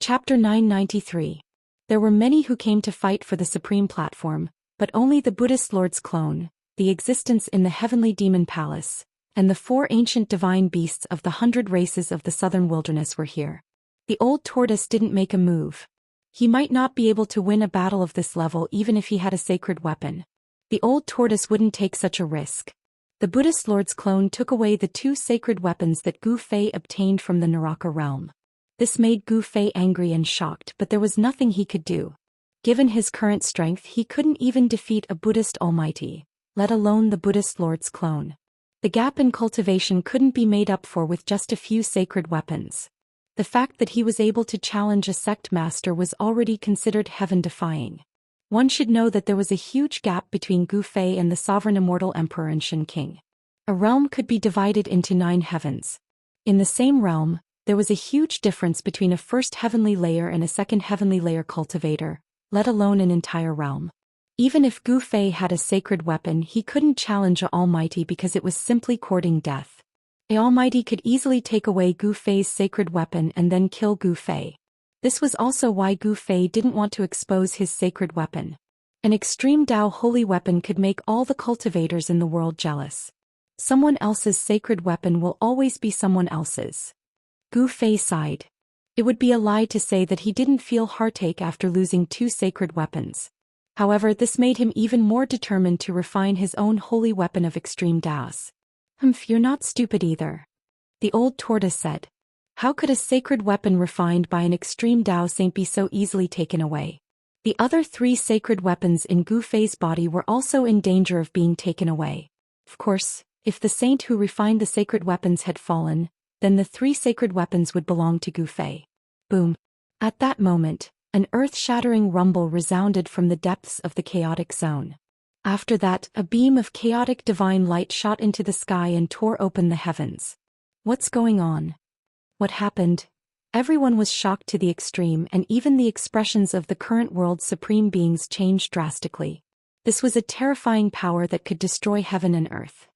Chapter 993. There were many who came to fight for the supreme platform, but only the Buddhist Lord's clone, the existence in the heavenly demon palace, and the 4 ancient divine beasts of the 100 races of the southern wilderness were here. The old tortoise didn't make a move. He might not be able to win a battle of this level even if he had a sacred weapon. The old tortoise wouldn't take such a risk. The Buddhist Lord's clone took away the 2 sacred weapons that Gu Fei obtained from the Naraka realm. This made Gu Fei angry and shocked, but there was nothing he could do. Given his current strength, he couldn't even defeat a Buddhist almighty, let alone the Buddhist Lord's clone. The gap in cultivation couldn't be made up for with just a few sacred weapons. The fact that he was able to challenge a sect master was already considered heaven-defying. One should know that there was a huge gap between Gu Fei and the sovereign immortal emperor and Shen King. A realm could be divided into 9 heavens. In the same realm, there was a huge difference between a first heavenly layer and a second heavenly layer cultivator, let alone an entire realm. Even if Gu Fei had a sacred weapon, he couldn't challenge a almighty because it was simply courting death. A almighty could easily take away Gu Fei's sacred weapon and then kill Gu Fei. This was also why Gu Fei didn't want to expose his sacred weapon. An extreme Dao holy weapon could make all the cultivators in the world jealous. Someone else's sacred weapon will always be someone else's. Gu Fei sighed. It would be a lie to say that he didn't feel heartache after losing 2 sacred weapons. However, this made him even more determined to refine his own holy weapon of extreme Daos. You're not stupid either. The old tortoise said. How could a sacred weapon refined by an extreme Dao saint be so easily taken away? The other 3 sacred weapons in Gu Fei's body were also in danger of being taken away. Of course, if the saint who refined the sacred weapons had fallen, then the 3 sacred weapons would belong to Gu Fei. Boom. At that moment, an earth-shattering rumble resounded from the depths of the chaotic zone. After that, a beam of chaotic divine light shot into the sky and tore open the heavens. What's going on? What happened? Everyone was shocked to the extreme, and even the expressions of the current world's supreme beings changed drastically. This was a terrifying power that could destroy heaven and earth.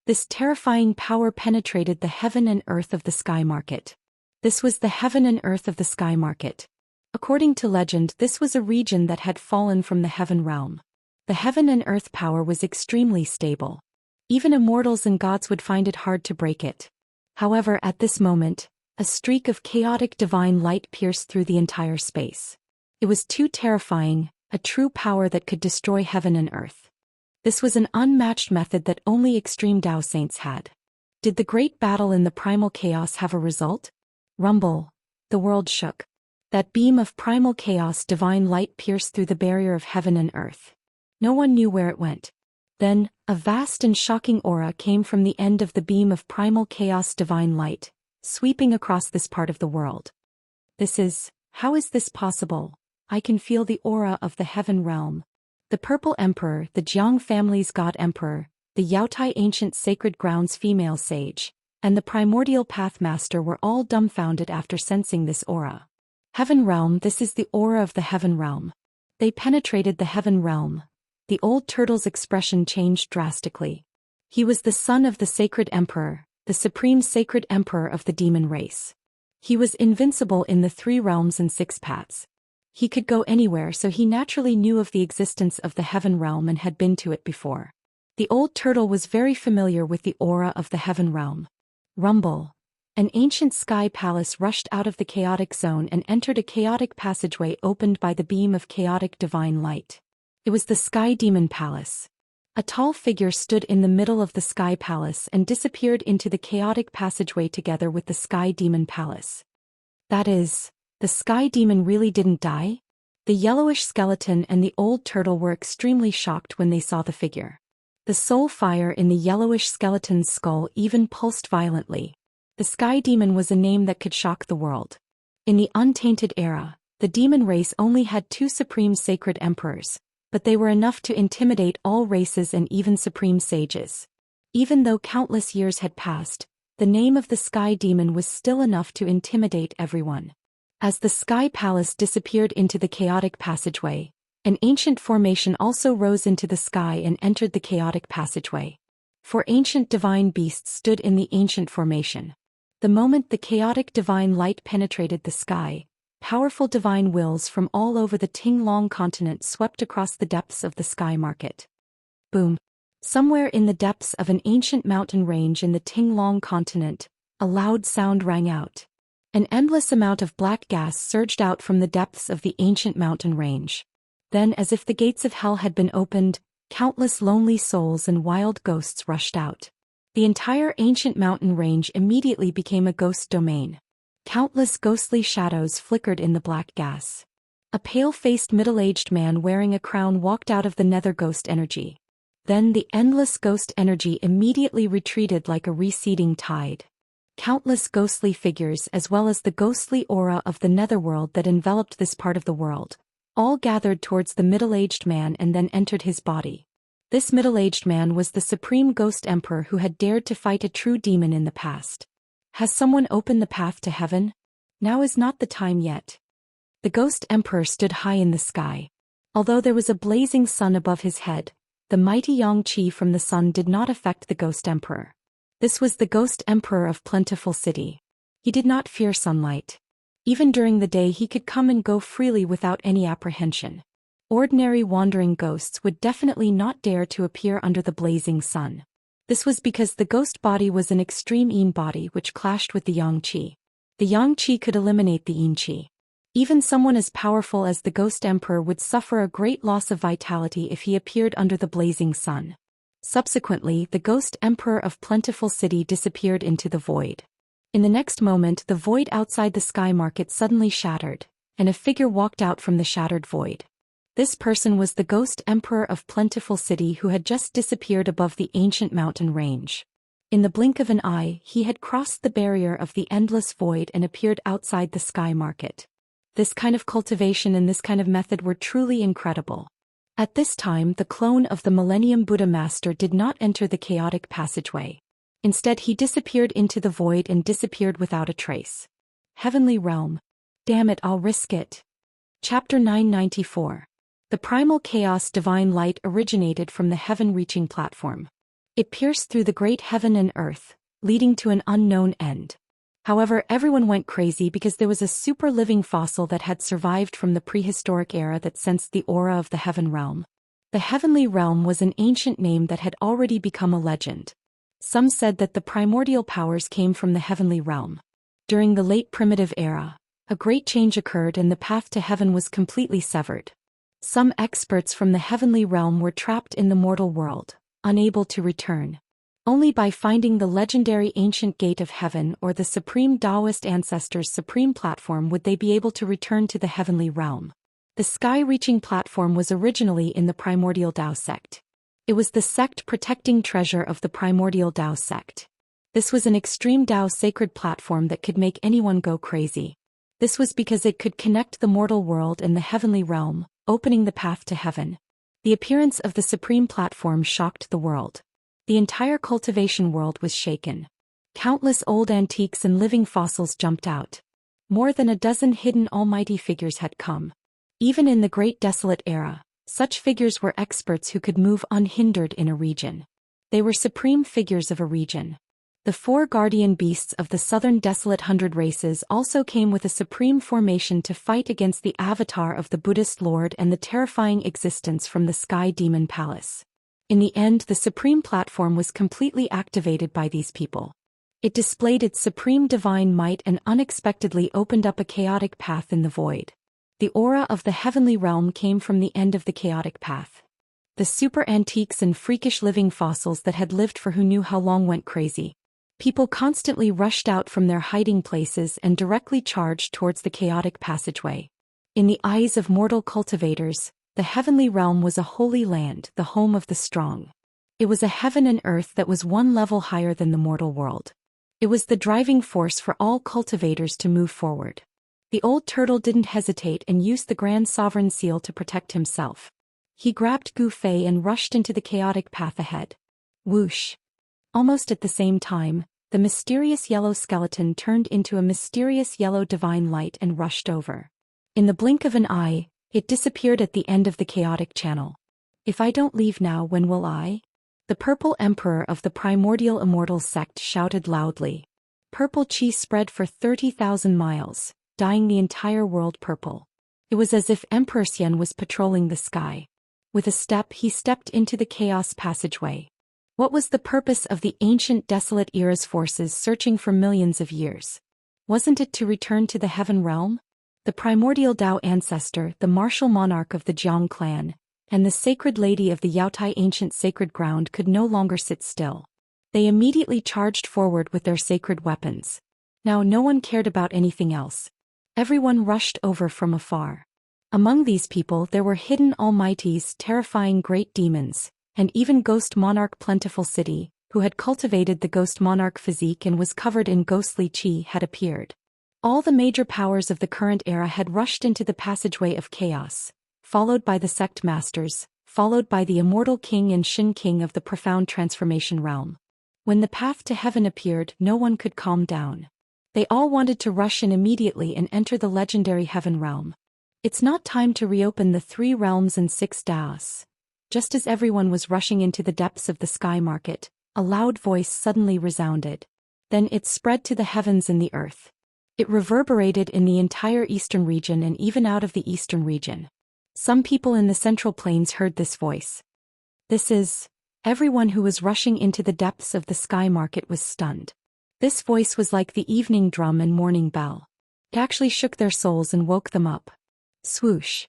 This terrifying power penetrated the heaven and earth of the sky market. This was the heaven and earth of the sky market. According to legend, this was a region that had fallen from the heaven realm. The heaven and earth power was extremely stable. Even immortals and gods would find it hard to break it. However, at this moment, a streak of chaotic divine light pierced through the entire space. It was too terrifying, a true power that could destroy heaven and earth. This was an unmatched method that only extreme Dao saints had. Did the great battle in the primal chaos have a result? Rumble. The world shook. That beam of primal chaos divine light pierced through the barrier of heaven and earth. No one knew where it went. Then, a vast and shocking aura came from the end of the beam of primal chaos divine light, sweeping across this part of the world. How is this possible? I can feel the aura of the heaven realm. The Purple Emperor, the Jiang family's God Emperor, the Yaotai Ancient Sacred Grounds female sage, and the Primordial Path Master were all dumbfounded after sensing this aura. Heaven realm. This is the aura of the heaven realm. They penetrated the heaven realm. The old turtle's expression changed drastically. He was the son of the Sacred Emperor, the supreme Sacred Emperor of the demon race. He was invincible in the 3 realms and 6 paths. He could go anywhere, so he naturally knew of the existence of the heaven realm and had been to it before. The old turtle was very familiar with the aura of the heaven realm. Rumble. An ancient sky palace rushed out of the chaotic zone and entered a chaotic passageway opened by the beam of chaotic divine light. It was the Sky Demon Palace. A tall figure stood in the middle of the Sky Palace and disappeared into the chaotic passageway together with the Sky Demon Palace. That is, the Sky Demon really didn't die? The yellowish skeleton and the old turtle were extremely shocked when they saw the figure. The soul fire in the yellowish skeleton's skull even pulsed violently. The Sky Demon was a name that could shock the world. In the untainted era, the demon race only had 2 supreme sacred emperors, but they were enough to intimidate all races and even supreme sages. Even though countless years had passed, the name of the Sky Demon was still enough to intimidate everyone. As the Sky Palace disappeared into the chaotic passageway, an ancient formation also rose into the sky and entered the chaotic passageway. 4 ancient divine beasts stood in the ancient formation. The moment the chaotic divine light penetrated the sky, Powerful divine wills from all over the Tinglong continent swept across the depths of the sky market. Boom. Somewhere in the depths of an ancient mountain range in the Tinglong continent, a loud sound rang out. An endless amount of black gas surged out from the depths of the ancient mountain range. Then, as if the gates of hell had been opened, countless lonely souls and wild ghosts rushed out. The entire ancient mountain range immediately became a ghost domain. Countless ghostly shadows flickered in the black gas. A pale-faced middle-aged man wearing a crown walked out of the nether ghost energy. Then the endless ghost energy immediately retreated like a receding tide. Countless ghostly figures as well as the ghostly aura of the netherworld that enveloped this part of the world, all gathered towards the middle-aged man and then entered his body. This middle-aged man was the supreme ghost emperor who had dared to fight a true demon in the past. Has someone opened the path to heaven? Now is not the time yet. The ghost emperor stood high in the sky. Although there was a blazing sun above his head, the mighty yang qi from the sun did not affect the ghost emperor. This was the ghost emperor of Plentiful City. He did not fear sunlight. Even during the day he could come and go freely without any apprehension. Ordinary wandering ghosts would definitely not dare to appear under the blazing sun. This was because the ghost body was an extreme yin body which clashed with the yang qi. The yang qi could eliminate the yin qi. Even someone as powerful as the ghost emperor would suffer a great loss of vitality if he appeared under the blazing sun. Subsequently, the ghost emperor of Plentiful City disappeared into the void. In the next moment, the void outside the sky market suddenly shattered, and a figure walked out from the shattered void. This person was the ghost emperor of Plentiful City who had just disappeared above the ancient mountain range. In the blink of an eye, he had crossed the barrier of the endless void and appeared outside the sky market. This kind of cultivation and this kind of method were truly incredible. At this time, the clone of the Millennium Buddha Master did not enter the chaotic passageway. Instead, he disappeared into the void and disappeared without a trace. Heavenly Realm. Damn it, I'll risk it. Chapter 994. The primal chaos divine light originated from the heaven-reaching platform. It pierced through the great heaven and earth, leading to an unknown end. However, everyone went crazy because there was a super-living fossil that had survived from the prehistoric era that sensed the aura of the heaven realm. The heavenly realm was an ancient name that had already become a legend. Some said that the primordial powers came from the heavenly realm. During the late primitive era, a great change occurred and the path to heaven was completely severed. Some experts from the heavenly realm were trapped in the mortal world, unable to return. Only by finding the legendary ancient gate of heaven or the supreme Daoist ancestors' supreme platform would they be able to return to the heavenly realm. The sky-reaching platform was originally in the primordial Dao sect. It was the sect protecting treasure of the primordial Dao sect. This was an extreme Dao sacred platform that could make anyone go crazy. This was because it could connect the mortal world and the heavenly realm, opening the path to heaven. The appearance of the supreme platform shocked the world. The entire cultivation world was shaken. Countless old antiques and living fossils jumped out. More than a dozen hidden almighty figures had come. Even in the Great Desolate Era, such figures were experts who could move unhindered in a region. They were supreme figures of a region. The 4 guardian beasts of the southern Desolate 100 races also came with a supreme formation to fight against the avatar of the Buddhist Lord and the terrifying existence from the Sky Demon Palace. In the end, the supreme platform was completely activated by these people. It displayed its supreme divine might and unexpectedly opened up a chaotic path in the void. The aura of the heavenly realm came from the end of the chaotic path. The super antiques and freakish living fossils that had lived for who knew how long went crazy. People constantly rushed out from their hiding places and directly charged towards the chaotic passageway. In the eyes of mortal cultivators, the heavenly realm was a holy land, the home of the strong. It was a heaven and earth that was one level higher than the mortal world. It was the driving force for all cultivators to move forward. The old turtle didn't hesitate and used the Grand Sovereign Seal to protect himself. He grabbed Gu Fei and rushed into the chaotic path ahead. Whoosh! Almost at the same time, the mysterious yellow skeleton turned into a mysterious yellow divine light and rushed over. In the blink of an eye, it disappeared at the end of the chaotic channel. If I don't leave now, when will I? The purple emperor of the primordial immortal sect shouted loudly. Purple chi spread for 30,000 miles, dyeing the entire world purple. It was as if Emperor Xian was patrolling the sky. With a step he stepped into the chaos passageway. What was the purpose of the ancient desolate era's forces searching for millions of years? Wasn't it to return to the heaven realm? The primordial Dao ancestor, the martial monarch of the Jiang clan, and the sacred lady of the Yaotai ancient sacred ground could no longer sit still. They immediately charged forward with their sacred weapons. Now no one cared about anything else. Everyone rushed over from afar. Among these people there were hidden almighties, terrifying great demons, and even Ghost Monarch Plentiful City, who had cultivated the Ghost Monarch physique and was covered in ghostly qi, had appeared. All the major powers of the current era had rushed into the passageway of chaos, followed by the sect masters, followed by the immortal king and Shin king of the profound transformation realm. When the path to heaven appeared, no one could calm down. They all wanted to rush in immediately and enter the legendary heaven realm. It's not time to reopen the 3 realms and 6 Daoists. Just as everyone was rushing into the depths of the sky market, a loud voice suddenly resounded. Then it spread to the heavens and the earth. It reverberated in the entire eastern region and even out of the eastern region. Some people in the central plains heard this voice. This is... Everyone who was rushing into the depths of the sky market was stunned. This voice was like the evening drum and morning bell. It actually shook their souls and woke them up. Swoosh.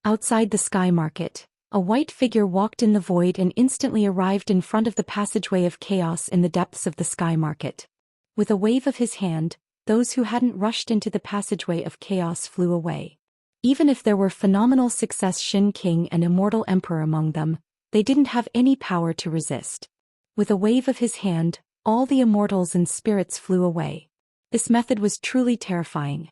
Outside the sky market, a white figure walked in the void and instantly arrived in front of the passageway of chaos in the depths of the sky market. With a wave of his hand, those who hadn't rushed into the passageway of chaos flew away. Even if there were phenomenal success Shin King and Immortal Emperor among them, they didn't have any power to resist. With a wave of his hand, all the immortals and spirits flew away. This method was truly terrifying.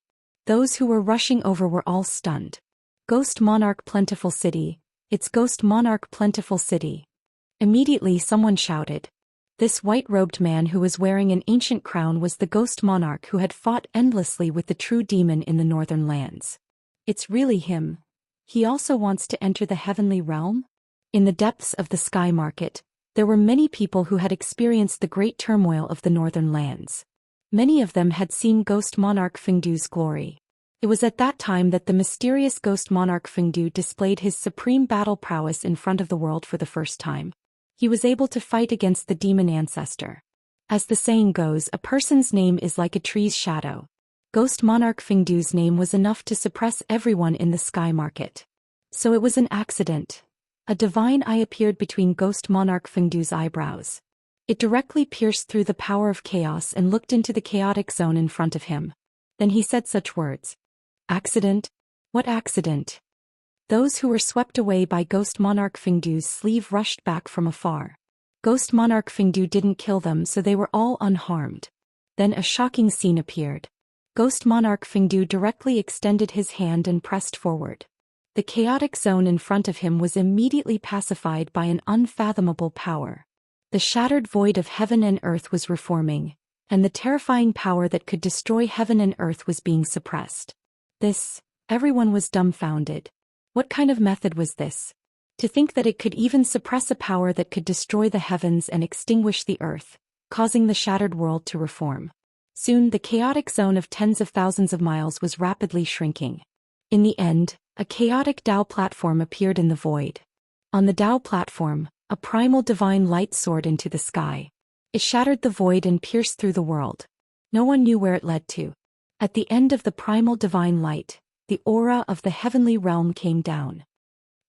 Those who were rushing over were all stunned. Ghost Monarch Plentiful City, it's Ghost Monarch Plentiful City. Immediately someone shouted. This white-robed man who was wearing an ancient crown was the Ghost Monarch who had fought endlessly with the true demon in the northern lands. It's really him. He also wants to enter the heavenly realm? In the depths of the sky market, there were many people who had experienced the great turmoil of the northern lands. Many of them had seen Ghost Monarch Fengdu's glory. It was at that time that the mysterious Ghost Monarch Fengdu displayed his supreme battle prowess in front of the world for the first time. He was able to fight against the demon ancestor. As the saying goes, a person's name is like a tree's shadow. Ghost Monarch Fengdu's name was enough to suppress everyone in the sky market. So it was an accident. A divine eye appeared between Ghost Monarch Fengdu's eyebrows. It directly pierced through the power of chaos and looked into the chaotic zone in front of him. Then he said such words. Accident? What accident? Those who were swept away by Ghost Monarch Fengdu's sleeve rushed back from afar. Ghost Monarch Fengdu didn't kill them, so they were all unharmed. Then a shocking scene appeared. Ghost Monarch Fengdu directly extended his hand and pressed forward. The chaotic zone in front of him was immediately pacified by an unfathomable power. The shattered void of heaven and earth was reforming, and the terrifying power that could destroy heaven and earth was being suppressed. Everyone was dumbfounded. What kind of method was this? To think that it could even suppress a power that could destroy the heavens and extinguish the earth, causing the shattered world to reform. Soon the chaotic zone of tens of thousands of miles was rapidly shrinking. In the end, a chaotic Dao platform appeared in the void. On the Dao platform, a primal divine light soared into the sky. It shattered the void and pierced through the world. No one knew where it led to. At the end of the primal divine light, the aura of the heavenly realm came down.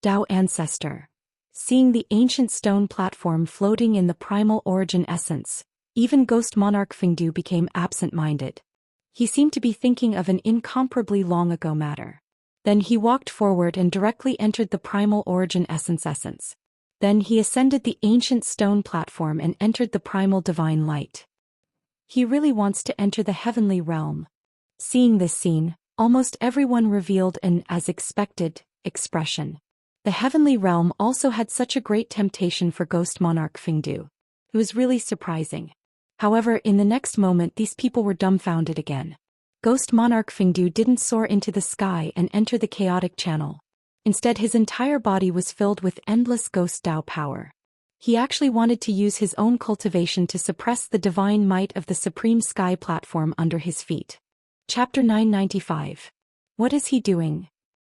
Dao Ancestor. Seeing the ancient stone platform floating in the primal origin essence, even Ghost Monarch Fengdu became absent-minded. He seemed to be thinking of an incomparably long-ago matter. Then he walked forward and directly entered the primal origin essence. Then he ascended the ancient stone platform and entered the primal divine light. He really wants to enter the heavenly realm. Seeing this scene, almost everyone revealed an, as expected, expression. The heavenly realm also had such a great temptation for Ghost Monarch Fengdu. It was really surprising. However, in the next moment these people were dumbfounded again. Ghost Monarch Fengdu didn't soar into the sky and enter the chaotic channel. Instead, his entire body was filled with endless ghost Dao power. He actually wanted to use his own cultivation to suppress the divine might of the supreme sky platform under his feet. Chapter 995. What is he doing?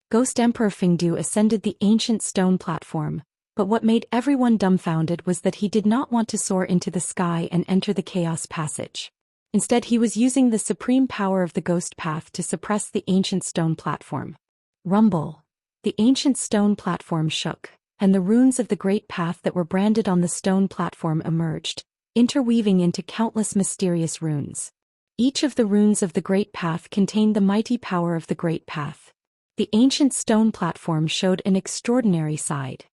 Ghost Emperor Fingdu ascended the ancient stone platform, but what made everyone dumbfounded was that he did not want to soar into the sky and enter the chaos passage. Instead, he was using the supreme power of the ghost path to suppress the ancient stone platform. Rumble. The ancient stone platform shook, and the runes of the great path that were branded on the stone platform emerged, interweaving into countless mysterious runes. Each of the runes of the great path contained the mighty power of the great path. The ancient stone platform showed an extraordinary side.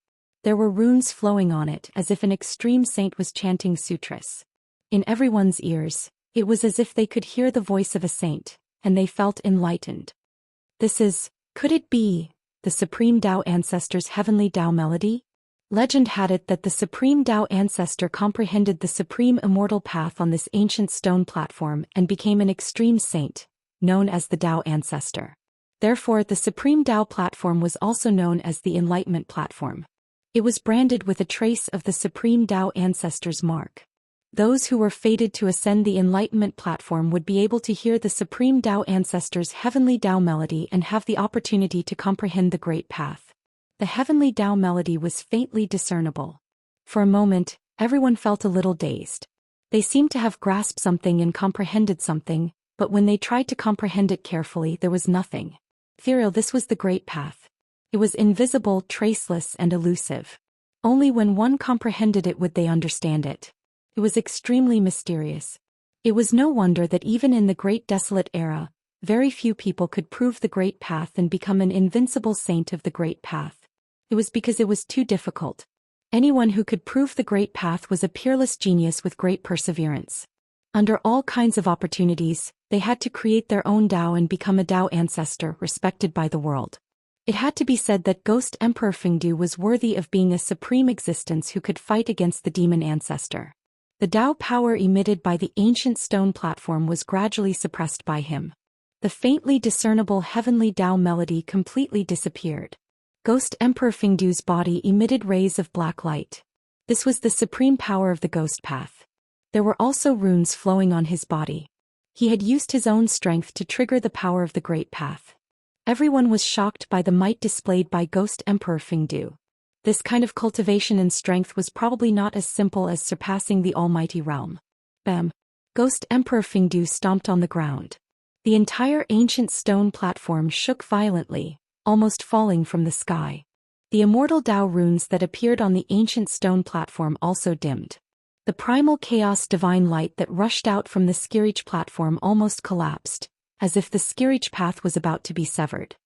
There were runes flowing on it as if an extreme saint was chanting sutras. In everyone's ears, it was as if they could hear the voice of a saint, and they felt enlightened. Could it be, the Supreme Tao Ancestor's heavenly Tao melody? Legend had it that the Supreme Tao Ancestor comprehended the supreme immortal path on this ancient stone platform and became an extreme saint, known as the Tao Ancestor. Therefore, the Supreme Tao platform was also known as the Enlightenment platform. It was branded with a trace of the Supreme Tao Ancestor's mark. Those who were fated to ascend the Enlightenment platform would be able to hear the Supreme Tao Ancestor's heavenly Tao melody and have the opportunity to comprehend the great path. The heavenly Tao melody was faintly discernible. For a moment, everyone felt a little dazed. They seemed to have grasped something and comprehended something, but when they tried to comprehend it carefully, there was nothing. Ethereal, this was the great path. It was invisible, traceless, and elusive. Only when one comprehended it would they understand it. It was extremely mysterious. It was no wonder that even in the Great Desolate Era, very few people could prove the great path and become an invincible saint of the great path. It was because it was too difficult. Anyone who could prove the great path was a peerless genius with great perseverance. Under all kinds of opportunities, they had to create their own Tao and become a Tao ancestor respected by the world. It had to be said that Ghost Emperor Fingdu was worthy of being a supreme existence who could fight against the demon ancestor. The Tao power emitted by the ancient stone platform was gradually suppressed by him. The faintly discernible heavenly Tao melody completely disappeared. Ghost Emperor Fingdu's body emitted rays of black light. This was the supreme power of the ghost path. There were also runes flowing on his body. He had used his own strength to trigger the power of the great path. Everyone was shocked by the might displayed by Ghost Emperor Fingdu. This kind of cultivation and strength was probably not as simple as surpassing the almighty realm. Bam! Ghost Emperor Fingdu stomped on the ground. The entire ancient stone platform shook violently, almost falling from the sky. The immortal Tao runes that appeared on the ancient stone platform also dimmed. The primal chaos divine light that rushed out from the Skirich platform almost collapsed, as if the Skirich path was about to be severed.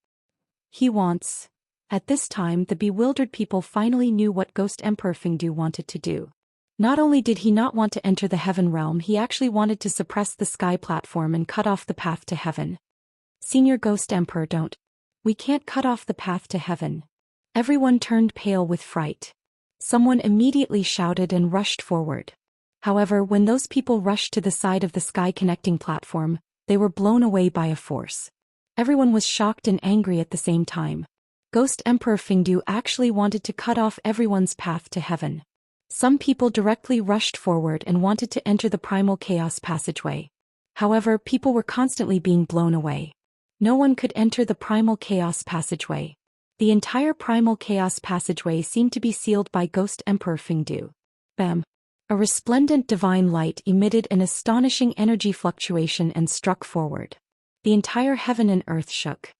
At this time, the bewildered people finally knew what Ghost Emperor Fingdu wanted to do. Not only did he not want to enter the heaven realm, he actually wanted to suppress the sky platform and cut off the path to heaven. Senior Ghost Emperor, don't. We can't cut off the path to heaven. Everyone turned pale with fright. Someone immediately shouted and rushed forward. However, when those people rushed to the side of the sky connecting platform, they were blown away by a force. Everyone was shocked and angry at the same time. Ghost Emperor Fingdu actually wanted to cut off everyone's path to heaven. Some people directly rushed forward and wanted to enter the primal chaos passageway. However, people were constantly being blown away. No one could enter the primal chaos passageway. The entire primal chaos passageway seemed to be sealed by Ghost Emperor Fingdu. Bam! A resplendent divine light emitted an astonishing energy fluctuation and struck forward. The entire heaven and earth shook.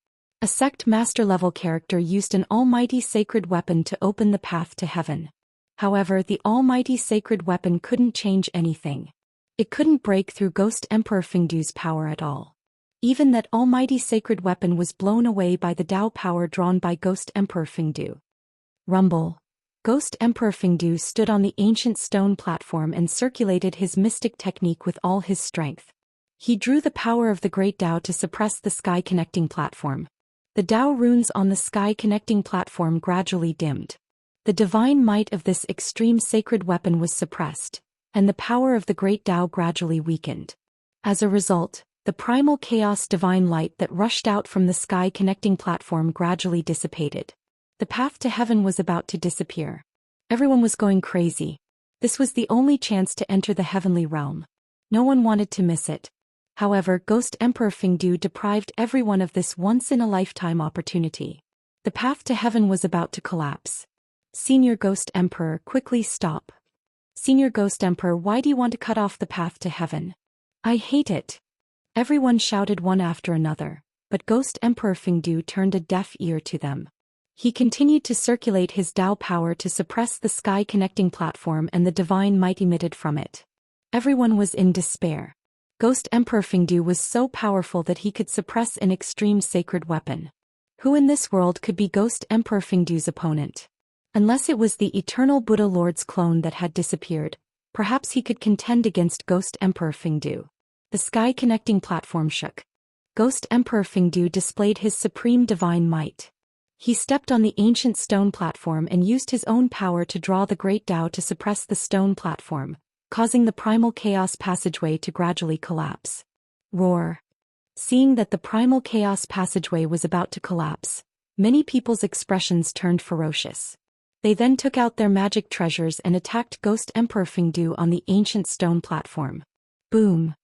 A sect master-level character used an almighty sacred weapon to open the path to heaven. However, the almighty sacred weapon couldn't change anything. It couldn't break through Ghost Emperor Fingdu's power at all. Even that almighty sacred weapon was blown away by the Tao power drawn by Ghost Emperor Fingdu. Rumble. Ghost Emperor Fingdu stood on the ancient stone platform and circulated his mystic technique with all his strength. He drew the power of the great Tao to suppress the sky connecting platform. The Tao runes on the sky connecting platform gradually dimmed. The divine might of this extreme sacred weapon was suppressed, and the power of the great Tao gradually weakened. As a result, the primal chaos divine light that rushed out from the sky connecting platform gradually dissipated. The path to heaven was about to disappear. Everyone was going crazy. This was the only chance to enter the heavenly realm. No one wanted to miss it. However, Ghost Emperor Fingdu deprived everyone of this once-in-a-lifetime opportunity. The path to heaven was about to collapse. Senior Ghost Emperor, quickly stop. Senior Ghost Emperor, why do you want to cut off the path to heaven? I hate it. Everyone shouted one after another, but Ghost Emperor Fingdu turned a deaf ear to them. He continued to circulate his Dao power to suppress the sky connecting platform and the divine might emitted from it. Everyone was in despair. Ghost Emperor Fingdu was so powerful that he could suppress an extreme sacred weapon. Who in this world could be Ghost Emperor Fingdu's opponent? Unless it was the eternal Buddha Lord's clone that had disappeared, perhaps he could contend against Ghost Emperor Fingdu. The sky connecting platform shook. Ghost Emperor Fingdu displayed his supreme divine might. He stepped on the ancient stone platform and used his own power to draw the great Dao to suppress the stone platform, causing the primal chaos passageway to gradually collapse. Roar. Seeing that the primal chaos passageway was about to collapse, many people's expressions turned ferocious. They then took out their magic treasures and attacked Ghost Emperor Fingdu on the ancient stone platform. Boom.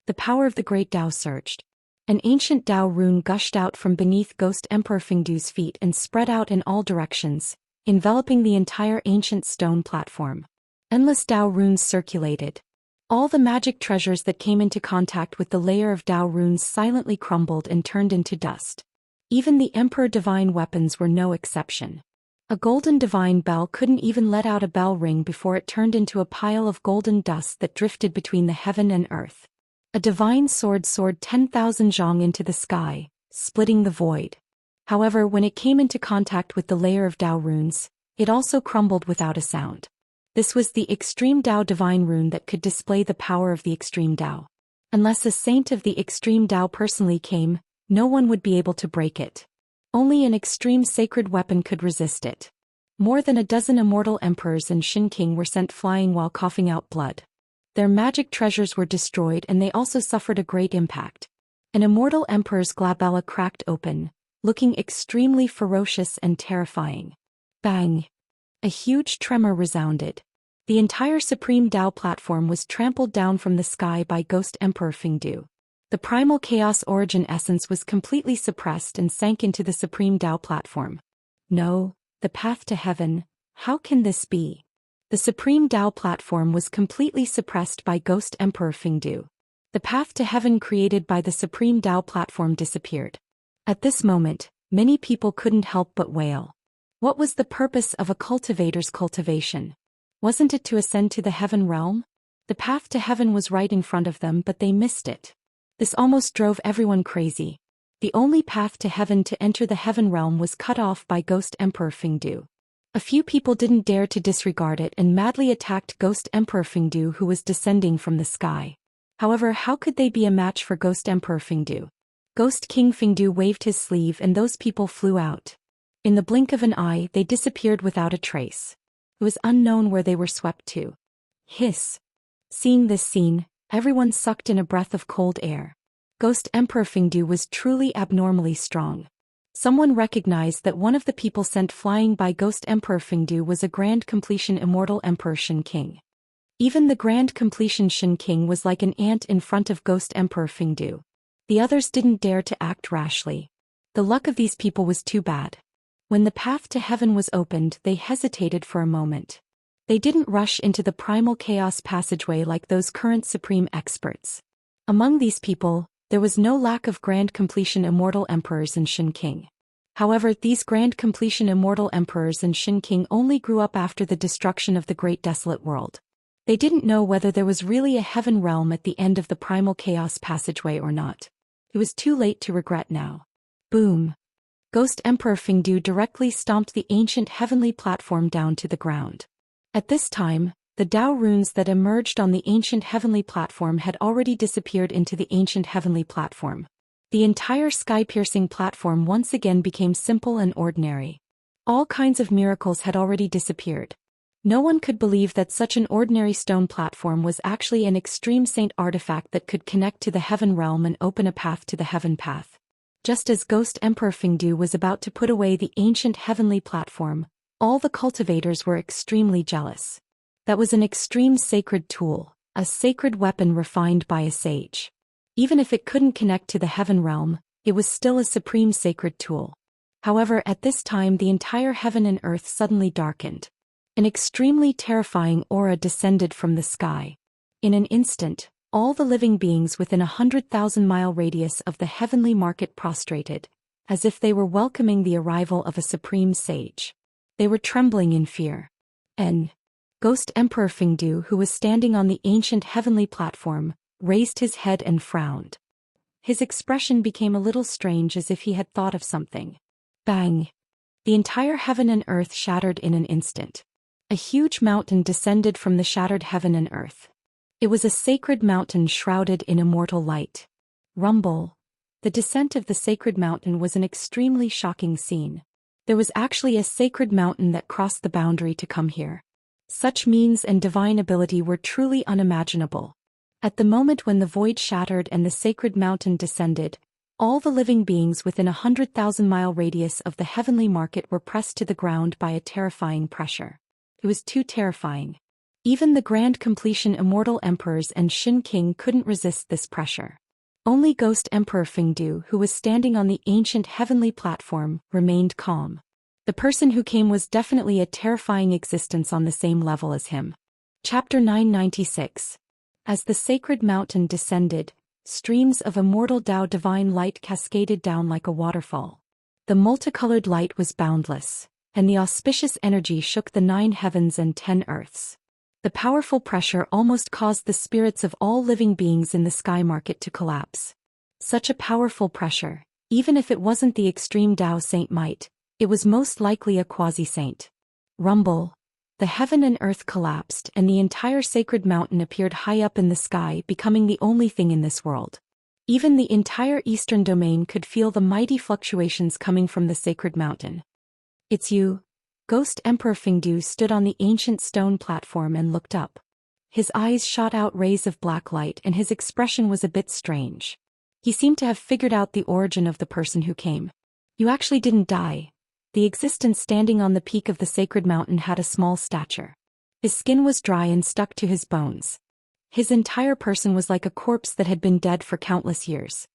The power of the great Dao surged. An ancient Dao rune gushed out from beneath Ghost Emperor Fingdu's feet and spread out in all directions, enveloping the entire ancient stone platform. Endless Dao runes circulated. All the magic treasures that came into contact with the layer of Dao runes silently crumbled and turned into dust. Even the Emperor Divine weapons were no exception. A golden divine bell couldn't even let out a bell ring before it turned into a pile of golden dust that drifted between the heaven and earth. A divine sword soared 10,000 zhong into the sky, splitting the void. However, when it came into contact with the layer of Dao runes, it also crumbled without a sound. This was the Extreme Dao Divine Rune that could display the power of the Extreme Dao. Unless a saint of the Extreme Dao personally came, no one would be able to break it. Only an extreme sacred weapon could resist it. More than a dozen immortal emperors and Shin King were sent flying while coughing out blood. Their magic treasures were destroyed and they also suffered a great impact. An immortal emperor's glabella cracked open, looking extremely ferocious and terrifying. Bang! A huge tremor resounded. The entire Supreme Dao platform was trampled down from the sky by Ghost Emperor Fingdu. The primal chaos origin essence was completely suppressed and sank into the Supreme Dao platform. No, the path to heaven, how can this be? The Supreme Dao platform was completely suppressed by Ghost Emperor Fingdu. The path to heaven created by the Supreme Dao platform disappeared. At this moment, many people couldn't help but wail. What was the purpose of a cultivator's cultivation? Wasn't it to ascend to the heaven realm? The path to heaven was right in front of them, but they missed it. This almost drove everyone crazy. The only path to heaven to enter the heaven realm was cut off by Ghost Emperor Fingdu. A few people didn't dare to disregard it and madly attacked Ghost Emperor Fingdu, who was descending from the sky. However, how could they be a match for Ghost Emperor Fingdu? Ghost King Fingdu waved his sleeve and those people flew out. In the blink of an eye, they disappeared without a trace. It was unknown where they were swept to. Hiss. Seeing this scene, everyone sucked in a breath of cold air. Ghost Emperor Fingdu was truly abnormally strong. Someone recognized that one of the people sent flying by Ghost Emperor Fingdu was a Grand Completion Immortal Emperor Shin King. Even the Grand Completion Shin King was like an ant in front of Ghost Emperor Fingdu. The others didn't dare to act rashly. The luck of these people was too bad. When the path to heaven was opened, they hesitated for a moment. They didn't rush into the primal chaos passageway like those current supreme experts. Among these people, there was no lack of Grand Completion Immortal Emperors and Shin King. However, these Grand Completion Immortal Emperors and Shin King only grew up after the destruction of the Great Desolate World. They didn't know whether there was really a heaven realm at the end of the primal chaos passageway or not. It was too late to regret now. Boom! Ghost Emperor Fingdu directly stomped the ancient heavenly platform down to the ground. At this time, the Dao runes that emerged on the ancient heavenly platform had already disappeared into the ancient heavenly platform. The entire sky-piercing platform once again became simple and ordinary. All kinds of miracles had already disappeared. No one could believe that such an ordinary stone platform was actually an extreme saint artifact that could connect to the heaven realm and open a path to the heaven path. Just as Ghost Emperor Fingdu was about to put away the ancient heavenly platform, all the cultivators were extremely jealous. That was an extreme sacred tool, a sacred weapon refined by a sage. Even if it couldn't connect to the heaven realm, it was still a supreme sacred tool. However, at this time the entire heaven and earth suddenly darkened. An extremely terrifying aura descended from the sky. In an instant, all the living beings within 100,000-mile radius of the heavenly market prostrated, as if they were welcoming the arrival of a supreme sage. They were trembling in fear. Ghost Emperor Fengdu, who was standing on the ancient heavenly platform, raised his head and frowned. His expression became a little strange, as if he had thought of something. Bang! The entire heaven and earth shattered in an instant. A huge mountain descended from the shattered heaven and earth. It was a sacred mountain shrouded in immortal light. Rumble! The descent of the sacred mountain was an extremely shocking scene. There was actually a sacred mountain that crossed the boundary to come here. Such means and divine ability were truly unimaginable. At the moment when the void shattered and the sacred mountain descended, all the living beings within 100,000-mile radius of the heavenly market were pressed to the ground by a terrifying pressure. It was too terrifying. Even the Grand Completion Immortal Emperors and Shin King couldn't resist this pressure. Only Ghost Emperor Fengdu, who was standing on the ancient heavenly platform, remained calm. The person who came was definitely a terrifying existence on the same level as him. Chapter 996. As the sacred mountain descended, streams of immortal Tao divine light cascaded down like a waterfall. The multicolored light was boundless, and the auspicious energy shook the 9 heavens and 10 earths. The powerful pressure almost caused the spirits of all living beings in the sky market to collapse. Such a powerful pressure, even if it wasn't the extreme Tao saint might, it was most likely a quasi-saint. Rumble! The heaven and earth collapsed and the entire sacred mountain appeared high up in the sky, becoming the only thing in this world. Even the entire eastern domain could feel the mighty fluctuations coming from the sacred mountain. "It's you." Ghost Emperor Fengdu stood on the ancient stone platform and looked up. His eyes shot out rays of black light and his expression was a bit strange. He seemed to have figured out the origin of the person who came. "You actually didn't die." The existence standing on the peak of the sacred mountain had a small stature. His skin was dry and stuck to his bones. His entire person was like a corpse that had been dead for countless years.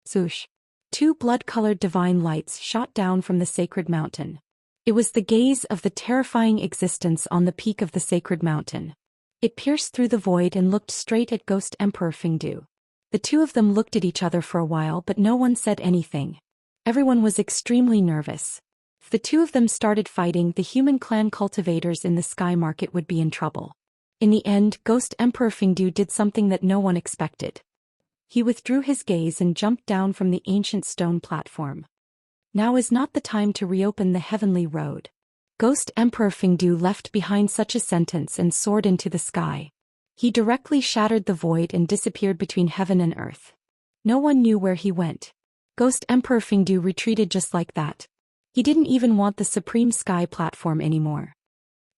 Swoosh! 2 blood-colored divine lights shot down from the sacred mountain. It was the gaze of the terrifying existence on the peak of the sacred mountain. It pierced through the void and looked straight at Ghost Emperor Fengdu. The two of them looked at each other for a while, but no one said anything. Everyone was extremely nervous. If the two of them started fighting, the human clan cultivators in the sky market would be in trouble. In the end, Ghost Emperor Fengdu did something that no one expected. He withdrew his gaze and jumped down from the ancient stone platform. Now is not the time to reopen the heavenly road. Ghost Emperor Fengdu left behind such a sentence and soared into the sky. He directly shattered the void and disappeared between heaven and earth. No one knew where he went. Ghost Emperor Fengdu retreated just like that. He didn't even want the supreme sky platform anymore.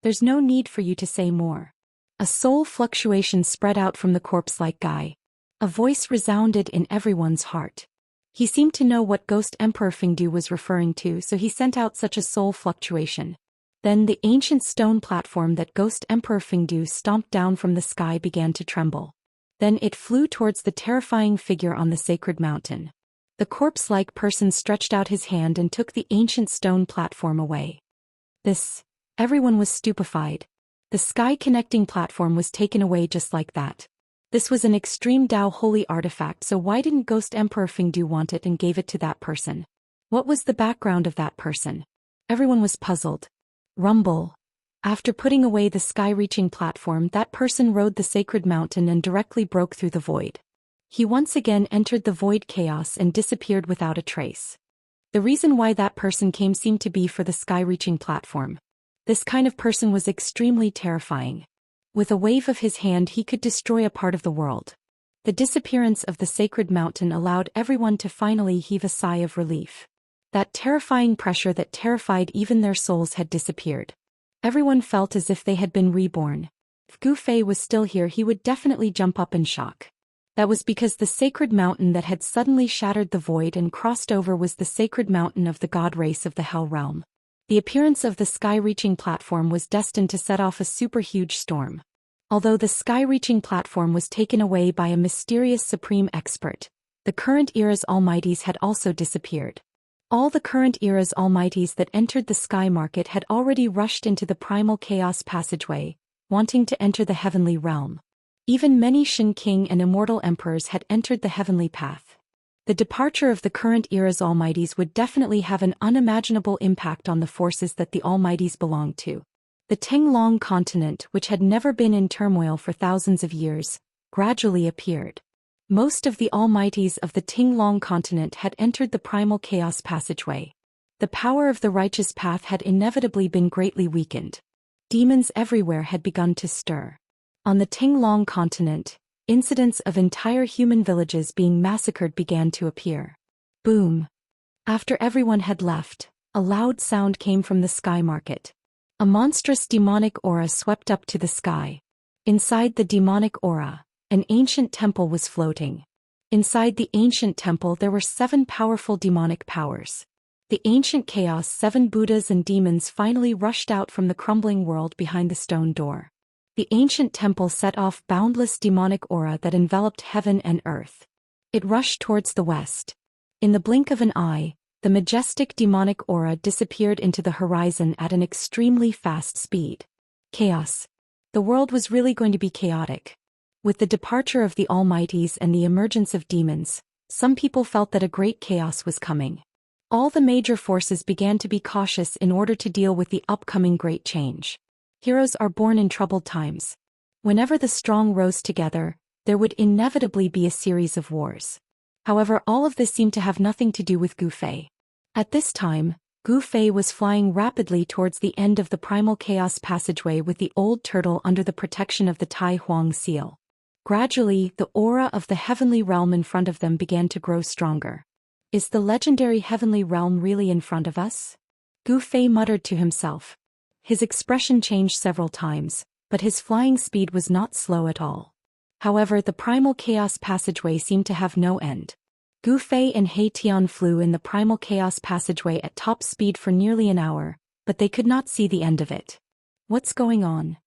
"There's no need for you to say more." A soul fluctuation spread out from the corpse-like guy. A voice resounded in everyone's heart. He seemed to know what Ghost Emperor Fengdu was referring to, so he sent out such a soul fluctuation. Then the ancient stone platform that Ghost Emperor Fengdu stomped down from the sky began to tremble. Then it flew towards the terrifying figure on the sacred mountain. The corpse-like person stretched out his hand and took the ancient stone platform away. Everyone was stupefied. The sky-connecting platform was taken away just like that. This was an extreme Tao holy artifact, so why didn't Ghost Emperor Fengdu want it and gave it to that person? What was the background of that person? Everyone was puzzled. Rumble! After putting away the sky-reaching platform, that person rode the sacred mountain and directly broke through the void. He once again entered the void chaos and disappeared without a trace. The reason why that person came seemed to be for the sky-reaching platform. This kind of person was extremely terrifying. With a wave of his hand he could destroy a part of the world. The disappearance of the sacred mountain allowed everyone to finally heave a sigh of relief. That terrifying pressure that terrified even their souls had disappeared. Everyone felt as if they had been reborn. If Gu Fei was still here, he would definitely jump up in shock. That was because the sacred mountain that had suddenly shattered the void and crossed over was the sacred mountain of the god race of the Hell Realm. The appearance of the sky-reaching platform was destined to set off a super huge storm. Although the sky-reaching platform was taken away by a mysterious supreme expert, the current era's almighties had also disappeared. All the current era's almighties that entered the sky market had already rushed into the primal chaos passageway, wanting to enter the heavenly realm. Even many Shin King and Immortal emperors had entered the heavenly path. The departure of the current era's almighties would definitely have an unimaginable impact on the forces that the almighties belonged to. The Tenglong continent, which had never been in turmoil for thousands of years, gradually appeared. Most of the almighties of the Tenglong continent had entered the primal chaos passageway. The power of the righteous path had inevitably been greatly weakened. Demons everywhere had begun to stir. On the Tenglong continent, incidents of entire human villages being massacred began to appear. Boom! After everyone had left, a loud sound came from the sky market. A monstrous demonic aura swept up to the sky. Inside the demonic aura, an ancient temple was floating. Inside the ancient temple there were 7 powerful demonic powers. The ancient chaos 7 Buddhas and demons finally rushed out from the crumbling world behind the stone door. The ancient temple set off boundless demonic aura that enveloped heaven and earth. It rushed towards the west. In the blink of an eye, the majestic demonic aura disappeared into the horizon at an extremely fast speed. Chaos. The world was really going to be chaotic. With the departure of the almighties and the emergence of demons, some people felt that a great chaos was coming. All the major forces began to be cautious in order to deal with the upcoming great change. Heroes are born in troubled times. Whenever the strong rose together, there would inevitably be a series of wars. However, all of this seemed to have nothing to do with Gu Fei. At this time, Gu Fei was flying rapidly towards the end of the primal chaos passageway with the old turtle under the protection of the Tai Huang seal. Gradually, the aura of the heavenly realm in front of them began to grow stronger. Is the legendary heavenly realm really in front of us? Gu Fei muttered to himself. His expression changed several times, but his flying speed was not slow at all. However, the primal chaos passageway seemed to have no end. Gu Fei and He Tian flew in the primal chaos passageway at top speed for nearly an hour, but they could not see the end of it. What's going on?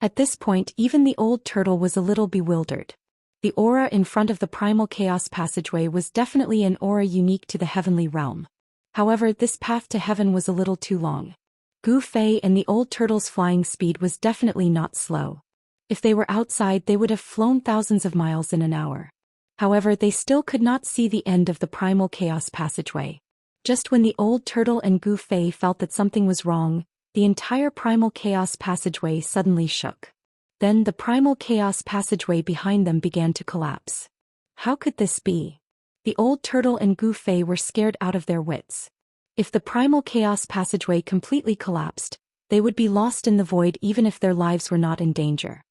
At this point, even the old turtle was a little bewildered. The aura in front of the primal chaos passageway was definitely an aura unique to the heavenly realm. However, this path to heaven was a little too long. Gu Fei and the old turtle's flying speed was definitely not slow. If they were outside, they would have flown thousands of miles in an hour. However, they still could not see the end of the primal chaos passageway. Just when the old turtle and Gu Fei felt that something was wrong, the entire primal chaos passageway suddenly shook. Then the primal chaos passageway behind them began to collapse. How could this be? The old turtle and Gu Fei were scared out of their wits. If the primal chaos passageway completely collapsed, they would be lost in the void even if their lives were not in danger.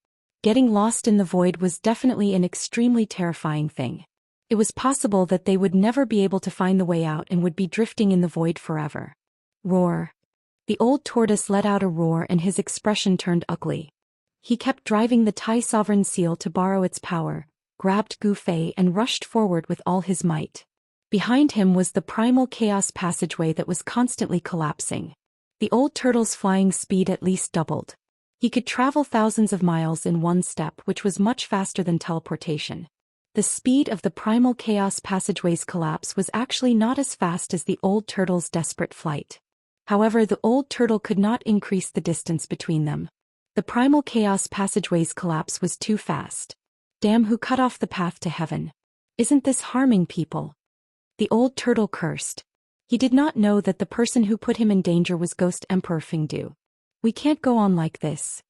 Getting lost in the void was definitely an extremely terrifying thing. It was possible that they would never be able to find the way out and would be drifting in the void forever. Roar. The old tortoise let out a roar and his expression turned ugly. He kept driving the Tai Sovereign seal to borrow its power, grabbed Gu Fei and rushed forward with all his might. Behind him was the primal chaos passageway that was constantly collapsing. The old turtle's flying speed at least doubled. He could travel thousands of miles in one step, which was much faster than teleportation. The speed of the primal chaos passageway's collapse was actually not as fast as the old turtle's desperate flight. However, the old turtle could not increase the distance between them. The primal chaos passageway's collapse was too fast. Damn, who cut off the path to heaven? Isn't this harming people? The old turtle cursed. He did not know that the person who put him in danger was Ghost Emperor Fingdu. We can't go on like this,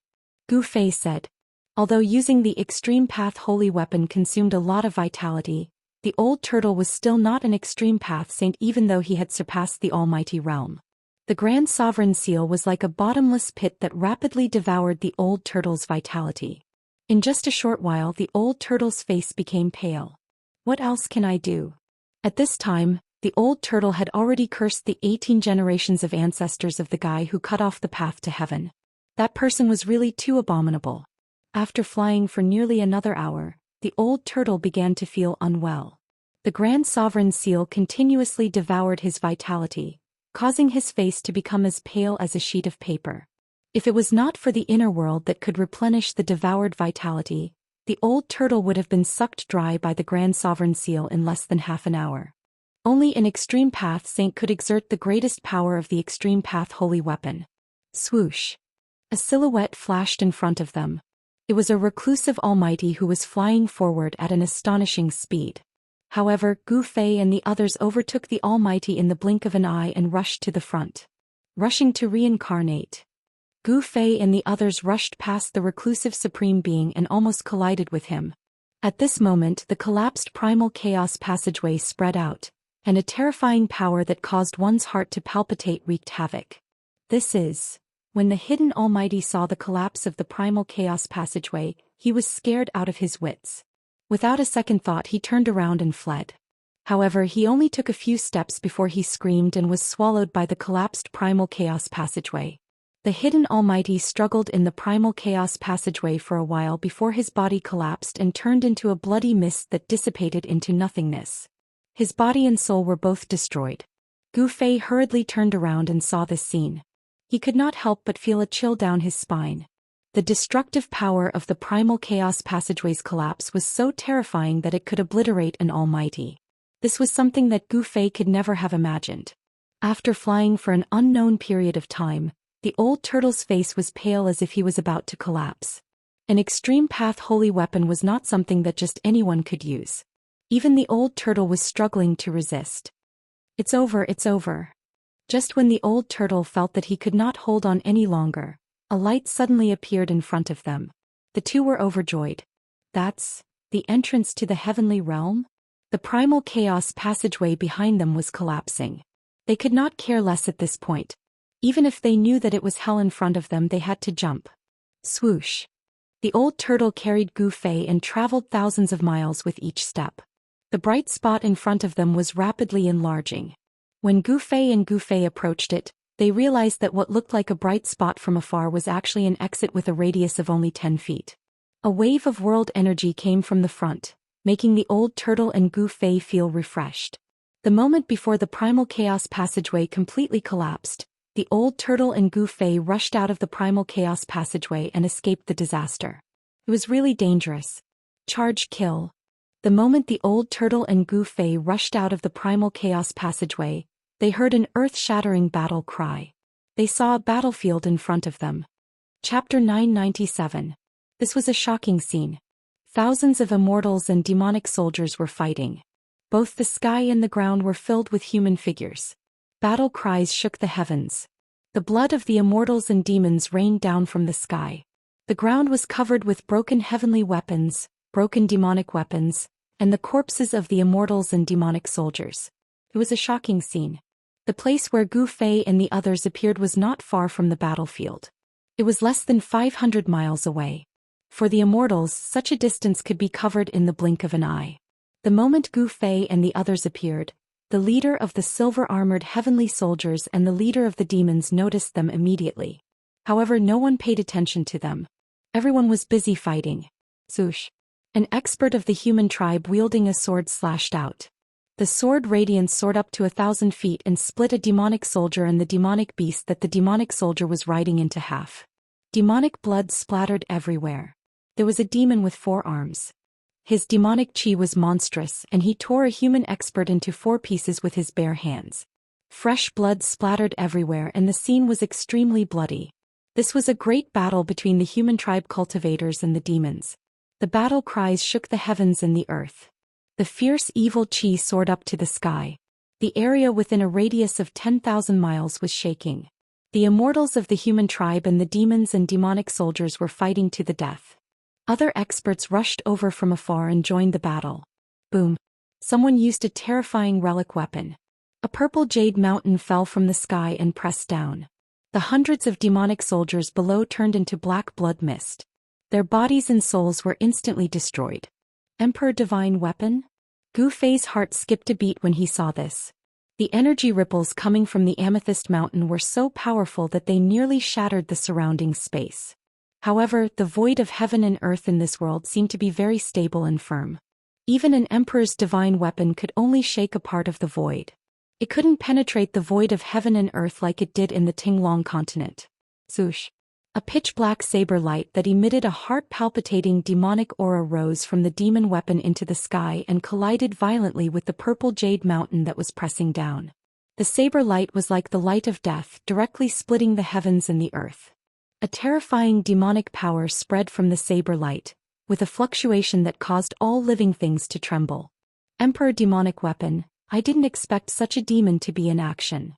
Gu Fei said. Although using the extreme path holy weapon consumed a lot of vitality, the old turtle was still not an extreme path saint even though he had surpassed the almighty realm. The Grand Sovereign Seal was like a bottomless pit that rapidly devoured the old turtle's vitality. In just a short while the old turtle's face became pale. What else can I do? At this time, the old turtle had already cursed the 18 generations of ancestors of the guy who cut off the path to heaven. That person was really too abominable. After flying for nearly another hour, the old turtle began to feel unwell. The Grand Sovereign Seal continuously devoured his vitality, causing his face to become as pale as a sheet of paper. If it was not for the inner world that could replenish the devoured vitality, the old turtle would have been sucked dry by the Grand Sovereign Seal in less than half an hour. Only an extreme path saint could exert the greatest power of the extreme path holy weapon. Swoosh. A silhouette flashed in front of them. It was a reclusive almighty who was flying forward at an astonishing speed. However, Gu Fei and the others overtook the almighty in the blink of an eye and rushed to the front. Rushing to reincarnate. Gu Fei and the others rushed past the reclusive supreme being and almost collided with him. At this moment the collapsed primal chaos passageway spread out, and a terrifying power that caused one's heart to palpitate wreaked havoc. This is... When the hidden almighty saw the collapse of the primal chaos passageway, he was scared out of his wits. Without a second thought he turned around and fled. However, he only took a few steps before he screamed and was swallowed by the collapsed primal chaos passageway. The hidden almighty struggled in the primal chaos passageway for a while before his body collapsed and turned into a bloody mist that dissipated into nothingness. His body and soul were both destroyed. Gu Fei hurriedly turned around and saw this scene. He could not help but feel a chill down his spine. The destructive power of the primal chaos passageway's collapse was so terrifying that it could obliterate an almighty. This was something that Gu Fei could never have imagined. After flying for an unknown period of time, the old turtle's face was pale as if he was about to collapse. An extreme path holy weapon was not something that just anyone could use. Even the old turtle was struggling to resist. It's over, it's over. Just when the old turtle felt that he could not hold on any longer, a light suddenly appeared in front of them. The two were overjoyed. That's the entrance to the heavenly realm? The primal chaos passageway behind them was collapsing. They could not care less at this point. Even if they knew that it was hell in front of them, they had to jump. Swoosh. The old turtle carried Gu Fei and traveled thousands of miles with each step. The bright spot in front of them was rapidly enlarging. When Gu Fei and Gu Fei approached it, they realized that what looked like a bright spot from afar was actually an exit with a radius of only 10 feet. A wave of world energy came from the front, making the old turtle and Gu Fei feel refreshed. The moment before the primal chaos passageway completely collapsed, the old turtle and Gu Fei rushed out of the primal chaos passageway and escaped the disaster. It was really dangerous. Charge kill. The moment the old turtle and Gu Fei rushed out of the primal chaos passageway, they heard an earth-shattering battle cry. They saw a battlefield in front of them. Chapter 997. This was a shocking scene. Thousands of immortals and demonic soldiers were fighting. Both the sky and the ground were filled with human figures. Battle cries shook the heavens. The blood of the immortals and demons rained down from the sky. The ground was covered with broken heavenly weapons, broken demonic weapons, and the corpses of the immortals and demonic soldiers. It was a shocking scene. The place where Gu Fei and the others appeared was not far from the battlefield. It was less than 500 miles away. For the immortals, such a distance could be covered in the blink of an eye. The moment Gu Fei and the others appeared, the leader of the silver-armored heavenly soldiers and the leader of the demons noticed them immediately. However, no one paid attention to them. Everyone was busy fighting. Swoosh. An expert of the human tribe wielding a sword slashed out. The sword radiance soared up to 1,000 feet and split a demonic soldier and the demonic beast that the demonic soldier was riding into half. Demonic blood splattered everywhere. There was a demon with 4 arms. His demonic chi was monstrous and he tore a human expert into 4 pieces with his bare hands. Fresh blood splattered everywhere and the scene was extremely bloody. This was a great battle between the human tribe cultivators and the demons. The battle cries shook the heavens and the earth. The fierce evil chi soared up to the sky. The area within a radius of 10,000 miles was shaking. The immortals of the human tribe and the demons and demonic soldiers were fighting to the death. Other experts rushed over from afar and joined the battle. Boom. Someone used a terrifying relic weapon. A purple jade mountain fell from the sky and pressed down. The hundreds of demonic soldiers below turned into black blood mist. Their bodies and souls were instantly destroyed. Emperor Divine Weapon? Gu Fei's heart skipped a beat when he saw this. The energy ripples coming from the amethyst mountain were so powerful that they nearly shattered the surrounding space. However, the void of heaven and earth in this world seemed to be very stable and firm. Even an emperor's divine weapon could only shake a part of the void. It couldn't penetrate the void of heaven and earth like it did in the Tinglong continent. Swoosh. A pitch-black saber light that emitted a heart-palpitating demonic aura rose from the demon weapon into the sky and collided violently with the purple jade mountain that was pressing down. The saber light was like the light of death, directly splitting the heavens and the earth. A terrifying demonic power spread from the saber light, with a fluctuation that caused all living things to tremble. Emperor demonic weapon, I didn't expect such a demon to be in action.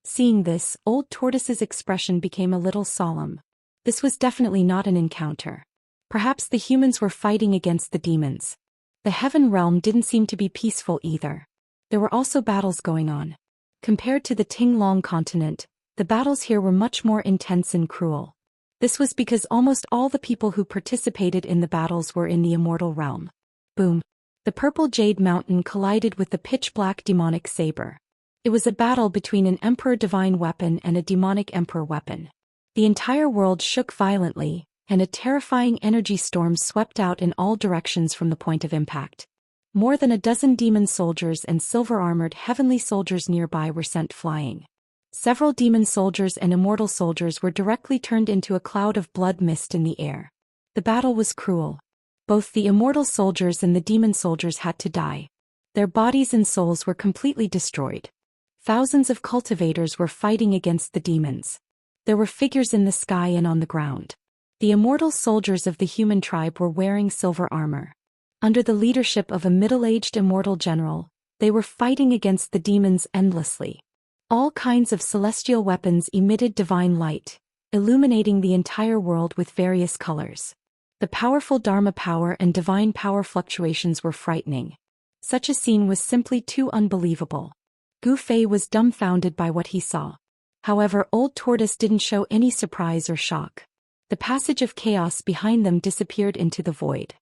Seeing this, Old Tortoise's expression became a little solemn. This was definitely not an encounter. Perhaps the humans were fighting against the demons. The heaven realm didn't seem to be peaceful either. There were also battles going on. Compared to the Ting-Long continent, the battles here were much more intense and cruel. This was because almost all the people who participated in the battles were in the immortal realm. Boom! The purple jade mountain collided with the pitch-black demonic saber. It was a battle between an emperor divine weapon and a demonic emperor weapon. The entire world shook violently, and a terrifying energy storm swept out in all directions from the point of impact. More than a dozen demon soldiers and silver-armored heavenly soldiers nearby were sent flying. Several demon soldiers and immortal soldiers were directly turned into a cloud of blood mist in the air. The battle was cruel. Both the immortal soldiers and the demon soldiers had to die. Their bodies and souls were completely destroyed. Thousands of cultivators were fighting against the demons. There were figures in the sky and on the ground. The immortal soldiers of the human tribe were wearing silver armor. Under the leadership of a middle-aged immortal general, they were fighting against the demons endlessly. All kinds of celestial weapons emitted divine light, illuminating the entire world with various colors. The powerful Dharma power and divine power fluctuations were frightening. Such a scene was simply too unbelievable. Gu Fei was dumbfounded by what he saw. However, Old Tortoise didn't show any surprise or shock. The passage of chaos behind them disappeared into the void.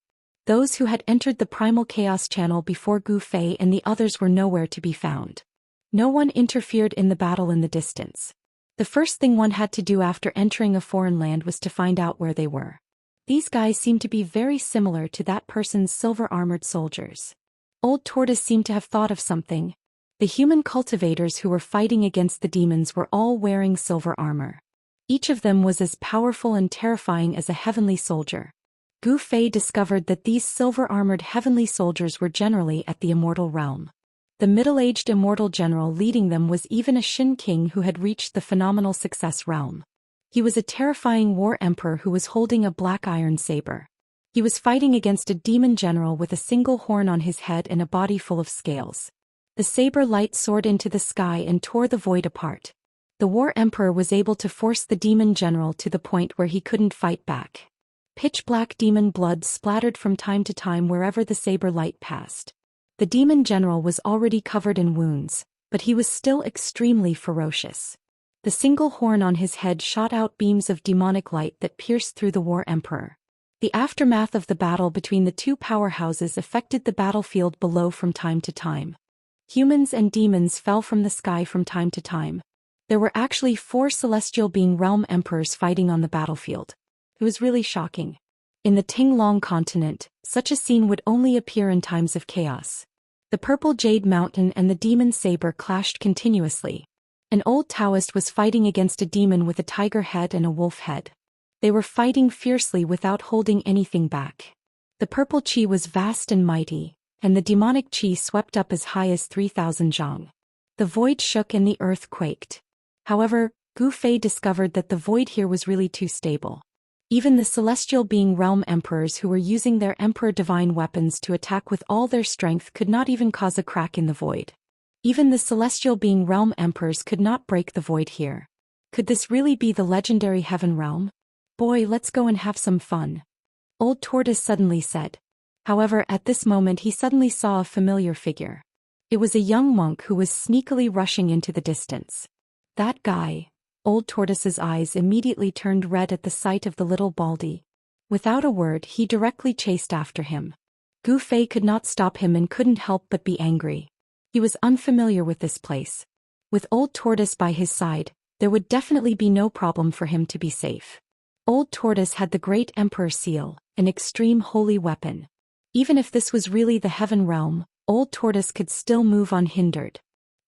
Those who had entered the primal chaos channel before Gu Fei and the others were nowhere to be found. No one interfered in the battle in the distance. The first thing one had to do after entering a foreign land was to find out where they were. These guys seemed to be very similar to that person's silver-armored soldiers. Old Tortoise seemed to have thought of something. The human cultivators who were fighting against the demons were all wearing silver armor. Each of them was as powerful and terrifying as a heavenly soldier. Gu Fei discovered that these silver-armored heavenly soldiers were generally at the immortal realm. The middle-aged immortal general leading them was even a Shin king who had reached the phenomenal success realm. He was a terrifying war emperor who was holding a black iron saber. He was fighting against a demon general with a single horn on his head and a body full of scales. The saber light soared into the sky and tore the void apart. The war emperor was able to force the demon general to the point where he couldn't fight back. Pitch-black demon blood splattered from time to time wherever the saber light passed. The demon general was already covered in wounds, but he was still extremely ferocious. The single horn on his head shot out beams of demonic light that pierced through the war emperor. The aftermath of the battle between the two powerhouses affected the battlefield below from time to time. Humans and demons fell from the sky from time to time. There were actually 4 celestial being realm emperors fighting on the battlefield. It was really shocking. In the Ting-Long continent, such a scene would only appear in times of chaos. The purple jade mountain and the demon saber clashed continuously. An old Daoist was fighting against a demon with a tiger head and a wolf head. They were fighting fiercely without holding anything back. The purple chi was vast and mighty, and the demonic chi swept up as high as 3,000 zhang. The void shook and the earth quaked. However, Gu Fei discovered that the void here was really too stable. Even the celestial being realm emperors who were using their emperor divine weapons to attack with all their strength could not even cause a crack in the void. Even the celestial being realm emperors could not break the void here. Could this really be the legendary heaven realm? Boy, let's go and have some fun. Old Tortoise suddenly said. However, at this moment he suddenly saw a familiar figure. It was a young monk who was sneakily rushing into the distance. That guy. Old Tortoise's eyes immediately turned red at the sight of the little baldy. Without a word he directly chased after him. Gu Fei could not stop him and couldn't help but be angry. He was unfamiliar with this place. With Old Tortoise by his side, there would definitely be no problem for him to be safe. Old Tortoise had the Great Emperor Seal, an extreme holy weapon. Even if this was really the heaven realm, Old Tortoise could still move unhindered.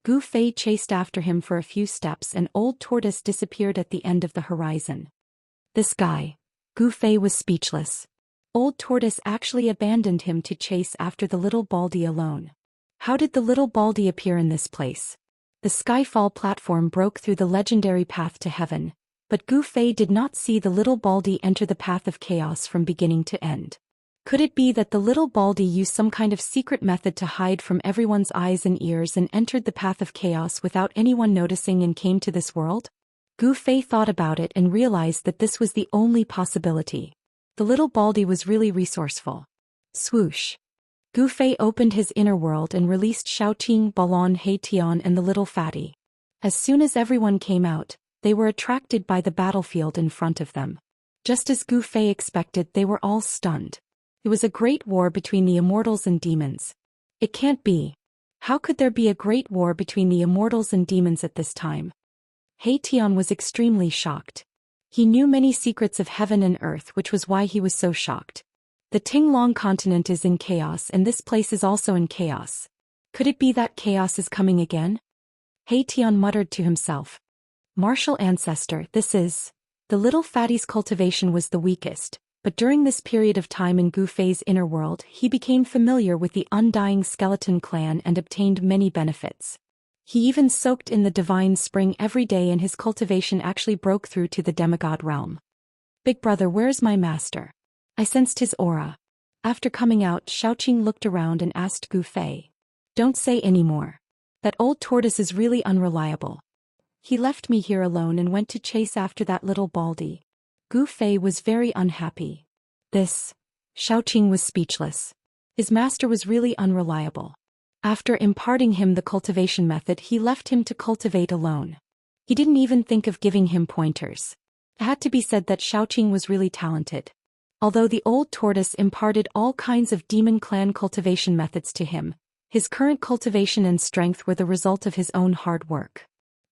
Gu Fei chased after him for a few steps and Old Tortoise disappeared at the end of the horizon. This guy. Gu Fei was speechless. Old Tortoise actually abandoned him to chase after the little Baldy alone. How did the little Baldy appear in this place? The Skyfall platform broke through the legendary path to heaven, but Gu Fei did not see the little Baldy enter the path of chaos from beginning to end. Could it be that the little Baldy used some kind of secret method to hide from everyone's eyes and ears and entered the path of chaos without anyone noticing and came to this world? Gu Fei thought about it and realized that this was the only possibility. The little Baldy was really resourceful. Swoosh. Gu Fei opened his inner world and released Xiaoqing, Balon, Heitian and the little fatty. As soon as everyone came out, they were attracted by the battlefield in front of them. Just as Gu Fei expected, they were all stunned. It was a great war between the immortals and demons. It can't be. How could there be a great war between the immortals and demons at this time? Heitian was extremely shocked. He knew many secrets of heaven and earth, which was why he was so shocked. The Tinglong continent is in chaos and this place is also in chaos. Could it be that chaos is coming again? Heitian muttered to himself. Martial ancestor, this is. The little fatty's cultivation was the weakest, but during this period of time in Gu Fei's inner world, he became familiar with the undying skeleton clan and obtained many benefits. He even soaked in the divine spring every day and his cultivation actually broke through to the demigod realm. Big brother, where's my master? I sensed his aura. After coming out, Xiaoqing looked around and asked Gu Fei. Don't say any more. That old tortoise is really unreliable. He left me here alone and went to chase after that little Baldy. Gu Fei was very unhappy. Xiaoqing was speechless. His master was really unreliable. After imparting him the cultivation method, he left him to cultivate alone. He didn't even think of giving him pointers. It had to be said that Xiaoqing was really talented. Although the old tortoise imparted all kinds of demon clan cultivation methods to him, his current cultivation and strength were the result of his own hard work.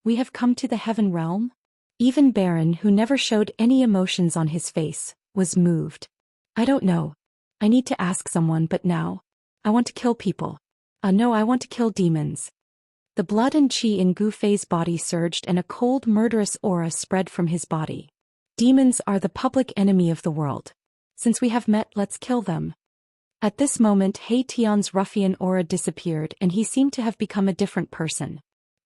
We have come to the heaven realm? Even Baron, who never showed any emotions on his face, was moved. I don't know. I need to ask someone, but now. I want to kill people. No, I want to kill demons. The blood and chi in Gu Fei's body surged and a cold, murderous aura spread from his body. Demons are the public enemy of the world. Since we have met, let's kill them. At this moment, Heitian's ruffian aura disappeared and he seemed to have become a different person.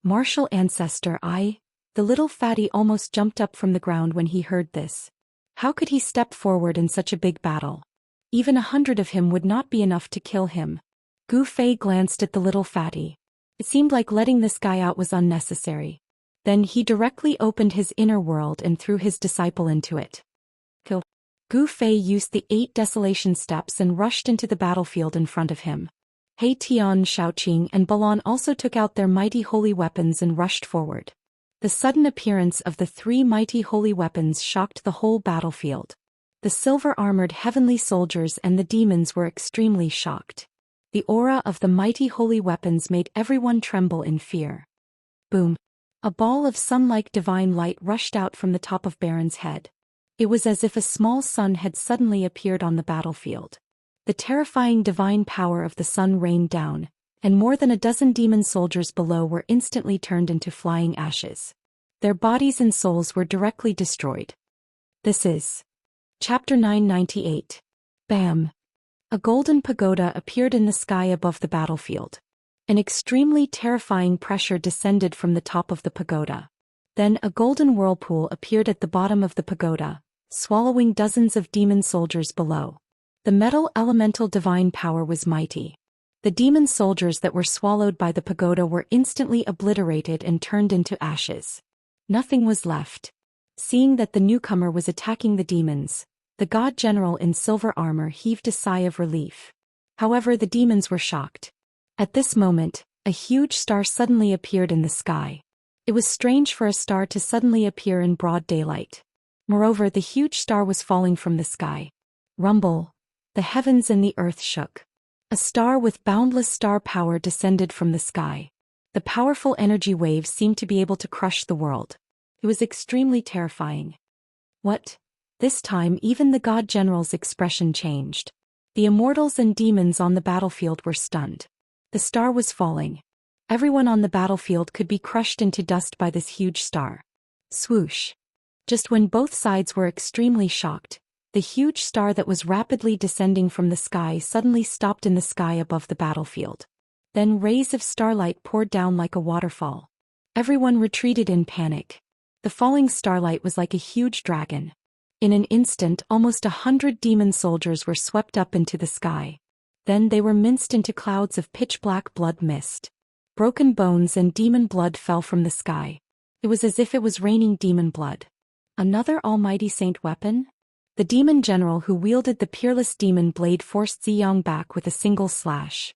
Martial ancestor, the little fatty almost jumped up from the ground when he heard this. How could he step forward in such a big battle? Even 100 of him would not be enough to kill him. Gu Fei glanced at the little fatty. It seemed like letting this guy out was unnecessary. Then he directly opened his inner world and threw his disciple into it. Kill. Gu Fei used the 8 desolation steps and rushed into the battlefield in front of him. Heitian, Xiaoqing and Balon also took out their mighty holy weapons and rushed forward. The sudden appearance of the 3 mighty holy weapons shocked the whole battlefield. The silver-armored heavenly soldiers and the demons were extremely shocked. The aura of the mighty holy weapons made everyone tremble in fear. Boom! A ball of sun-like divine light rushed out from the top of Baron's head. It was as if a small sun had suddenly appeared on the battlefield. The terrifying divine power of the sun rained down, and more than a dozen demon soldiers below were instantly turned into flying ashes. Their bodies and souls were directly destroyed. This is Chapter 998. Bam! A golden pagoda appeared in the sky above the battlefield. An extremely terrifying pressure descended from the top of the pagoda. Then a golden whirlpool appeared at the bottom of the pagoda, swallowing dozens of demon soldiers below. The metal elemental divine power was mighty. The demon soldiers that were swallowed by the pagoda were instantly obliterated and turned into ashes. Nothing was left. Seeing that the newcomer was attacking the demons, the god general in silver armor heaved a sigh of relief. However, the demons were shocked. At this moment, a huge star suddenly appeared in the sky. It was strange for a star to suddenly appear in broad daylight. Moreover, the huge star was falling from the sky. Rumble! The heavens and the earth shook. A star with boundless star power descended from the sky. The powerful energy waves seemed to be able to crush the world. It was extremely terrifying. What? This time even the god general's expression changed. The immortals and demons on the battlefield were stunned. The star was falling. Everyone on the battlefield could be crushed into dust by this huge star. Swoosh! Just when both sides were extremely shocked, the huge star that was rapidly descending from the sky suddenly stopped in the sky above the battlefield. Then rays of starlight poured down like a waterfall. Everyone retreated in panic. The falling starlight was like a huge dragon. In an instant, almost 100 demon soldiers were swept up into the sky. Then they were minced into clouds of pitch-black blood mist. Broken bones and demon blood fell from the sky. It was as if it was raining demon blood. Another almighty saint weapon? The demon general who wielded the peerless demon blade forced Ziyang back with a single slash.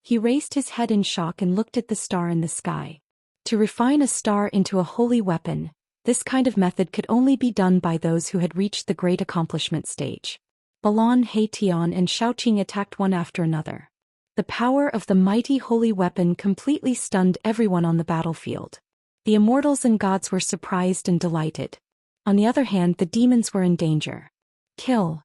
He raised his head in shock and looked at the star in the sky. To refine a star into a holy weapon, this kind of method could only be done by those who had reached the great accomplishment stage. Balan, Heitian, and Xiaoqing attacked one after another. The power of the mighty holy weapon completely stunned everyone on the battlefield. The immortals and gods were surprised and delighted. On the other hand, the demons were in danger. Kill!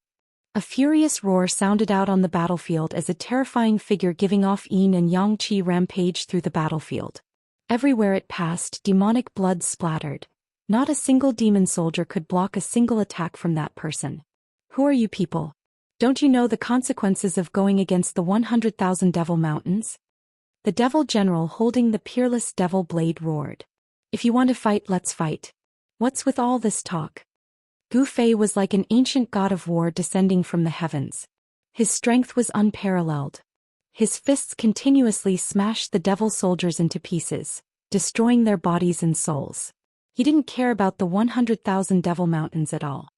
A furious roar sounded out on the battlefield as a terrifying figure giving off yin and yang qi rampaged through the battlefield. Everywhere it passed, demonic blood splattered. Not a single demon soldier could block a single attack from that person. Who are you people? Don't you know the consequences of going against the 100,000 devil mountains? The devil general holding the peerless devil blade roared. If you want to fight, let's fight. What's with all this talk? Gu Fei was like an ancient god of war descending from the heavens. His strength was unparalleled. His fists continuously smashed the devil soldiers into pieces, destroying their bodies and souls. He didn't care about the 100,000 devil mountains at all.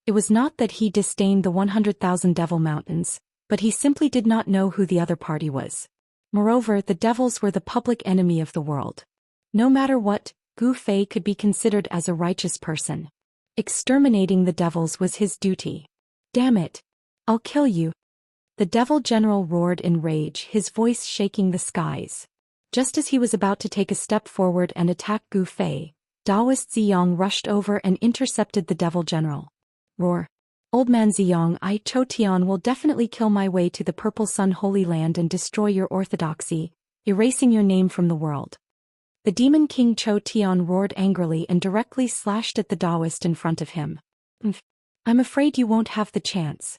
It was not that he disdained the 100,000 devil mountains, but he simply did not know who the other party was. Moreover, the devils were the public enemy of the world. No matter what, Gu Fei could be considered as a righteous person. Exterminating the devils was his duty. Damn it! I'll kill you! The devil general roared in rage, his voice shaking the skies. Just as he was about to take a step forward and attack Gu Fei, Daoist Ziyang rushed over and intercepted the devil general. Roar! Old man Ziyang, I, Chou Tian, will definitely kill my way to the Purple Sun Holy Land and destroy your orthodoxy, erasing your name from the world. The demon king Chou Tian roared angrily and directly slashed at the Daoist in front of him. I'm afraid you won't have the chance.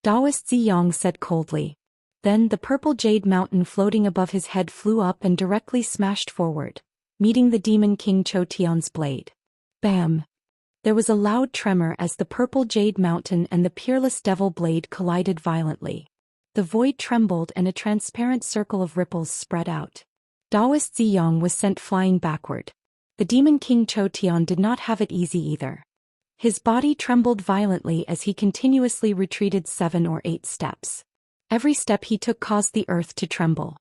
Daoist Ziyang said coldly. Then the purple jade mountain floating above his head flew up and directly smashed forward, meeting the demon king Chou Tian's blade. Bam! There was a loud tremor as the purple jade mountain and the peerless devil blade collided violently. The void trembled and a transparent circle of ripples spread out. Daoist Ziyang was sent flying backward. The demon king Chou Tian did not have it easy either. His body trembled violently as he continuously retreated 7 or 8 steps. Every step he took caused the earth to tremble.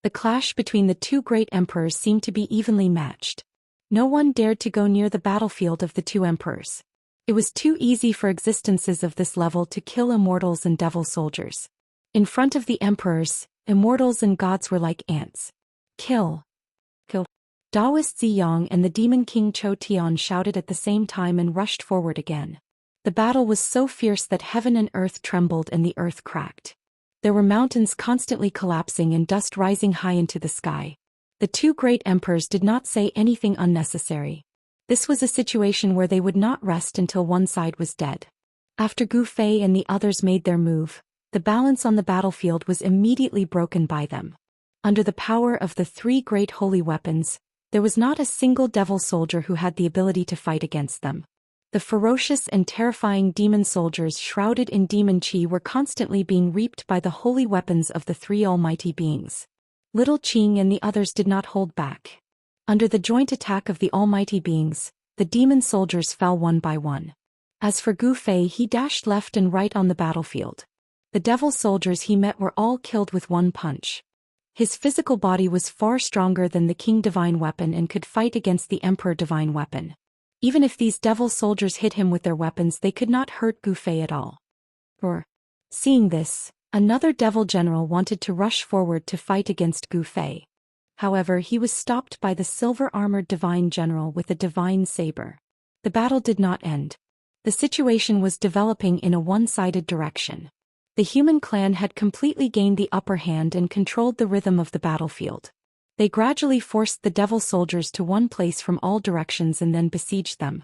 The clash between the two great emperors seemed to be evenly matched. No one dared to go near the battlefield of the two emperors. It was too easy for existences of this level to kill immortals and devil soldiers. In front of the emperors, immortals and gods were like ants. Kill! Kill! Daoist Ziyang and the demon king Chou Tian shouted at the same time and rushed forward again. The battle was so fierce that heaven and earth trembled and the earth cracked. There were mountains constantly collapsing and dust rising high into the sky. The two great emperors did not say anything unnecessary. This was a situation where they would not rest until one side was dead. After Gu Fei and the others made their move, the balance on the battlefield was immediately broken by them. Under the power of the 3 great holy weapons, there was not a single devil soldier who had the ability to fight against them. The ferocious and terrifying demon soldiers shrouded in demon qi were constantly being reaped by the holy weapons of the 3 almighty beings. Little Qing and the others did not hold back. Under the joint attack of the almighty beings, the demon soldiers fell one by one. As for Gu Fei, he dashed left and right on the battlefield. The devil soldiers he met were all killed with one punch. His physical body was far stronger than the King Divine Weapon and could fight against the Emperor Divine Weapon. Even if these devil soldiers hit him with their weapons, they could not hurt Gu Fei at all. Seeing this, another devil general wanted to rush forward to fight against Gu Fei. However, he was stopped by the silver-armored divine general with a divine saber. The battle did not end. The situation was developing in a one-sided direction. The human clan had completely gained the upper hand and controlled the rhythm of the battlefield. They gradually forced the devil soldiers to one place from all directions and then besieged them.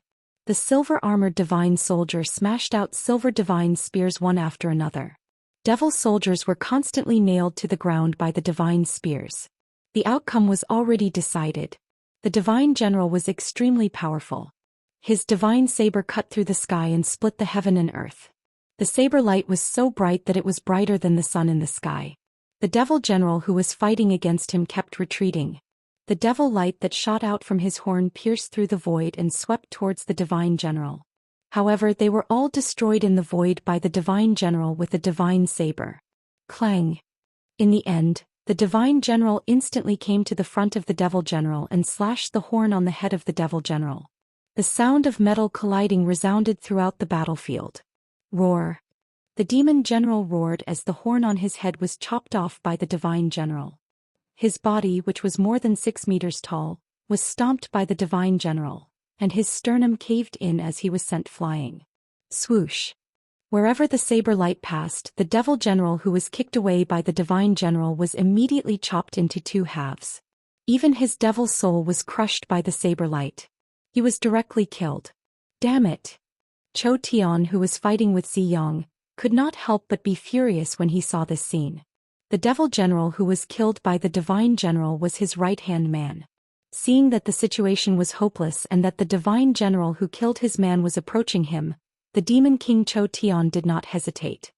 The silver-armored divine soldier smashed out silver divine spears one after another. Devil soldiers were constantly nailed to the ground by the divine spears. The outcome was already decided. The divine general was extremely powerful. His divine saber cut through the sky and split the heaven and earth. The saber light was so bright that it was brighter than the sun in the sky. The devil general who was fighting against him kept retreating. The devil light that shot out from his horn pierced through the void and swept towards the divine general. However, they were all destroyed in the void by the divine general with a divine saber. Clang! In the end, the divine general instantly came to the front of the devil general and slashed the horn on the head of the devil general. The sound of metal colliding resounded throughout the battlefield. Roar! The demon general roared as the horn on his head was chopped off by the divine general. His body, which was more than 6 meters tall, was stomped by the divine general, and his sternum caved in as he was sent flying. Swoosh! Wherever the saber light passed, the devil general who was kicked away by the divine general was immediately chopped into 2 halves. Even his devil soul was crushed by the saber light. He was directly killed. Damn it! Zhou Xian, who was fighting with Ziyang, could not help but be furious when he saw this scene. The devil general who was killed by the divine general was his right-hand man. Seeing that the situation was hopeless and that the divine general who killed his man was approaching him, the demon king Zhou Xian did not hesitate.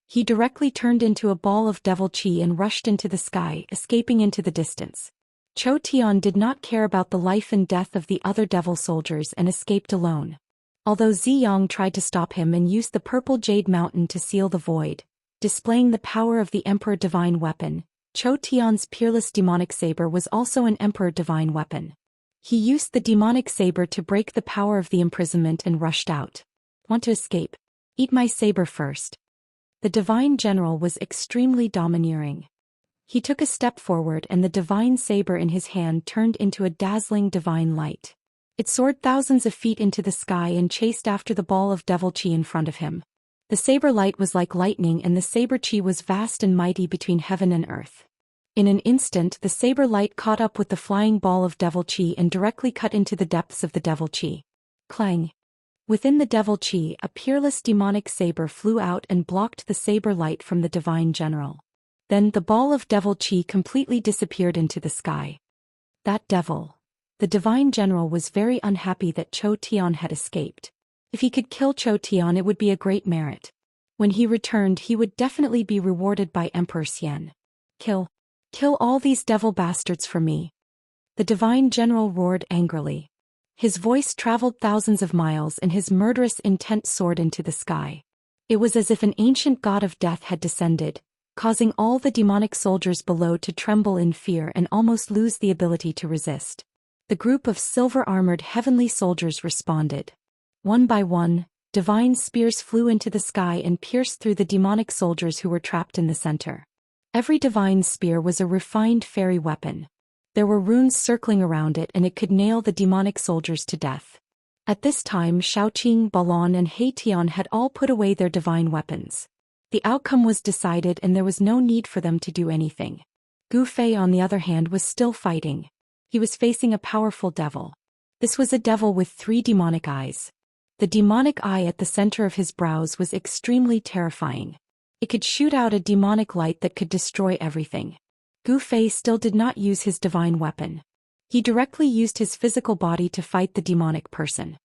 He directly turned into a ball of devil chi and rushed into the sky, escaping into the distance. Zhou Xian did not care about the life and death of the other devil soldiers and escaped alone. Although Ziyang tried to stop him and used the purple jade mountain to seal the void, displaying the power of the Emperor Divine Weapon, Zhou Xian's peerless demonic saber was also an Emperor Divine Weapon. He used the demonic saber to break the power of the imprisonment and rushed out. Want to escape? Eat my saber first. The divine general was extremely domineering. He took a step forward and the divine saber in his hand turned into a dazzling divine light. It soared thousands of feet into the sky and chased after the ball of devil chi in front of him. The saber light was like lightning and the saber chi was vast and mighty between heaven and earth. In an instant the saber light caught up with the flying ball of devil chi and directly cut into the depths of the devil chi. Clang! Within the devil chi, a peerless demonic saber flew out and blocked the saber light from the divine general. Then the ball of devil chi completely disappeared into the sky. That devil! The divine general was very unhappy that Zhou Xian had escaped. If he could kill Zhou Xian, it would be a great merit. When he returned, he would definitely be rewarded by Emperor Xian. Kill all these devil bastards for me. The divine general roared angrily. His voice traveled thousands of miles and his murderous intent soared into the sky. It was as if an ancient god of death had descended, causing all the demonic soldiers below to tremble in fear and almost lose the ability to resist. The group of silver-armored heavenly soldiers responded. One by one, divine spears flew into the sky and pierced through the demonic soldiers who were trapped in the center. Every divine spear was a refined fairy weapon. There were runes circling around it and it could nail the demonic soldiers to death. At this time Shaoqing, Balon and Heitian had all put away their divine weapons. The outcome was decided and there was no need for them to do anything. Gu Fei on the other hand was still fighting. He was facing a powerful devil. This was a devil with 3 demonic eyes. The demonic eye at the center of his brows was extremely terrifying. It could shoot out a demonic light that could destroy everything. Gu Fei still did not use his divine weapon. He directly used his physical body to fight the demonic person.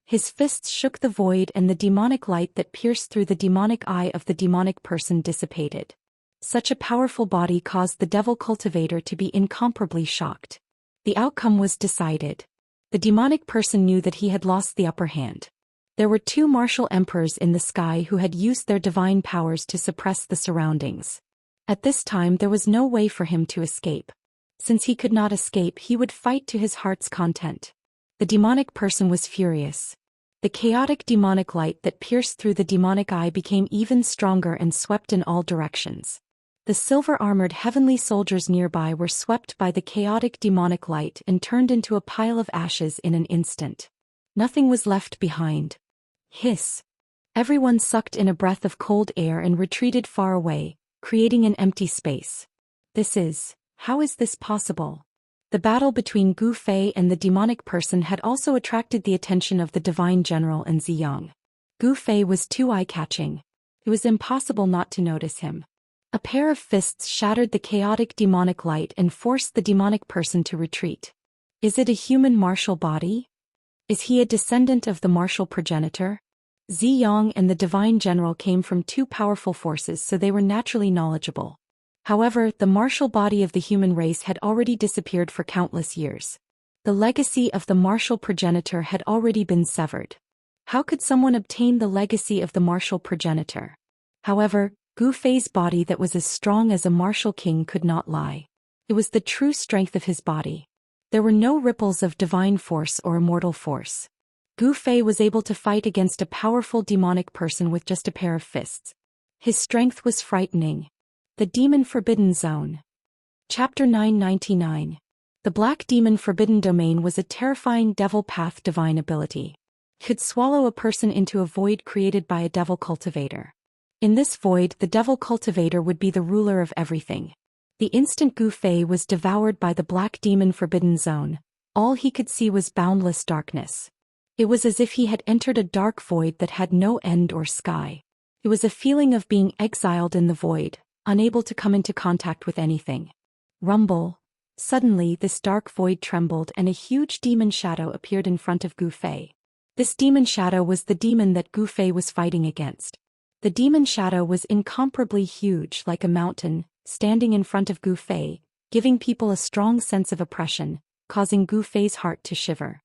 His fists shook the void and the demonic light that pierced through the demonic eye of the demonic person dissipated. Such a powerful body caused the devil cultivator to be incomparably shocked. The outcome was decided. The demonic person knew that he had lost the upper hand. There were 2 martial emperors in the sky who had used their divine powers to suppress the surroundings. At this time there was no way for him to escape. Since he could not escape, he would fight to his heart's content. The demonic person was furious. The chaotic demonic light that pierced through the demonic eye became even stronger and swept in all directions. The silver-armored heavenly soldiers nearby were swept by the chaotic demonic light and turned into a pile of ashes in an instant. Nothing was left behind. Hiss! Everyone sucked in a breath of cold air and retreated far away, creating an empty space. How is this possible? The battle between Gu Fei and the demonic person had also attracted the attention of the divine general and Ziyang. Gu Fei was too eye-catching. It was impossible not to notice him. A pair of fists shattered the chaotic demonic light and forced the demonic person to retreat. Is it a human martial body? Is he a descendant of the martial progenitor? Ziyang and the divine general came from two powerful forces, so they were naturally knowledgeable. However, the martial body of the human race had already disappeared for countless years. The legacy of the martial progenitor had already been severed. How could someone obtain the legacy of the martial progenitor? However, Gu Fei's body that was as strong as a martial king could not lie. It was the true strength of his body. There were no ripples of divine force or immortal force. Gu Fei was able to fight against a powerful demonic person with just a pair of fists. His strength was frightening. The Demon Forbidden Zone. Chapter 999. The Black Demon Forbidden Domain was a terrifying devil path divine ability. It could swallow a person into a void created by a devil cultivator. In this void, the devil cultivator would be the ruler of everything. The instant Gu Fei was devoured by the Black Demon Forbidden Zone, all he could see was boundless darkness. It was as if he had entered a dark void that had no end or sky. It was a feeling of being exiled in the void, unable to come into contact with anything. Rumble. Suddenly, this dark void trembled and a huge demon shadow appeared in front of Gu Fei. This demon shadow was the demon that Gu Fei was fighting against. The demon shadow was incomparably huge, like a mountain, standing in front of Gu Fei, giving people a strong sense of oppression, causing Gu Fei's heart to shiver.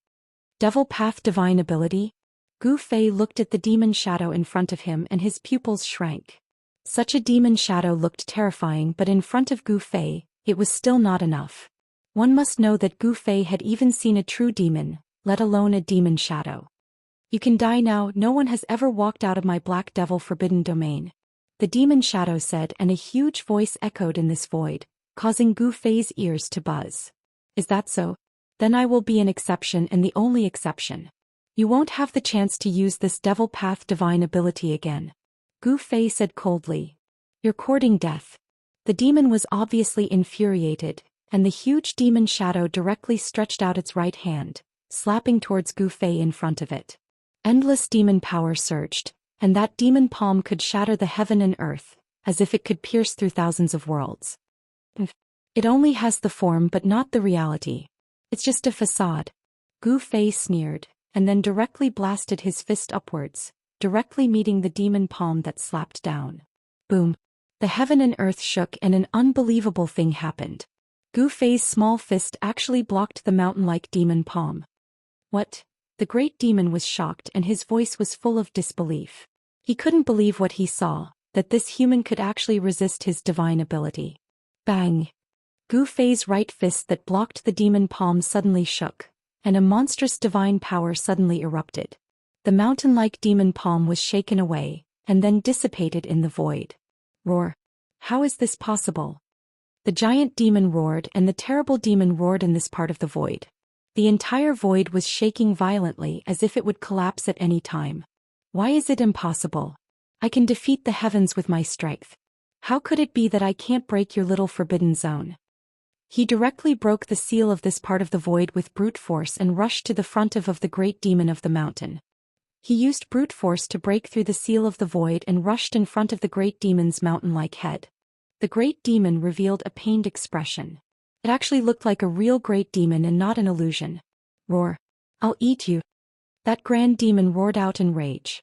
Devil Path Divine Ability? Gu Fei looked at the demon shadow in front of him and his pupils shrank. Such a demon shadow looked terrifying, but in front of Gu Fei, it was still not enough. One must know that Gu Fei had even seen a true demon, let alone a demon shadow. You can die now, no one has ever walked out of my Black Devil Forbidden Domain. The demon shadow said, and a huge voice echoed in this void, causing Gu Fei's ears to buzz. Is that so? Then I will be an exception and the only exception. You won't have the chance to use this Devil Path Divine ability again. Gu Fei said coldly. You're courting death. The demon was obviously infuriated, and the huge demon shadow directly stretched out its right hand, slapping towards Gu Fei in front of it. Endless demon power surged, and that demon palm could shatter the heaven and earth, as if it could pierce through thousands of worlds. It only has the form but not the reality. It's just a facade. Gu Fei sneered, and then directly blasted his fist upwards, directly meeting the demon palm that slapped down. Boom. The heaven and earth shook and an unbelievable thing happened. Gu Fei's small fist actually blocked the mountain-like demon palm. What? The great demon was shocked and his voice was full of disbelief. He couldn't believe what he saw, that this human could actually resist his divine ability. Bang! Gu Fei's right fist that blocked the demon palm suddenly shook, and a monstrous divine power suddenly erupted. The mountain-like demon palm was shaken away, and then dissipated in the void. Roar! How is this possible? The giant demon roared and the terrible demon roared in this part of the void. The entire void was shaking violently as if it would collapse at any time. Why is it impossible? I can defeat the heavens with my strength. How could it be that I can't break your little forbidden zone? He directly broke the seal of this part of the void with brute force and rushed to the front of the great demon of the mountain. He used brute force to break through the seal of the void and rushed in front of the great demon's mountain-like head. The great demon revealed a pained expression. It actually looked like a real great demon and not an illusion. Roar! I'll eat you! That grand demon roared out in rage.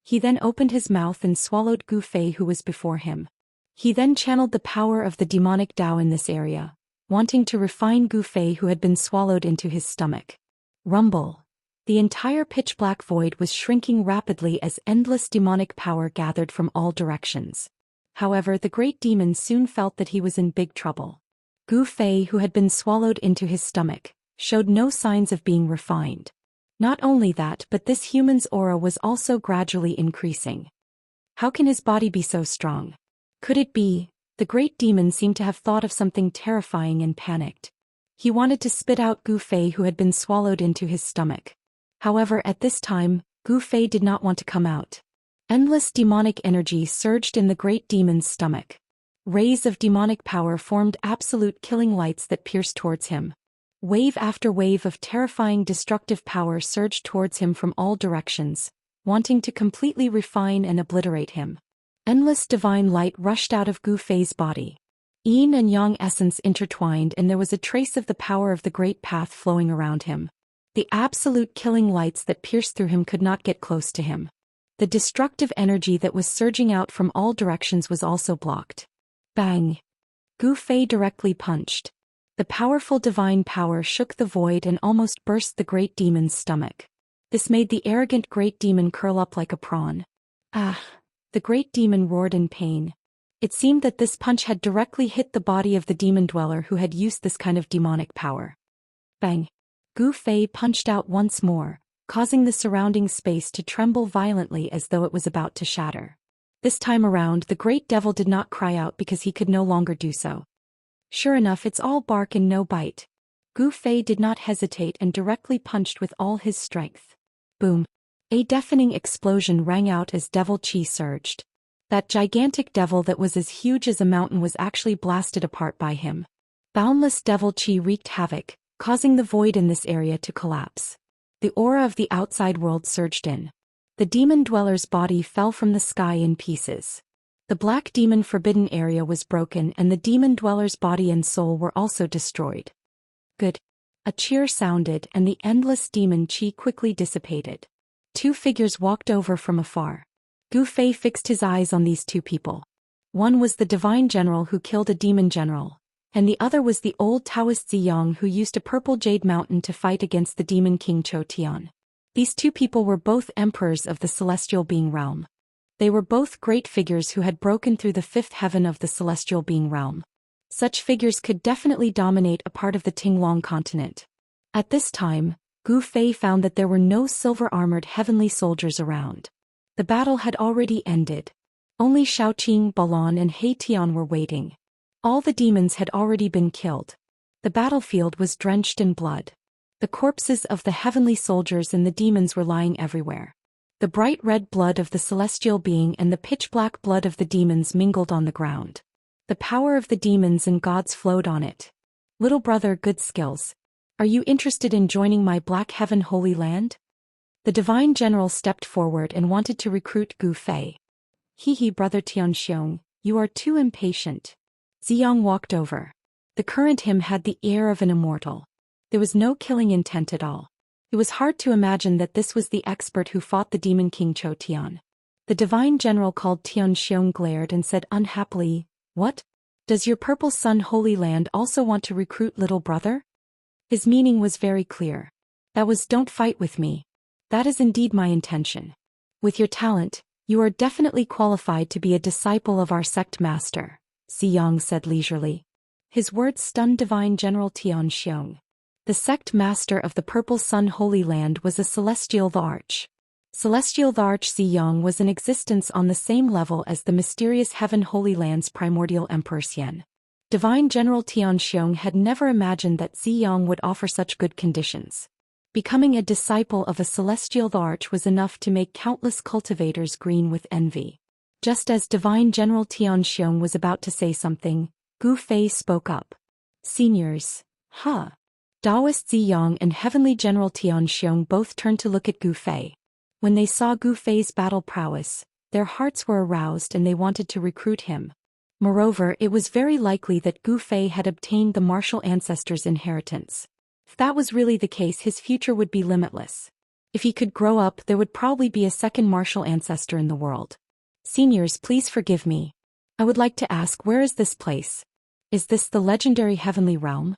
He then opened his mouth and swallowed Gu Fei who was before him. He then channeled the power of the demonic Tao in this area, wanting to refine Gu Fei who had been swallowed into his stomach. Rumble! The entire pitch-black void was shrinking rapidly as endless demonic power gathered from all directions. However, the great demon soon felt that he was in big trouble. Gu Fei, who had been swallowed into his stomach, showed no signs of being refined. Not only that, but this human's aura was also gradually increasing. How can his body be so strong? Could it be? The great demon seemed to have thought of something terrifying and panicked. He wanted to spit out Gu Fei who had been swallowed into his stomach. However, at this time, Gu Fei did not want to come out. Endless demonic energy surged in the great demon's stomach. Rays of demonic power formed absolute killing lights that pierced towards him. Wave after wave of terrifying destructive power surged towards him from all directions, wanting to completely refine and obliterate him. Endless divine light rushed out of Gu Fei's body. Yin and Yang essence intertwined, and there was a trace of the power of the great path flowing around him. The absolute killing lights that pierced through him could not get close to him. The destructive energy that was surging out from all directions was also blocked. Bang! Gu Fei directly punched. The powerful divine power shook the void and almost burst the great demon's stomach. This made the arrogant great demon curl up like a prawn. Ah! The great demon roared in pain. It seemed that this punch had directly hit the body of the demon dweller who had used this kind of demonic power. Bang! Gu Fei punched out once more, causing the surrounding space to tremble violently as though it was about to shatter. This time around, the great devil did not cry out because he could no longer do so. Sure enough, it's all bark and no bite. Gu Fei did not hesitate and directly punched with all his strength. Boom! A deafening explosion rang out as devil chi surged. That gigantic devil that was as huge as a mountain was actually blasted apart by him. Boundless devil chi wreaked havoc, causing the void in this area to collapse. The aura of the outside world surged in. The demon dweller's body fell from the sky in pieces. The black demon forbidden area was broken and the demon dweller's body and soul were also destroyed. Good. A cheer sounded and the endless demon chi quickly dissipated. Two figures walked over from afar. Gu Fei fixed his eyes on these two people. One was the divine general who killed a demon general, and the other was the old Daoist Ziyang who used a purple jade mountain to fight against the demon king Chou Tian. These two people were both emperors of the celestial being realm. They were both great figures who had broken through the fifth heaven of the celestial being realm. Such figures could definitely dominate a part of the Tinglong continent. At this time, Gu Fei found that there were no silver-armored heavenly soldiers around. The battle had already ended. Only Shaoqing, Balan and He Tian were waiting. All the demons had already been killed. The battlefield was drenched in blood. The corpses of the heavenly soldiers and the demons were lying everywhere. The bright red blood of the celestial being and the pitch-black blood of the demons mingled on the ground. The power of the demons and gods flowed on it. Little brother, good skills. Are you interested in joining my Black Heaven Holy Land? The divine general stepped forward and wanted to recruit Gu Fei. Hee brother Tianxiong, you are too impatient. Ziyang walked over. The current him had the air of an immortal. There was no killing intent at all. It was hard to imagine that this was the expert who fought the demon king Chou Tian. The divine general called Tianxiong glared and said unhappily, "What? Does your purple sun holy land also want to recruit little brother?" His meaning was very clear. That was, don't fight with me. That is indeed my intention. With your talent, you are definitely qualified to be a disciple of our sect master, Ziyang said leisurely. His words stunned divine general Tianxiong. The sect master of the Purple Sun Holy Land was a Celestial the Arch. Celestial the Arch Ziyang was in existence on the same level as the mysterious Heaven Holy Land's primordial Emperor Xian. Divine General Tianxiong had never imagined that Ziyang would offer such good conditions. Becoming a disciple of a Celestial the Arch was enough to make countless cultivators green with envy. Just as Divine General Tianxiong was about to say something, Gu Fei spoke up. Seniors, huh? Daoist Ziyang and Heavenly General Tianxiong both turned to look at Gu Fei. When they saw Gu Fei's battle prowess, their hearts were aroused and they wanted to recruit him. Moreover, it was very likely that Gu Fei had obtained the martial ancestor's inheritance. If that was really the case, his future would be limitless. If he could grow up, there would probably be a second martial ancestor in the world. Seniors, please forgive me. I would like to ask, where is this place? Is this the legendary heavenly realm?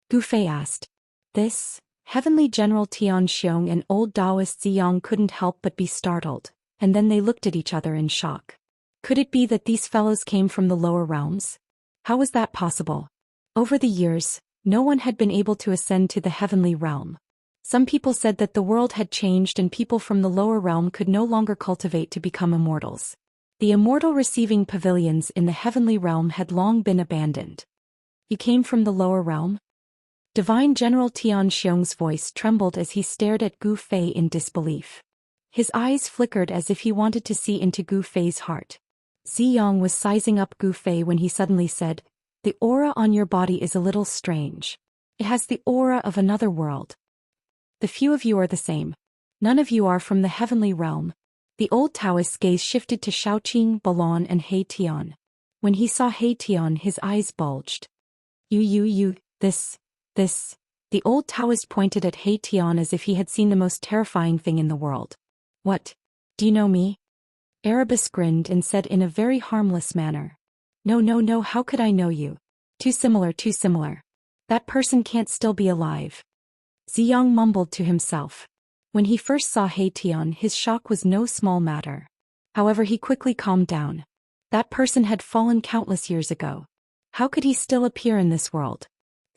Gu Fei asked. This, Heavenly General Tianxiong and old Daoist Ziyang couldn't help but be startled, and then they looked at each other in shock. Could it be that these fellows came from the lower realms? How was that possible? Over the years, no one had been able to ascend to the heavenly realm. Some people said that the world had changed and people from the lower realm could no longer cultivate to become immortals. The immortal receiving pavilions in the heavenly realm had long been abandoned. You came from the lower realm? Divine General Tianxiong's voice trembled as he stared at Gu Fei in disbelief. His eyes flickered as if he wanted to see into Gu Fei's heart. Ziyang was sizing up Gu Fei when he suddenly said, "The aura on your body is a little strange." It has the aura of another world. The few of you are the same. None of you are from the heavenly realm. The old Taoist's gaze shifted to Xiaoqing, Balon and He Tian. When he saw He Tian, his eyes bulged. This. The old Taoist pointed at He Tian as if he had seen the most terrifying thing in the world. What? Do you know me? Erebus grinned and said in a very harmless manner. No, how could I know you? Too similar. That person can't still be alive. Ziyang mumbled to himself. When he first saw He Tian, his shock was no small matter. However, he quickly calmed down. That person had fallen countless years ago. How could he still appear in this world?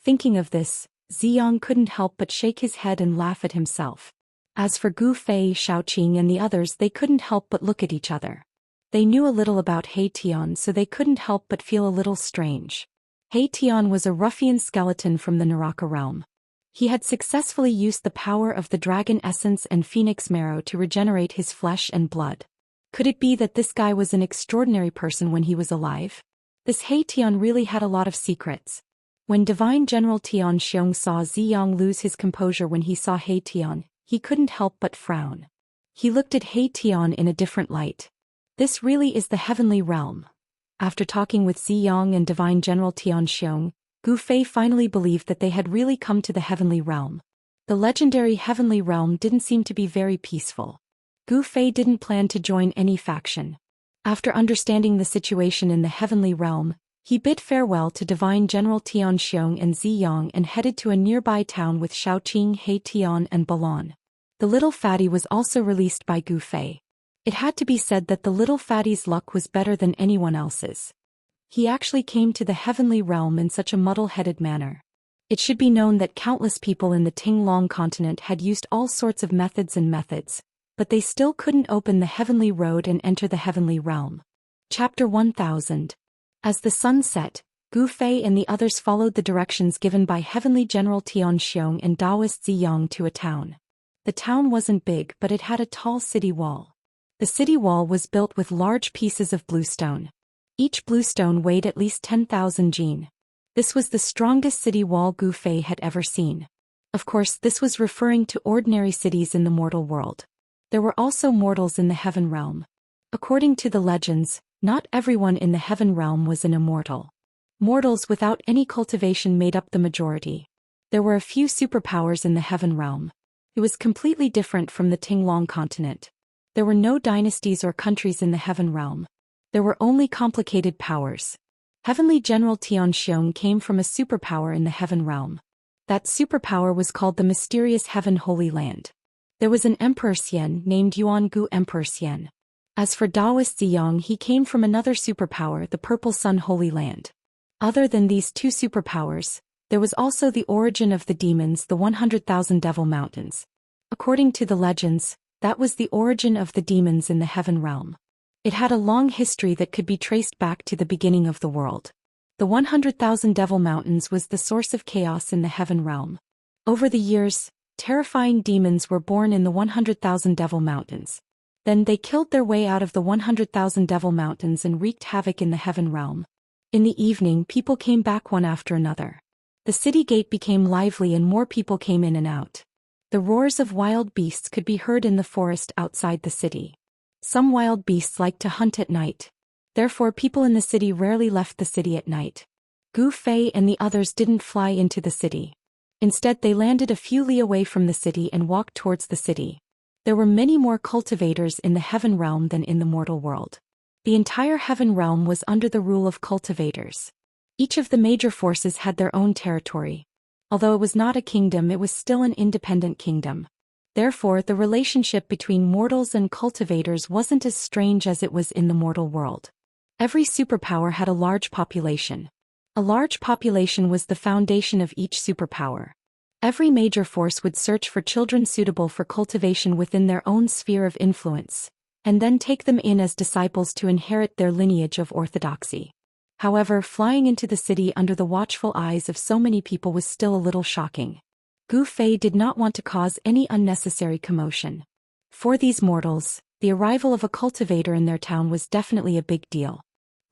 Thinking of this, Ziyang couldn't help but shake his head and laugh at himself. As for Gu Fei, Xiaoqing and the others, they couldn't help but look at each other. They knew a little about He Tian, so they couldn't help but feel a little strange. He Tian was a ruffian skeleton from the Naraka realm. He had successfully used the power of the dragon essence and phoenix marrow to regenerate his flesh and blood. Could it be that this guy was an extraordinary person when he was alive? This He Tian really had a lot of secrets. When Divine General Tian Xiong saw Ziyang lose his composure when he saw He Tian, he couldn't help but frown. He looked at He Tian in a different light. This really is the heavenly realm. After talking with Ziyang and Divine General Tian Xiong, Gu Fei finally believed that they had really come to the heavenly realm. The legendary heavenly realm didn't seem to be very peaceful. Gu Fei didn't plan to join any faction. After understanding the situation in the heavenly realm, he bid farewell to Divine General Tian Xiong and Ziyang and headed to a nearby town with Xiaoqing, He Tian and Balon. The little fatty was also released by Gu Fei. It had to be said that the little fatty's luck was better than anyone else's. He actually came to the heavenly realm in such a muddle-headed manner. It should be known that countless people in the Tinglong continent had used all sorts of methods, but they still couldn't open the heavenly road and enter the heavenly realm. Chapter 1000. As the sun set, Gu Fei and the others followed the directions given by Heavenly General Tian Xiong and Daoist Ziyang to a town. The town wasn't big, but it had a tall city wall. The city wall was built with large pieces of bluestone. Each bluestone weighed at least 10,000 jin. This was the strongest city wall Gu Fei had ever seen. Of course, this was referring to ordinary cities in the mortal world. There were also mortals in the heaven realm. According to the legends, not everyone in the heaven realm was an immortal. Mortals without any cultivation made up the majority. There were a few superpowers in the heaven realm. It was completely different from the Tinglong continent. There were no dynasties or countries in the heaven realm. There were only complicated powers. Heavenly General Tian Xiong came from a superpower in the heaven realm. That superpower was called the Mysterious Heaven Holy Land. There was an Emperor Xian named Yuan Gu Emperor Xian. As for Daoist Ziyang, he came from another superpower, the Purple Sun Holy Land. Other than these two superpowers, there was also the origin of the demons, the 100,000 Devil Mountains. According to the legends, that was the origin of the demons in the heaven realm. It had a long history that could be traced back to the beginning of the world. The 100,000 Devil Mountains was the source of chaos in the heaven realm. Over the years, terrifying demons were born in the 100,000 Devil Mountains. Then they killed their way out of the 100,000 Devil Mountains and wreaked havoc in the heaven realm. In the evening, people came back one after another. The city gate became lively and more people came in and out. The roars of wild beasts could be heard in the forest outside the city. Some wild beasts liked to hunt at night. Therefore, people in the city rarely left the city at night. Gu Fei and the others didn't fly into the city. Instead, they landed a few li away from the city and walked towards the city. There were many more cultivators in the heaven realm than in the mortal world. The entire heaven realm was under the rule of cultivators. Each of the major forces had their own territory. Although it was not a kingdom, it was still an independent kingdom. Therefore, the relationship between mortals and cultivators wasn't as strange as it was in the mortal world. Every superpower had a large population. A large population was the foundation of each superpower. Every major force would search for children suitable for cultivation within their own sphere of influence, and then take them in as disciples to inherit their lineage of orthodoxy. However, flying into the city under the watchful eyes of so many people was still a little shocking. Gu Fei did not want to cause any unnecessary commotion. For these mortals, the arrival of a cultivator in their town was definitely a big deal.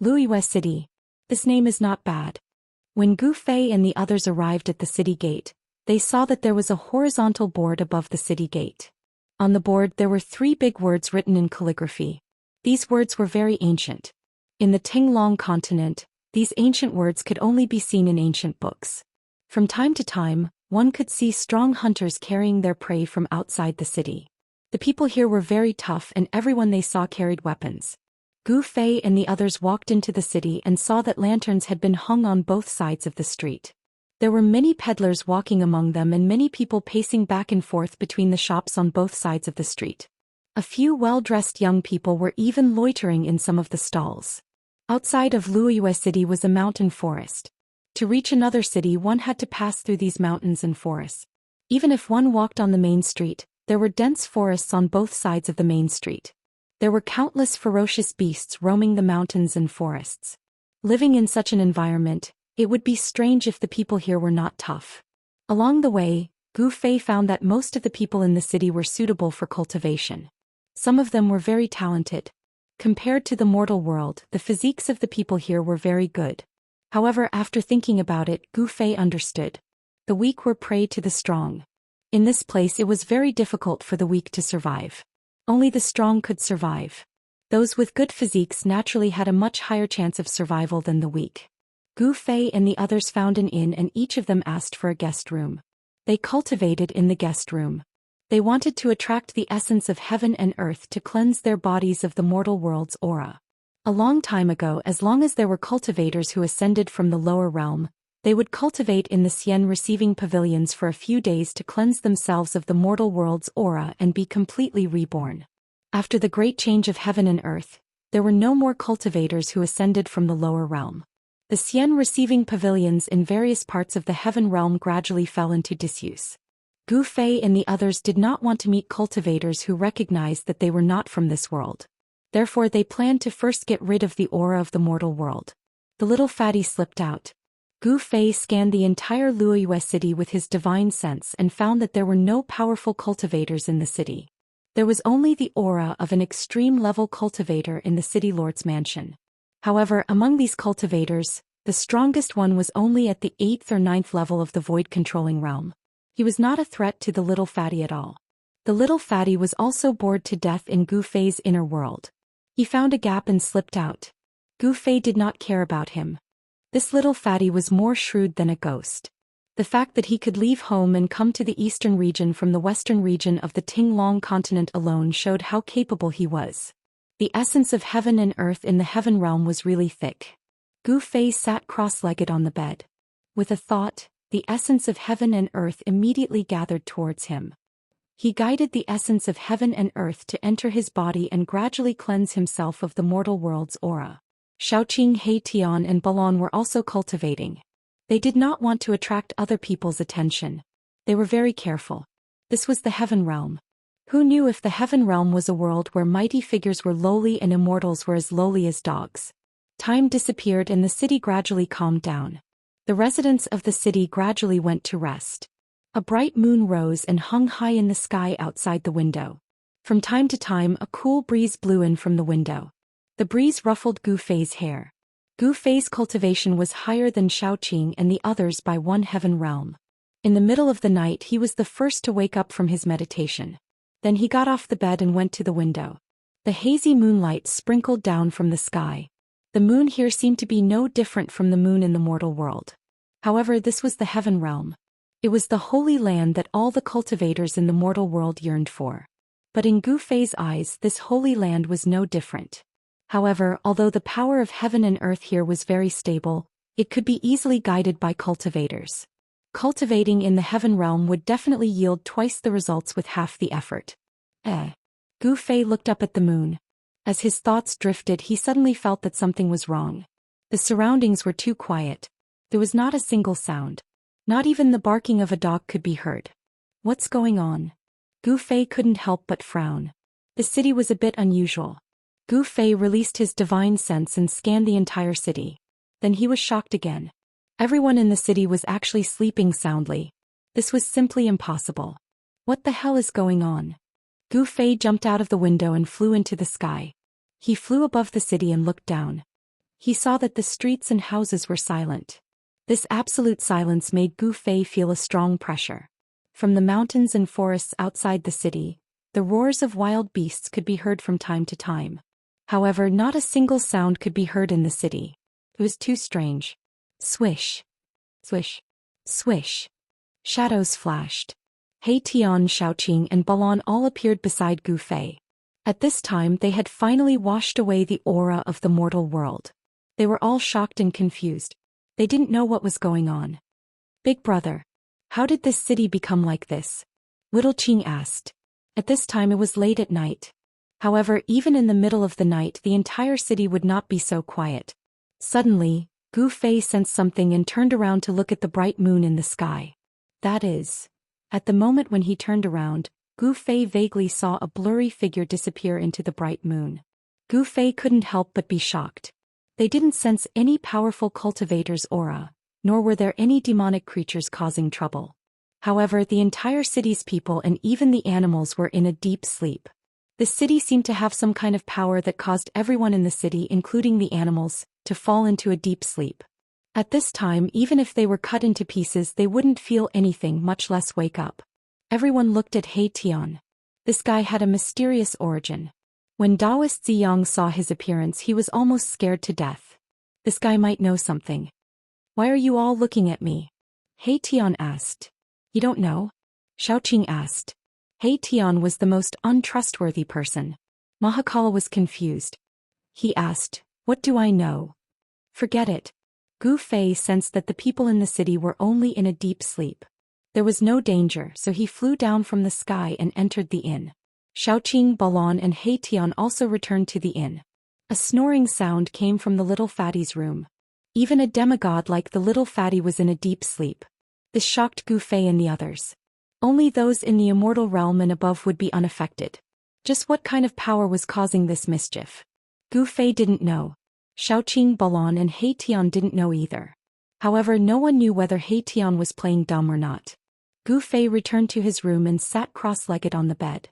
Luiyue City. This name is not bad. When Gu Fei and the others arrived at the city gate, they saw that there was a horizontal board above the city gate. On the board there were 3 big words written in calligraphy. These words were very ancient. In the Tinglong continent, these ancient words could only be seen in ancient books. From time to time, one could see strong hunters carrying their prey from outside the city. The people here were very tough and everyone they saw carried weapons. Gu Fei and the others walked into the city and saw that lanterns had been hung on both sides of the street. There were many peddlers walking among them and many people pacing back and forth between the shops on both sides of the street. A few well-dressed young people were even loitering in some of the stalls. Outside of Luoyue City was a mountain forest. To reach another city one had to pass through these mountains and forests. Even if one walked on the main street, there were dense forests on both sides of the main street. There were countless ferocious beasts roaming the mountains and forests. Living in such an environment, it would be strange if the people here were not tough. Along the way, Gu Fei found that most of the people in the city were suitable for cultivation. Some of them were very talented. Compared to the mortal world, the physiques of the people here were very good. However, after thinking about it, Gu Fei understood. The weak were prey to the strong. In this place it was very difficult for the weak to survive. Only the strong could survive. Those with good physiques naturally had a much higher chance of survival than the weak. Gu Fei and the others found an inn and each of them asked for a guest room. They cultivated in the guest room. They wanted to attract the essence of heaven and earth to cleanse their bodies of the mortal world's aura. A long time ago, as long as there were cultivators who ascended from the lower realm, they would cultivate in the Xian receiving pavilions for a few days to cleanse themselves of the mortal world's aura and be completely reborn. After the great change of heaven and earth, there were no more cultivators who ascended from the lower realm. The Xian receiving pavilions in various parts of the heaven realm gradually fell into disuse. Gu Fei and the others did not want to meet cultivators who recognized that they were not from this world. Therefore they planned to first get rid of the aura of the mortal world. The little fatty slipped out. Gu Fei scanned the entire Luoyue city with his divine sense and found that there were no powerful cultivators in the city. There was only the aura of an extreme-level cultivator in the city lord's mansion. However, among these cultivators, the strongest one was only at the 8th or 9th level of the void-controlling realm. He was not a threat to the little fatty at all. The little fatty was also bored to death in Gu Fei's inner world. He found a gap and slipped out. Gu Fei did not care about him. This little fatty was more shrewd than a ghost. The fact that he could leave home and come to the eastern region from the western region of the Tinglong continent alone showed how capable he was. The essence of heaven and earth in the heaven realm was really thick. Gu Fei sat cross-legged on the bed. With a thought, the essence of heaven and earth immediately gathered towards him. He guided the essence of heaven and earth to enter his body and gradually cleanse himself of the mortal world's aura. Shaoqing, He Tian and Balon were also cultivating. They did not want to attract other people's attention. They were very careful. This was the heaven realm. Who knew if the heaven realm was a world where mighty figures were lowly and immortals were as lowly as dogs? Time disappeared and the city gradually calmed down. The residents of the city gradually went to rest. A bright moon rose and hung high in the sky outside the window. From time to time a cool breeze blew in from the window. The breeze ruffled Gu Fei's hair. Gu Fei's cultivation was higher than Shaoqing and the others by one heaven realm. In the middle of the night he was the first to wake up from his meditation. Then he got off the bed and went to the window. The hazy moonlight sprinkled down from the sky. The moon here seemed to be no different from the moon in the mortal world. However, this was the heaven realm. It was the holy land that all the cultivators in the mortal world yearned for. But in Gu Fei's eyes this holy land was no different. However, although the power of heaven and earth here was very stable, it could be easily guided by cultivators. Cultivating in the heaven realm would definitely yield twice the results with half the effort. Gu Fei looked up at the moon. As his thoughts drifted he suddenly felt that something was wrong. The surroundings were too quiet. There was not a single sound. Not even the barking of a dog could be heard. What's going on? Gu Fei couldn't help but frown. The city was a bit unusual. Gu Fei released his divine sense and scanned the entire city. Then he was shocked again. Everyone in the city was actually sleeping soundly. This was simply impossible. What the hell is going on? Gu Fei jumped out of the window and flew into the sky. He flew above the city and looked down. He saw that the streets and houses were silent. This absolute silence made Gu Fei feel a strong pressure. From the mountains and forests outside the city, the roars of wild beasts could be heard from time to time. However, not a single sound could be heard in the city. It was too strange. Swish. Swish. Swish. Shadows flashed. He Tian, Xiaoqing and Balan all appeared beside Gu Fei. At this time they had finally washed away the aura of the mortal world. They were all shocked and confused. They didn't know what was going on. Big brother, how did this city become like this? Little Qing asked. At this time it was late at night. However, even in the middle of the night the entire city would not be so quiet. Suddenly, Gu Fei sensed something and turned around to look at the bright moon in the sky. That is. At the moment when he turned around, Gu Fei vaguely saw a blurry figure disappear into the bright moon. Gu Fei couldn't help but be shocked. They didn't sense any powerful cultivator's aura, nor were there any demonic creatures causing trouble. However, the entire city's people and even the animals were in a deep sleep. The city seemed to have some kind of power that caused everyone in the city, including the animals, to fall into a deep sleep. At this time, even if they were cut into pieces, they wouldn't feel anything, much less wake up. Everyone looked at He Tian. This guy had a mysterious origin. When Daoist Ziyang saw his appearance, he was almost scared to death. This guy might know something. Why are you all looking at me? He Tian asked. You don't know? Xiaoqing asked. He Tian was the most untrustworthy person. Mahakala was confused. He asked, what do I know? Forget it. Gu Fei sensed that the people in the city were only in a deep sleep. There was no danger, so he flew down from the sky and entered the inn. Xiaoqing, Balan and He Tian also returned to the inn. A snoring sound came from the little fatty's room. Even a demigod like the little fatty was in a deep sleep. This shocked Gu Fei and the others. Only those in the immortal realm and above would be unaffected. Just what kind of power was causing this mischief? Gu Fei didn't know. Xiaoqing, Balan and He Tian didn't know either. However, no one knew whether He Tian was playing dumb or not. Gu Fei returned to his room and sat cross-legged on the bed.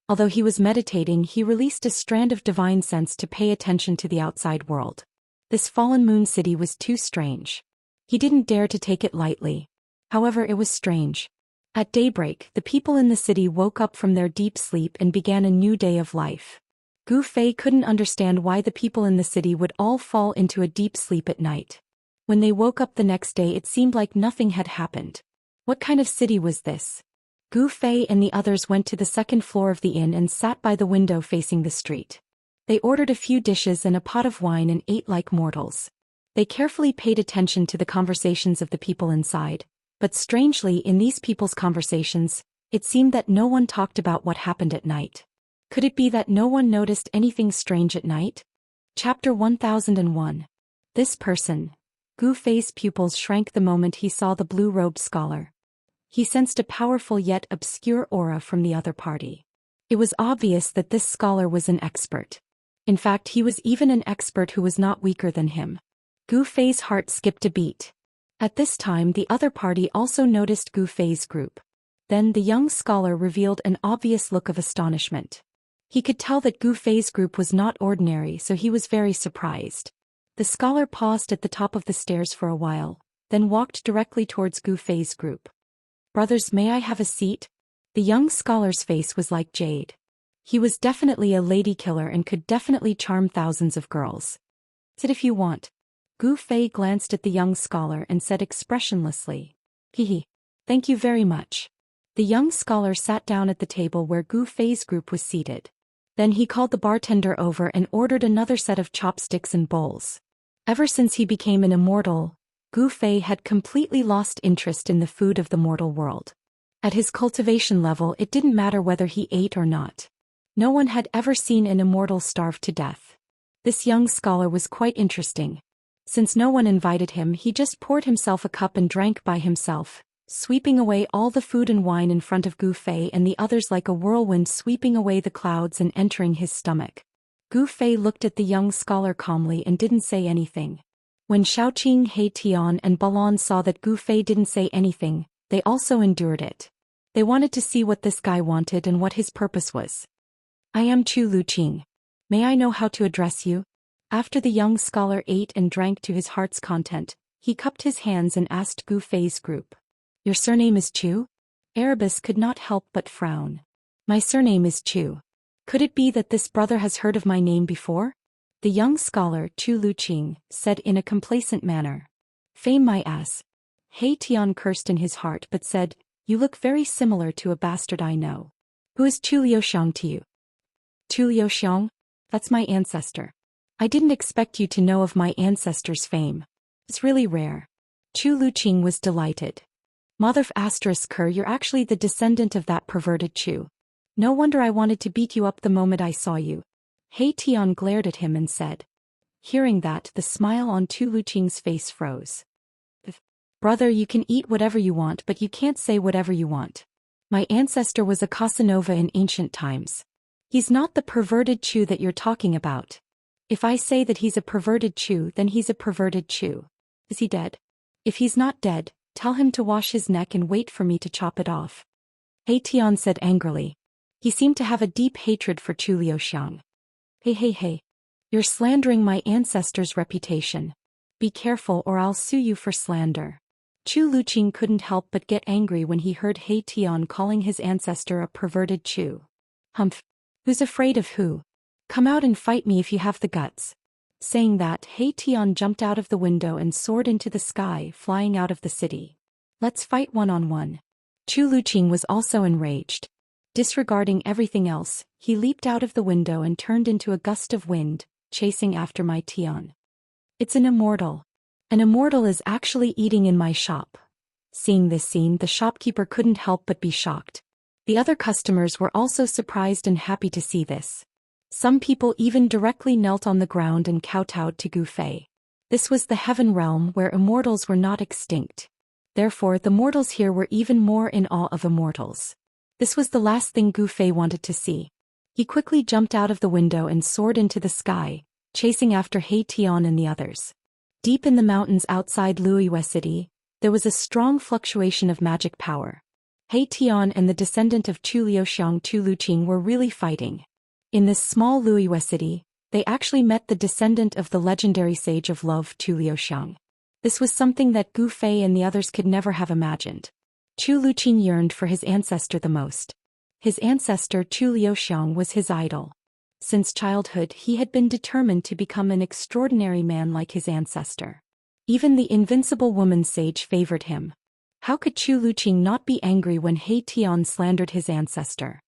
Although he was meditating, he released a strand of divine sense to pay attention to the outside world. This fallen moon city was too strange. He didn't dare to take it lightly. However, it was strange. At daybreak, the people in the city woke up from their deep sleep and began a new day of life. Gu Fei couldn't understand why the people in the city would all fall into a deep sleep at night. When they woke up the next day, it seemed like nothing had happened. What kind of city was this? Gu Fei and the others went to the second floor of the inn and sat by the window facing the street. They ordered a few dishes and a pot of wine and ate like mortals. They carefully paid attention to the conversations of the people inside, but strangely, in these people's conversations, it seemed that no one talked about what happened at night. Could it be that no one noticed anything strange at night? Chapter 1001. This person. Gu Fei's pupils shrank the moment he saw the blue-robed scholar. He sensed a powerful yet obscure aura from the other party. It was obvious that this scholar was an expert. In fact, he was even an expert who was not weaker than him. Gu Fei's heart skipped a beat. At this time, the other party also noticed Gu Fei's group. Then the young scholar revealed an obvious look of astonishment. He could tell that Gu Fei's group was not ordinary, so he was very surprised. The scholar paused at the top of the stairs for a while, then walked directly towards Gu Fei's group. Brothers, may I have a seat? The young scholar's face was like jade. He was definitely a lady killer and could definitely charm thousands of girls. Sit if you want. Gu Fei glanced at the young scholar and said expressionlessly. Hehe. Thank you very much. The young scholar sat down at the table where Gu Fei's group was seated. Then he called the bartender over and ordered another set of chopsticks and bowls. Ever since he became an immortal, Gu Fei had completely lost interest in the food of the mortal world. At his cultivation level, it didn't matter whether he ate or not. No one had ever seen an immortal starve to death. This young scholar was quite interesting. Since no one invited him, he just poured himself a cup and drank by himself, sweeping away all the food and wine in front of Gu Fei and the others like a whirlwind sweeping away the clouds and entering his stomach. Gu Fei looked at the young scholar calmly and didn't say anything. When Xiaoqing, He Tian and Balan saw that Gu Fei didn't say anything, they also endured it. They wanted to see what this guy wanted and what his purpose was. I am Chu Luqing. May I know how to address you? After the young scholar ate and drank to his heart's content, He cupped his hands and asked Gu Fei's group. Your surname is Chu? Erebus could not help but frown. My surname is Chu. Could it be that this brother has heard of my name before? The young scholar Chu Luqing said in a complacent manner. Fame my ass. He Tian cursed in his heart but said, You look very similar to a bastard I know. Who is Chu Xiang to you? Chu Xiang? That's my ancestor. I didn't expect you to know of my ancestor's fame. It's really rare. Chu Luqing was delighted. You're actually the descendant of that perverted Chu. No wonder I wanted to beat you up the moment I saw you. He Tian glared at him and said. Hearing that, the smile on Chu Luqing's face froze. Brother, you can eat whatever you want, but you can't say whatever you want. My ancestor was a Casanova in ancient times. He's not the perverted Chu that you're talking about. If I say that he's a perverted Chu, then he's a perverted Chu. Is he dead? If he's not dead, tell him to wash his neck and wait for me to chop it off. He Tian said angrily. He seemed to have a deep hatred for Chu Xiang. Hey. You're slandering my ancestor's reputation. Be careful or I'll sue you for slander. Chu Luqing couldn't help but get angry when he heard He Tian calling his ancestor a perverted Chu. Humph. Who's afraid of who? Come out and fight me if you have the guts. Saying that, He Tian jumped out of the window and soared into the sky, flying out of the city. Let's fight one-on-one. Chu Luqing was also enraged. Disregarding everything else, he leaped out of the window and turned into a gust of wind, chasing after my Tian. It's an immortal. An immortal is actually eating in my shop. Seeing this scene, the shopkeeper couldn't help but be shocked. The other customers were also surprised and happy to see this. Some people even directly knelt on the ground and kowtowed to Gu Fei. This was the heaven realm where immortals were not extinct. Therefore, the mortals here were even more in awe of immortals. This was the last thing Gu Fei wanted to see. He quickly jumped out of the window and soared into the sky, chasing after He Tian and the others. Deep in the mountains outside Luiyue City, there was a strong fluctuation of magic power. He Tian and the descendant of Chu Xiang Chu Luqing were really fighting. In this small Luiyue City, they actually met the descendant of the legendary sage of love Chu Xiang. This was something that Gu Fei and the others could never have imagined. Chu Luqing yearned for his ancestor the most. His ancestor Chu Xiang was his idol. Since childhood he had been determined to become an extraordinary man like his ancestor. Even the invincible woman sage favored him. How could Chu Luqing not be angry when He Tian slandered his ancestor?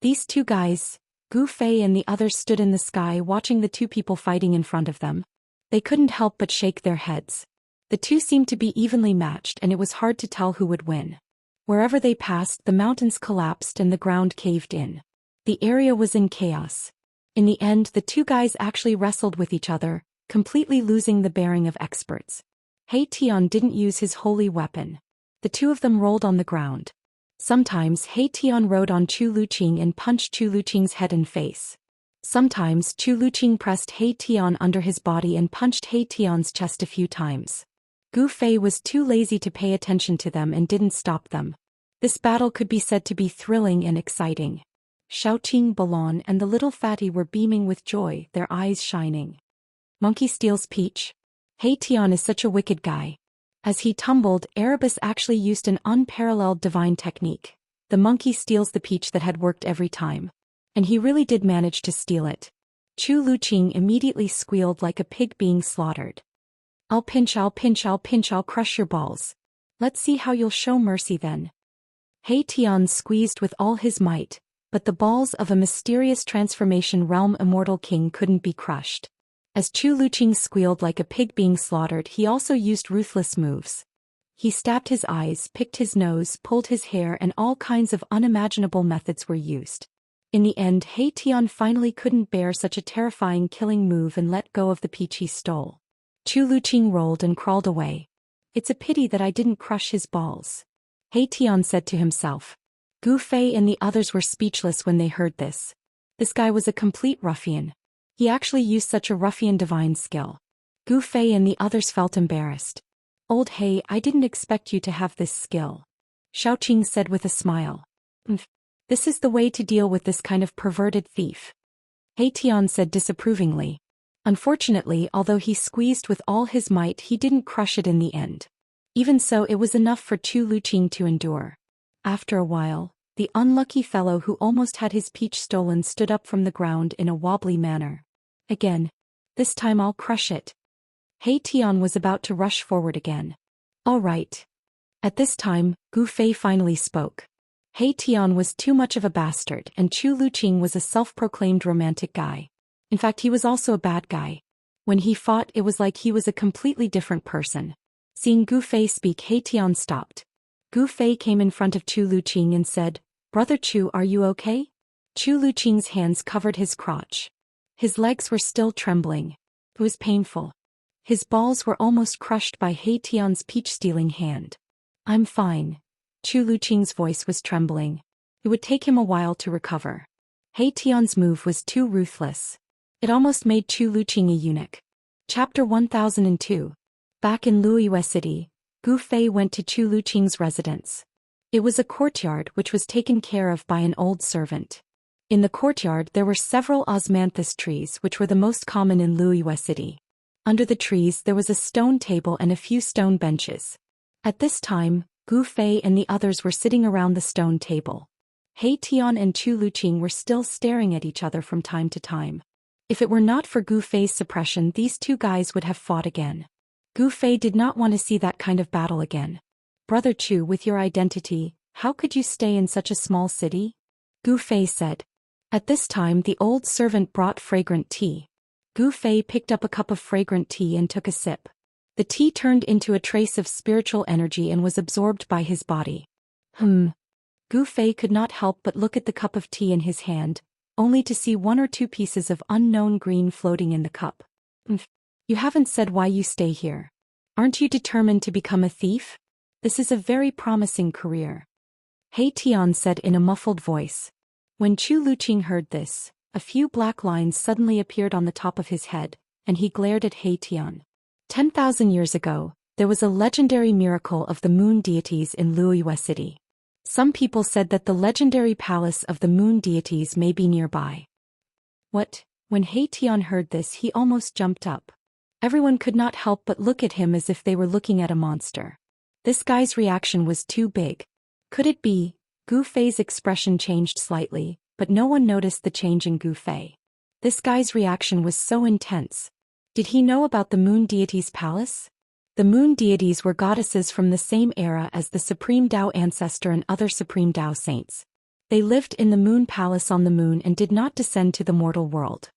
These two guys, Gu Fei and the others, stood in the sky watching the two people fighting in front of them. They couldn't help but shake their heads. The two seemed to be evenly matched and it was hard to tell who would win. Wherever they passed, the mountains collapsed and the ground caved in. The area was in chaos. In the end, the two guys actually wrestled with each other, completely losing the bearing of experts. He Tian didn't use his holy weapon. The two of them rolled on the ground. Sometimes He Tian rode on Chu Luqing and punched Chu Luqing's head and face. Sometimes Chu Luqing pressed He Tian under his body and punched He Tian's chest a few times. Gu Fei was too lazy to pay attention to them and didn't stop them. This battle could be said to be thrilling and exciting. Xiaoqing, Balon and the little fatty were beaming with joy, their eyes shining. Monkey steals peach. He Tian is such a wicked guy. As he tumbled, Erebus actually used an unparalleled divine technique. The monkey steals the peach that had worked every time. And he really did manage to steal it. Chu Luqing immediately squealed like a pig being slaughtered. I'll pinch, I'll crush your balls. Let's see how you'll show mercy then. He Tian squeezed with all his might, but the balls of a mysterious transformation realm immortal king couldn't be crushed. As Chu Luqing squealed like a pig being slaughtered, he also used ruthless moves. He stabbed his eyes, picked his nose, pulled his hair, and all kinds of unimaginable methods were used. In the end, He Tian finally couldn't bear such a terrifying killing move and let go of the peach he stole. Chu Luqing rolled and crawled away. It's a pity that I didn't crush his balls. He Tian said to himself. Gu Fei and the others were speechless when they heard this. This guy was a complete ruffian. He actually used such a ruffian divine skill. Gu Fei and the others felt embarrassed. Old He, I didn't expect you to have this skill. Xiaoqing said with a smile. This is the way to deal with this kind of perverted thief. He Tian said disapprovingly. Unfortunately, although he squeezed with all his might, he didn't crush it in the end. Even so, it was enough for Zhou Xian to endure. After a while, the unlucky fellow who almost had his peach stolen stood up from the ground in a wobbly manner. Again. This time I'll crush it. He Tian was about to rush forward again. All right. At this time, Gu Fei finally spoke. He Tian was too much of a bastard, and Zhou Xian was a self-proclaimed romantic guy. In fact, he was also a bad guy. When he fought, it was like he was a completely different person. Seeing Gu Fei speak, He Tian stopped. Gu Fei came in front of Zhou Xian and said, "Brother Zhou, are you okay?" Zhou Xian's hands covered his crotch. His legs were still trembling. It was painful. His balls were almost crushed by He Tian's peach-stealing hand. "I'm fine." Zhou Xian's voice was trembling. It would take him a while to recover. He Tian's move was too ruthless. It almost made Zhou Xian a eunuch. Chapter 1002. Back in Luiyue City, Gu Fei went to Zhou Xian's residence. It was a courtyard which was taken care of by an old servant. In the courtyard there were several osmanthus trees which were the most common in Luiyue City. Under the trees there was a stone table and a few stone benches. At this time, Gu Fei and the others were sitting around the stone table. He Tian and Zhou Xian were still staring at each other from time to time. If it were not for Gu Fei's suppression, these two guys would have fought again. Gu Fei did not want to see that kind of battle again. "Brother Zhou, with your identity, how could you stay in such a small city?" Gu Fei said. At this time the old servant brought fragrant tea. Gu Fei picked up a cup of fragrant tea and took a sip. The tea turned into a trace of spiritual energy and was absorbed by his body. Gu Fei could not help but look at the cup of tea in his hand, only to see 1 or 2 pieces of unknown green floating in the cup. "You haven't said why you stay here. Aren't you determined to become a thief? This is a very promising career." He Tian said in a muffled voice. When Zhou Xian heard this, a few black lines suddenly appeared on the top of his head, and he glared at He Tian. 10,000 years ago, there was a legendary miracle of the moon deities in Luiyue City. Some people said that the legendary palace of the moon deities may be nearby. What? When He Tian heard this, he almost jumped up. Everyone could not help but look at him as if they were looking at a monster. This guy's reaction was too big. Could it be? Gu Fei's expression changed slightly, but no one noticed the change in Gu Fei. This guy's reaction was so intense. Did he know about the moon deities' palace? The moon deities were goddesses from the same era as the Supreme Dao Ancestor and other Supreme Dao saints. They lived in the moon palace on the moon and did not descend to the mortal world.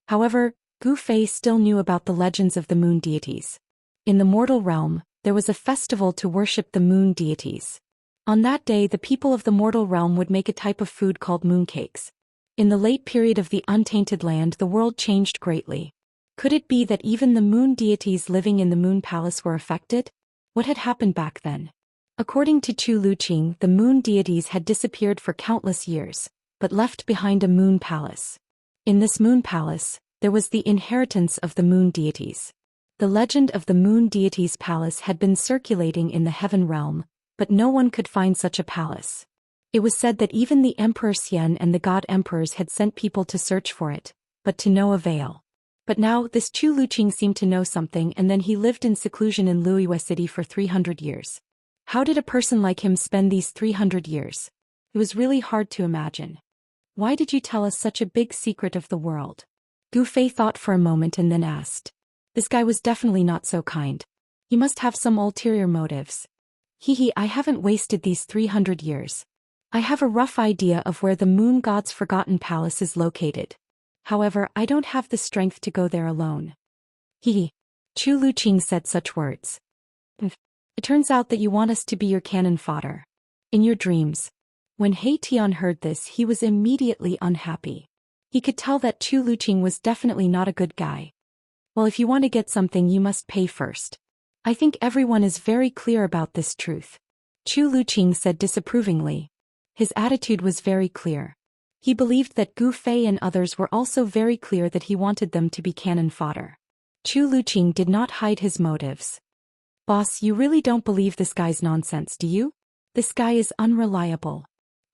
However, Gu Fei still knew about the legends of the moon deities. In the mortal realm, there was a festival to worship the moon deities. On that day, the people of the mortal realm would make a type of food called mooncakes. In the late period of the untainted land, the world changed greatly. Could it be that even the moon deities living in the moon palace were affected? What had happened back then? According to Zhou Xian, the moon deities had disappeared for countless years, but left behind a moon palace. In this moon palace, there was the inheritance of the moon deities. The legend of the moon deities' palace had been circulating in the heaven realm, but no one could find such a palace. It was said that even the Emperor Xian and the god emperors had sent people to search for it, but to no avail. But now this Zhou Xian seemed to know something, and then he lived in seclusion in Luiyue City for 300 years. How did a person like him spend these 300 years? It was really hard to imagine. Why did you tell us such a big secret of the world? Gu Fei thought for a moment and then asked. This guy was definitely not so kind. He must have some ulterior motives. I haven't wasted these 300 years. I have a rough idea of where the moon god's forgotten palace is located. However, I don't have the strength to go there alone. Zhou Xian said such words. It turns out that you want us to be your cannon fodder. In your dreams. When He Tian heard this, he was immediately unhappy. He could tell that Zhou Xian was definitely not a good guy. Well, if you want to get something, you must pay first. I think everyone is very clear about this truth. Zhou Xian said disapprovingly. His attitude was very clear. He believed that Gu Fei and others were also very clear that he wanted them to be cannon fodder. Zhou Xian did not hide his motives. Boss, you really don't believe this guy's nonsense, do you? This guy is unreliable.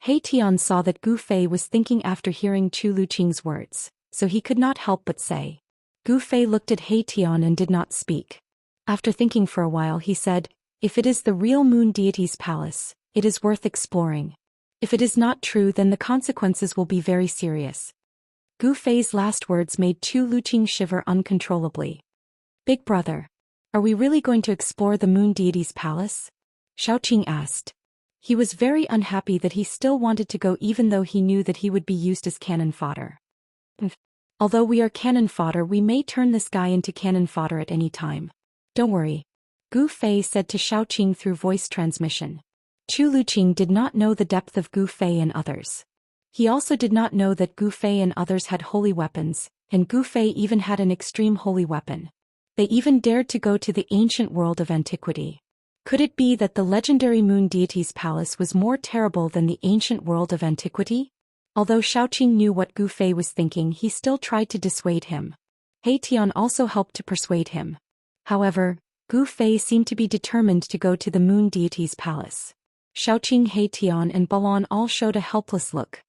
He Tian saw that Gu Fei was thinking after hearing Zhou Xian's words, so he could not help but say. Gu Fei looked at He Tian and did not speak. After thinking for a while he said, "If it is the real moon deity's palace, it is worth exploring. If it is not true, then the consequences will be very serious." Gu Fei's last words made Chu Luqing shiver uncontrollably. "Big brother, are we really going to explore the moon deity's palace?" Xiaoqing asked. He was very unhappy that he still wanted to go even though he knew that he would be used as cannon fodder. "Although we are cannon fodder, we may turn this guy into cannon fodder at any time. Don't worry," Gu Fei said to Xiaoqing through voice transmission. Chu Luqing did not know the depth of Gu Fei and others. He also did not know that Gu Fei and others had holy weapons, and Gu Fei even had an extreme holy weapon. They even dared to go to the ancient world of antiquity. Could it be that the legendary moon deity's palace was more terrible than the ancient world of antiquity? Although Xiaoqing knew what Gu Fei was thinking, he still tried to dissuade him. He Tian also helped to persuade him. However, Gu Fei seemed to be determined to go to the moon deity's palace. Xiaoqing, He Tian and Balan all showed a helpless look.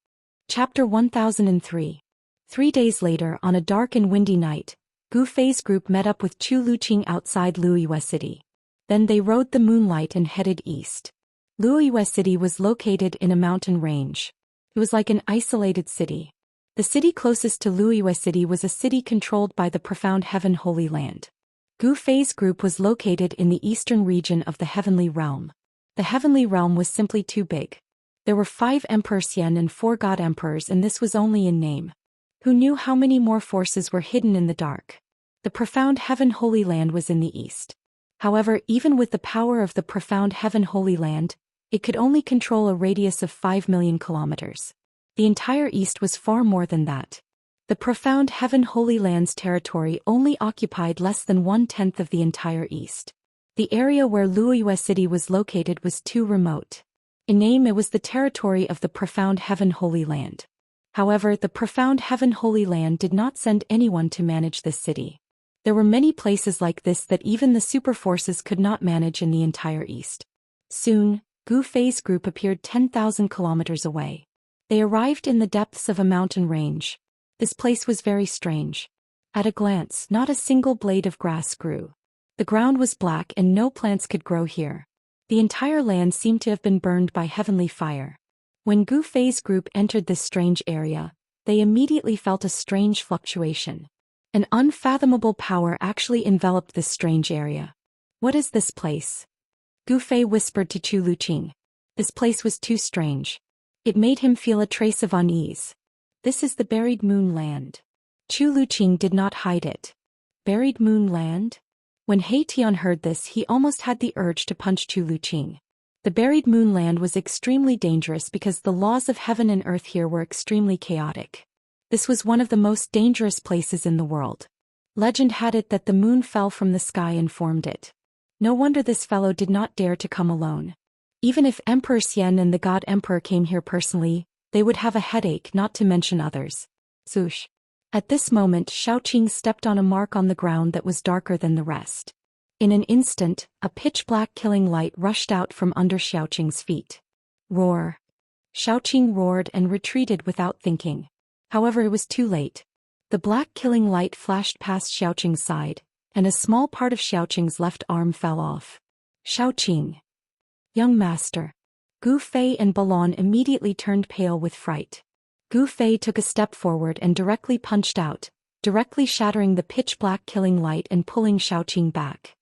Chapter 1003. 3 days later, on a dark and windy night, Gu Fei's group met up with Chu Luqing outside Luiyue City. Then they rode the moonlight and headed east. Luiyue City was located in a mountain range. It was like an isolated city. The city closest to Luiyue City was a city controlled by the profound Heaven Holy Land. Gu Fei's group was located in the eastern region of the Heavenly Realm. The Heavenly Realm was simply too big. There were 5 Emperor Xian and 4 God Emperors, and this was only in name. Who knew how many more forces were hidden in the dark? The profound Heaven Holy Land was in the east. However, even with the power of the profound Heaven Holy Land, it could only control a radius of 5 million kilometers. The entire east was far more than that. The profound Heaven Holy Land's territory only occupied less than 1/10 of the entire east. The area where Luiyue City was located was too remote. In name, it was the territory of the profound Heaven Holy Land. However, the profound Heaven Holy Land did not send anyone to manage this city. There were many places like this that even the super forces could not manage in the entire east. Soon, Gu Fei's group appeared 10,000 kilometers away. They arrived in the depths of a mountain range. This place was very strange. At a glance, not a single blade of grass grew. The ground was black and no plants could grow here. The entire land seemed to have been burned by heavenly fire. When Gu Fei's group entered this strange area, they immediately felt a strange fluctuation. An unfathomable power actually enveloped this strange area. "What is this place?" Gu Fei whispered to Chu Luqing. This place was too strange. It made him feel a trace of unease. "This is the buried moon land." Chu Luqing did not hide it. Buried moon land? When He Tian heard this, he almost had the urge to punch Chu Luqing. The buried moon land was extremely dangerous because the laws of heaven and earth here were extremely chaotic. This was one of the most dangerous places in the world. Legend had it that the moon fell from the sky and formed it. No wonder this fellow did not dare to come alone. Even if Emperor Xian and the God Emperor came here personally, they would have a headache, not to mention others. Swoosh. At this moment, Xiaoqing stepped on a mark on the ground that was darker than the rest. In an instant, a pitch-black killing light rushed out from under Xiaoqing's feet. Roar. Xiaoqing roared and retreated without thinking. However, it was too late. The black killing light flashed past Xiaoqing's side, and a small part of Xiaoqing's left arm fell off. Xiaoqing. Young master. Gu Fei and Balan immediately turned pale with fright. Gu Fei took a step forward and directly punched out, directly shattering the pitch-black killing light and pulling Xiaoqing back.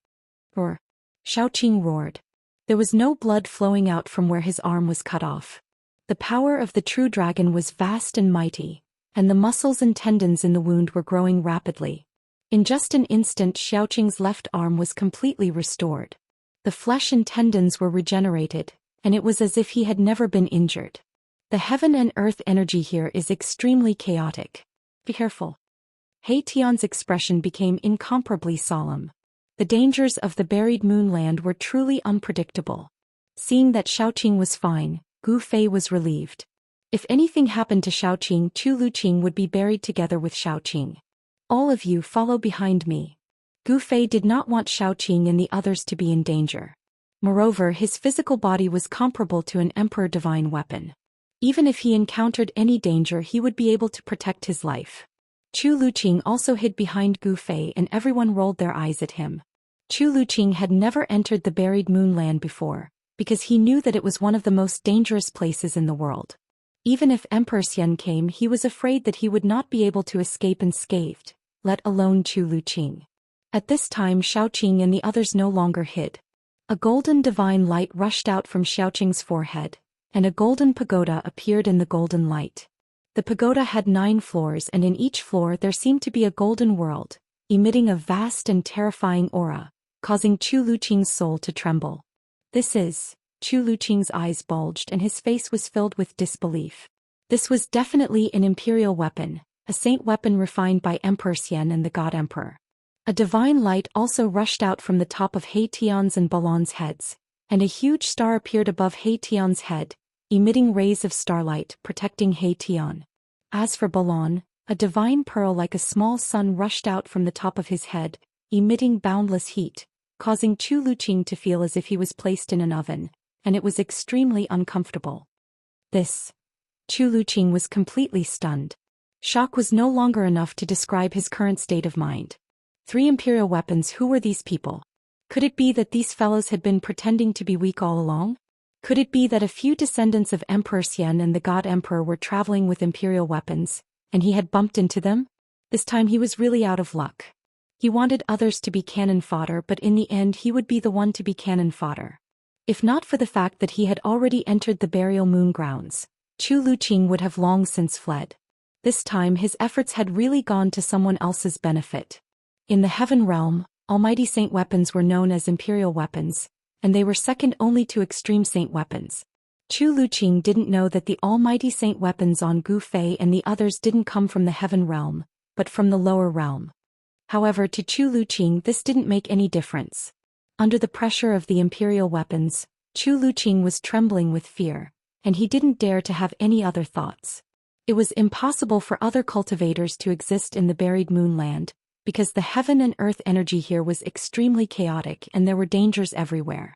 Roar. Xiaoqing roared. There was no blood flowing out from where his arm was cut off. The power of the true dragon was vast and mighty, and the muscles and tendons in the wound were growing rapidly. In just an instant, Xiaoqing's left arm was completely restored. The flesh and tendons were regenerated, and it was as if he had never been injured. The heaven and earth energy here is extremely chaotic. Be careful. He Tian's expression became incomparably solemn. The dangers of the buried moon land were truly unpredictable. Seeing that Xiaoqing was fine, Gu Fei was relieved. If anything happened to Xiaoqing, Chu Luqing would be buried together with Xiaoqing. All of you follow behind me. Gu Fei did not want Xiaoqing and the others to be in danger. Moreover, his physical body was comparable to an emperor divine weapon. Even if he encountered any danger, he would be able to protect his life. Chu Luqing also hid behind Gu Fei and everyone rolled their eyes at him. Chu Luqing had never entered the buried moonland before, because he knew that it was one of the most dangerous places in the world. Even if Emperor Xian came, he was afraid that he would not be able to escape unscathed, let alone Chu Luqing. At this time Xiaoqing and the others no longer hid. A golden divine light rushed out from Xiaoqing's forehead, and a golden pagoda appeared in the golden light. The pagoda had 9 floors and in each floor there seemed to be a golden world, emitting a vast and terrifying aura, causing Chu Luqing's soul to tremble. Chu Luqing's eyes bulged and his face was filled with disbelief. This was definitely an imperial weapon, a saint weapon refined by Emperor Xian and the God Emperor. A divine light also rushed out from the top of He Tian's and Balon's heads, and a huge star appeared above He Tian's head, emitting rays of starlight protecting He Tian. As for Balon, a divine pearl like a small sun rushed out from the top of his head, emitting boundless heat, causing Chu Luqing to feel as if he was placed in an oven, and it was extremely uncomfortable. Chu Luqing was completely stunned. Shock was no longer enough to describe his current state of mind. 3 imperial weapons. Who were these people? Could it be that these fellows had been pretending to be weak all along? Could it be that a few descendants of Emperor Xian and the God Emperor were traveling with imperial weapons, and he had bumped into them? This time he was really out of luck. He wanted others to be cannon fodder, but in the end he would be the one to be cannon fodder. If not for the fact that he had already entered the burial moon grounds, Chu Luqing would have long since fled. This time his efforts had really gone to someone else's benefit. In the heaven realm, almighty saint weapons were known as imperial weapons, and they were second only to extreme saint weapons. Chu Luqing didn't know that the almighty saint weapons on Gu Fei and the others didn't come from the heaven realm, but from the lower realm. However, to Chu Luqing this didn't make any difference. Under the pressure of the imperial weapons, Chu Luqing was trembling with fear, and he didn't dare to have any other thoughts. It was impossible for other cultivators to exist in the buried moonland, because the heaven and earth energy here was extremely chaotic and there were dangers everywhere.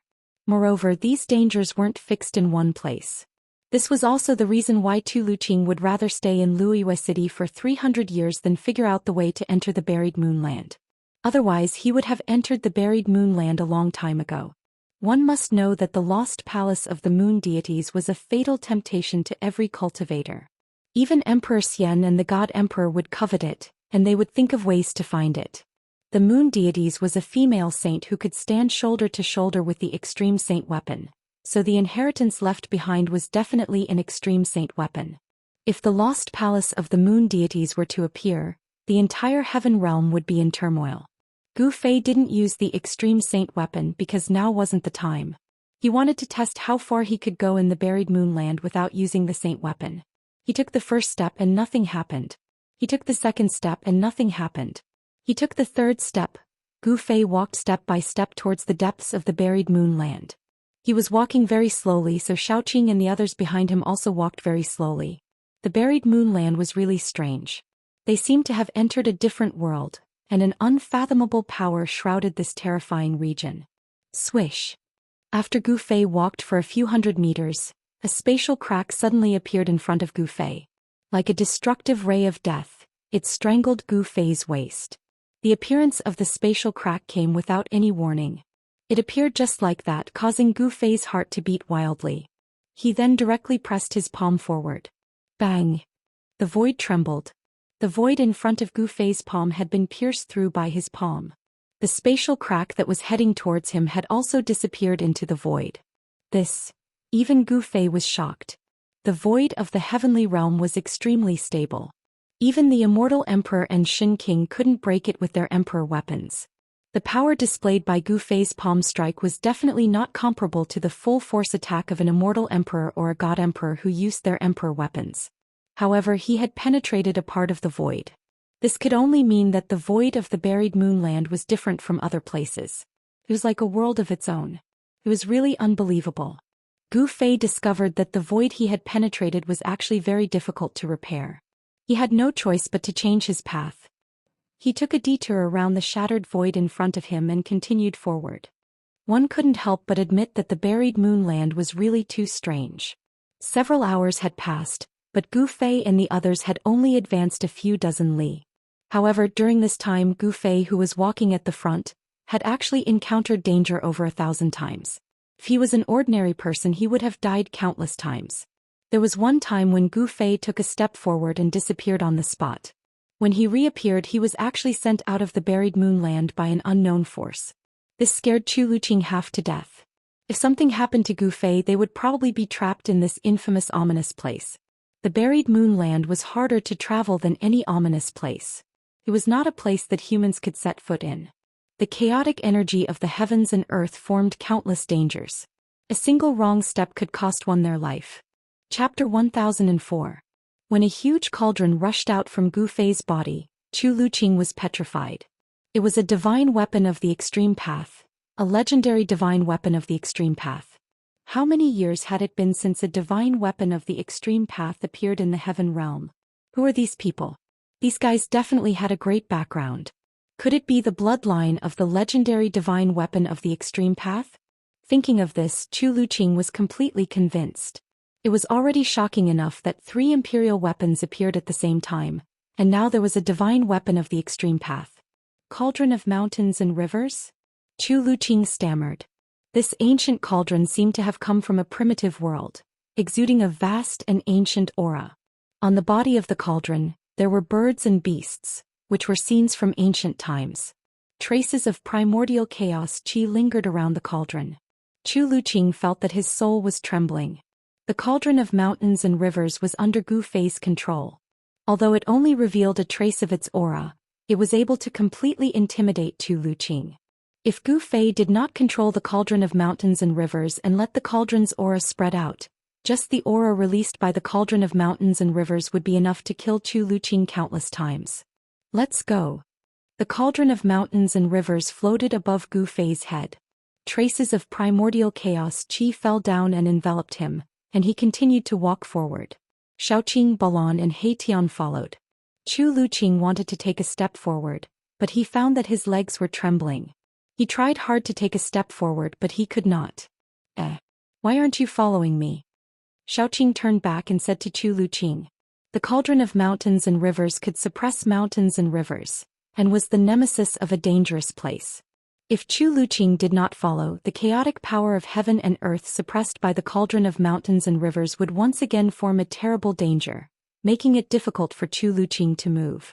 Moreover, these dangers weren't fixed in one place. This was also the reason why Chu Luqing would rather stay in Luiyue City for 300 years than figure out the way to enter the buried moonland. Otherwise he would have entered the buried moonland a long time ago. One must know that the lost palace of the moon deities was a fatal temptation to every cultivator. Even Emperor Xian and the God Emperor would covet it, and they would think of ways to find it. The moon deities was a female saint who could stand shoulder to shoulder with the extreme saint weapon, so the inheritance left behind was definitely an extreme saint weapon. If the lost palace of the moon deities were to appear, the entire heaven realm would be in turmoil. Gu Fei didn't use the extreme saint weapon because now wasn't the time. He wanted to test how far he could go in the buried moonland without using the saint weapon. He took the first step and nothing happened. He took the second step and nothing happened. He took the third step. Gu Fei walked step by step towards the depths of the buried moonland. He was walking very slowly, so Xiaoqing and the others behind him also walked very slowly. The buried moonland was really strange. They seemed to have entered a different world, and an unfathomable power shrouded this terrifying region. Swish! After Gu Fei walked for a few hundred meters, a spatial crack suddenly appeared in front of Gu Fei. Like a destructive ray of death, it strangled Gu Fei's waist. The appearance of the spatial crack came without any warning. It appeared just like that, causing Gu Fei's heart to beat wildly. He then directly pressed his palm forward. Bang! The void trembled. The void in front of Gu Fei's palm had been pierced through by his palm. The spatial crack that was heading towards him had also disappeared into the void. Even Gu Fei was shocked. The void of the heavenly realm was extremely stable. Even the Immortal Emperor and Shin King couldn't break it with their Emperor weapons. The power displayed by Gu Fei's palm strike was definitely not comparable to the full force attack of an Immortal Emperor or a God Emperor who used their Emperor weapons. However, he had penetrated a part of the void. This could only mean that the void of the buried moonland was different from other places. It was like a world of its own. It was really unbelievable. Gu Fei discovered that the void he had penetrated was actually very difficult to repair. He had no choice but to change his path. He took a detour around the shattered void in front of him and continued forward. One couldn't help but admit that the buried moonland was really too strange. Several hours had passed, but Gu Fei and the others had only advanced a few dozen li. However, during this time Gu Fei, who was walking at the front, had actually encountered danger over 1,000 times. If he was an ordinary person he would have died countless times. There was one time when Gu Fei took a step forward and disappeared on the spot. When he reappeared he was actually sent out of the buried moonland by an unknown force. This scared Chu Luqing half to death. If something happened to Gu Fei they would probably be trapped in this infamous ominous place. The buried moonland was harder to travel than any ominous place. It was not a place that humans could set foot in. The chaotic energy of the heavens and earth formed countless dangers. A single wrong step could cost one their life. Chapter 1004. When a huge cauldron rushed out from Gu Fei's body, Chu Luqing was petrified. It was a divine weapon of the extreme path, a legendary divine weapon of the extreme path. How many years had it been since a divine weapon of the extreme path appeared in the heaven realm? Who are these people? These guys definitely had a great background. Could it be the bloodline of the legendary divine weapon of the extreme path? Thinking of this, Chu Luqing was completely convinced. It was already shocking enough that 3 imperial weapons appeared at the same time, and now there was a divine weapon of the extreme path. Cauldron of mountains and rivers? Chu Luqing stammered. This ancient cauldron seemed to have come from a primitive world, exuding a vast and ancient aura. On the body of the cauldron, there were birds and beasts, which were scenes from ancient times. Traces of primordial chaos chi lingered around the cauldron. Chu Luqing felt that his soul was trembling. The cauldron of mountains and rivers was under Gu Fei's control. Although it only revealed a trace of its aura, it was able to completely intimidate Chu Luqing. If Gu Fei did not control the cauldron of mountains and rivers and let the cauldron's aura spread out, just the aura released by the cauldron of mountains and rivers would be enough to kill Chu Luqing countless times. Let's go. The cauldron of mountains and rivers floated above Gu Fei's head. Traces of primordial chaos chi fell down and enveloped him, and he continued to walk forward. Xiaoqing, Balan and Heitian followed. Chu Luqing wanted to take a step forward, but he found that his legs were trembling. He tried hard to take a step forward but he could not. Why aren't you following me? Xiaoqing turned back and said to Chu Luqing. The cauldron of mountains and rivers could suppress mountains and rivers, and was the nemesis of a dangerous place. If Chu Luqing did not follow, the chaotic power of heaven and earth suppressed by the cauldron of mountains and rivers would once again form a terrible danger, making it difficult for Chu Luqing to move.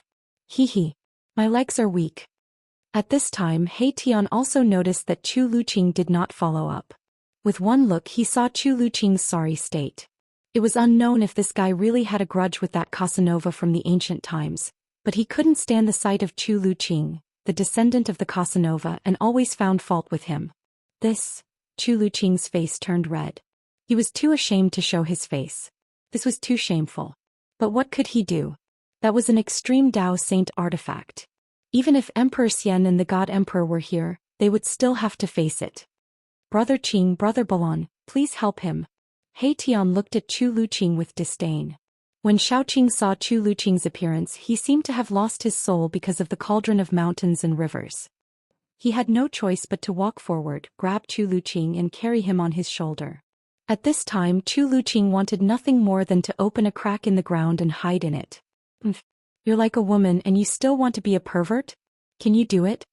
My legs are weak. At this time Heitian also noticed that Chu Luqing did not follow up. With one look he saw Chu Luqing's sorry state. It was unknown if this guy really had a grudge with that Casanova from the ancient times, but he couldn't stand the sight of Chu Luqing, the descendant of the Casanova, and always found fault with him. Chu Luqing's face turned red. He was too ashamed to show his face. This was too shameful. But what could he do? That was an extreme Dao Saint artifact. Even if Emperor Xian and the God Emperor were here, they would still have to face it. Brother Qing, Brother Balan, please help him. Heitian looked at Chu Luqing with disdain. When Xiaoqing saw Chu Luqing's appearance he seemed to have lost his soul because of the cauldron of mountains and rivers. He had no choice but to walk forward, grab Chu Luqing and carry him on his shoulder. At this time Chu Luqing wanted nothing more than to open a crack in the ground and hide in it. You're like a woman and you still want to be a pervert? Can you do it?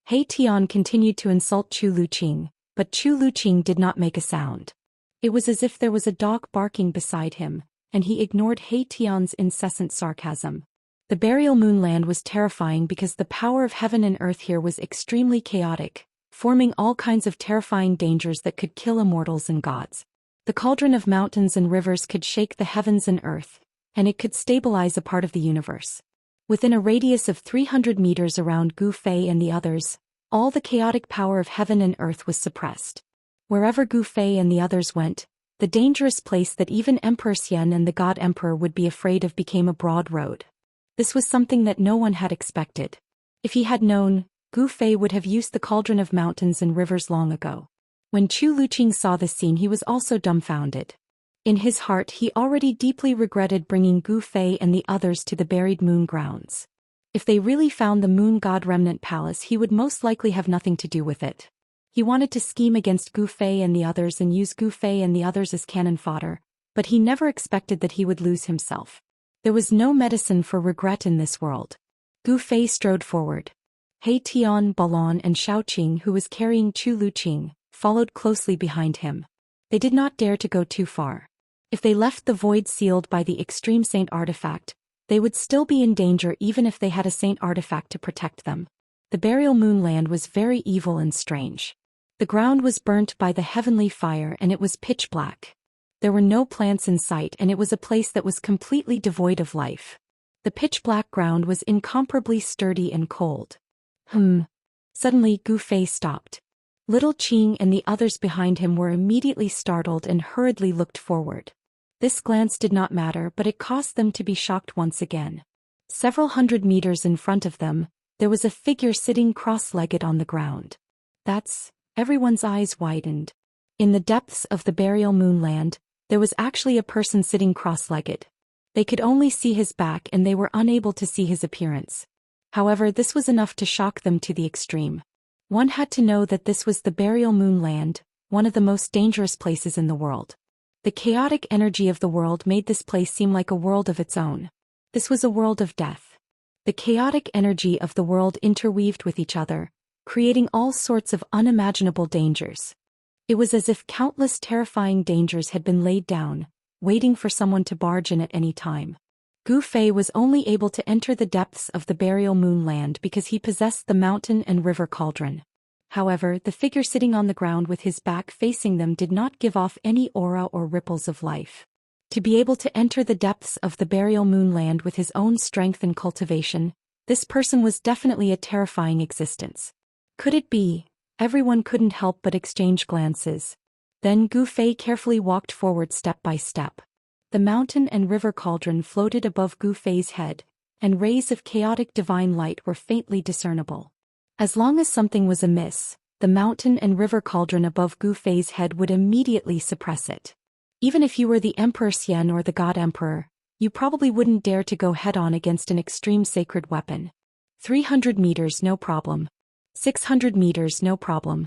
Heitian continued to insult Chu Luqing, but Chu Luqing did not make a sound. It was as if there was a dog barking beside him, and he ignored Heitian's incessant sarcasm. The burial moonland was terrifying because the power of heaven and earth here was extremely chaotic, forming all kinds of terrifying dangers that could kill immortals and gods. The cauldron of mountains and rivers could shake the heavens and earth, and it could stabilize a part of the universe. Within a radius of 300 meters around Gu Fei and the others, all the chaotic power of heaven and earth was suppressed. Wherever Gu Fei and the others went, the dangerous place that even Emperor Xian and the God Emperor would be afraid of became a broad road. This was something that no one had expected. If he had known, Gu Fei would have used the cauldron of mountains and rivers long ago. When Chu Luqing saw this scene he was also dumbfounded. In his heart he already deeply regretted bringing Gu Fei and the others to the buried moon grounds. If they really found the moon god remnant palace he would most likely have nothing to do with it. He wanted to scheme against Gu Fei and the others and use Gu Fei and the others as cannon fodder, but he never expected that he would lose himself. There was no medicine for regret in this world. Gu Fei strode forward. He Tian, Balan and Xiaoqing, who was carrying Chu Luqing, followed closely behind him. They did not dare to go too far. If they left the void sealed by the extreme saint artifact, they would still be in danger even if they had a saint artifact to protect them. The burial moonland was very evil and strange. The ground was burnt by the heavenly fire and it was pitch black. There were no plants in sight and it was a place that was completely devoid of life. The pitch-black ground was incomparably sturdy and cold. Suddenly Gu Fei stopped. Little Qing and the others behind him were immediately startled and hurriedly looked forward. This glance did not matter, but it caused them to be shocked once again. Several hundred meters in front of them, there was a figure sitting cross-legged on the ground. Everyone's eyes widened. In the depths of the burial moonland, there was actually a person sitting cross-legged. They could only see his back and they were unable to see his appearance. However, this was enough to shock them to the extreme. One had to know that this was the burial moonland, one of the most dangerous places in the world. The chaotic energy of the world made this place seem like a world of its own. This was a world of death. The chaotic energy of the world interweaved with each other, creating all sorts of unimaginable dangers. It was as if countless terrifying dangers had been laid down, waiting for someone to barge in at any time. Gu Fei was only able to enter the depths of the burial moonland because he possessed the mountain and river cauldron. However, the figure sitting on the ground with his back facing them did not give off any aura or ripples of life. To be able to enter the depths of the burial moonland with his own strength and cultivation, this person was definitely a terrifying existence. Could it be? Everyone couldn't help but exchange glances. Then Gu Fei carefully walked forward step by step. The mountain and river cauldron floated above Gu Fei's head, and rays of chaotic divine light were faintly discernible. As long as something was amiss, the mountain and river cauldron above Gu Fei's head would immediately suppress it. Even if you were the Emperor Xian or the God Emperor, you probably wouldn't dare to go head-on against an extreme sacred weapon. 300 meters, no problem. 600 meters, no problem.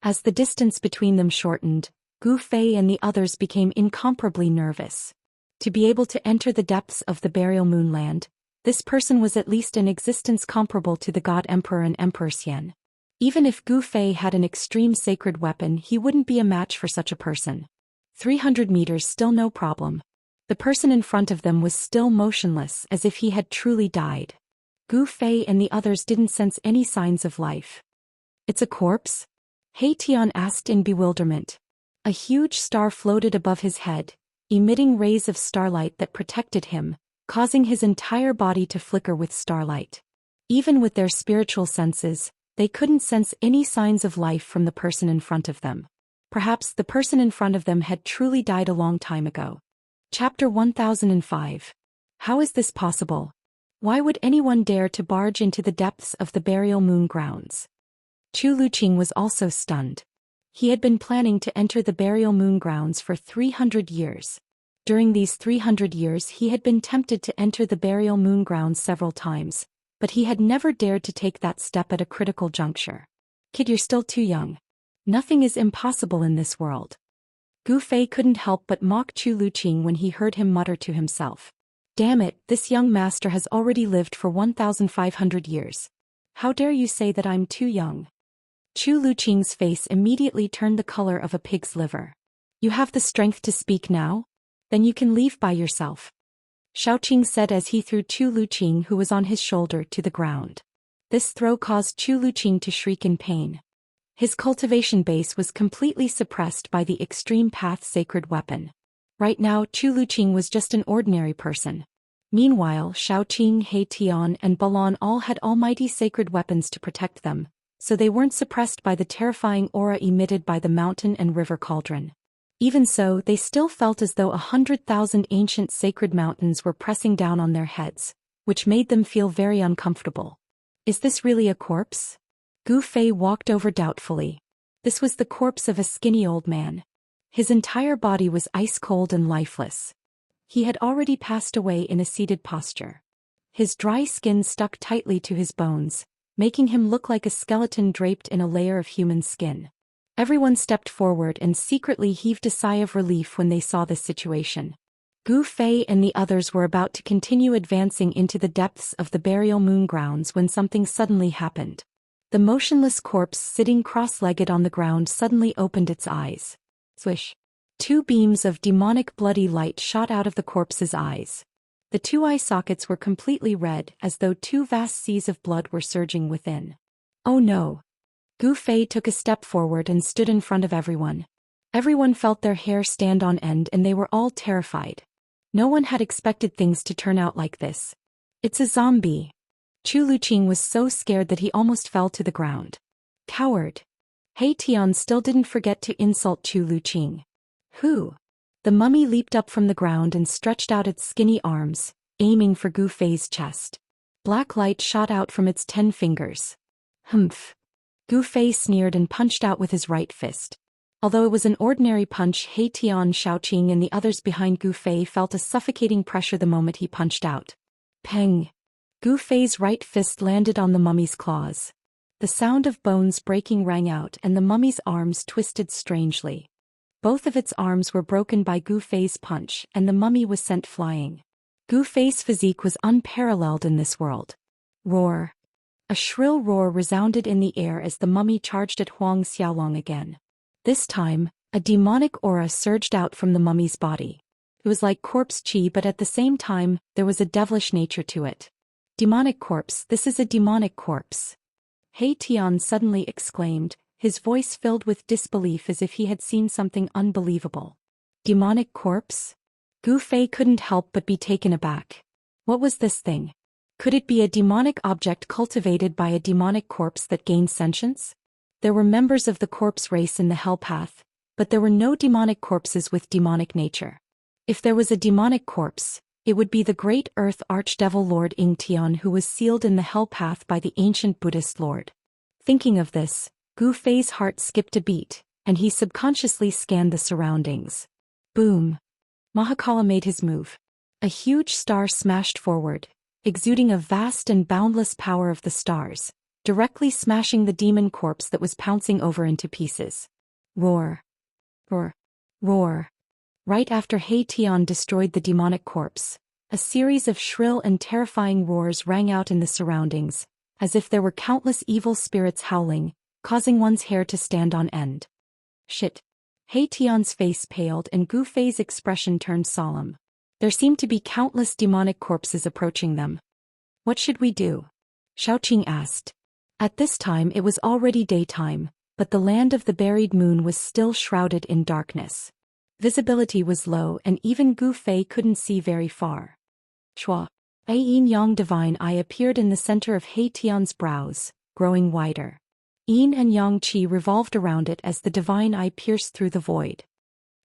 As the distance between them shortened, Gu Fei and the others became incomparably nervous. To be able to enter the depths of the burial moonland, this person was at least an existence comparable to the God Emperor and Emperor Xian. Even if Gu Fei had an extreme sacred weapon, he wouldn't be a match for such a person. 300 meters, still no problem. The person in front of them was still motionless, as if he had truly died. Gu Fei and the others didn't sense any signs of life. It's a corpse? He Tian asked in bewilderment. A huge star floated above his head, emitting rays of starlight that protected him, causing his entire body to flicker with starlight. Even with their spiritual senses, they couldn't sense any signs of life from the person in front of them. Perhaps the person in front of them had truly died a long time ago. Chapter 1005. How is this possible? Why would anyone dare to barge into the depths of the burial moon grounds? Chu Luqing was also stunned. He had been planning to enter the burial moon grounds for 300 years. During these 300 years he had been tempted to enter the burial moon grounds several times, but he had never dared to take that step at a critical juncture. Kid, you're still too young. Nothing is impossible in this world. Gu Fei couldn't help but mock Chu Luqing when he heard him mutter to himself. Damn it, this young master has already lived for 1,500 years. How dare you say that I'm too young? Chu Luqing's face immediately turned the color of a pig's liver. You have the strength to speak now? Then you can leave by yourself. Xiaoqing said as he threw Chu Luqing, who was on his shoulder, to the ground. This throw caused Chu Luqing to shriek in pain. His cultivation base was completely suppressed by the extreme path sacred weapon. Right now Chu Luqing was just an ordinary person. Meanwhile Xiaoqing, He Tian and Balan all had almighty sacred weapons to protect them, so they weren't suppressed by the terrifying aura emitted by the mountain and river cauldron. Even so, they still felt as though 100,000 ancient sacred mountains were pressing down on their heads, which made them feel very uncomfortable. Is this really a corpse? Gu Fei walked over doubtfully. This was the corpse of a skinny old man. His entire body was ice-cold and lifeless. He had already passed away in a seated posture. His dry skin stuck tightly to his bones, making him look like a skeleton draped in a layer of human skin. Everyone stepped forward and secretly heaved a sigh of relief when they saw this situation. Gu Fei and the others were about to continue advancing into the depths of the burial moon grounds when something suddenly happened. The motionless corpse sitting cross-legged on the ground suddenly opened its eyes. Swish! 2 beams of demonic bloody light shot out of the corpse's eyes. The 2 eye sockets were completely red, as though 2 vast seas of blood were surging within. Oh no! Gu Fei took a step forward and stood in front of everyone. Everyone felt their hair stand on end and they were all terrified. No one had expected things to turn out like this. It's a zombie. Chu Luqing was so scared that he almost fell to the ground. Coward! He Tian still didn't forget to insult Chu Luqing. Who? The mummy leaped up from the ground and stretched out its skinny arms, aiming for Gu Fei's chest. Black light shot out from its 10 fingers. Humph! Gu Fei sneered and punched out with his right fist. Although it was an ordinary punch, He Tian, Xiaoqing and the others behind Gu Fei felt a suffocating pressure the moment he punched out. Peng! Gu Fei's right fist landed on the mummy's claws. The sound of bones breaking rang out and the mummy's arms twisted strangely. Both of its arms were broken by Gu Fei's punch and the mummy was sent flying. Gu Fei's physique was unparalleled in this world. Roar! A shrill roar resounded in the air as the mummy charged at Huang Xiaolong again. This time, a demonic aura surged out from the mummy's body. It was like corpse chi, but at the same time, there was a devilish nature to it. Demonic corpse, this is a demonic corpse. He Tian suddenly exclaimed, his voice filled with disbelief as if he had seen something unbelievable. Demonic corpse? Gu Fei couldn't help but be taken aback. What was this thing? Could it be a demonic object cultivated by a demonic corpse that gained sentience? There were members of the corpse race in the Hell Path, but there were no demonic corpses with demonic nature. If there was a demonic corpse, it would be the great Earth Archdevil Lord Yingtian who was sealed in the Hell Path by the ancient Buddhist Lord. Thinking of this, Gu Fei's heart skipped a beat, and he subconsciously scanned the surroundings. Boom! Mahakala made his move. A huge star smashed forward, exuding a vast and boundless power of the stars, directly smashing the demon corpse that was pouncing over into pieces. Roar! Roar! Roar! Right after He Tian destroyed the demonic corpse, a series of shrill and terrifying roars rang out in the surroundings, as if there were countless evil spirits howling, causing one's hair to stand on end. Shit! He Tian's face paled and Gu Fei's expression turned solemn. There seemed to be countless demonic corpses approaching them. What should we do? Xiaoqing asked. At this time it was already daytime, but the land of the buried moon was still shrouded in darkness. Visibility was low and even Gu Fei couldn't see very far. Chua! A yin-yang divine eye appeared in the center of He Tian's brows, growing wider. Yin and yang qi revolved around it as the divine eye pierced through the void.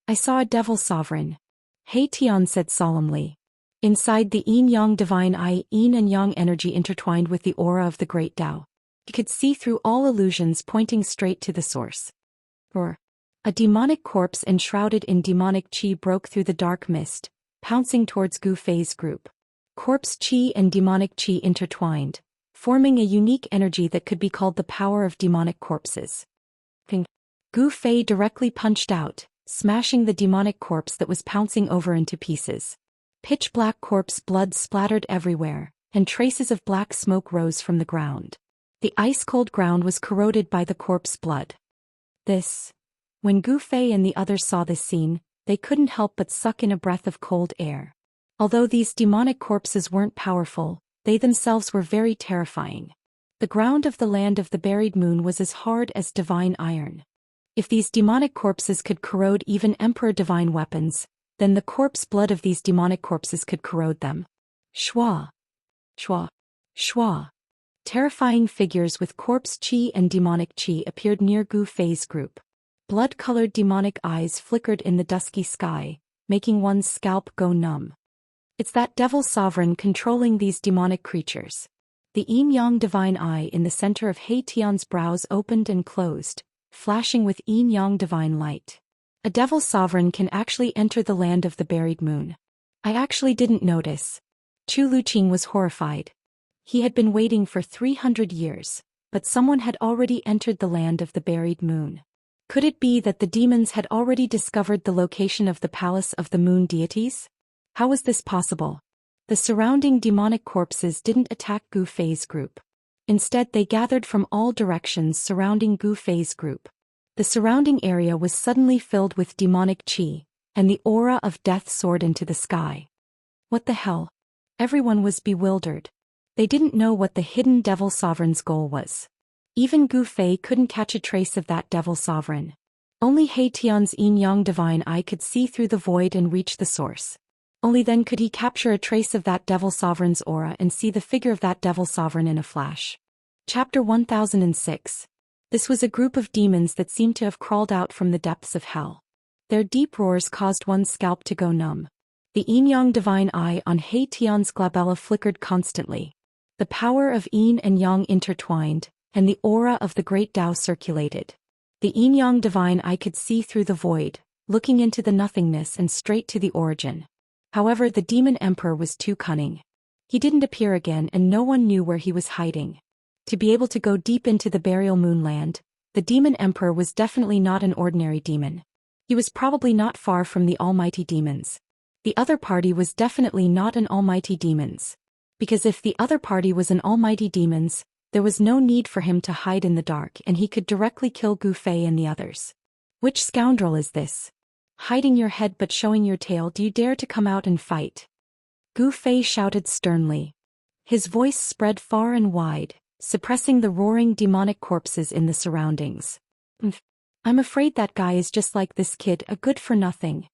I saw a devil sovereign, He Tian said solemnly. Inside the yin-yang divine eye, yin and yang energy intertwined with the aura of the great Tao. He could see through all illusions pointing straight to the source. Roar! A demonic corpse enshrouded in demonic qi broke through the dark mist, pouncing towards Gu Fei's group. Corpse qi and demonic qi intertwined, forming a unique energy that could be called the power of demonic corpses. Ping! Gu Fei directly punched out, smashing the demonic corpse that was pouncing over into pieces. Pitch-black corpse blood splattered everywhere, and traces of black smoke rose from the ground. The ice-cold ground was corroded by the corpse blood. When Gu Fei and the others saw this scene, they couldn't help but suck in a breath of cold air. Although these demonic corpses weren't powerful, they themselves were very terrifying. The ground of the land of the buried moon was as hard as divine iron. If these demonic corpses could corrode even Emperor divine weapons, then the corpse blood of these demonic corpses could corrode them. Shwa! Shwa! Shwa! Terrifying figures with corpse qi and demonic qi appeared near Gu Fei's group. Blood-colored demonic eyes flickered in the dusky sky, making one's scalp go numb. It's that devil sovereign controlling these demonic creatures. The yin-yang divine eye in the center of He Tian's brows opened and closed, flashing with yin-yang divine light. A devil sovereign can actually enter the land of the buried moon. I actually didn't notice. Chu Luqing was horrified. He had been waiting for 300 years, but someone had already entered the land of the buried moon. Could it be that the demons had already discovered the location of the palace of the moon deities? How was this possible? The surrounding demonic corpses didn't attack Gu Fei's group. Instead, they gathered from all directions surrounding Gu Fei's group. The surrounding area was suddenly filled with demonic qi, and the aura of death soared into the sky. What the hell? Everyone was bewildered. They didn't know what the hidden devil sovereign's goal was. Even Gu Fei couldn't catch a trace of that devil sovereign. Only He Tian's yin-yang divine eye could see through the void and reach the source. Only then could he capture a trace of that devil sovereign's aura and see the figure of that devil sovereign in a flash. Chapter 1006. This was a group of demons that seemed to have crawled out from the depths of hell. Their deep roars caused one's scalp to go numb. The yin-yang divine eye on He Tian's glabella flickered constantly. The power of yin and yang intertwined, and the aura of the great Tao circulated. The yin-yang divine eye could see through the void, looking into the nothingness and straight to the origin. However, the demon emperor was too cunning. He didn't appear again and no one knew where he was hiding. To be able to go deep into the burial moonland, the demon emperor was definitely not an ordinary demon. He was probably not far from the almighty demons. The other party was definitely not an almighty demons. Because if the other party was an almighty demons, there was no need for him to hide in the dark and he could directly kill Gu Fei and the others. Which scoundrel is this? Hiding your head but showing your tail, do you dare to come out and fight? Gu Fei shouted sternly. His voice spread far and wide, suppressing the roaring demonic corpses in the surroundings. I'm afraid that guy is just like this kid, a good-for-nothing.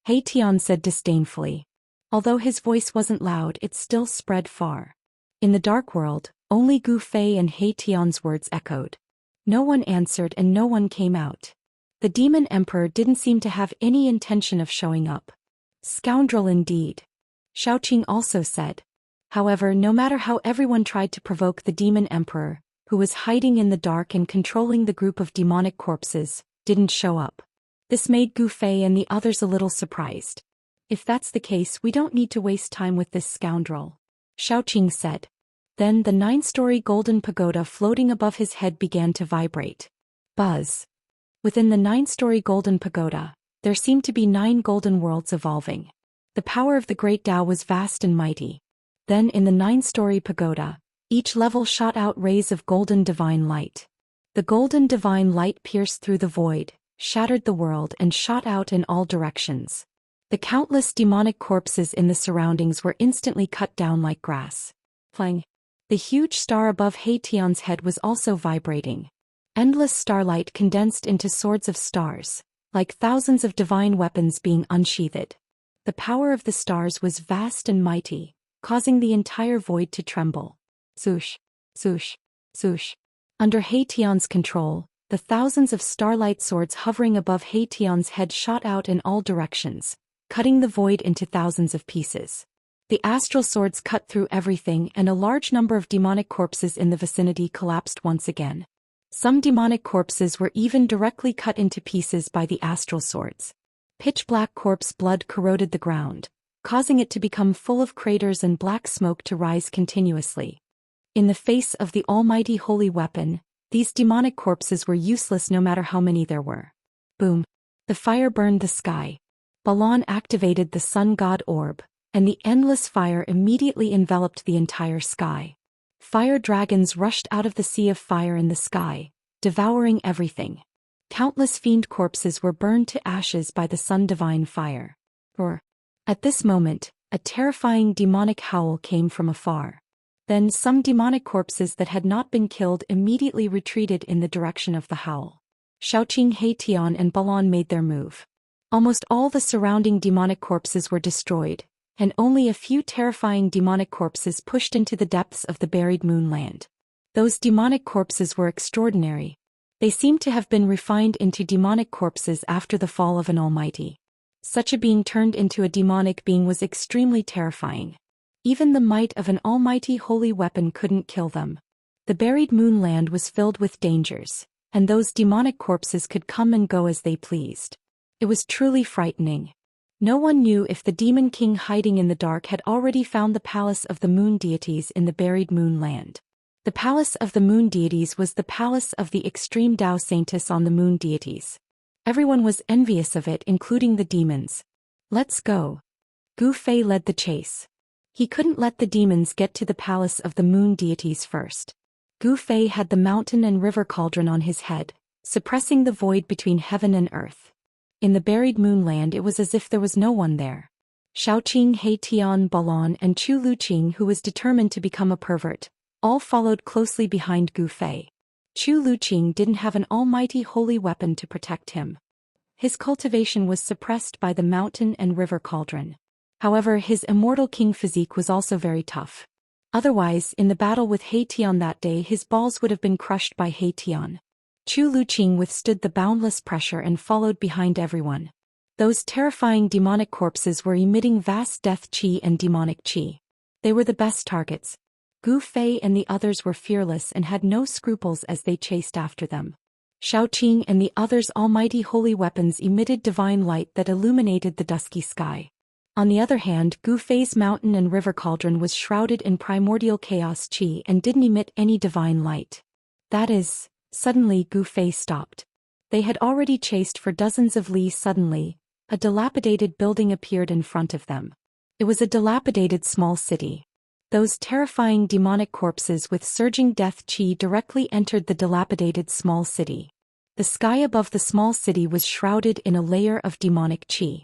He Tian said disdainfully. Although his voice wasn't loud, it still spread far. In the dark world, only Gu Fei and He Tian's words echoed. No one answered and no one came out. The demon emperor didn't seem to have any intention of showing up. Scoundrel indeed. Xiaoqing also said. However, no matter how everyone tried to provoke the demon emperor, who was hiding in the dark and controlling the group of demonic corpses, didn't show up. This made Gu Fei and the others a little surprised. If that's the case, we don't need to waste time with this scoundrel, Xiaoqing said. Then the 9-story golden pagoda floating above his head began to vibrate. Buzz. Within the 9-story golden pagoda, there seemed to be 9 golden worlds evolving. The power of the great Tao was vast and mighty. Then in the 9-story pagoda, each level shot out rays of golden divine light. The golden divine light pierced through the void, shattered the world and shot out in all directions. The countless demonic corpses in the surroundings were instantly cut down like grass. Clang. The huge star above He Tian's head was also vibrating. Endless starlight condensed into swords of stars, like thousands of divine weapons being unsheathed. The power of the stars was vast and mighty, causing the entire void to tremble. Swoosh, swoosh, swoosh. Under He Tian's control, the thousands of starlight swords hovering above He Tian's head shot out in all directions, cutting the void into thousands of pieces. The astral swords cut through everything and a large number of demonic corpses in the vicinity collapsed once again. Some demonic corpses were even directly cut into pieces by the astral swords. Pitch-black corpse blood corroded the ground, causing it to become full of craters and black smoke to rise continuously. In the face of the almighty holy weapon, these demonic corpses were useless no matter how many there were. Boom. The fire burned the sky. Balon activated the sun god orb, and the endless fire immediately enveloped the entire sky. Fire dragons rushed out of the sea of fire in the sky, devouring everything. Countless fiend corpses were burned to ashes by the sun divine fire. At this moment, a terrifying demonic howl came from afar. Then some demonic corpses that had not been killed immediately retreated in the direction of the howl. Xiaoqing, He Tian and Balon made their move. Almost all the surrounding demonic corpses were destroyed, and only a few terrifying demonic corpses pushed into the depths of the buried moonland. Those demonic corpses were extraordinary. They seemed to have been refined into demonic corpses after the fall of an almighty. Such a being turned into a demonic being was extremely terrifying. Even the might of an almighty holy weapon couldn't kill them. The buried moonland was filled with dangers, and those demonic corpses could come and go as they pleased. It was truly frightening. No one knew if the demon king hiding in the dark had already found the palace of the moon deities in the buried moonland. The palace of the moon deities was the palace of the extreme Tao Saintess on the moon deities. Everyone was envious of it, including the demons. Let's go. Gu Fei led the chase. He couldn't let the demons get to the palace of the moon deities first. Gu Fei had the mountain and river cauldron on his head, suppressing the void between heaven and earth. In the buried moonland it was as if there was no one there. Xiaoqing, He Tian, Balon and Chu Luqing, who was determined to become a pervert, all followed closely behind Gu Fei. Chu Luqing didn't have an almighty holy weapon to protect him. His cultivation was suppressed by the mountain and river cauldron. However, his immortal king physique was also very tough. Otherwise, in the battle with He Tian that day, his balls would have been crushed by He Tian. Chu Luqing withstood the boundless pressure and followed behind everyone. Those terrifying demonic corpses were emitting vast death qi and demonic qi. They were the best targets. Gu Fei and the others were fearless and had no scruples as they chased after them. Xiaoqing and the others' almighty holy weapons emitted divine light that illuminated the dusky sky. On the other hand, Gu Fei's mountain and river cauldron was shrouded in primordial chaos qi and didn't emit any divine light. That is, suddenly Gu Fei stopped. They had already chased for dozens of li. Suddenly, a dilapidated building appeared in front of them. It was a dilapidated small city. Those terrifying demonic corpses with surging death qi directly entered the dilapidated small city. The sky above the small city was shrouded in a layer of demonic qi.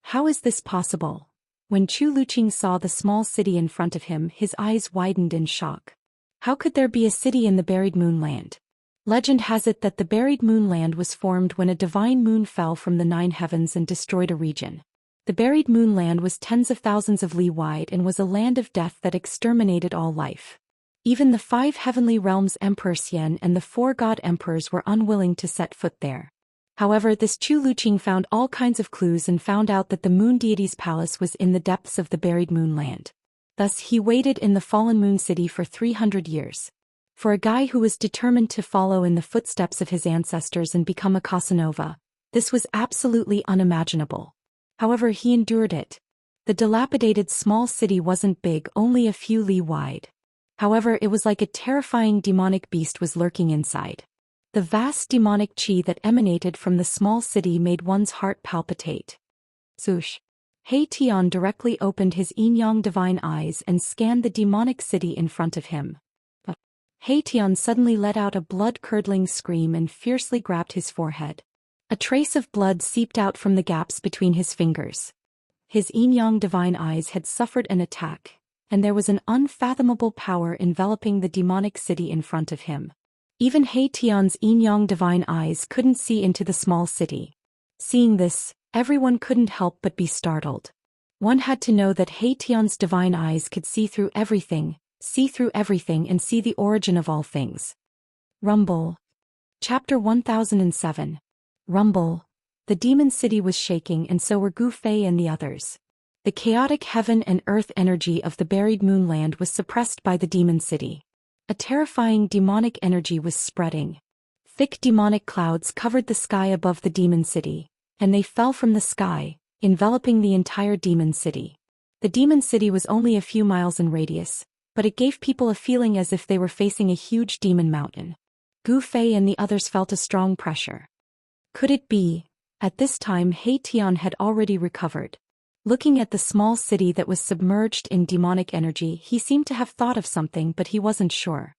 How is this possible? When Chu Luqing saw the small city in front of him, his eyes widened in shock. How could there be a city in the buried moonland? Legend has it that the buried moonland was formed when a divine moon fell from the 9 heavens and destroyed a region. The buried moonland was tens of thousands of li wide and was a land of death that exterminated all life. Even the 5 heavenly realms Emperor Xian and the 4 god emperors were unwilling to set foot there. However, this Chu Luqing found all kinds of clues and found out that the moon deity's palace was in the depths of the buried moonland. Thus he waited in the fallen moon city for 300 years. For a guy who was determined to follow in the footsteps of his ancestors and become a Casanova, this was absolutely unimaginable. However, he endured it. The dilapidated small city wasn't big, only a few li wide. However, it was like a terrifying demonic beast was lurking inside. The vast demonic qi that emanated from the small city made one's heart palpitate. Swoosh. He Tian directly opened his yin-yang divine eyes and scanned the demonic city in front of him. But He Tian suddenly let out a blood-curdling scream and fiercely grabbed his forehead. A trace of blood seeped out from the gaps between his fingers. His yin-yang divine eyes had suffered an attack, and there was an unfathomable power enveloping the demonic city in front of him. Even He Tian's yin-yang divine eyes couldn't see into the small city. Seeing this, everyone couldn't help but be startled. One had to know that He Tian's divine eyes could see through everything and see the origin of all things. Rumble. Chapter 1007. Rumble. The demon city was shaking, and so were Gu Fei and the others. The chaotic heaven and earth energy of the buried moonland was suppressed by the demon city. A terrifying demonic energy was spreading. Thick demonic clouds covered the sky above the demon city, and they fell from the sky, enveloping the entire demon city. The demon city was only a few miles in radius, but it gave people a feeling as if they were facing a huge demon mountain. Gu Fei and the others felt a strong pressure. Could it be? At this time He Tian had already recovered. Looking at the small city that was submerged in demonic energy, he seemed to have thought of something, but he wasn't sure.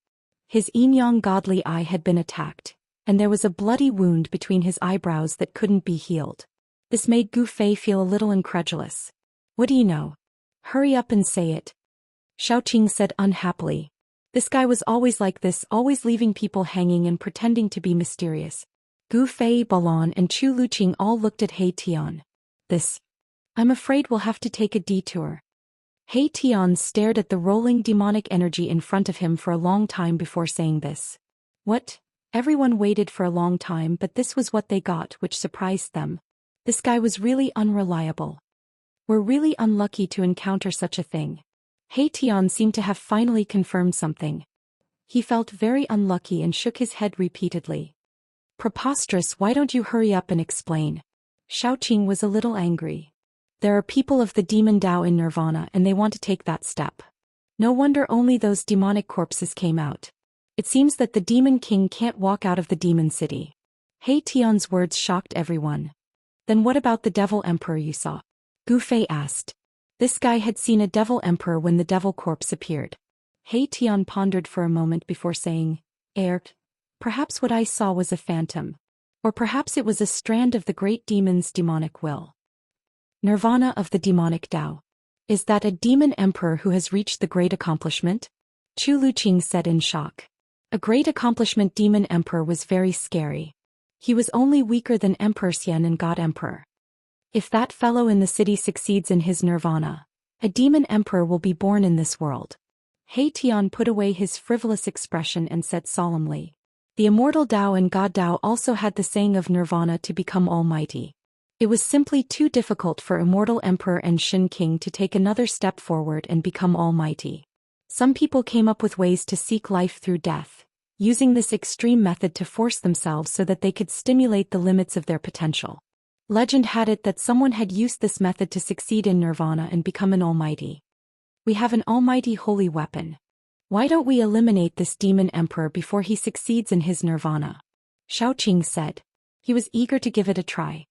His yin-yang godly eye had been attacked, and there was a bloody wound between his eyebrows that couldn't be healed. This made Gu Fei feel a little incredulous. What do you know? Hurry up and say it. Xiaoqing said unhappily. This guy was always like this, always leaving people hanging and pretending to be mysterious. Gu Fei, Balon and Chu Luqing all looked at He Tian. I'm afraid we'll have to take a detour. He Tian stared at the rolling demonic energy in front of him for a long time before saying this. What? Everyone waited for a long time, but this was what they got, which surprised them. This guy was really unreliable. We're really unlucky to encounter such a thing. He Tian seemed to have finally confirmed something. He felt very unlucky and shook his head repeatedly. Preposterous, why don't you hurry up and explain? Xiaoqing was a little angry. There are people of the demon Dao in Nirvana and they want to take that step. No wonder only those demonic corpses came out. It seems that the demon king can't walk out of the demon city. He Tian's words shocked everyone. Then what about the devil emperor you saw? Gu Fei asked. This guy had seen a devil emperor when the devil corpse appeared. He Tian pondered for a moment before saying, perhaps what I saw was a phantom. Or perhaps it was a strand of the great demon's demonic will. Nirvana of the demonic Tao. Is that a demon emperor who has reached the great accomplishment? Chu Luqing said in shock. A great accomplishment. Demon emperor was very scary. He was only weaker than Emperor Xian and God Emperor. If that fellow in the city succeeds in his nirvana, a demon emperor will be born in this world. He Tian put away his frivolous expression and said solemnly. The immortal Tao and God Tao also had the saying of nirvana to become almighty. It was simply too difficult for Immortal Emperor and Shin King to take another step forward and become almighty. Some people came up with ways to seek life through death, using this extreme method to force themselves so that they could stimulate the limits of their potential. Legend had it that someone had used this method to succeed in nirvana and become an almighty. We have an almighty holy weapon. Why don't we eliminate this demon emperor before he succeeds in his nirvana? Xiaoqing said. He was eager to give it a try.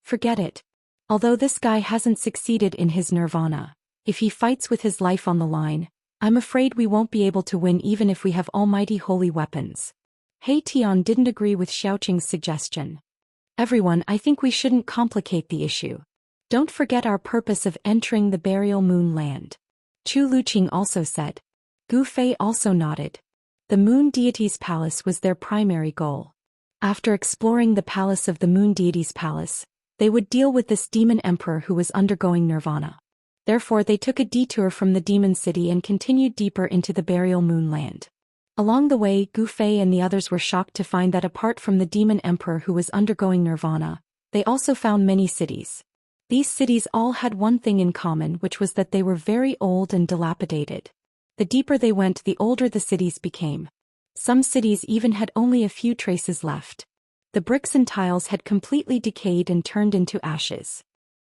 Forget it. Although this guy hasn't succeeded in his nirvana, if he fights with his life on the line, I'm afraid we won't be able to win even if we have almighty holy weapons. He Tian didn't agree with Xiaoqing's suggestion. Everyone, I think we shouldn't complicate the issue. Don't forget our purpose of entering the burial moon land. Chu Luqing also said. Gu Fei also nodded. The moon deity's palace was their primary goal. After exploring the palace of the moon deity's palace, they would deal with this demon emperor who was undergoing nirvana. Therefore they took a detour from the demon city and continued deeper into the burial moon land. Along the way, Gu Fei and the others were shocked to find that apart from the demon emperor who was undergoing nirvana, they also found many cities. These cities all had one thing in common, which was that they were very old and dilapidated. The deeper they went, the older the cities became. Some cities even had only a few traces left. The bricks and tiles had completely decayed and turned into ashes.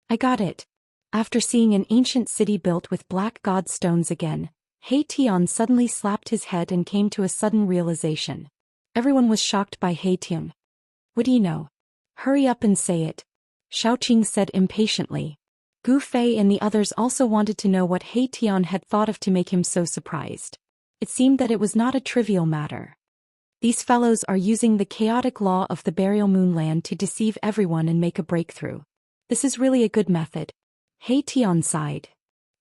I got it. After seeing an ancient city built with black god stones again, He Tian suddenly slapped his head and came to a sudden realization. Everyone was shocked by He Tian. What do you know? Hurry up and say it. Xiaoqing said impatiently. Gu Fei and the others also wanted to know what He Tian had thought of to make him so surprised. It seemed that it was not a trivial matter. These fellows are using the chaotic law of the burial moon land to deceive everyone and make a breakthrough. This is really a good method. He Tian sighed.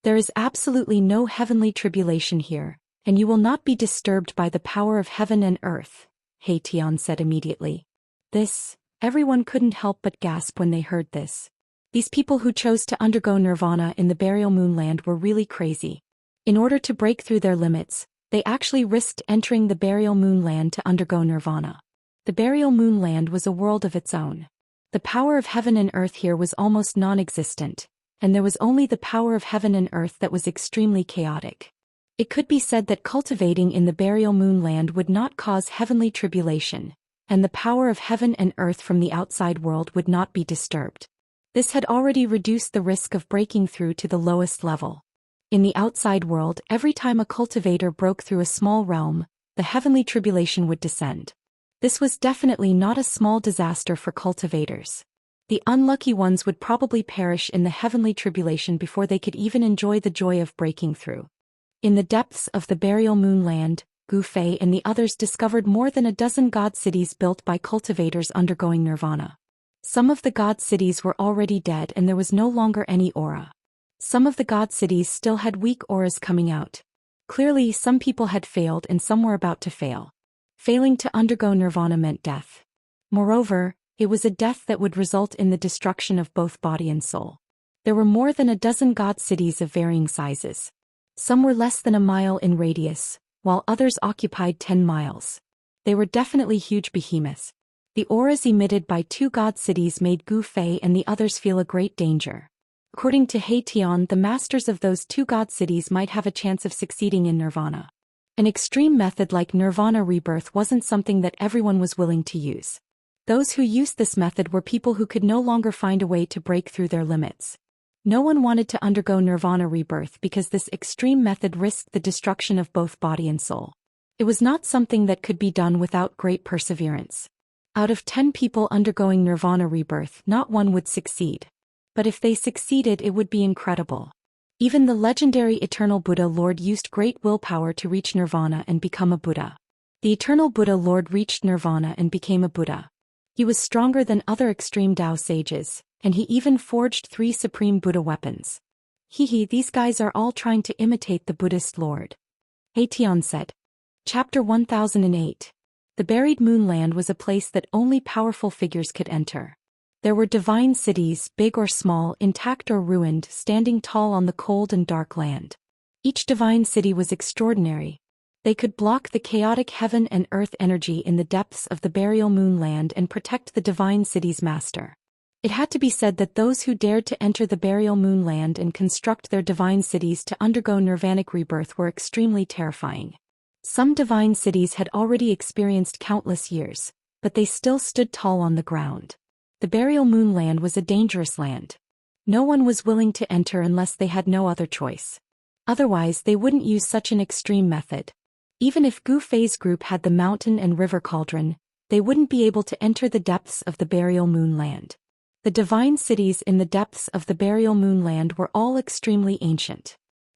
There is absolutely no heavenly tribulation here, and you will not be disturbed by the power of heaven and earth, He Tian said immediately. Everyone couldn't help but gasp when they heard this. These people who chose to undergo nirvana in the burial moon land were really crazy. In order to break through their limits, they actually risked entering the burial moon land to undergo nirvana. The burial moon land was a world of its own. The power of heaven and earth here was almost non-existent, and there was only the power of heaven and earth that was extremely chaotic. It could be said that cultivating in the burial moon land would not cause heavenly tribulation, and the power of heaven and earth from the outside world would not be disturbed. This had already reduced the risk of breaking through to the lowest level. In the outside world, every time a cultivator broke through a small realm, the heavenly tribulation would descend. This was definitely not a small disaster for cultivators. The unlucky ones would probably perish in the heavenly tribulation before they could even enjoy the joy of breaking through. In the depths of the burial moon land, Gu Fei and the others discovered more than a dozen god cities built by cultivators undergoing nirvana. Some of the god cities were already dead and there was no longer any aura. Some of the god cities still had weak auras coming out. Clearly, some people had failed and some were about to fail. Failing to undergo nirvana meant death. Moreover, it was a death that would result in the destruction of both body and soul. There were more than a dozen god cities of varying sizes. Some were less than a mile in radius, while others occupied 10 miles. They were definitely huge behemoths. The auras emitted by two god cities made Gu Fei and the others feel a great danger. According to He Tian, the masters of those two god cities might have a chance of succeeding in nirvana. An extreme method like nirvana rebirth wasn't something that everyone was willing to use. Those who used this method were people who could no longer find a way to break through their limits. No one wanted to undergo nirvana rebirth because this extreme method risked the destruction of both body and soul. It was not something that could be done without great perseverance. Out of 10 people undergoing nirvana rebirth, not one would succeed. But if they succeeded, it would be incredible. Even the legendary Eternal Buddha Lord used great willpower to reach nirvana and become a Buddha. The Eternal Buddha Lord reached nirvana and became a Buddha. He was stronger than other extreme Tao sages, and he even forged 3 supreme Buddha weapons. These guys are all trying to imitate the Buddhist Lord. Tian said. Chapter 1008. The buried moonland was a place that only powerful figures could enter. There were divine cities, big or small, intact or ruined, standing tall on the cold and dark land. Each divine city was extraordinary. They could block the chaotic heaven and earth energy in the depths of the burial moonland and protect the divine city's master. It had to be said that those who dared to enter the burial moonland and construct their divine cities to undergo nirvanic rebirth were extremely terrifying. Some divine cities had already experienced countless years, but they still stood tall on the ground. The burial moonland was a dangerous land. No one was willing to enter unless they had no other choice. Otherwise, they wouldn't use such an extreme method. Even if Gu Fei's group had the mountain and river cauldron, they wouldn't be able to enter the depths of the burial moonland. The divine cities in the depths of the burial moonland were all extremely ancient.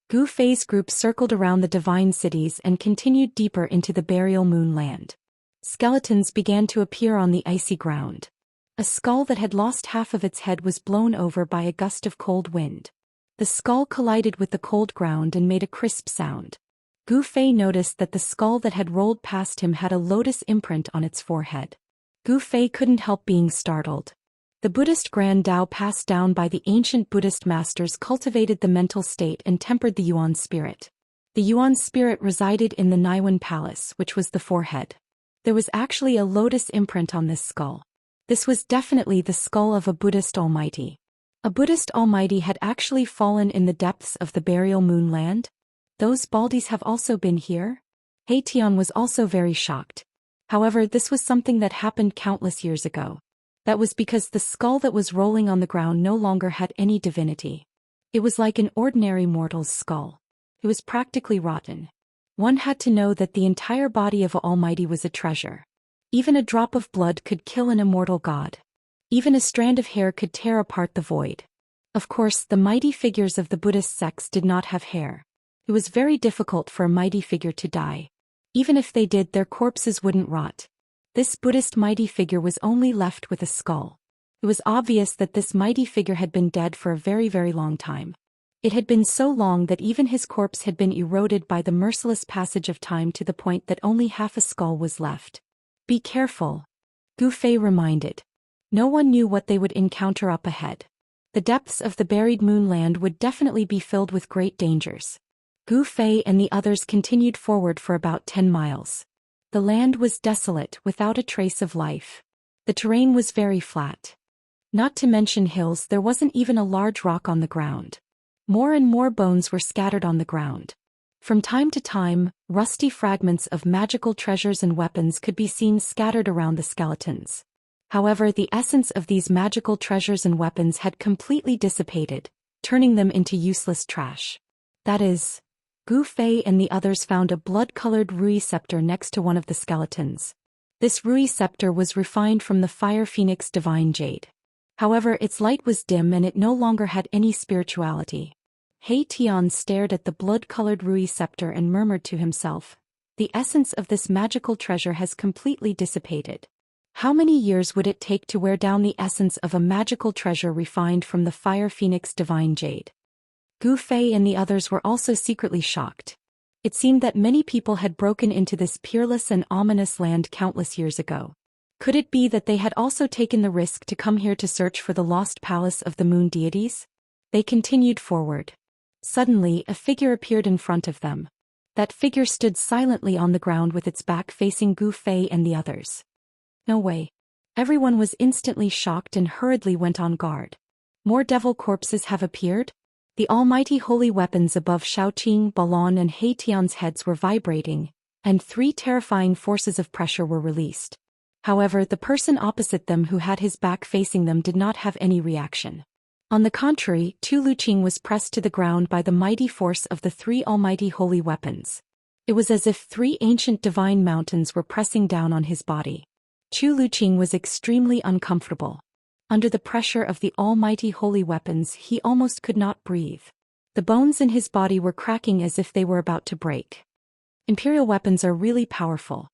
Gu Fei's group circled around the divine cities and continued deeper into the burial moonland. Skeletons began to appear on the icy ground. A skull that had lost half of its head was blown over by a gust of cold wind. The skull collided with the cold ground and made a crisp sound. Gu Fei noticed that the skull that had rolled past him had a lotus imprint on its forehead. Gu Fei couldn't help being startled. The Buddhist Grand Tao passed down by the ancient Buddhist masters cultivated the mental state and tempered the Yuan spirit. The Yuan spirit resided in the Niwen Palace, which was the forehead. There was actually a lotus imprint on this skull. This was definitely the skull of a Buddhist almighty. A Buddhist almighty had actually fallen in the depths of the burial moonland? Those baldies have also been here? Tian was also very shocked. However, this was something that happened countless years ago. That was because the skull that was rolling on the ground no longer had any divinity. It was like an ordinary mortal's skull. It was practically rotten. One had to know that the entire body of an almighty was a treasure. Even a drop of blood could kill an immortal god. Even a strand of hair could tear apart the void. Of course, the mighty figures of the Buddhist sects did not have hair. It was very difficult for a mighty figure to die. Even if they did, their corpses wouldn't rot. This Buddhist mighty figure was only left with a skull. It was obvious that this mighty figure had been dead for a very, very long time. It had been so long that even his corpse had been eroded by the merciless passage of time to the point that only half a skull was left. Be careful, Gu Fei reminded. No one knew what they would encounter up ahead. The depths of the buried moonland would definitely be filled with great dangers. Gu Fei and the others continued forward for about 10 miles. The land was desolate, without a trace of life. The terrain was very flat. Not to mention hills, there wasn't even a large rock on the ground. More and more bones were scattered on the ground. From time to time, rusty fragments of magical treasures and weapons could be seen scattered around the skeletons. However, the essence of these magical treasures and weapons had completely dissipated, turning them into useless trash. That is, Gu Fei and the others found a blood-colored rui scepter next to one of the skeletons. This rui scepter was refined from the fire phoenix divine jade. However, its light was dim and it no longer had any spirituality. Tian stared at the blood-colored rui scepter and murmured to himself, "The essence of this magical treasure has completely dissipated. How many years would it take to wear down the essence of a magical treasure refined from the fire phoenix divine jade?" Gu Fei and the others were also secretly shocked. It seemed that many people had broken into this peerless and ominous land countless years ago. Could it be that they had also taken the risk to come here to search for the lost palace of the moon deities? They continued forward. Suddenly, a figure appeared in front of them. That figure stood silently on the ground with its back facing Gu Fei and the others. No way. Everyone was instantly shocked and hurriedly went on guard. More devil corpses have appeared? The almighty holy weapons above Shaoqing, Balon and Tian's heads were vibrating, and 3 terrifying forces of pressure were released. However, the person opposite them who had his back facing them did not have any reaction. On the contrary, Tu Luqing was pressed to the ground by the mighty force of the 3 almighty holy weapons. It was as if 3 ancient divine mountains were pressing down on his body. Tu Luqing was extremely uncomfortable. Under the pressure of the almighty holy weapons, he almost could not breathe. The bones in his body were cracking as if they were about to break. Imperial weapons are really powerful.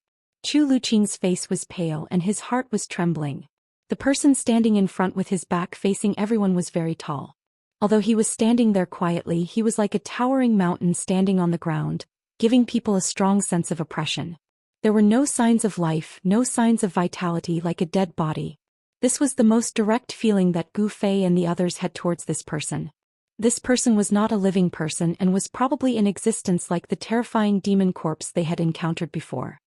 Chu Luqing's face was pale and his heart was trembling. The person standing in front with his back facing everyone was very tall. Although he was standing there quietly, he was like a towering mountain standing on the ground, giving people a strong sense of oppression. There were no signs of life, no signs of vitality, like a dead body. This was the most direct feeling that Gu Fei and the others had towards this person. This person was not a living person and was probably in existence like the terrifying demon corpse they had encountered before.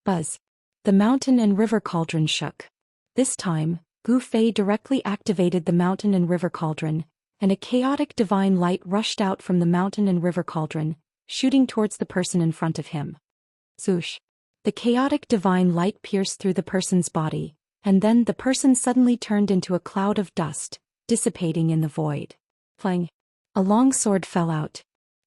Buzz. The mountain and river cauldron shook. This time, Gu Fei directly activated the mountain and river cauldron, and a chaotic divine light rushed out from the mountain and river cauldron, shooting towards the person in front of him. Swoosh. The chaotic divine light pierced through the person's body, and then the person suddenly turned into a cloud of dust, dissipating in the void. Clang. A long sword fell out.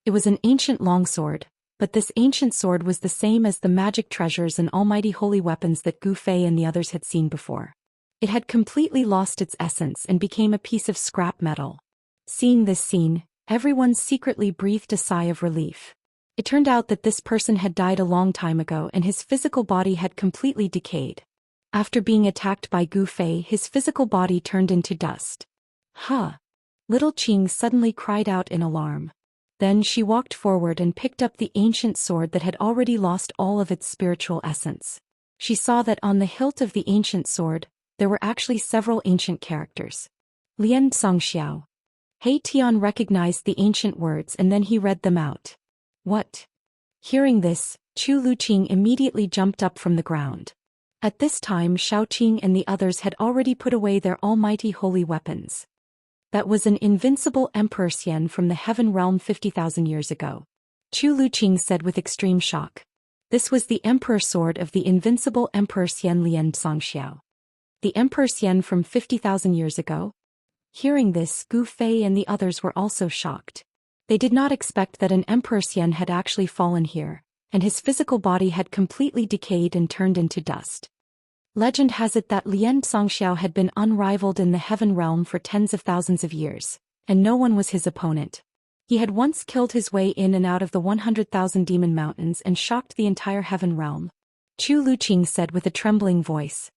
It was an ancient longsword, but this ancient sword was the same as the magic treasures and almighty holy weapons that Gu Fei and the others had seen before. It had completely lost its essence and became a piece of scrap metal. Seeing this scene, everyone secretly breathed a sigh of relief. It turned out that this person had died a long time ago and his physical body had completely decayed. After being attacked by Gu Fei, his physical body turned into dust. Huh! Little Qing suddenly cried out in alarm. Then she walked forward and picked up the ancient sword that had already lost all of its spiritual essence. She saw that on the hilt of the ancient sword, there were actually several ancient characters. Lian Xianxiao. He Tian recognized the ancient words and then he read them out. What? Hearing this, Chu Luqing immediately jumped up from the ground. At this time Shaoqing and the others had already put away their almighty holy weapons. That was an invincible Emperor Xian from the heaven realm 50,000 years ago. Chu Luqing said with extreme shock. This was the Emperor sword of the invincible Emperor Xian Lian Xianxiao. The Emperor Xian from 50,000 years ago? Hearing this, Gu Fei and the others were also shocked. They did not expect that an Emperor Xian had actually fallen here, and his physical body had completely decayed and turned into dust. Legend has it that Lian Xianxiao had been unrivaled in the heaven realm for tens of thousands of years, and no one was his opponent. He had once killed his way in and out of the 100,000 demon mountains and shocked the entire heaven realm. Chu Luqing said with a trembling voice.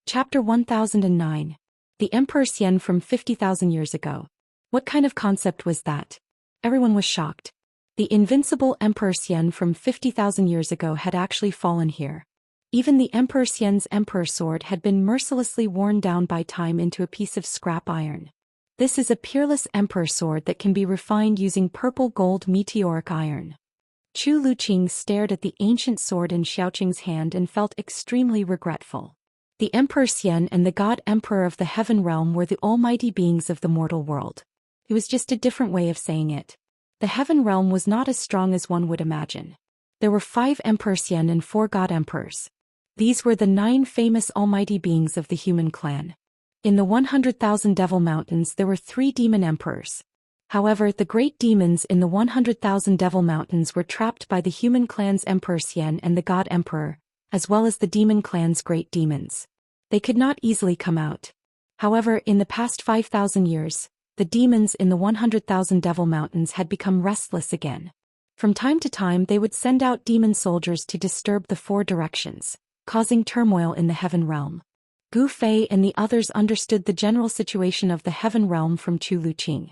Chapter 1009. The Emperor Xian from 50,000 years ago. What kind of concept was that? Everyone was shocked. The invincible Emperor Xian from 50,000 years ago had actually fallen here. Even the Emperor Xian's Emperor sword had been mercilessly worn down by time into a piece of scrap iron. This is a peerless Emperor sword that can be refined using purple gold meteoric iron. Chu Luqing stared at the ancient sword in Xiaoqing's hand and felt extremely regretful. The Emperor Xian and the God Emperor of the Heaven Realm were the almighty beings of the mortal world. It was just a different way of saying it. The Heaven Realm was not as strong as one would imagine. There were 5 Emperor Xian and 4 God Emperors. These were the 9 famous almighty beings of the human clan. In the 100,000 Devil Mountains there were 3 demon emperors. However, the great demons in the 100,000 Devil Mountains were trapped by the human clan's Emperor Xian and the God Emperor, as well as the demon clan's great demons. They could not easily come out. However, in the past 5,000 years, the demons in the 100,000 Devil Mountains had become restless again. From time to time they would send out demon soldiers to disturb the 4 directions, causing turmoil in the heaven realm. Gu Fei and the others understood the general situation of the heaven realm from Chu Luqing.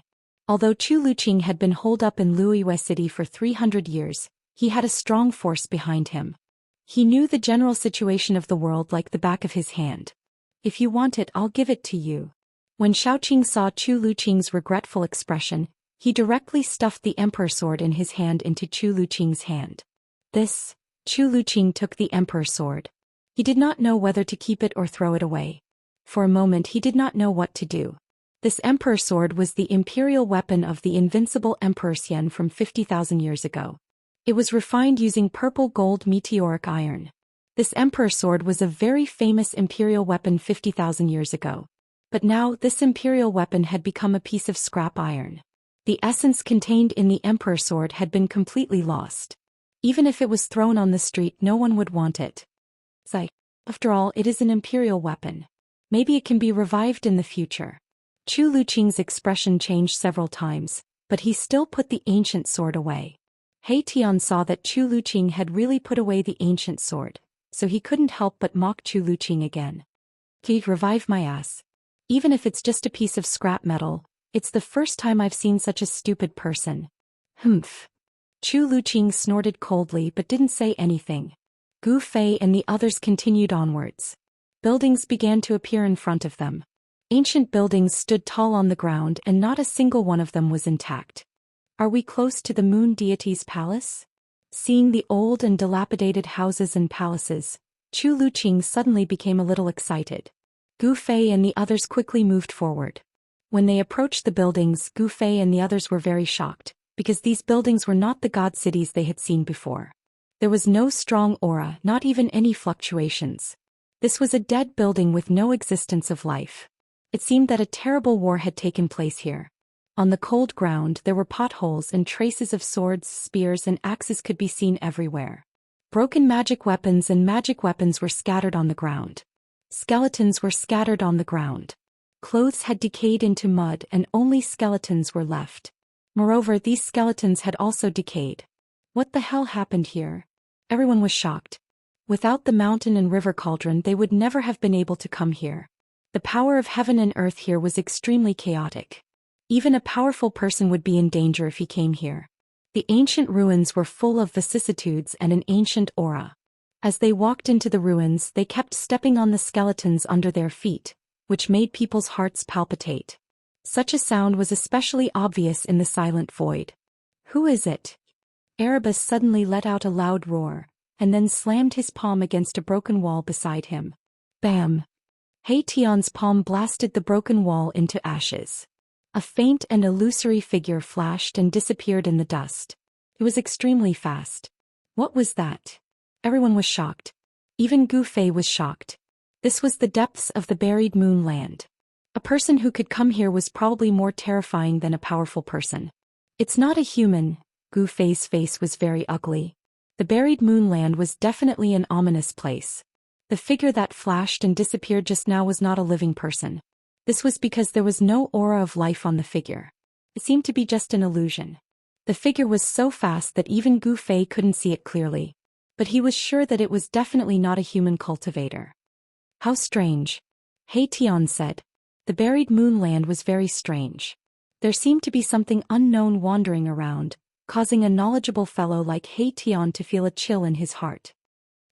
Although Chu Luqing had been holed up in Luiyue City for 300 years, he had a strong force behind him. He knew the general situation of the world like the back of his hand. If you want it, I'll give it to you. When Shaoqing saw Chu Luqing's regretful expression, he directly stuffed the Emperor sword in his hand into Chu Luqing's hand. Chu Luqing took the Emperor sword. He did not know whether to keep it or throw it away. For a moment he did not know what to do. This Emperor sword was the imperial weapon of the invincible Emperor Xian from 50,000 years ago. It was refined using purple gold meteoric iron. This Emperor sword was a very famous imperial weapon 50,000 years ago. But now this imperial weapon had become a piece of scrap iron. The essence contained in the Emperor sword had been completely lost. Even if it was thrown on the street, no one would want it. After all, it is an imperial weapon. Maybe it can be revived in the future. Chu Luqing's expression changed several times, but he still put the ancient sword away. He Tian saw that Chu Luqing had really put away the ancient sword, so he couldn't help but mock Chu Luqing again. "He revive my ass. Even if it's just a piece of scrap metal, it's the first time I've seen such a stupid person." "Humph." Chu Luqing snorted coldly but didn't say anything. Gu Fei and the others continued onwards. Buildings began to appear in front of them. Ancient buildings stood tall on the ground and not a single one of them was intact. "Are we close to the moon deity's palace?" Seeing the old and dilapidated houses and palaces, Chu Luqing suddenly became a little excited. Gu Fei and the others quickly moved forward. When they approached the buildings, Gu Fei and the others were very shocked, because these buildings were not the god cities they had seen before. There was no strong aura, not even any fluctuations. This was a dead building with no existence of life. It seemed that a terrible war had taken place here. On the cold ground there were potholes and traces of swords, spears and axes could be seen everywhere. Broken magic weapons and magic weapons were scattered on the ground. Skeletons were scattered on the ground. Clothes had decayed into mud and only skeletons were left. Moreover, these skeletons had also decayed. What the hell happened here? Everyone was shocked. Without the mountain and river cauldron they would never have been able to come here. The power of heaven and earth here was extremely chaotic. Even a powerful person would be in danger if he came here. The ancient ruins were full of vicissitudes and an ancient aura. As they walked into the ruins, they kept stepping on the skeletons under their feet, which made people's hearts palpitate. Such a sound was especially obvious in the silent void. "Who is it?" Erebus suddenly let out a loud roar, and then slammed his palm against a broken wall beside him. Bam! He Tian's palm blasted the broken wall into ashes. A faint and illusory figure flashed and disappeared in the dust. It was extremely fast. What was that? Everyone was shocked. Even Gu Fei was shocked. This was the depths of the buried moon land. A person who could come here was probably more terrifying than a powerful person. "It's not a human." Gu Fei's face was very ugly. The buried moon land was definitely an ominous place. The figure that flashed and disappeared just now was not a living person. This was because there was no aura of life on the figure. It seemed to be just an illusion. The figure was so fast that even Gu Fei couldn't see it clearly. But he was sure that it was definitely not a human cultivator. "How strange," He Tian said. The buried moon land was very strange. There seemed to be something unknown wandering around, causing a knowledgeable fellow like He Tian to feel a chill in his heart.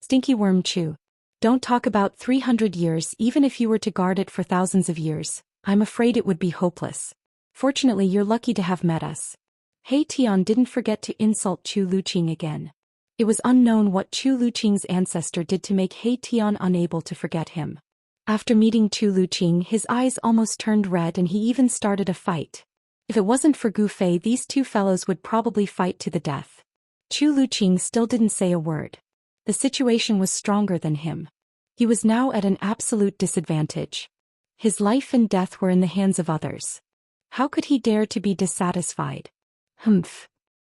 "Stinky worm Chu. Don't talk about 300 years. Even if you were to guard it for thousands of years, I'm afraid it would be hopeless. Fortunately you're lucky to have met us." He Tian didn't forget to insult Chu Luqing again. It was unknown what Chu Luqing's ancestor did to make He Tian unable to forget him. After meeting Chu Luqing, his eyes almost turned red and he even started a fight. If it wasn't for Gu Fei, these two fellows would probably fight to the death. Chu Luqing still didn't say a word. The situation was stronger than him. He was now at an absolute disadvantage. His life and death were in the hands of others. How could he dare to be dissatisfied? Humph.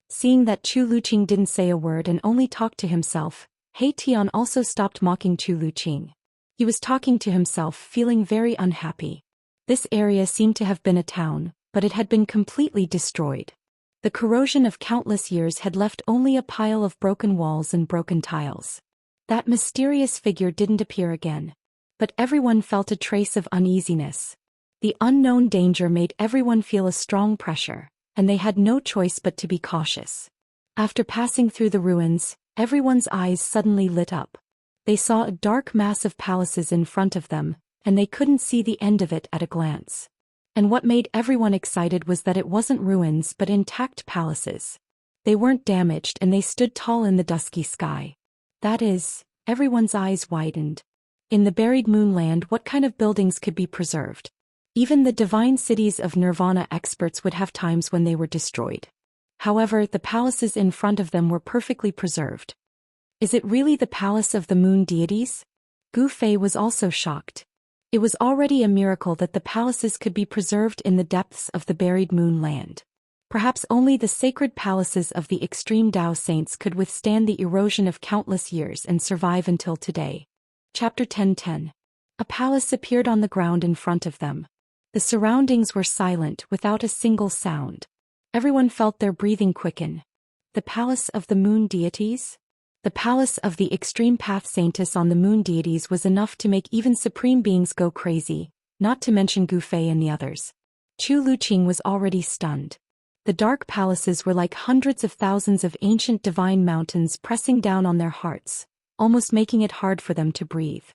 Seeing that Chu Luqing didn't say a word and only talked to himself, He Tian also stopped mocking Chu Luqing. He was talking to himself, feeling very unhappy. This area seemed to have been a town, but it had been completely destroyed. The corrosion of countless years had left only a pile of broken walls and broken tiles. That mysterious figure didn't appear again. But everyone felt a trace of uneasiness. The unknown danger made everyone feel a strong pressure, and they had no choice but to be cautious. After passing through the ruins, everyone's eyes suddenly lit up. They saw a dark mass of palaces in front of them, and they couldn't see the end of it at a glance. And what made everyone excited was that it wasn't ruins but intact palaces. They weren't damaged and they stood tall in the dusky sky. That is, everyone's eyes widened. In the buried moonland, what kind of buildings could be preserved? Even the divine cities of Nirvana experts would have times when they were destroyed. However, the palaces in front of them were perfectly preserved. Is it really the palace of the moon deities? Gu Fei was also shocked. It was already a miracle that the palaces could be preserved in the depths of the buried moon land. Perhaps only the sacred palaces of the extreme Dao saints could withstand the erosion of countless years and survive until today. Chapter 10:10. A palace appeared on the ground in front of them. The surroundings were silent, without a single sound. Everyone felt their breathing quicken. The palace of the moon deities? The palace of the extreme path saintess on the moon deities was enough to make even supreme beings go crazy, not to mention Gu Fei and the others. Chu Luqing was already stunned. The dark palaces were like hundreds of thousands of ancient divine mountains pressing down on their hearts, almost making it hard for them to breathe.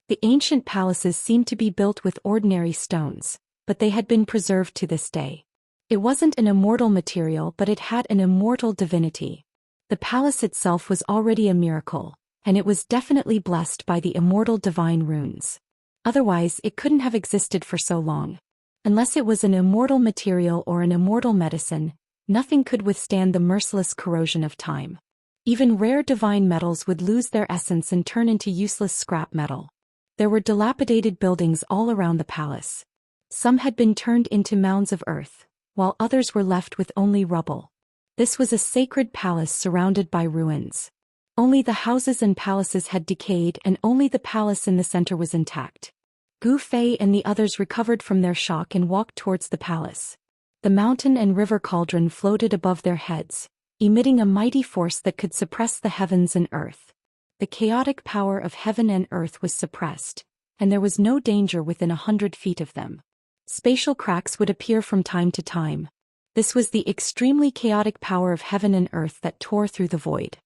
The ancient palaces seemed to be built with ordinary stones, but they had been preserved to this day. It wasn't an immortal material, but it had an immortal divinity. The palace itself was already a miracle, and it was definitely blessed by the immortal divine runes. Otherwise, it couldn't have existed for so long. Unless it was an immortal material or an immortal medicine, nothing could withstand the merciless corrosion of time. Even rare divine metals would lose their essence and turn into useless scrap metal. There were dilapidated buildings all around the palace. Some had been turned into mounds of earth, while others were left with only rubble. This was a sacred palace surrounded by ruins. Only the houses and palaces had decayed, and only the palace in the center was intact. Gu Fei and the others recovered from their shock and walked towards the palace. The mountain and river cauldron floated above their heads, emitting a mighty force that could suppress the heavens and earth. The chaotic power of heaven and earth was suppressed, and there was no danger within 100 feet of them. Spatial cracks would appear from time to time. This was the extremely chaotic power of heaven and earth that tore through the void.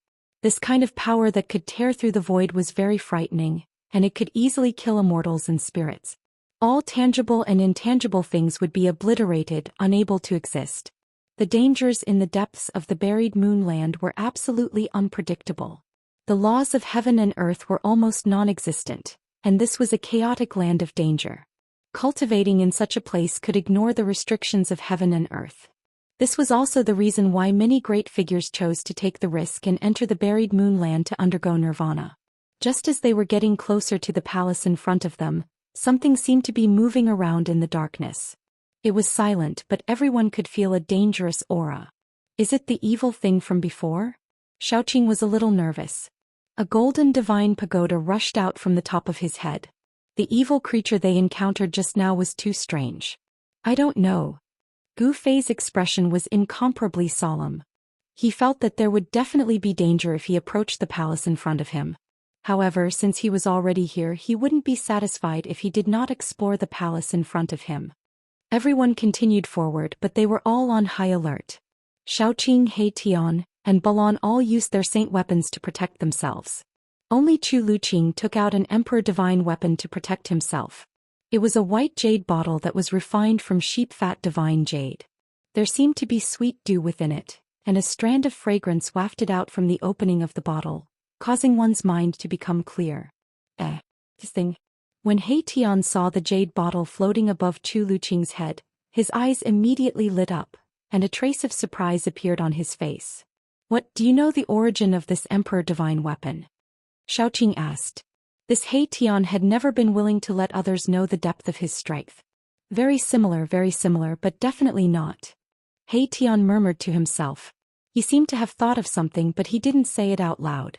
This kind of power that could tear through the void was very frightening, and it could easily kill immortals and spirits. All tangible and intangible things would be obliterated, unable to exist. The dangers in the depths of the buried moonland were absolutely unpredictable. The laws of heaven and earth were almost non-existent, and this was a chaotic land of danger. Cultivating in such a place could ignore the restrictions of heaven and earth. This was also the reason why many great figures chose to take the risk and enter the buried moonland to undergo nirvana. Just as they were getting closer to the palace in front of them, something seemed to be moving around in the darkness. It was silent, but everyone could feel a dangerous aura. Is it the evil thing from before? Xiaoqing was a little nervous. A golden divine pagoda rushed out from the top of his head. The evil creature they encountered just now was too strange. I don't know. Gu Fei's expression was incomparably solemn. He felt that there would definitely be danger if he approached the palace in front of him. However, since he was already here, he wouldn't be satisfied if he did not explore the palace in front of him. Everyone continued forward, but they were all on high alert. Xiaoqing, He Tian, and Balan all used their saint weapons to protect themselves. Only Chu Luqing took out an emperor divine weapon to protect himself. It was a white jade bottle that was refined from sheep fat divine jade. There seemed to be sweet dew within it, and a strand of fragrance wafted out from the opening of the bottle, causing one's mind to become clear. This thing. When He Tian saw the jade bottle floating above Chu Luqing's head, his eyes immediately lit up, and a trace of surprise appeared on his face. What, do you know the origin of this emperor divine weapon? Xiaoqing asked. This He Tian had never been willing to let others know the depth of his strength. Very similar, but definitely not. He Tian murmured to himself. He seemed to have thought of something, but he didn't say it out loud.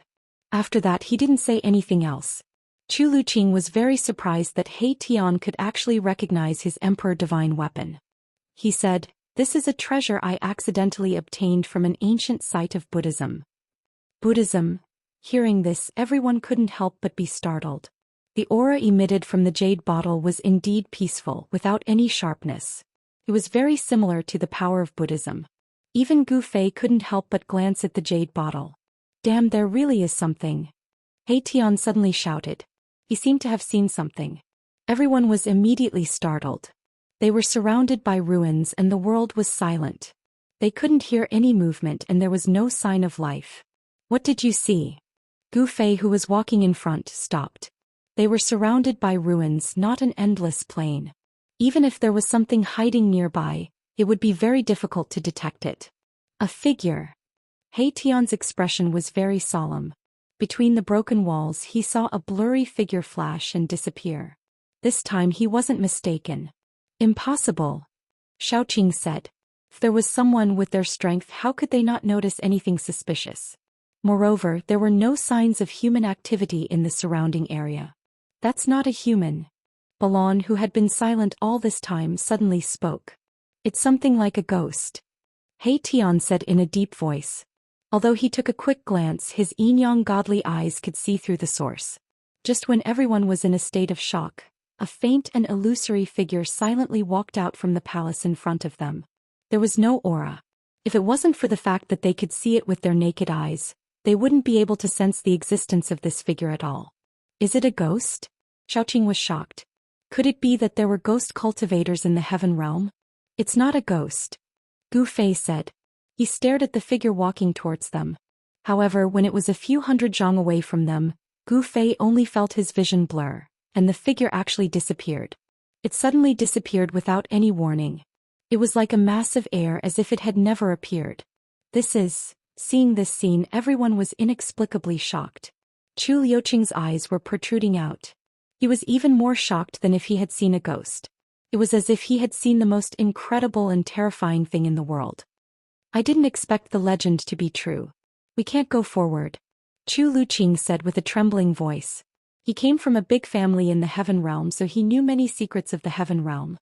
After that, he didn't say anything else. Chu Luqing was very surprised that He Tian could actually recognize his emperor divine weapon. He said, "This is a treasure I accidentally obtained from an ancient site of Buddhism." Buddhism? Hearing this, everyone couldn't help but be startled. The aura emitted from the jade bottle was indeed peaceful, without any sharpness. It was very similar to the power of Buddhism. Even Gu Fei couldn't help but glance at the jade bottle. Damn, there really is something. He Tian suddenly shouted. He seemed to have seen something. Everyone was immediately startled. They were surrounded by ruins and the world was silent. They couldn't hear any movement and there was no sign of life. What did you see? Gu Fei, who was walking in front, stopped. They were surrounded by ruins, not an endless plain. Even if there was something hiding nearby, it would be very difficult to detect it. A figure. He Tian's expression was very solemn. Between the broken walls he saw a blurry figure flash and disappear. This time he wasn't mistaken. Impossible, Xiaoqing said. If there was someone with their strength, how could they not notice anything suspicious? Moreover, there were no signs of human activity in the surrounding area. That's not a human. Balan, who had been silent all this time, suddenly spoke. It's something like a ghost. He Tian said in a deep voice. Although he took a quick glance, his yin-yang godly eyes could see through the source. Just when everyone was in a state of shock, a faint and illusory figure silently walked out from the palace in front of them. There was no aura. If it wasn't for the fact that they could see it with their naked eyes, they wouldn't be able to sense the existence of this figure at all. Is it a ghost? Xiaoqing was shocked. Could it be that there were ghost cultivators in the heaven realm? It's not a ghost, Gu Fei said. He stared at the figure walking towards them. However, when it was a few hundred zhang away from them, Gu Fei only felt his vision blur, and the figure actually disappeared. It suddenly disappeared without any warning. It was like a massive air, as if it had never appeared. Seeing this scene, everyone was inexplicably shocked. Chu Liuqing's eyes were protruding out. He was even more shocked than if he had seen a ghost. It was as if he had seen the most incredible and terrifying thing in the world. I didn't expect the legend to be true. We can't go forward, Chu Liuqing said with a trembling voice. He came from a big family in the heaven realm, so he knew many secrets of the heaven realm.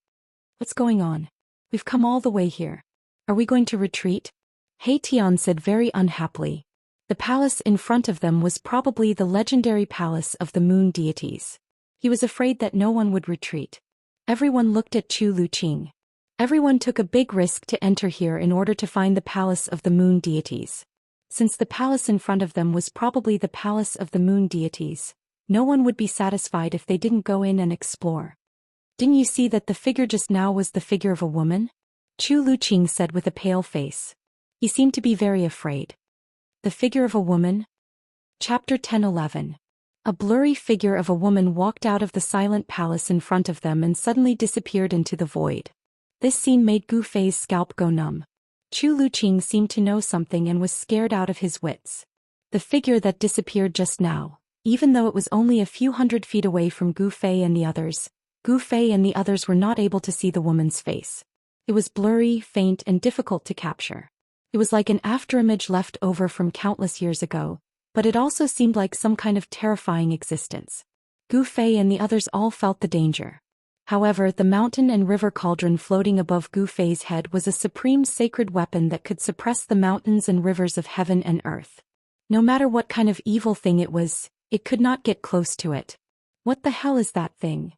What's going on? We've come all the way here. Are we going to retreat? He Tian said very unhappily. The palace in front of them was probably the legendary palace of the moon deities. He was afraid that no one would retreat. Everyone looked at Chu Liuqing. Everyone took a big risk to enter here in order to find the palace of the moon deities. Since the palace in front of them was probably the palace of the moon deities, no one would be satisfied if they didn't go in and explore. Didn't you see that the figure just now was the figure of a woman? Chu Liuqing said with a pale face. He seemed to be very afraid. The figure of a woman? Chapter 10-11. A blurry figure of a woman walked out of the silent palace in front of them and suddenly disappeared into the void. This scene made Gu Fei's scalp go numb. Chu Liuqing seemed to know something and was scared out of his wits. The figure that disappeared just now, even though it was only a few hundred feet away from Gu Fei and the others, Gu Fei and the others were not able to see the woman's face. It was blurry, faint, and difficult to capture. It was like an afterimage left over from countless years ago, but it also seemed like some kind of terrifying existence. Gu Fei and the others all felt the danger. However, the mountain and river cauldron floating above Gu Fei's head was a supreme sacred weapon that could suppress the mountains and rivers of heaven and earth. No matter what kind of evil thing it was, it could not get close to it. What the hell is that thing?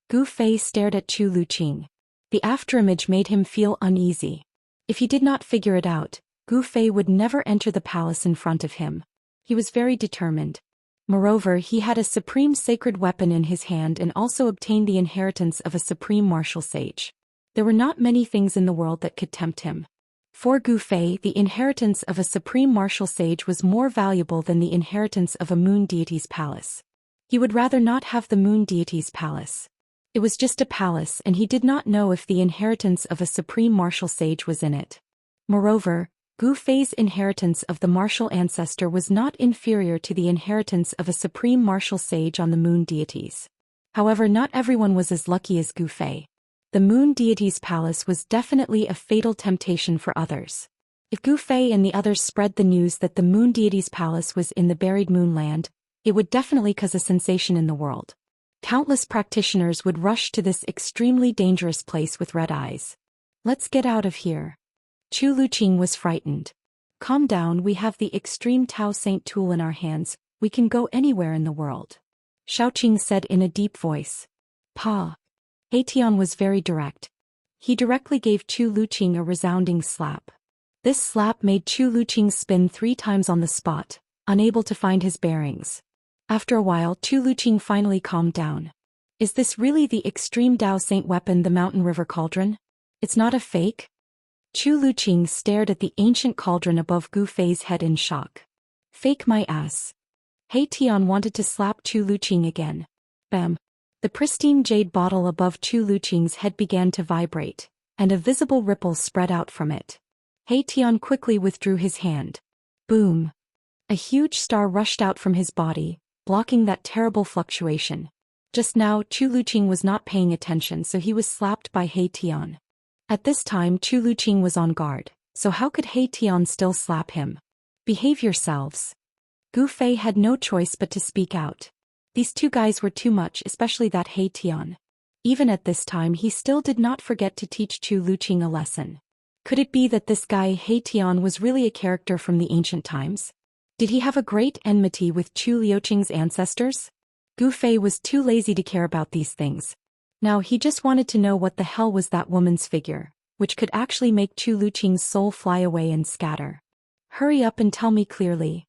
Gu Fei stared at Chu Liuqing. The afterimage made him feel uneasy. If he did not figure it out, Gu Fei would never enter the palace in front of him. He was very determined. Moreover, he had a supreme sacred weapon in his hand and also obtained the inheritance of a supreme martial sage. There were not many things in the world that could tempt him. For Gu Fei, the inheritance of a supreme martial sage was more valuable than the inheritance of a moon deity's palace. He would rather not have the moon deity's palace. It was just a palace, and he did not know if the inheritance of a supreme martial sage was in it. Moreover, Gu Fei's inheritance of the martial ancestor was not inferior to the inheritance of a supreme martial sage on the moon deities. However, not everyone was as lucky as Gu Fei. The moon deity's palace was definitely a fatal temptation for others. If Gu Fei and the others spread the news that the moon deity's palace was in the buried moonland, it would definitely cause a sensation in the world. Countless practitioners would rush to this extremely dangerous place with red eyes. Let's get out of here. Chu Liuqing was frightened. Calm down, we have the extreme Tao Saint tool in our hands, we can go anywhere in the world. Xiaoqing said in a deep voice. Pa. He Tian was very direct. He directly gave Chu Liuqing a resounding slap. This slap made Chu Liuqing spin 3 times on the spot, unable to find his bearings. After a while, Chu Liuqing finally calmed down. Is this really the extreme Tao Saint weapon, the mountain river cauldron? It's not a fake? Chu Liuqing stared at the ancient cauldron above Gu Fei's head in shock. Fake my ass. He Tian wanted to slap Chu Liuqing again. Bam. The pristine jade bottle above Chu Liuqing's head began to vibrate, and a visible ripple spread out from it. He Tian quickly withdrew his hand. Boom. A huge star rushed out from his body, blocking that terrible fluctuation. Just now, Chu Liuqing was not paying attention, so he was slapped by He Tian. At this time, Chu Liuqing was on guard, so how could He Tian still slap him? Behave yourselves. Gu Fei had no choice but to speak out. These two guys were too much, especially that He Tian. Even at this time, he still did not forget to teach Chu Liuqing a lesson. Could it be that this guy He Tian was really a character from the ancient times? Did he have a great enmity with Chu Liuqing's ancestors? Gu Fei was too lazy to care about these things. Now he just wanted to know what the hell was that woman's figure, which could actually make Chu Liuqing's soul fly away and scatter. Hurry up and tell me clearly.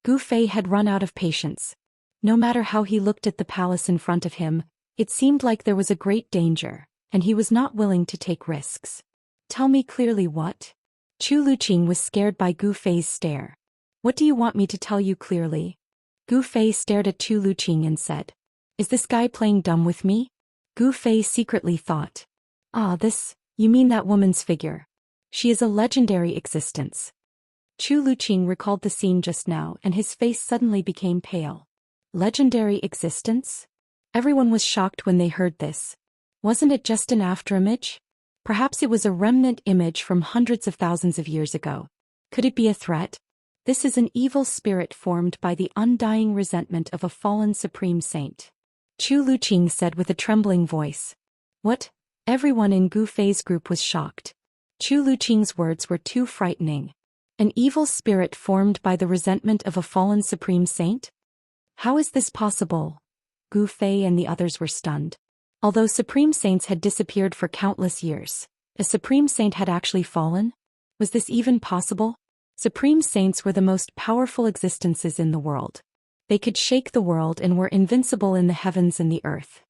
Gu Fei had run out of patience. No matter how he looked at the palace in front of him, it seemed like there was a great danger, and he was not willing to take risks. Tell me clearly what? Chu Liuqing was scared by Gu Fei's stare. What do you want me to tell you clearly? Gu Fei stared at Chu Liuqing and said, Is this guy playing dumb with me? Gu Fei secretly thought. You mean that woman's figure. She is a legendary existence. Chu Liuqing recalled the scene just now and his face suddenly became pale. Legendary existence? Everyone was shocked when they heard this. Wasn't it just an afterimage? Perhaps it was a remnant image from hundreds of thousands of years ago. Could it be a threat? This is an evil spirit formed by the undying resentment of a fallen supreme saint. Chu Liuqing said with a trembling voice. What? Everyone in Gu Fei's group was shocked. Chu Liuqing's words were too frightening. An evil spirit formed by the resentment of a fallen supreme saint? How is this possible? Gu Fei and the others were stunned. Although supreme saints had disappeared for countless years, a supreme saint had actually fallen? Was this even possible? Supreme saints were the most powerful existences in the world. They could shake the world and were invincible in the heavens and the earth.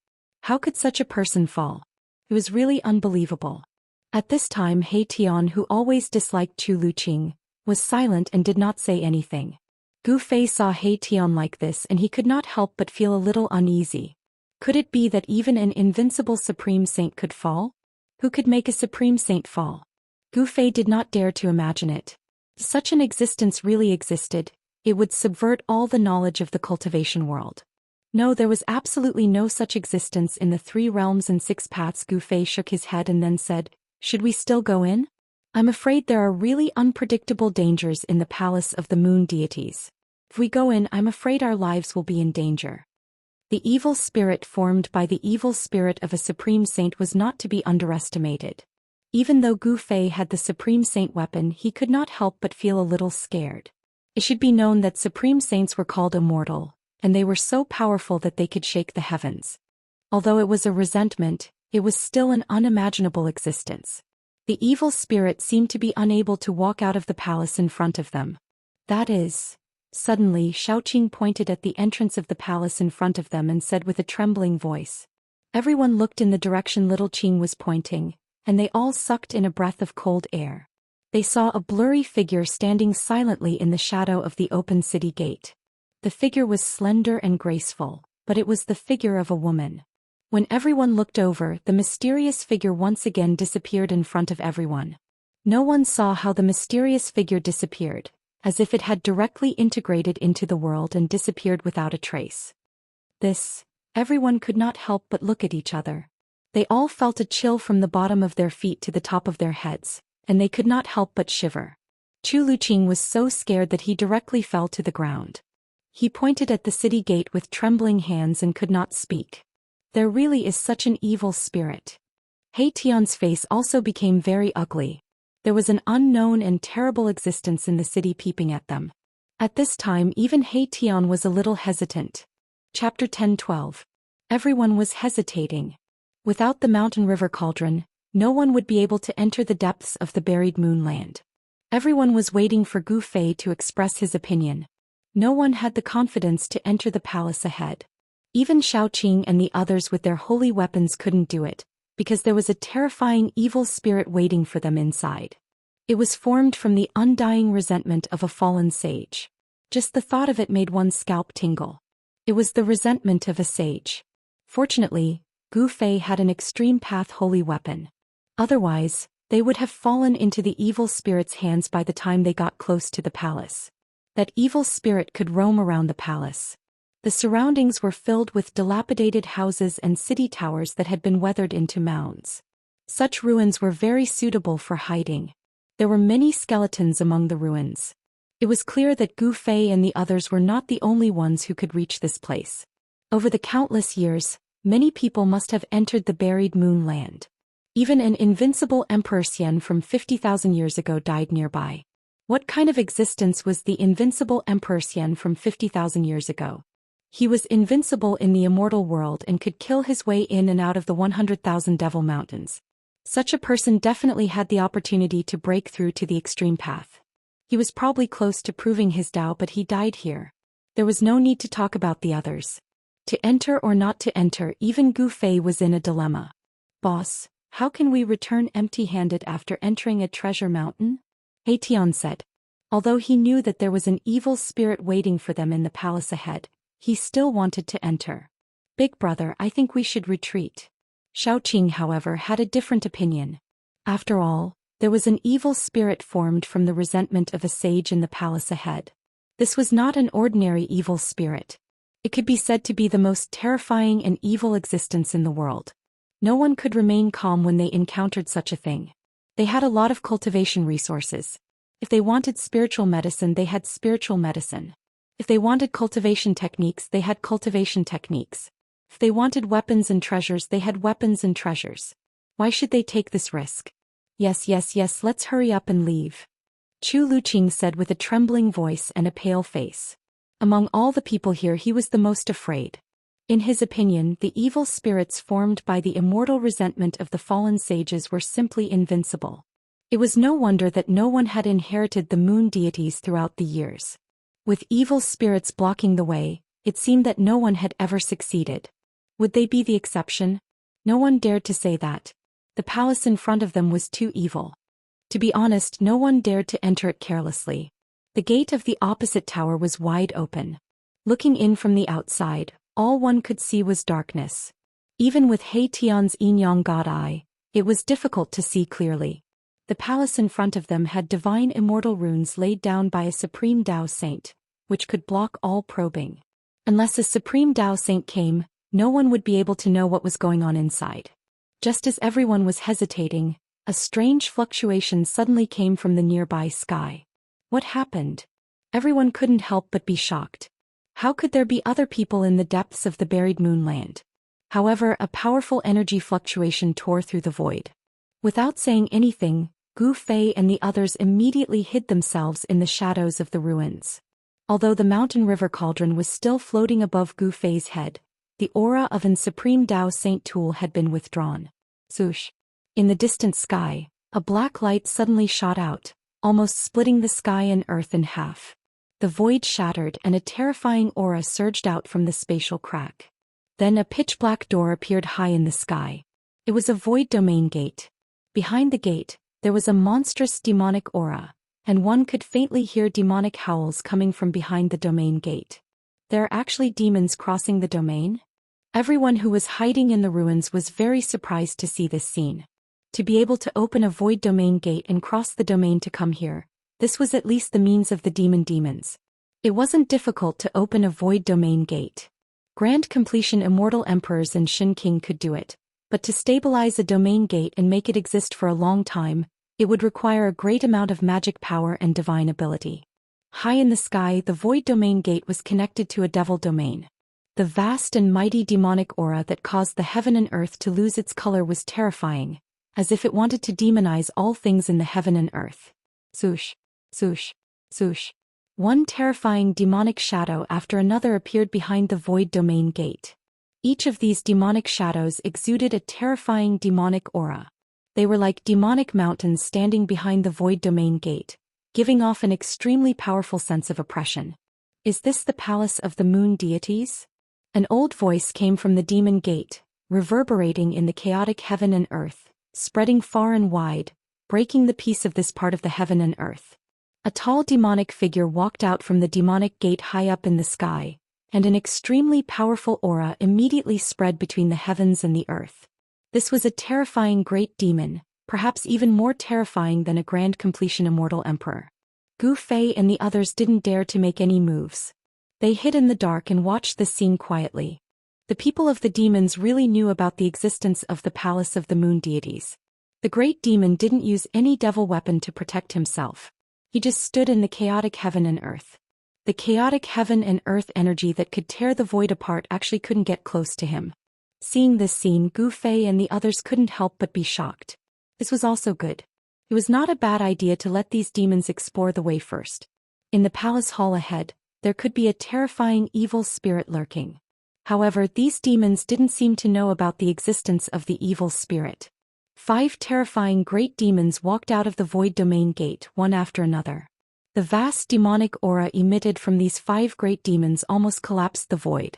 How could such a person fall? It was really unbelievable. At this time He Tian, who always disliked Chu Liuqing, was silent and did not say anything. Gu Fei saw He Tian like this and he could not help but feel a little uneasy. Could it be that even an invincible supreme saint could fall? Who could make a supreme saint fall? Gu Fei did not dare to imagine it. If such an existence really existed, it would subvert all the knowledge of the cultivation world. No, there was absolutely no such existence in the 3 realms and 6 paths. Gu Fei shook his head and then said, Should we still go in? I'm afraid there are really unpredictable dangers in the palace of the moon deities. If we go in, I'm afraid our lives will be in danger. The evil spirit formed by the evil spirit of a supreme saint was not to be underestimated. Even though Gu Fei had the supreme saint weapon, he could not help but feel a little scared. It should be known that supreme saints were called immortal, and they were so powerful that they could shake the heavens. Although it was a resentment, it was still an unimaginable existence. The evil spirit seemed to be unable to walk out of the palace in front of them. That is. Suddenly Xiaoqing pointed at the entrance of the palace in front of them and said with a trembling voice. Everyone looked in the direction little Qing was pointing, and they all sucked in a breath of cold air. They saw a blurry figure standing silently in the shadow of the open city gate. The figure was slender and graceful, but it was the figure of a woman. When everyone looked over, the mysterious figure once again disappeared in front of everyone. No one saw how the mysterious figure disappeared, as if it had directly integrated into the world and disappeared without a trace. Everyone could not help but look at each other. They all felt a chill from the bottom of their feet to the top of their heads, and they could not help but shiver. Chu Liuqing was so scared that he directly fell to the ground. He pointed at the city gate with trembling hands and could not speak. There really is such an evil spirit. He Tian's face also became very ugly. There was an unknown and terrible existence in the city peeping at them. At this time even He Tian was a little hesitant. Chapter 10-12. Everyone was hesitating. Without the mountain river cauldron, no one would be able to enter the depths of the buried moonland. Everyone was waiting for Gu Fei to express his opinion. No one had the confidence to enter the palace ahead. Even Xiaoqing and the others with their holy weapons couldn't do it, because there was a terrifying evil spirit waiting for them inside. It was formed from the undying resentment of a fallen sage. Just the thought of it made one's scalp tingle. It was the resentment of a sage. Fortunately, Gu Fei had an extreme path holy weapon. Otherwise, they would have fallen into the evil spirit's hands by the time they got close to the palace. That evil spirit could roam around the palace. The surroundings were filled with dilapidated houses and city towers that had been weathered into mounds. Such ruins were very suitable for hiding. There were many skeletons among the ruins. It was clear that Gu Fei and the others were not the only ones who could reach this place. Over the countless years, many people must have entered the buried moonland. Even an invincible Emperor Xian from 50,000 years ago died nearby. What kind of existence was the invincible Emperor Xian from 50,000 years ago? He was invincible in the immortal world and could kill his way in and out of the 100,000 Devil Mountains. Such a person definitely had the opportunity to break through to the extreme path. He was probably close to proving his Tao, but he died here. There was no need to talk about the others. To enter or not to enter, even Gu Fei was in a dilemma. Boss, how can we return empty-handed after entering a treasure mountain? He Tian said. Although he knew that there was an evil spirit waiting for them in the palace ahead, he still wanted to enter. Big brother, I think we should retreat. Xiaoqing, however, had a different opinion. After all, there was an evil spirit formed from the resentment of a sage in the palace ahead. This was not an ordinary evil spirit. It could be said to be the most terrifying and evil existence in the world. No one could remain calm when they encountered such a thing. They had a lot of cultivation resources. If they wanted spiritual medicine, they had spiritual medicine. If they wanted cultivation techniques, they had cultivation techniques. If they wanted weapons and treasures, they had weapons and treasures. Why should they take this risk? Yes, let's hurry up and leave. Chu Luqing said with a trembling voice and a pale face. Among all the people here, he was the most afraid. In his opinion, the evil spirits formed by the immortal resentment of the fallen sages were simply invincible. It was no wonder that no one had inherited the moon deities throughout the years. With evil spirits blocking the way, it seemed that no one had ever succeeded. Would they be the exception? No one dared to say that. The palace in front of them was too evil. To be honest, no one dared to enter it carelessly. The gate of the opposite tower was wide open. Looking in from the outside, all one could see was darkness. Even with He Tian's yin-yang god eye, it was difficult to see clearly. The palace in front of them had divine immortal runes laid down by a supreme Dao saint, which could block all probing. Unless a supreme Dao saint came, no one would be able to know what was going on inside. Just as everyone was hesitating, a strange fluctuation suddenly came from the nearby sky. What happened? Everyone couldn't help but be shocked. How could there be other people in the depths of the buried moonland? However, a powerful energy fluctuation tore through the void. Without saying anything, Gu Fei and the others immediately hid themselves in the shadows of the ruins. Although the mountain river cauldron was still floating above Gu Fei's head, the aura of an supreme Dao Saint tool had been withdrawn. Swoosh! In the distant sky, a black light suddenly shot out, almost splitting the sky and earth in half. The void shattered and a terrifying aura surged out from the spatial crack. Then a pitch-black door appeared high in the sky. It was a void domain gate. Behind the gate, there was a monstrous demonic aura, and one could faintly hear demonic howls coming from behind the domain gate. There are actually demons crossing the domain? Everyone who was hiding in the ruins was very surprised to see this scene. To be able to open a void domain gate and cross the domain to come here, this was at least the means of the demons. It wasn't difficult to open a void domain gate. Grand Completion Immortal Emperors and Shin King could do it, but to stabilize a domain gate and make it exist for a long time, it would require a great amount of magic power and divine ability. High in the sky, the void domain gate was connected to a devil domain. The vast and mighty demonic aura that caused the heaven and earth to lose its color was terrifying, as if it wanted to demonize all things in the heaven and earth. Swoosh, swoosh, swoosh. One terrifying demonic shadow after another appeared behind the void domain gate. Each of these demonic shadows exuded a terrifying demonic aura. They were like demonic mountains standing behind the void domain gate, giving off an extremely powerful sense of oppression. Is this the palace of the moon deities? An old voice came from the demon gate, reverberating in the chaotic heaven and earth, spreading far and wide, breaking the peace of this part of the heaven and earth. A tall demonic figure walked out from the demonic gate high up in the sky, and an extremely powerful aura immediately spread between the heavens and the earth. This was a terrifying great demon, perhaps even more terrifying than a Grand Completion Immortal Emperor. Gu Fei and the others didn't dare to make any moves. They hid in the dark and watched the scene quietly. The people of the demons really knew about the existence of the Palace of the Moon Deities. The great demon didn't use any devil weapon to protect himself. He just stood in the chaotic heaven and earth. The chaotic heaven and earth energy that could tear the void apart actually couldn't get close to him. Seeing this scene, Gu Fei and the others couldn't help but be shocked. This was also good. It was not a bad idea to let these demons explore the way first. In the palace hall ahead, there could be a terrifying evil spirit lurking. However, these demons didn't seem to know about the existence of the evil spirit. 5 terrifying great demons walked out of the void domain gate, one after another. The vast demonic aura emitted from these 5 great demons almost collapsed the void.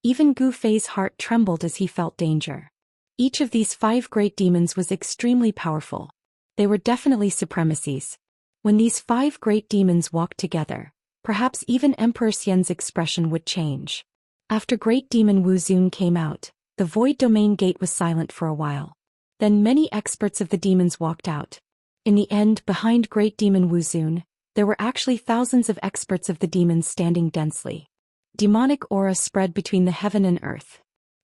Even Gu Fei's heart trembled as he felt danger. Each of these 5 great demons was extremely powerful. They were definitely supremacies. When these 5 great demons walked together, perhaps even Emperor Xian's expression would change. After Great Demon Wu Zun came out, the void domain gate was silent for a while. Then many experts of the demons walked out. In the end, behind Great Demon Wu Zun, there were actually thousands of experts of the demons standing densely. Demonic aura spread between the heaven and earth.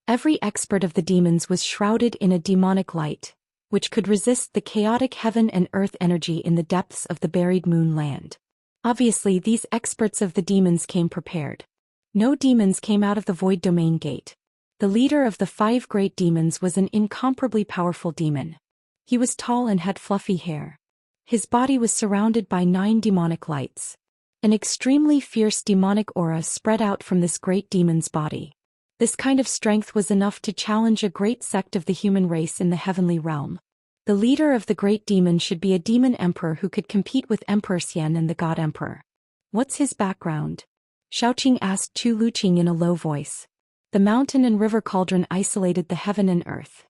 Every expert of the demons was shrouded in a demonic light, which could resist the chaotic heaven and earth energy in the depths of the buried moon land. Obviously, these experts of the demons came prepared. No demons came out of the void domain gate. The leader of the 5 great demons was an incomparably powerful demon. He was tall and had fluffy hair. His body was surrounded by 9 demonic lights. An extremely fierce demonic aura spread out from this great demon's body. This kind of strength was enough to challenge a great sect of the human race in the heavenly realm. The leader of the great demon should be a demon emperor who could compete with Emperor Xian and the God Emperor. What's his background? Xiaoqing asked Chu Luqing in a low voice. The mountain and river cauldron isolated the heaven and earth.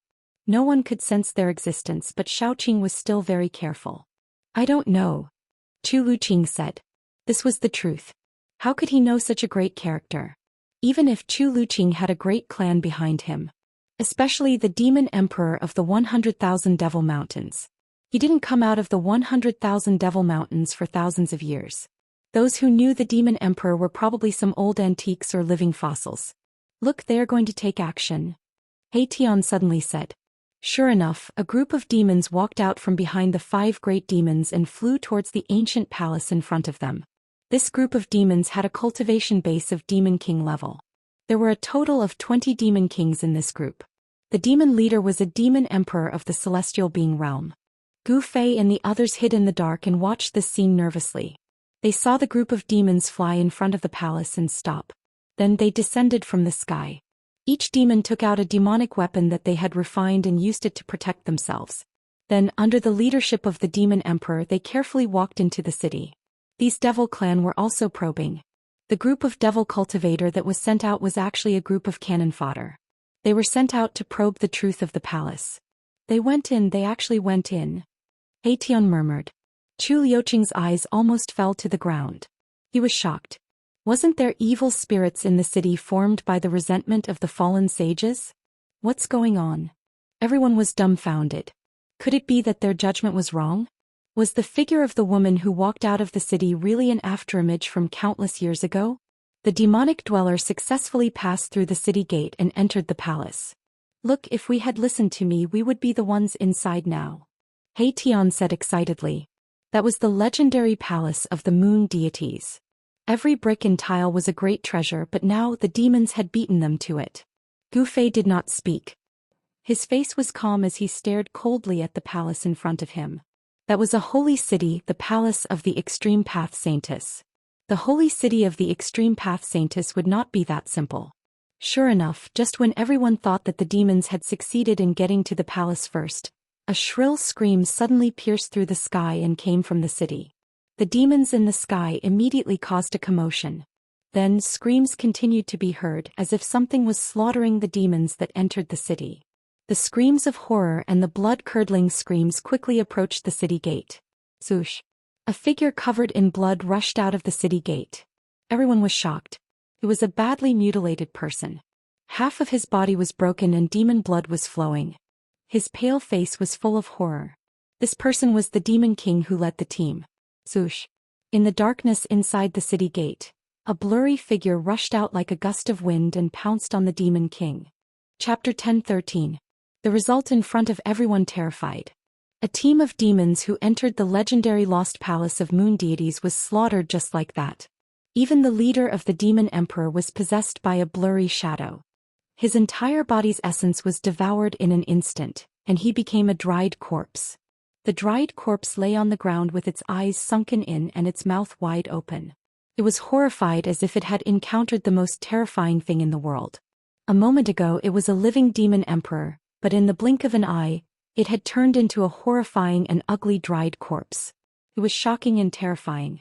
No one could sense their existence, but Xiaoqing was still very careful. I don't know, Chu Luqing said. This was the truth. How could he know such a great character? Even if Chu Luqing had a great clan behind him. Especially the demon emperor of the 100,000 Devil Mountains. He didn't come out of the 100,000 Devil Mountains for thousands of years. Those who knew the demon emperor were probably some old antiques or living fossils. Look, they are going to take action, He Tian suddenly said. Sure enough, a group of demons walked out from behind the 5 great demons and flew towards the ancient palace in front of them. This group of demons had a cultivation base of Demon King level. There were a total of 20 Demon Kings in this group. The demon leader was a demon emperor of the celestial being realm. Gu Fei and the others hid in the dark and watched this scene nervously. They saw the group of demons fly in front of the palace and stop. Then they descended from the sky. Each demon took out a demonic weapon that they had refined and used it to protect themselves. Then, under the leadership of the demon emperor, they carefully walked into the city. These devil clan were also probing. The group of devil cultivator that was sent out was actually a group of cannon fodder. They were sent out to probe the truth of the palace. They actually went in. He Tian murmured. Chu Liuqing's eyes almost fell to the ground. He was shocked. Wasn't there evil spirits in the city formed by the resentment of the fallen sages? What's going on? Everyone was dumbfounded. Could it be that their judgment was wrong? Was the figure of the woman who walked out of the city really an afterimage from countless years ago? The demonic dweller successfully passed through the city gate and entered the palace. Look, if we had listened to me, we would be the ones inside now, He Tian said excitedly. That was the legendary palace of the moon deities. Every brick and tile was a great treasure, but now the demons had beaten them to it. Gu Fei did not speak. His face was calm as he stared coldly at the palace in front of him. That was a holy city, the palace of the Extreme Path Saintess. The holy city of the Extreme Path Saintess would not be that simple. Sure enough, just when everyone thought that the demons had succeeded in getting to the palace first, a shrill scream suddenly pierced through the sky and came from the city. The demons in the sky immediately caused a commotion. Then screams continued to be heard as if something was slaughtering the demons that entered the city. The screams of horror and the blood-curdling screams quickly approached the city gate. Swoosh! A figure covered in blood rushed out of the city gate. Everyone was shocked. It was a badly mutilated person. Half of his body was broken and demon blood was flowing. His pale face was full of horror. This person was the Demon King who led the team. Swoosh! In the darkness inside the city gate, a blurry figure rushed out like a gust of wind and pounced on the Demon King. Chapter 10:13. The result in front of everyone terrified. A team of demons who entered the legendary lost palace of moon deities was slaughtered just like that. Even the leader of the demon emperor was possessed by a blurry shadow. His entire body's essence was devoured in an instant, and he became a dried corpse. The dried corpse lay on the ground with its eyes sunken in and its mouth wide open. It was horrified as if it had encountered the most terrifying thing in the world. A moment ago it was a living demon emperor, but in the blink of an eye, it had turned into a horrifying and ugly dried corpse. It was shocking and terrifying.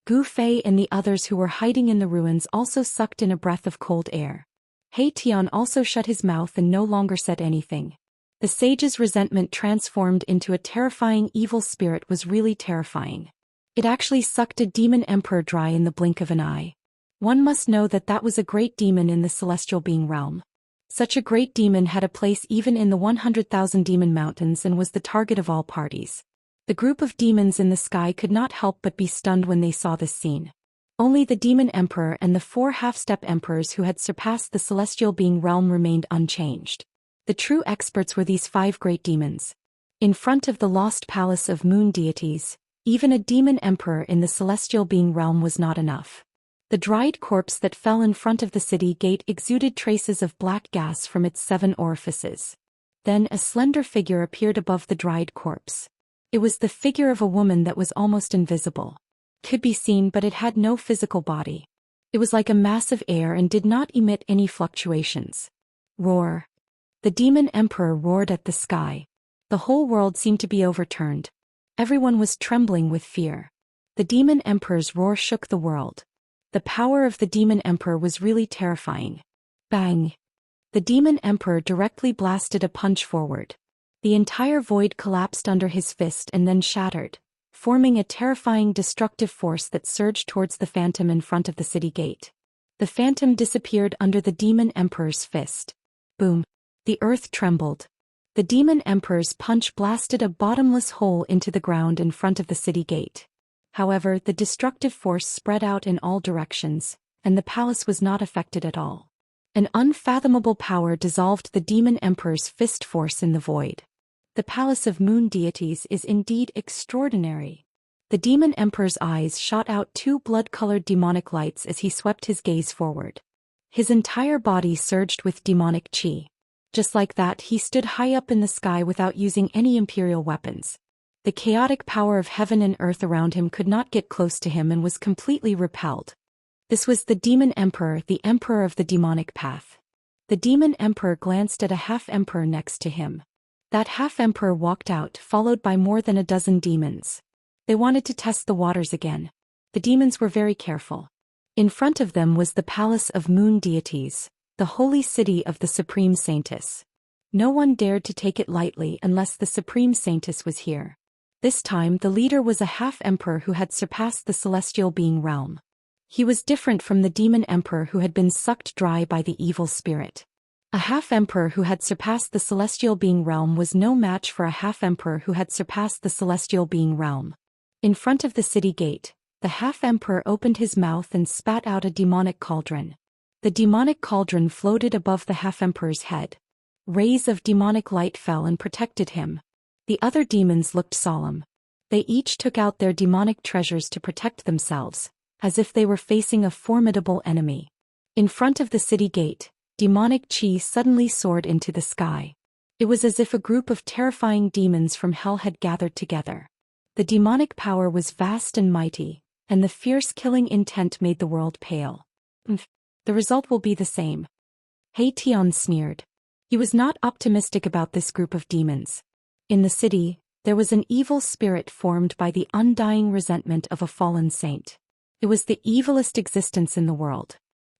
Gu Fei and the others who were hiding in the ruins also sucked in a breath of cold air. He Tian also shut his mouth and no longer said anything. The sage's resentment transformed into a terrifying evil spirit was really terrifying. It actually sucked a demon emperor dry in the blink of an eye. One must know that that was a great demon in the celestial being realm. Such a great demon had a place even in the 100,000 demon mountains and was the target of all parties. The group of demons in the sky could not help but be stunned when they saw this scene. Only the demon emperor and the 4 half-step emperors who had surpassed the celestial being realm remained unchanged. The true experts were these 5 great demons. In front of the lost palace of moon deities, even a demon emperor in the celestial being realm was not enough. The dried corpse that fell in front of the city gate exuded traces of black gas from its 7 orifices. Then a slender figure appeared above the dried corpse. It was the figure of a woman that was almost invisible. Could be seen but it had no physical body. It was like a mass of air and did not emit any fluctuations. Roar. The demon emperor roared at the sky. The whole world seemed to be overturned. Everyone was trembling with fear. The demon emperor's roar shook the world. The power of the demon emperor was really terrifying. Bang! The demon emperor directly blasted a punch forward. The entire void collapsed under his fist and then shattered, forming a terrifying destructive force that surged towards the phantom in front of the city gate. The phantom disappeared under the demon emperor's fist. Boom! The earth trembled. The demon emperor's punch blasted a bottomless hole into the ground in front of the city gate. However, the destructive force spread out in all directions, and the palace was not affected at all. An unfathomable power dissolved the demon emperor's fist force in the void. The palace of moon deities is indeed extraordinary. The demon emperor's eyes shot out 2 blood-colored demonic lights as he swept his gaze forward. His entire body surged with demonic chi. Just like that, he stood high up in the sky without using any imperial weapons. The chaotic power of heaven and earth around him could not get close to him and was completely repelled. This was the demon emperor, the emperor of the demonic path. The demon emperor glanced at a half-emperor next to him. That half-emperor walked out, followed by more than a dozen demons. They wanted to test the waters again. The demons were very careful. In front of them was the palace of moon deities, the holy city of the supreme saintess. No one dared to take it lightly unless the supreme saintess was here. This time the leader was a half-emperor who had surpassed the celestial being realm. He was different from the demon emperor who had been sucked dry by the evil spirit. A half-emperor who had surpassed the celestial being realm was no match for a half-emperor who had surpassed the celestial being realm. In front of the city gate, the half-emperor opened his mouth and spat out a demonic cauldron. The demonic cauldron floated above the half-emperor's head. Rays of demonic light fell and protected him. The other demons looked solemn. They each took out their demonic treasures to protect themselves, as if they were facing a formidable enemy. In front of the city gate, demonic chi suddenly soared into the sky. It was as if a group of terrifying demons from hell had gathered together. The demonic power was vast and mighty, and the fierce killing intent made the world pale. The result will be the same. He Tian sneered. He was not optimistic about this group of demons. In the city, there was an evil spirit formed by the undying resentment of a fallen saint. It was the evilest existence in the world.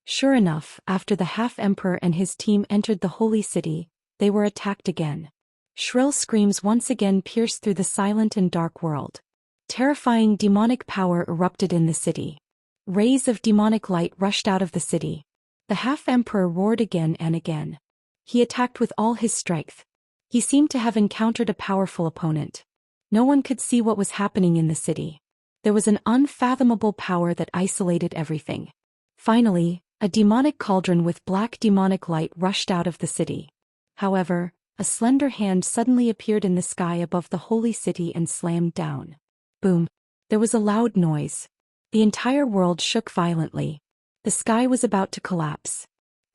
Sure enough, after the half-emperor and his team entered the holy city, they were attacked again. Shrill screams once again pierced through the silent and dark world. Terrifying demonic power erupted in the city. Rays of demonic light rushed out of the city. The half-emperor roared again and again. He attacked with all his strength. He seemed to have encountered a powerful opponent. No one could see what was happening in the city. There was an unfathomable power that isolated everything. Finally, a demonic cauldron with black demonic light rushed out of the city. However, a slender hand suddenly appeared in the sky above the holy city and slammed down. Boom! There was a loud noise. The entire world shook violently. The sky was about to collapse.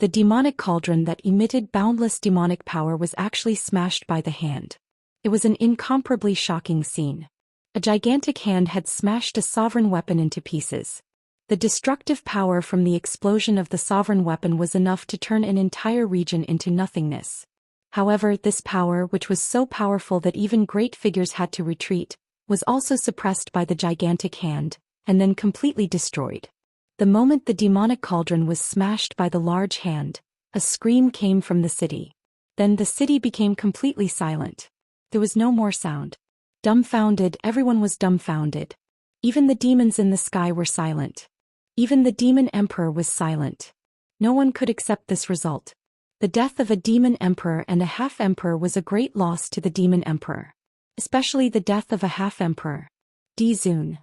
The demonic cauldron that emitted boundless demonic power was actually smashed by the hand. It was an incomparably shocking scene. A gigantic hand had smashed a sovereign weapon into pieces. The destructive power from the explosion of the sovereign weapon was enough to turn an entire region into nothingness. However, this power, which was so powerful that even great figures had to retreat, was also suppressed by the gigantic hand, and then completely destroyed. The moment the demonic cauldron was smashed by the large hand, a scream came from the city. Then the city became completely silent. There was no more sound. Dumbfounded, everyone was dumbfounded. Even the demons in the sky were silent. Even the demon emperor was silent. No one could accept this result. The death of a demon emperor and a half-emperor was a great loss to the demon emperor. Especially the death of a half-emperor. Zun.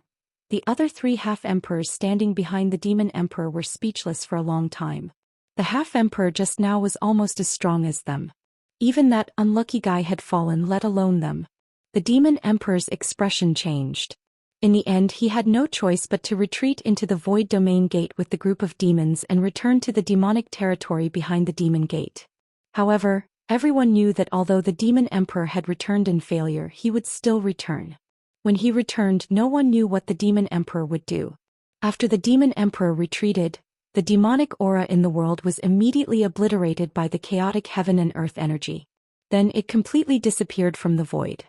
The other 3 half-emperors standing behind the demon emperor were speechless for a long time. The half-emperor just now was almost as strong as them. Even that unlucky guy had fallen, let alone them. The demon emperor's expression changed. In the end, he had no choice but to retreat into the void domain gate with the group of demons and return to the demonic territory behind the demon gate. However, everyone knew that although the demon emperor had returned in failure, he would still return. When he returned, no one knew what the demon emperor would do. After the demon emperor retreated, the demonic aura in the world was immediately obliterated by the chaotic heaven and earth energy. Then it completely disappeared from the void.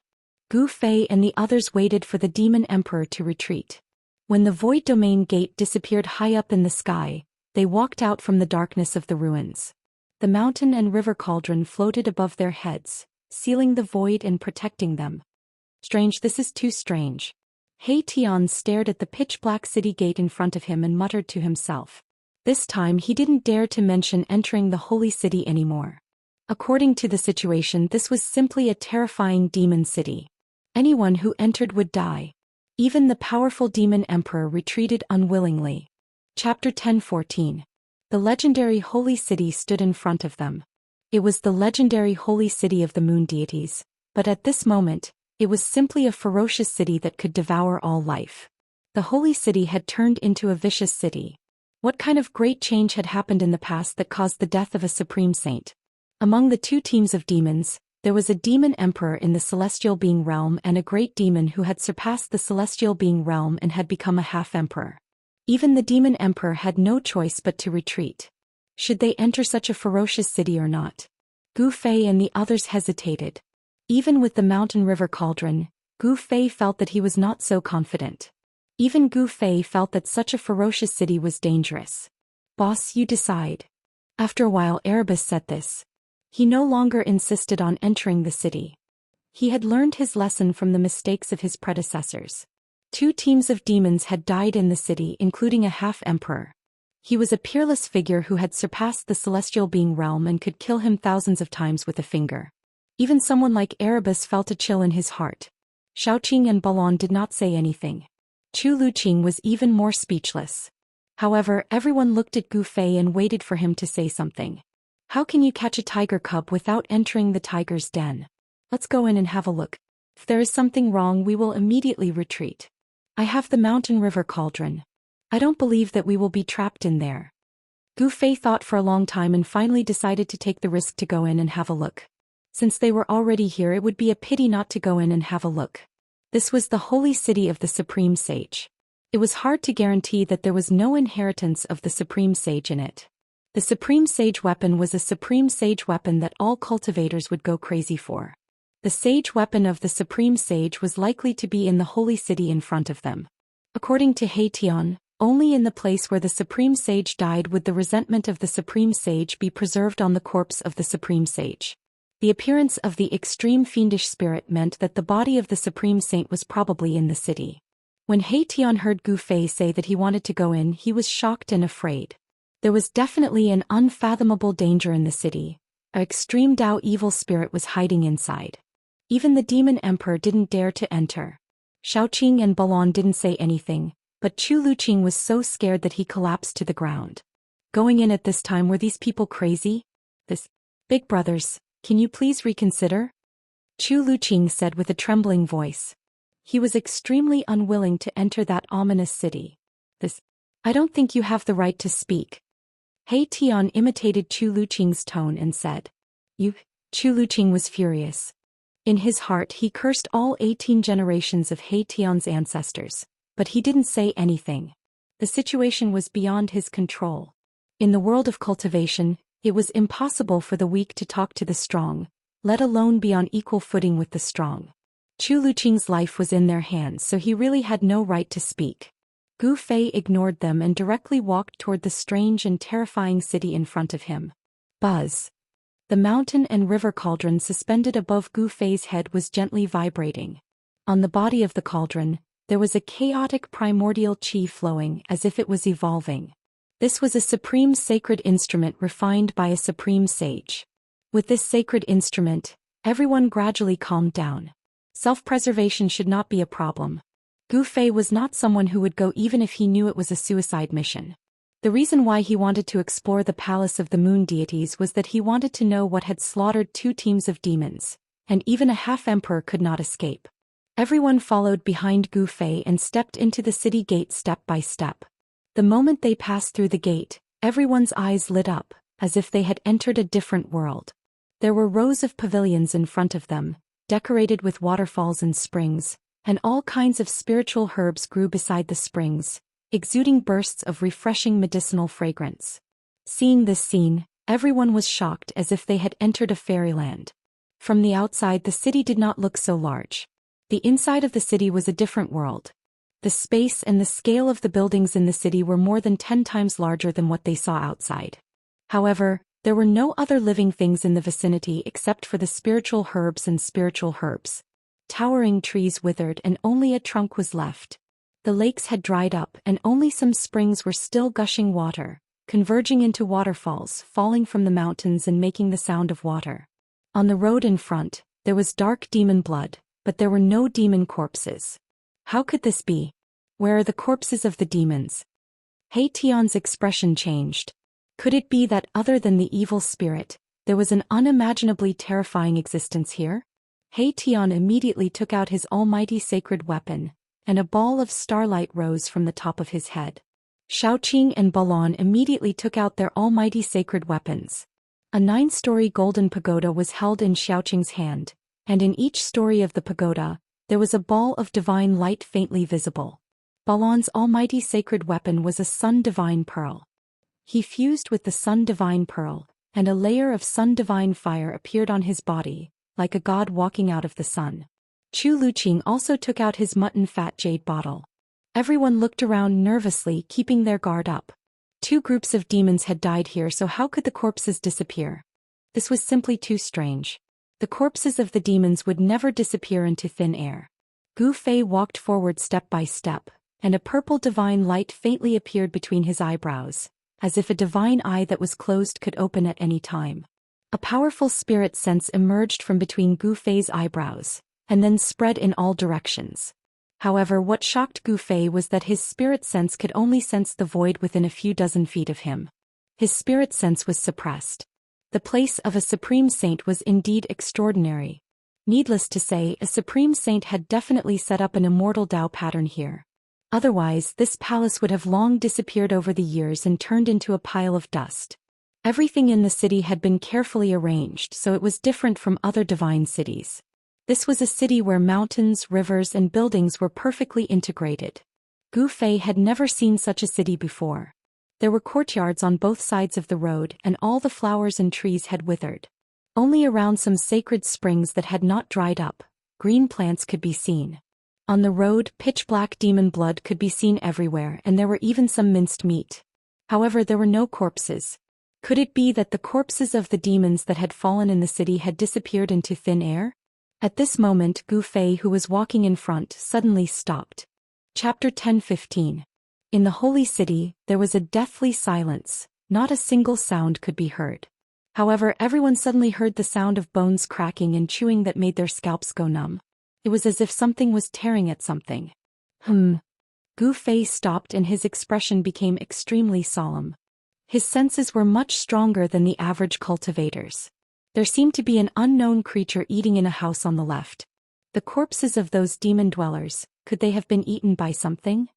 Gu Fei and the others waited for the demon emperor to retreat. When the void domain gate disappeared high up in the sky, they walked out from the darkness of the ruins. The mountain and river cauldron floated above their heads, sealing the void and protecting them. Strange, this is too strange. He Tian stared at the pitch-black city gate in front of him and muttered to himself. This time he didn't dare to mention entering the holy city anymore. According to the situation, this was simply a terrifying demon city. Anyone who entered would die. Even the powerful demon emperor retreated unwillingly. Chapter 10:14. The legendary holy city stood in front of them. It was the legendary holy city of the moon deities, but at this moment, it was simply a ferocious city that could devour all life. The holy city had turned into a vicious city. What kind of great change had happened in the past that caused the death of a supreme saint? Among the 2 teams of demons, there was a demon emperor in the celestial being realm and a great demon who had surpassed the celestial being realm and had become a half-emperor. Even the demon emperor had no choice but to retreat. Should they enter such a ferocious city or not? Gu Fei and the others hesitated. Even with the mountain river cauldron, Gu Fei felt that he was not so confident. Even Gu Fei felt that such a ferocious city was dangerous. Boss, you decide. After a while, Erebus said this. He no longer insisted on entering the city. He had learned his lesson from the mistakes of his predecessors. 2 teams of demons had died in the city, including a half-emperor. He was a peerless figure who had surpassed the celestial being realm and could kill him thousands of times with a finger. Even someone like Erebus felt a chill in his heart. Xiaoqing and Balon did not say anything. Chu Luqing was even more speechless. However, everyone looked at Gu Fei and waited for him to say something. How can you catch a tiger cub without entering the tiger's den? Let's go in and have a look. If there is something wrong, we will immediately retreat. I have the mountain river cauldron. I don't believe that we will be trapped in there. Gu Fei thought for a long time and finally decided to take the risk to go in and have a look. Since they were already here, it would be a pity not to go in and have a look. This was the holy city of the Supreme Sage. It was hard to guarantee that there was no inheritance of the Supreme Sage in it. The Supreme Sage weapon was a Supreme Sage weapon that all cultivators would go crazy for. The Sage weapon of the Supreme Sage was likely to be in the holy city in front of them. According to He Tian, only in the place where the Supreme Sage died would the resentment of the Supreme Sage be preserved on the corpse of the Supreme Sage. The appearance of the extreme fiendish spirit meant that the body of the Supreme Saint was probably in the city. When He Tian heard Gu Fei say that he wanted to go in, he was shocked and afraid. There was definitely an unfathomable danger in the city. An extreme Dao evil spirit was hiding inside. Even the demon emperor didn't dare to enter. Xiaoqing and Balon didn't say anything, but Chu Luqing was so scared that he collapsed to the ground. Going in at this time, were these people crazy? Big brothers, can you please reconsider? Chu Luqing said with a trembling voice. He was extremely unwilling to enter that ominous city. I don't think you have the right to speak. He Tian imitated Chu Luqing's tone and said, "You." Chu Luqing was furious. In his heart he cursed all 18 generations of He Tian's ancestors, but he didn't say anything. The situation was beyond his control. In the world of cultivation, it was impossible for the weak to talk to the strong, let alone be on equal footing with the strong. Chu Luqing's life was in their hands, so he really had no right to speak. Gu Fei ignored them and directly walked toward the strange and terrifying city in front of him. Buzz. The mountain and river cauldron suspended above Gu Fei's head was gently vibrating. On the body of the cauldron, there was a chaotic primordial qi flowing as if it was evolving. This was a supreme sacred instrument refined by a supreme sage. With this sacred instrument, everyone gradually calmed down. Self-preservation should not be a problem. Gu Fei was not someone who would go even if he knew it was a suicide mission. The reason why he wanted to explore the palace of the moon deities was that he wanted to know what had slaughtered 2 teams of demons, and even a half-emperor could not escape. Everyone followed behind Gu Fei and stepped into the city gate step by step. The moment they passed through the gate, everyone's eyes lit up, as if they had entered a different world. There were rows of pavilions in front of them, decorated with waterfalls and springs, and all kinds of spiritual herbs grew beside the springs, exuding bursts of refreshing medicinal fragrance. Seeing this scene, everyone was shocked as if they had entered a fairyland. From the outside, the city did not look so large. The inside of the city was a different world. The space and the scale of the buildings in the city were more than 10 times larger than what they saw outside. However, there were no other living things in the vicinity except for the spiritual herbs and spiritual herbs. Towering trees withered and only a trunk was left. The lakes had dried up and only some springs were still gushing water, converging into waterfalls falling from the mountains and making the sound of water. On the road in front, there was dark demon blood, but there were no demon corpses. How could this be? Where are the corpses of the demons? He Tian's expression changed. Could it be that other than the evil spirit, there was an unimaginably terrifying existence here? He Tian immediately took out his almighty sacred weapon, and a ball of starlight rose from the top of his head. Xiaoqing and Balon immediately took out their almighty sacred weapons. A 9-story golden pagoda was held in Xiaoqing's hand, and in each story of the pagoda, there was a ball of divine light faintly visible. Balon's almighty sacred weapon was a sun divine pearl. He fused with the sun divine pearl, and a layer of sun divine fire appeared on his body, like a god walking out of the sun. Chu Luqing also took out his mutton fat jade bottle. Everyone looked around nervously, keeping their guard up. 2 groups of demons had died here, so how could the corpses disappear? This was simply too strange. The corpses of the demons would never disappear into thin air. Gu Fei walked forward step by step, and a purple divine light faintly appeared between his eyebrows, as if a divine eye that was closed could open at any time. A powerful spirit sense emerged from between Gu Fei's eyebrows, and then spread in all directions. However, what shocked Gu Fei was that his spirit sense could only sense the void within a few dozen feet of him. His spirit sense was suppressed. The place of a supreme saint was indeed extraordinary. Needless to say, a supreme saint had definitely set up an immortal Dao pattern here. Otherwise, this palace would have long disappeared over the years and turned into a pile of dust. Everything in the city had been carefully arranged, so it was different from other divine cities. This was a city where mountains, rivers, and buildings were perfectly integrated. Gu Fei had never seen such a city before. There were courtyards on both sides of the road, and all the flowers and trees had withered. Only around some sacred springs that had not dried up, green plants could be seen. On the road, pitch-black demon blood could be seen everywhere, and there were even some minced meat. However, there were no corpses. Could it be that the corpses of the demons that had fallen in the city had disappeared into thin air? At this moment, Gu Fei, who was walking in front, suddenly stopped. Chapter 10:15. In the holy city, there was a deathly silence. Not a single sound could be heard. However, everyone suddenly heard the sound of bones cracking and chewing that made their scalps go numb. It was as if something was tearing at something. Gu Fei stopped and his expression became extremely solemn. His senses were much stronger than the average cultivator's. There seemed to be an unknown creature eating in a house on the left. The corpses of those demon dwellers, could they have been eaten by something?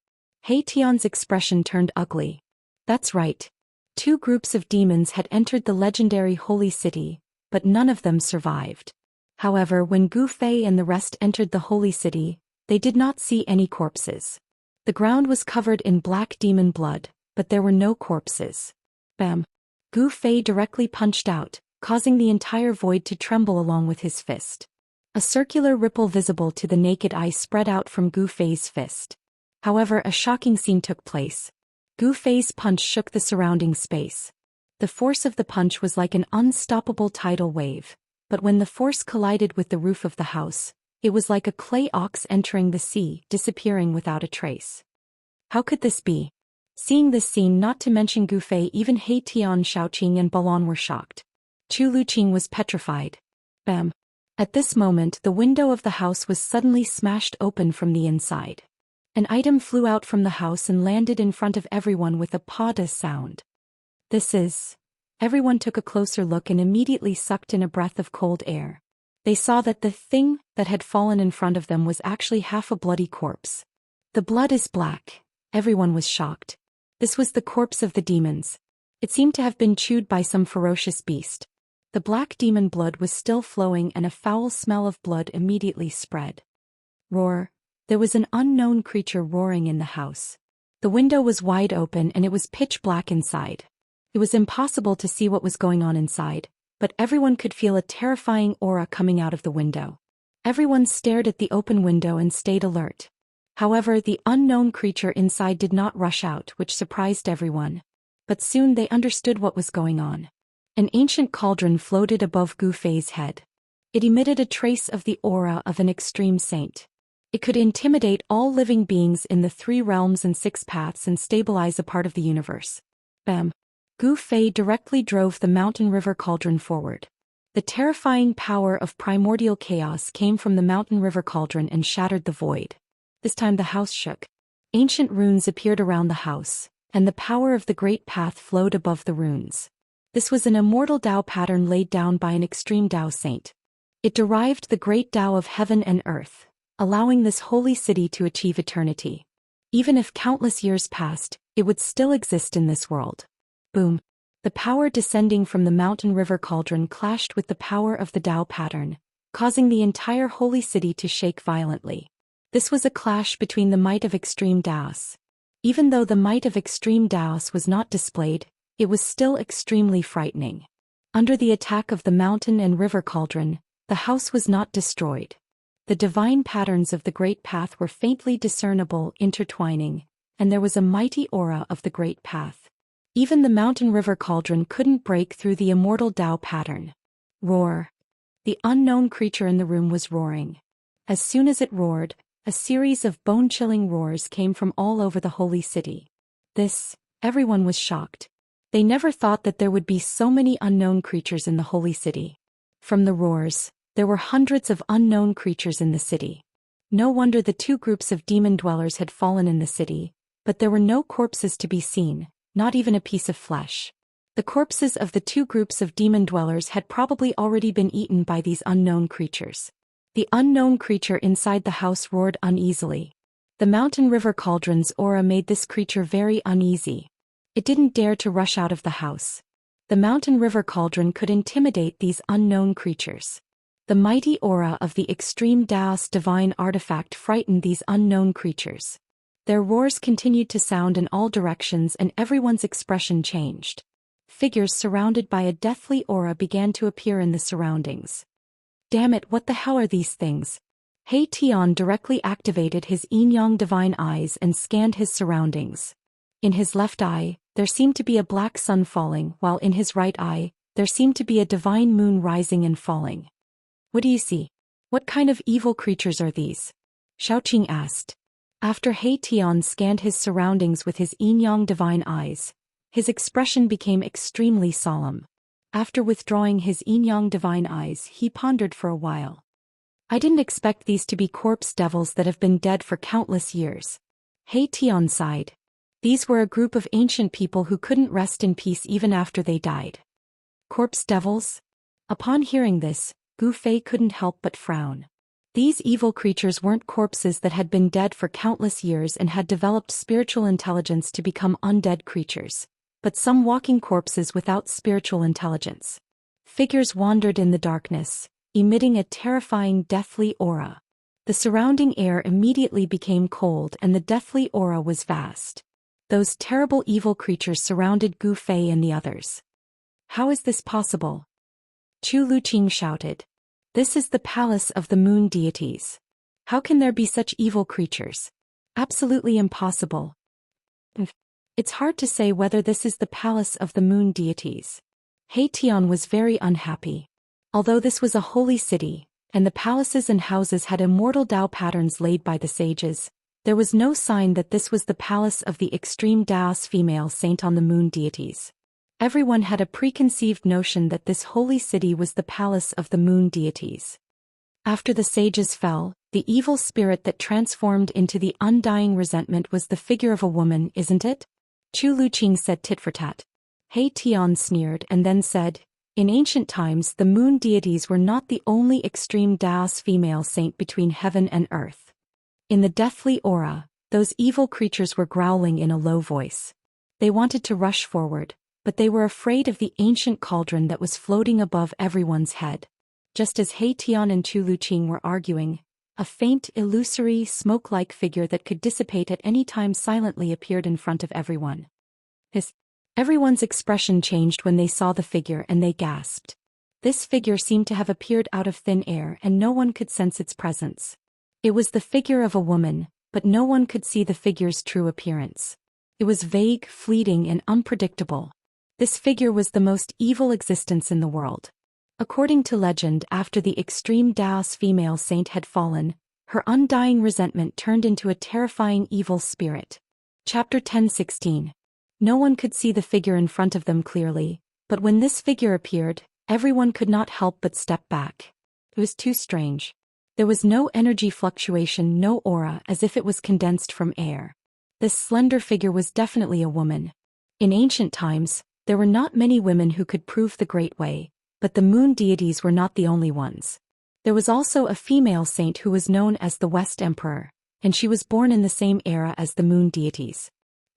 He Tian's expression turned ugly. That's right. Two groups of demons had entered the legendary Holy City, but none of them survived. However, when Gu Fei and the rest entered the Holy City, they did not see any corpses. The ground was covered in black demon blood, but there were no corpses. Bam! Gu Fei directly punched out, causing the entire void to tremble along with his fist. A circular ripple visible to the naked eye spread out from Gu Fei's fist. However, a shocking scene took place. Gu Fei's punch shook the surrounding space. The force of the punch was like an unstoppable tidal wave, but when the force collided with the roof of the house, it was like a clay ox entering the sea, disappearing without a trace. How could this be? Seeing this scene, not to mention Gu Fei, even He Tian, Xiaoqing and Balon were shocked. Chu Luqing was petrified. Bam! At this moment, the window of the house was suddenly smashed open from the inside. An item flew out from the house and landed in front of everyone with a pada sound. This is... Everyone took a closer look and immediately sucked in a breath of cold air. They saw that the thing that had fallen in front of them was actually half a bloody corpse. The blood is black. Everyone was shocked. This was the corpse of the demons. It seemed to have been chewed by some ferocious beast. The black demon blood was still flowing and a foul smell of blood immediately spread. Roar! There was an unknown creature roaring in the house. The window was wide open and it was pitch black inside. It was impossible to see what was going on inside, but everyone could feel a terrifying aura coming out of the window. Everyone stared at the open window and stayed alert. However, the unknown creature inside did not rush out, which surprised everyone. But soon they understood what was going on. An ancient cauldron floated above Gu Fei's head. It emitted a trace of the aura of an extreme saint. It could intimidate all living beings in the 3 realms and 6 paths and stabilize a part of the universe. Bam! Gu Fei directly drove the mountain river cauldron forward. The terrifying power of primordial chaos came from the mountain river cauldron and shattered the void. This time the house shook. Ancient runes appeared around the house, and the power of the great path flowed above the runes. This was an immortal Dao pattern laid down by an extreme Dao saint. It derived the great Dao of heaven and earth, allowing this holy city to achieve eternity. Even if countless years passed, it would still exist in this world. Boom! The power descending from the mountain river cauldron clashed with the power of the Dao pattern, causing the entire holy city to shake violently. This was a clash between the might of extreme Daos. Even though the might of extreme Daos was not displayed, it was still extremely frightening. Under the attack of the mountain and river cauldron, the house was not destroyed. The divine patterns of the great path were faintly discernible, intertwining, and there was a mighty aura of the great path. Even the mountain river cauldron couldn't break through the immortal Dao pattern. Roar! The unknown creature in the room was roaring. As soon as it roared, a series of bone-chilling roars came from all over the holy city. Everyone was shocked. They never thought that there would be so many unknown creatures in the holy city. From the roars, there were hundreds of unknown creatures in the city. No wonder the 2 groups of demon dwellers had fallen in the city, but there were no corpses to be seen, not even a piece of flesh. The corpses of the 2 groups of demon dwellers had probably already been eaten by these unknown creatures. The unknown creature inside the house roared uneasily. The mountain river cauldron's aura made this creature very uneasy. It didn't dare to rush out of the house. The mountain river cauldron could intimidate these unknown creatures. The mighty aura of the extreme Daoist divine artifact frightened these unknown creatures. Their roars continued to sound in all directions and everyone's expression changed. Figures surrounded by a deathly aura began to appear in the surroundings. Damn it, what the hell are these things? He Tian directly activated his yin-yang divine eyes and scanned his surroundings. In his left eye, there seemed to be a black sun falling, while in his right eye, there seemed to be a divine moon rising and falling. What do you see? What kind of evil creatures are these? Xiaoqing asked. After He Tian scanned his surroundings with his yin-yang divine eyes, his expression became extremely solemn. After withdrawing his yin-yang divine eyes, he pondered for a while. I didn't expect these to be corpse devils that have been dead for countless years. He Tian sighed. These were a group of ancient people who couldn't rest in peace even after they died. Corpse devils? Upon hearing this, Gu Fei couldn't help but frown. These evil creatures weren't corpses that had been dead for countless years and had developed spiritual intelligence to become undead creatures. but some walking corpses without spiritual intelligence. Figures wandered in the darkness, emitting a terrifying deathly aura. The surrounding air immediately became cold and the deathly aura was vast. Those terrible evil creatures surrounded Gu Fei and the others. How is this possible? Chu Luqing shouted. This is the palace of the moon deities. How can there be such evil creatures? Absolutely impossible. It's hard to say whether this is the palace of the moon deities. He Tian was very unhappy. Although this was a holy city, and the palaces and houses had immortal Tao patterns laid by the sages, there was no sign that this was the palace of the extreme Daoist female saint on the moon deities. Everyone had a preconceived notion that this holy city was the palace of the moon deities. After the sages fell, the evil spirit that transformed into the undying resentment was the figure of a woman, isn't it? Chu Luqing said tit for tat. He Tian sneered and then said, in ancient times the moon deities were not the only extreme Daoist female saint between heaven and earth. In the deathly aura, those evil creatures were growling in a low voice. They wanted to rush forward, but they were afraid of the ancient cauldron that was floating above everyone's head. Just as He Tian and Chu Luqing were arguing, a faint, illusory, smoke-like figure that could dissipate at any time silently appeared in front of everyone. Everyone's expression changed when they saw the figure and they gasped. This figure seemed to have appeared out of thin air and no one could sense its presence. It was the figure of a woman, but no one could see the figure's true appearance. It was vague, fleeting, and unpredictable. This figure was the most evil existence in the world. According to legend, after the extreme Daoist female saint had fallen, her undying resentment turned into a terrifying evil spirit. Chapter 10:16. No one could see the figure in front of them clearly, but when this figure appeared, everyone could not help but step back. It was too strange. There was no energy fluctuation, no aura, as if it was condensed from air. This slender figure was definitely a woman. In ancient times, there were not many women who could prove the Great Way, but the moon deities were not the only ones. There was also a female saint who was known as the West Emperor, and she was born in the same era as the moon deities.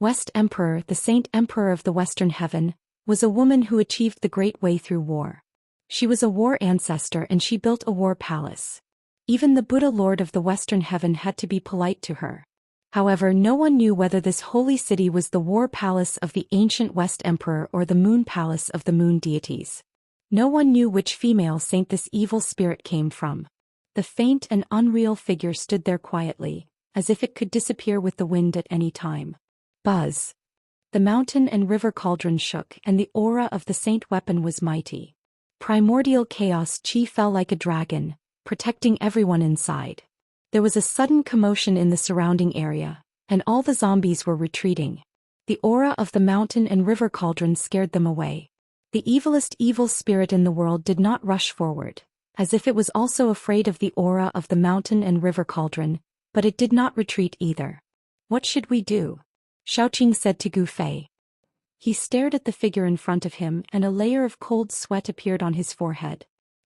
West Emperor, the Saint Emperor of the Western Heaven, was a woman who achieved the Great Way through war. She was a war ancestor and she built a war palace. Even the Buddha Lord of the Western Heaven had to be polite to her. However, no one knew whether this holy city was the war palace of the ancient West Emperor or the moon palace of the moon deities. No one knew which female saint this evil spirit came from. The faint and unreal figure stood there quietly, as if it could disappear with the wind at any time. Buzz. The mountain and river cauldron shook and the aura of the saint weapon was mighty. Primordial chaos chi fell like a dragon, protecting everyone inside. There was a sudden commotion in the surrounding area, and all the zombies were retreating. The aura of the mountain and river cauldron scared them away. The evilest evil spirit in the world did not rush forward, as if it was also afraid of the aura of the mountain and river cauldron, but it did not retreat either. What should we do? Xiaoqing said to Gu Fei. He stared at the figure in front of him and a layer of cold sweat appeared on his forehead.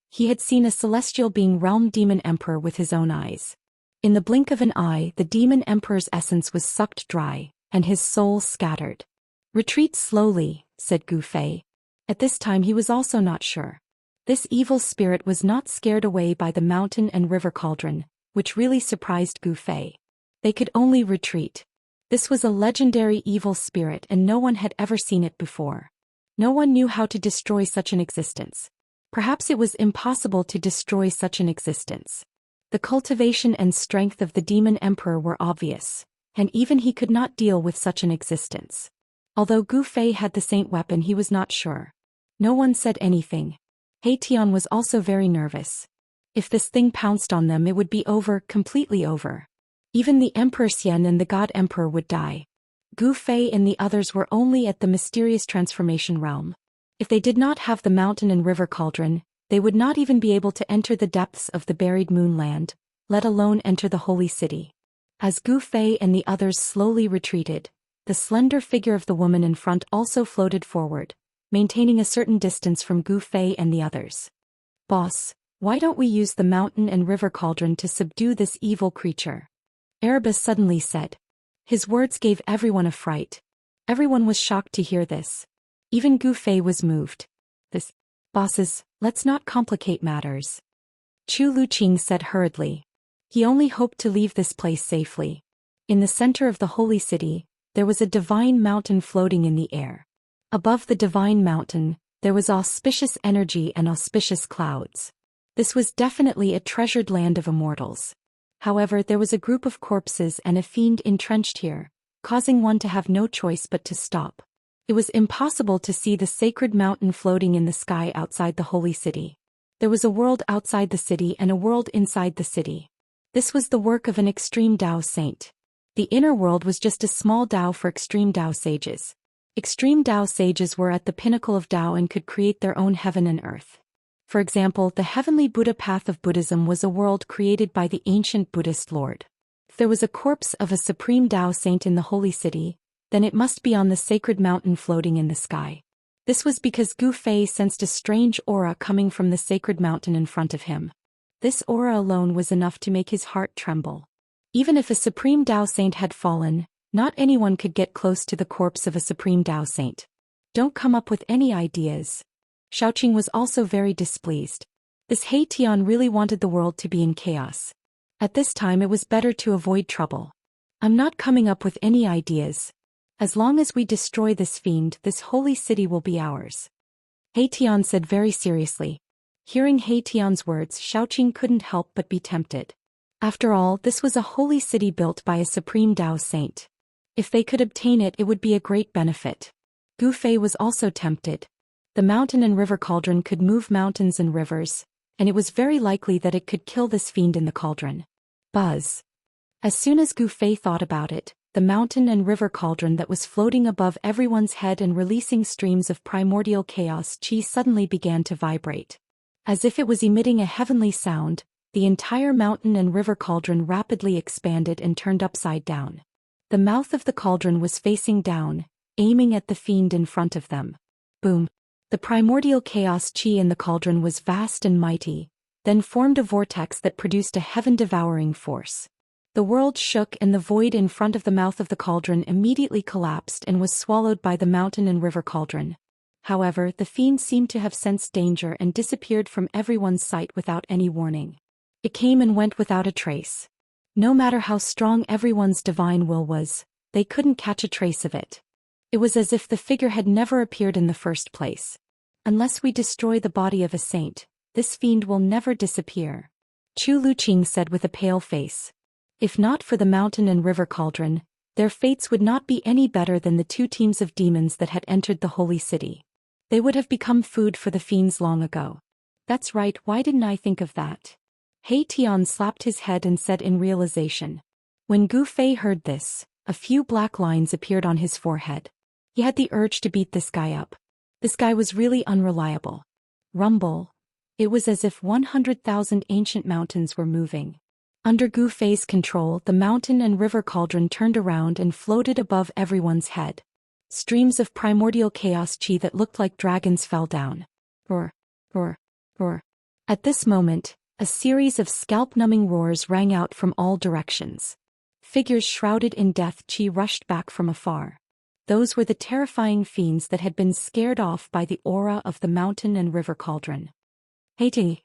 He had seen a celestial being realm demon emperor with his own eyes. In the blink of an eye, the demon emperor's essence was sucked dry, and his soul scattered. Retreat slowly, said Gu Fei. At this time he was also not sure. This evil spirit was not scared away by the mountain and river cauldron, which really surprised Gu Fei. They could only retreat. This was a legendary evil spirit and no one had ever seen it before. No one knew how to destroy such an existence. Perhaps it was impossible to destroy such an existence. The cultivation and strength of the demon emperor were obvious, and even he could not deal with such an existence. Although Gu Fei had the saint weapon, he was not sure. No one said anything. He Tian was also very nervous. If this thing pounced on them, it would be over, completely over. Even the Emperor Xian and the God Emperor would die. Gu Fei and the others were only at the mysterious transformation realm. If they did not have the mountain and river cauldron, they would not even be able to enter the depths of the buried moonland, let alone enter the holy city. As Gu Fei and the others slowly retreated, the slender figure of the woman in front also floated forward, maintaining a certain distance from Gu Fei and the others. Boss, why don't we use the mountain and river cauldron to subdue this evil creature? Erebus suddenly said. His words gave everyone a fright. Everyone was shocked to hear this. Even Gu Fei was moved. This, bosses, let's not complicate matters. Chu Luqing said hurriedly. He only hoped to leave this place safely. In the center of the holy city, there was a divine mountain floating in the air. Above the divine mountain, there was auspicious energy and auspicious clouds. This was definitely a treasured land of immortals. However, there was a group of corpses and a fiend entrenched here, causing one to have no choice but to stop. It was impossible to see the sacred mountain floating in the sky outside the holy city. There was a world outside the city and a world inside the city. This was the work of an extreme Dao saint. The inner world was just a small Dao for extreme Dao sages. Extreme Dao sages were at the pinnacle of Dao and could create their own heaven and earth. For example, the heavenly Buddha path of Buddhism was a world created by the ancient Buddhist Lord. If there was a corpse of a supreme Dao saint in the holy city, then it must be on the sacred mountain floating in the sky. This was because Gu Fei sensed a strange aura coming from the sacred mountain in front of him. This aura alone was enough to make his heart tremble. Even if a supreme Dao saint had fallen, not anyone could get close to the corpse of a supreme Dao saint. Don't come up with any ideas. Xiaoqing was also very displeased. This He Tian really wanted the world to be in chaos. At this time it was better to avoid trouble. I'm not coming up with any ideas. As long as we destroy this fiend, this holy city will be ours. He Tian said very seriously. Hearing He Tian's words, Xiaoqing couldn't help but be tempted. After all, this was a holy city built by a supreme Dao saint. If they could obtain it, it would be a great benefit. Gu Fei was also tempted. The mountain and river cauldron could move mountains and rivers, and it was very likely that it could kill this fiend in the cauldron. Buzz. As soon as Gu Fei thought about it, the mountain and river cauldron that was floating above everyone's head and releasing streams of primordial chaos chi suddenly began to vibrate. As if it was emitting a heavenly sound, the entire mountain and river cauldron rapidly expanded and turned upside down. The mouth of the cauldron was facing down, aiming at the fiend in front of them. Boom. The primordial chaos chi in the cauldron was vast and mighty, then formed a vortex that produced a heaven-devouring force. The world shook and the void in front of the mouth of the cauldron immediately collapsed and was swallowed by the mountain and river cauldron. However, the fiend seemed to have sensed danger and disappeared from everyone's sight without any warning. It came and went without a trace. No matter how strong everyone's divine will was, they couldn't catch a trace of it. It was as if the figure had never appeared in the first place. Unless we destroy the body of a saint, this fiend will never disappear. Chu Luqing said with a pale face. If not for the mountain and river cauldron, their fates would not be any better than the two teams of demons that had entered the holy city. They would have become food for the fiends long ago. That's right, why didn't I think of that? He Tian slapped his head and said in realization. When Gu Fei heard this, a few black lines appeared on his forehead. He had the urge to beat this guy up. This guy was really unreliable. Rumble. It was as if 100,000 ancient mountains were moving. Under Gu Fei's control, the mountain and river cauldron turned around and floated above everyone's head. Streams of primordial chaos chi that looked like dragons fell down. Roar, roar, roar. At this moment, a series of scalp-numbing roars rang out from all directions. Figures shrouded in death chi rushed back from afar. Those were the terrifying fiends that had been scared off by the aura of the mountain and river cauldron. Hating.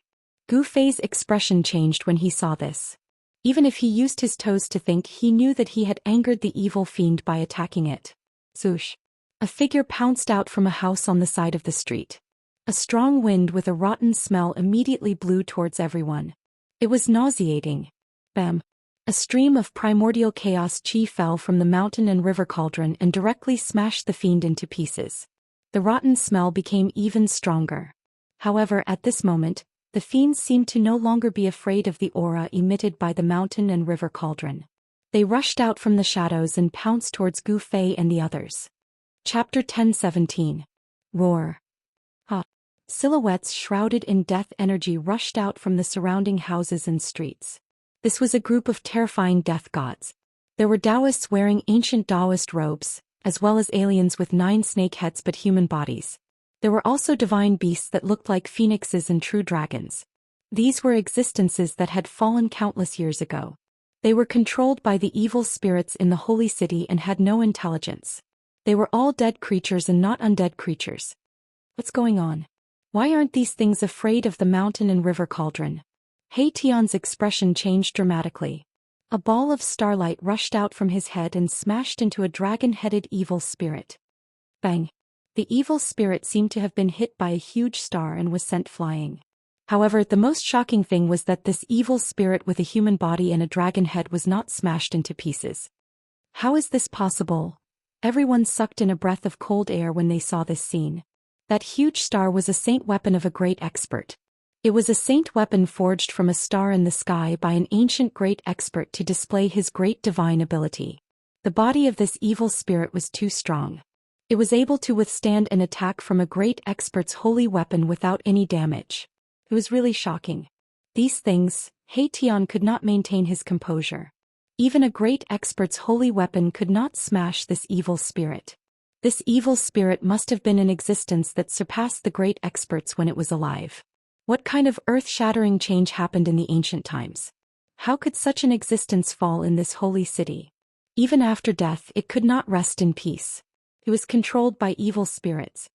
Gu Fei's expression changed when he saw this. Even if he used his toes to think, he knew that he had angered the evil fiend by attacking it. Swoosh. A figure pounced out from a house on the side of the street. A strong wind with a rotten smell immediately blew towards everyone. It was nauseating. Bam. A stream of primordial chaos chi fell from the mountain and river cauldron and directly smashed the fiend into pieces. The rotten smell became even stronger. However, at this moment, the fiends seemed to no longer be afraid of the aura emitted by the mountain and river cauldron. They rushed out from the shadows and pounced towards Gu Fei and the others. Chapter 1017. Roar. Ha. Silhouettes shrouded in death energy rushed out from the surrounding houses and streets. This was a group of terrifying death gods. There were Daoists wearing ancient Daoist robes, as well as aliens with 9 snake heads but human bodies. There were also divine beasts that looked like phoenixes and true dragons. These were existences that had fallen countless years ago. They were controlled by the evil spirits in the holy city and had no intelligence. They were all dead creatures and not undead creatures. What's going on? Why aren't these things afraid of the mountain and river cauldron? He Tian's expression changed dramatically. A ball of starlight rushed out from his head and smashed into a dragon-headed evil spirit. Bang! The evil spirit seemed to have been hit by a huge star and was sent flying. However, the most shocking thing was that this evil spirit with a human body and a dragon head was not smashed into pieces. How is this possible? Everyone sucked in a breath of cold air when they saw this scene. That huge star was a saint weapon of a great expert. It was a saint weapon forged from a star in the sky by an ancient great expert to display his great divine ability. The body of this evil spirit was too strong. It was able to withstand an attack from a great expert's holy weapon without any damage. It was really shocking. These things, He Tian could not maintain his composure. Even a great expert's holy weapon could not smash this evil spirit. This evil spirit must have been in existence that surpassed the great experts when it was alive. What kind of earth-shattering change happened in the ancient times? How could such an existence fall in this holy city? Even after death, it could not rest in peace. It was controlled by evil spirits.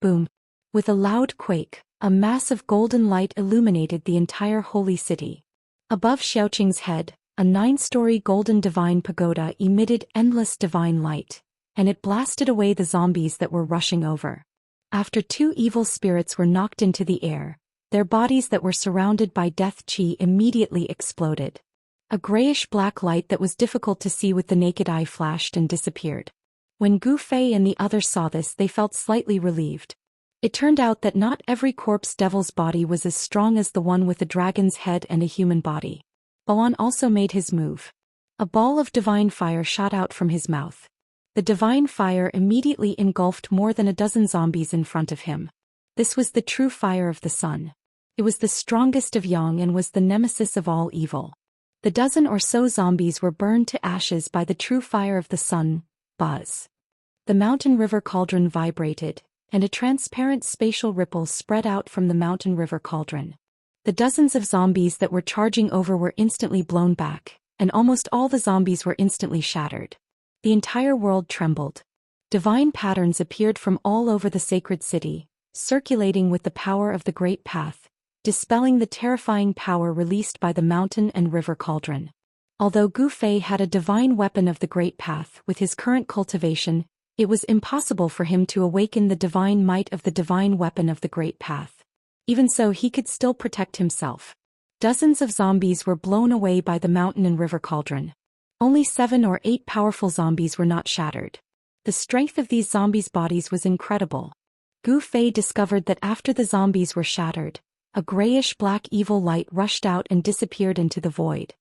Boom! With a loud quake, a mass of golden light illuminated the entire holy city. Above Xiaoqing's head, a 9-story golden divine pagoda emitted endless divine light, and it blasted away the zombies that were rushing over. After 2 evil spirits were knocked into the air, their bodies that were surrounded by death chi immediately exploded. A grayish-black light that was difficult to see with the naked eye flashed and disappeared. When Gu Fei and the others saw this, they felt slightly relieved. It turned out that not every corpse devil's body was as strong as the one with a dragon's head and a human body. Balan also made his move. A ball of divine fire shot out from his mouth. The divine fire immediately engulfed more than a dozen zombies in front of him. This was the true fire of the sun. It was the strongest of yang and was the nemesis of all evil. The dozen or so zombies were burned to ashes by the true fire of the sun. Buzz. The mountain river cauldron vibrated, and a transparent spatial ripple spread out from the mountain river cauldron. The dozens of zombies that were charging over were instantly blown back, and almost all the zombies were instantly shattered. The entire world trembled. Divine patterns appeared from all over the sacred city, circulating with the power of the great path, dispelling the terrifying power released by the mountain and river cauldron. Although Gu Fei had a divine weapon of the great path with his current cultivation, it was impossible for him to awaken the divine might of the divine weapon of the great path. Even so, he could still protect himself. Dozens of zombies were blown away by the mountain and river cauldron. Only 7 or 8 powerful zombies were not shattered. The strength of these zombies' bodies was incredible. Gu Fei discovered that after the zombies were shattered, a grayish-black evil light rushed out and disappeared into the void.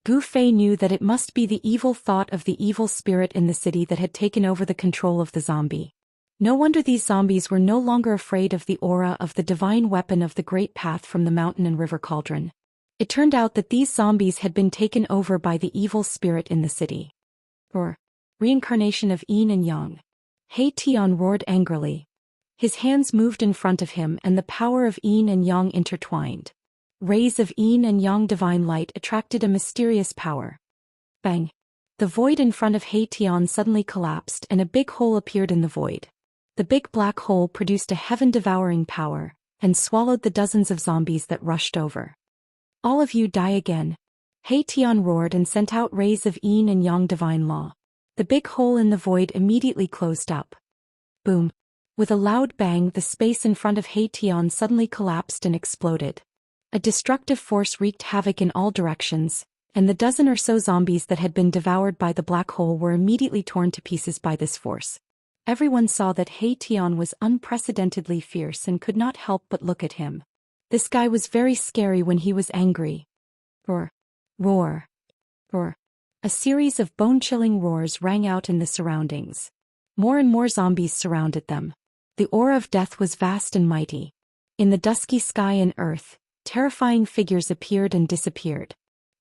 Gu Fei knew that it must be the evil thought of the evil spirit in the city that had taken over the control of the zombie. No wonder these zombies were no longer afraid of the aura of the divine weapon of the great path from the mountain and river cauldron. It turned out that these zombies had been taken over by the evil spirit in the city. Or, reincarnation of yin and yang. He Tian roared angrily. His hands moved in front of him and the power of yin and yang intertwined. Rays of yin and yang divine light attracted a mysterious power. Bang! The void in front of He Tian suddenly collapsed and a big hole appeared in the void. The big black hole produced a heaven-devouring power, and swallowed the dozens of zombies that rushed over. All of you die again. He Tian roared and sent out rays of yin and yang divine law. The big hole in the void immediately closed up. Boom! With a loud bang, the space in front of He Tian suddenly collapsed and exploded. A destructive force wreaked havoc in all directions, and the dozen or so zombies that had been devoured by the black hole were immediately torn to pieces by this force. Everyone saw that He Tian was unprecedentedly fierce and could not help but look at him. This guy was very scary when he was angry. Roar. Roar. Roar. A series of bone-chilling roars rang out in the surroundings. More and more zombies surrounded them. The aura of death was vast and mighty. In the dusky sky and earth, terrifying figures appeared and disappeared.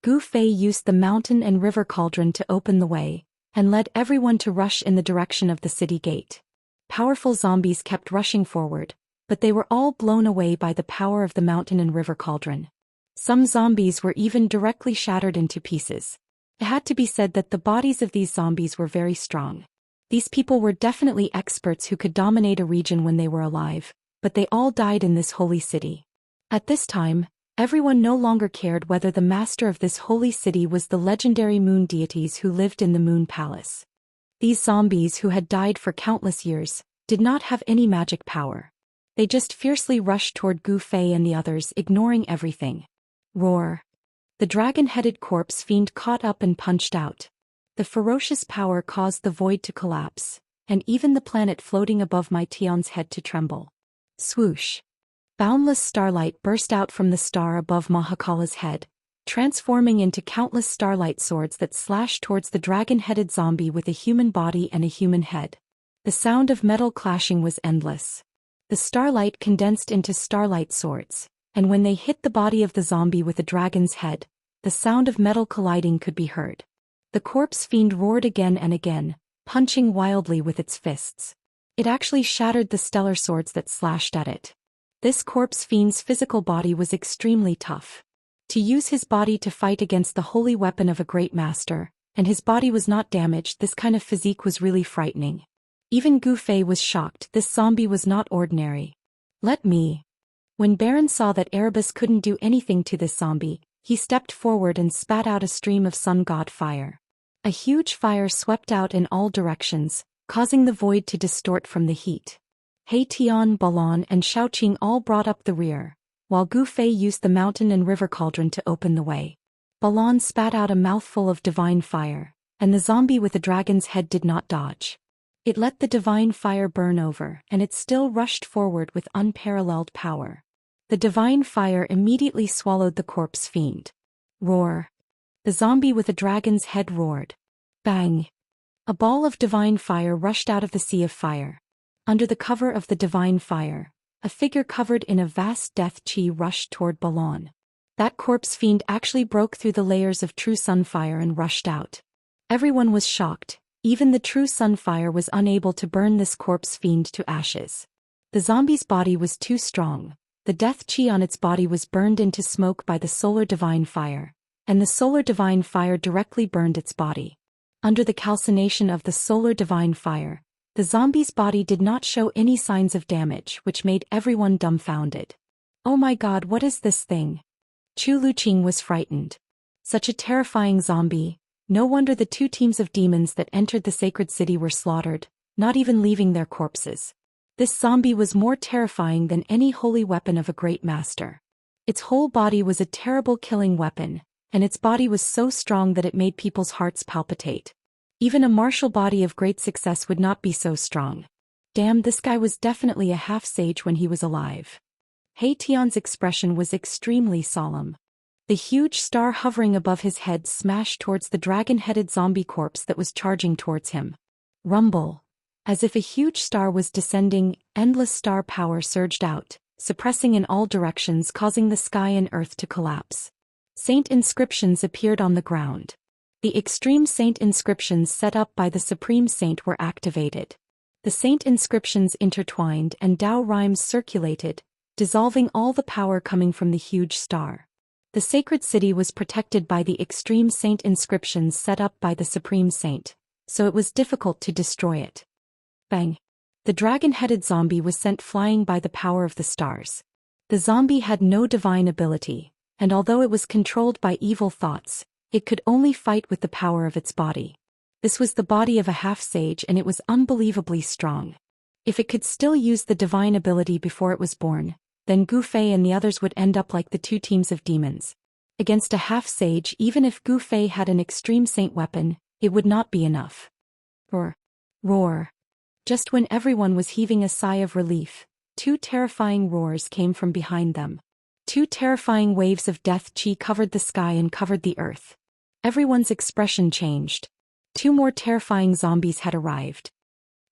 Gu Fei used the mountain and river cauldron to open the way, and led everyone to rush in the direction of the city gate. Powerful zombies kept rushing forward, but they were all blown away by the power of the mountain and river cauldron. Some zombies were even directly shattered into pieces. It had to be said that the bodies of these zombies were very strong. These people were definitely experts who could dominate a region when they were alive, but they all died in this holy city. At this time, everyone no longer cared whether the master of this holy city was the legendary moon deities who lived in the moon palace. These zombies who had died for countless years did not have any magic power. They just fiercely rushed toward Gu Fei and the others, ignoring everything. Roar! The dragon-headed corpse fiend caught up and punched out. The ferocious power caused the void to collapse, and even the planet floating above my Tion's head to tremble. Swoosh! Boundless starlight burst out from the star above Mahakala's head, transforming into countless starlight swords that slashed towards the dragon-headed zombie with a human body and a human head. The sound of metal clashing was endless. The starlight condensed into starlight swords, and when they hit the body of the zombie with a dragon's head, the sound of metal colliding could be heard. The corpse fiend roared again and again, punching wildly with its fists. It actually shattered the stellar swords that slashed at it. This corpse fiend's physical body was extremely tough. To use his body to fight against the holy weapon of a great master, and his body was not damaged, this kind of physique was really frightening. Even Gu Fei was shocked. This zombie was not ordinary. Let me. When Baron saw that Erebus couldn't do anything to this zombie, he stepped forward and spat out a stream of sun god fire. A huge fire swept out in all directions, causing the void to distort from the heat. He Tian, Balon and Shaoqing all brought up the rear, while Gu Fei used the mountain and river cauldron to open the way. Balon spat out a mouthful of divine fire, and the zombie with the dragon's head did not dodge. It let the divine fire burn over, and it still rushed forward with unparalleled power. The divine fire immediately swallowed the corpse fiend. Roar! The zombie with a dragon's head roared. Bang! A ball of divine fire rushed out of the sea of fire. Under the cover of the divine fire, a figure covered in a vast death chi rushed toward Balon. That corpse fiend actually broke through the layers of true sunfire and rushed out. Everyone was shocked. Even the true sunfire was unable to burn this corpse fiend to ashes. The zombie's body was too strong. The death chi on its body was burned into smoke by the solar divine fire, and the solar divine fire directly burned its body. Under the calcination of the solar divine fire, the zombie's body did not show any signs of damage, which made everyone dumbfounded. Oh my god, what is this thing? Chu Luqing was frightened. Such a terrifying zombie. No wonder the 2 teams of demons that entered the sacred city were slaughtered, not even leaving their corpses. This zombie was more terrifying than any holy weapon of a great master. Its whole body was a terrible killing weapon, and its body was so strong that it made people's hearts palpitate. Even a martial body of great success would not be so strong. Damn, this guy was definitely a half-sage when he was alive. He Tian's expression was extremely solemn. The huge star hovering above his head smashed towards the dragon-headed zombie corpse that was charging towards him. Rumble. As if a huge star was descending, endless star power surged out, suppressing in all directions, causing the sky and earth to collapse. Saint inscriptions appeared on the ground. The extreme saint inscriptions set up by the Supreme Saint were activated. The saint inscriptions intertwined and Tao rhymes circulated, dissolving all the power coming from the huge star. The sacred city was protected by the extreme saint inscriptions set up by the Supreme Saint, so it was difficult to destroy it. Bang! The dragon-headed zombie was sent flying by the power of the stars. The zombie had no divine ability, and although it was controlled by evil thoughts, it could only fight with the power of its body. This was the body of a half-sage and it was unbelievably strong. If it could still use the divine ability before it was born, then Gu Fei and the others would end up like the 2 teams of demons. Against a half-sage, even if Gu Fei had an extreme saint weapon, it would not be enough. Roar! Roar! Just when everyone was heaving a sigh of relief, 2 terrifying roars came from behind them. 2 terrifying waves of death chi covered the sky and covered the earth. Everyone's expression changed. 2 more terrifying zombies had arrived.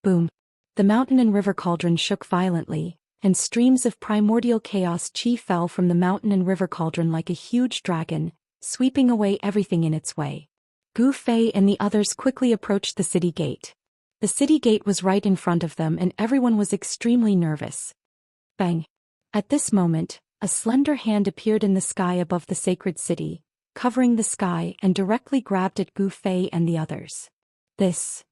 Boom! The mountain and river cauldron shook violently, and streams of primordial chaos chi fell from the mountain and river cauldron like a huge dragon, sweeping away everything in its way. Gu Fei and the others quickly approached the city gate. The city gate was right in front of them and everyone was extremely nervous. Bang! At this moment, a slender hand appeared in the sky above the sacred city, covering the sky and directly grabbed at Gu Fei and the others. This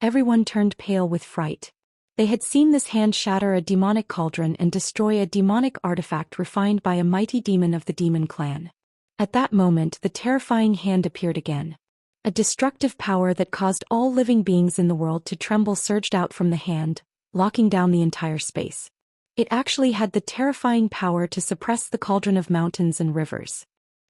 Everyone turned pale with fright. They had seen this hand shatter a demonic cauldron and destroy a demonic artifact refined by a mighty demon of the demon clan. At that moment, the terrifying hand appeared again. A destructive power that caused all living beings in the world to tremble surged out from the hand, locking down the entire space. It actually had the terrifying power to suppress the cauldron of mountains and rivers.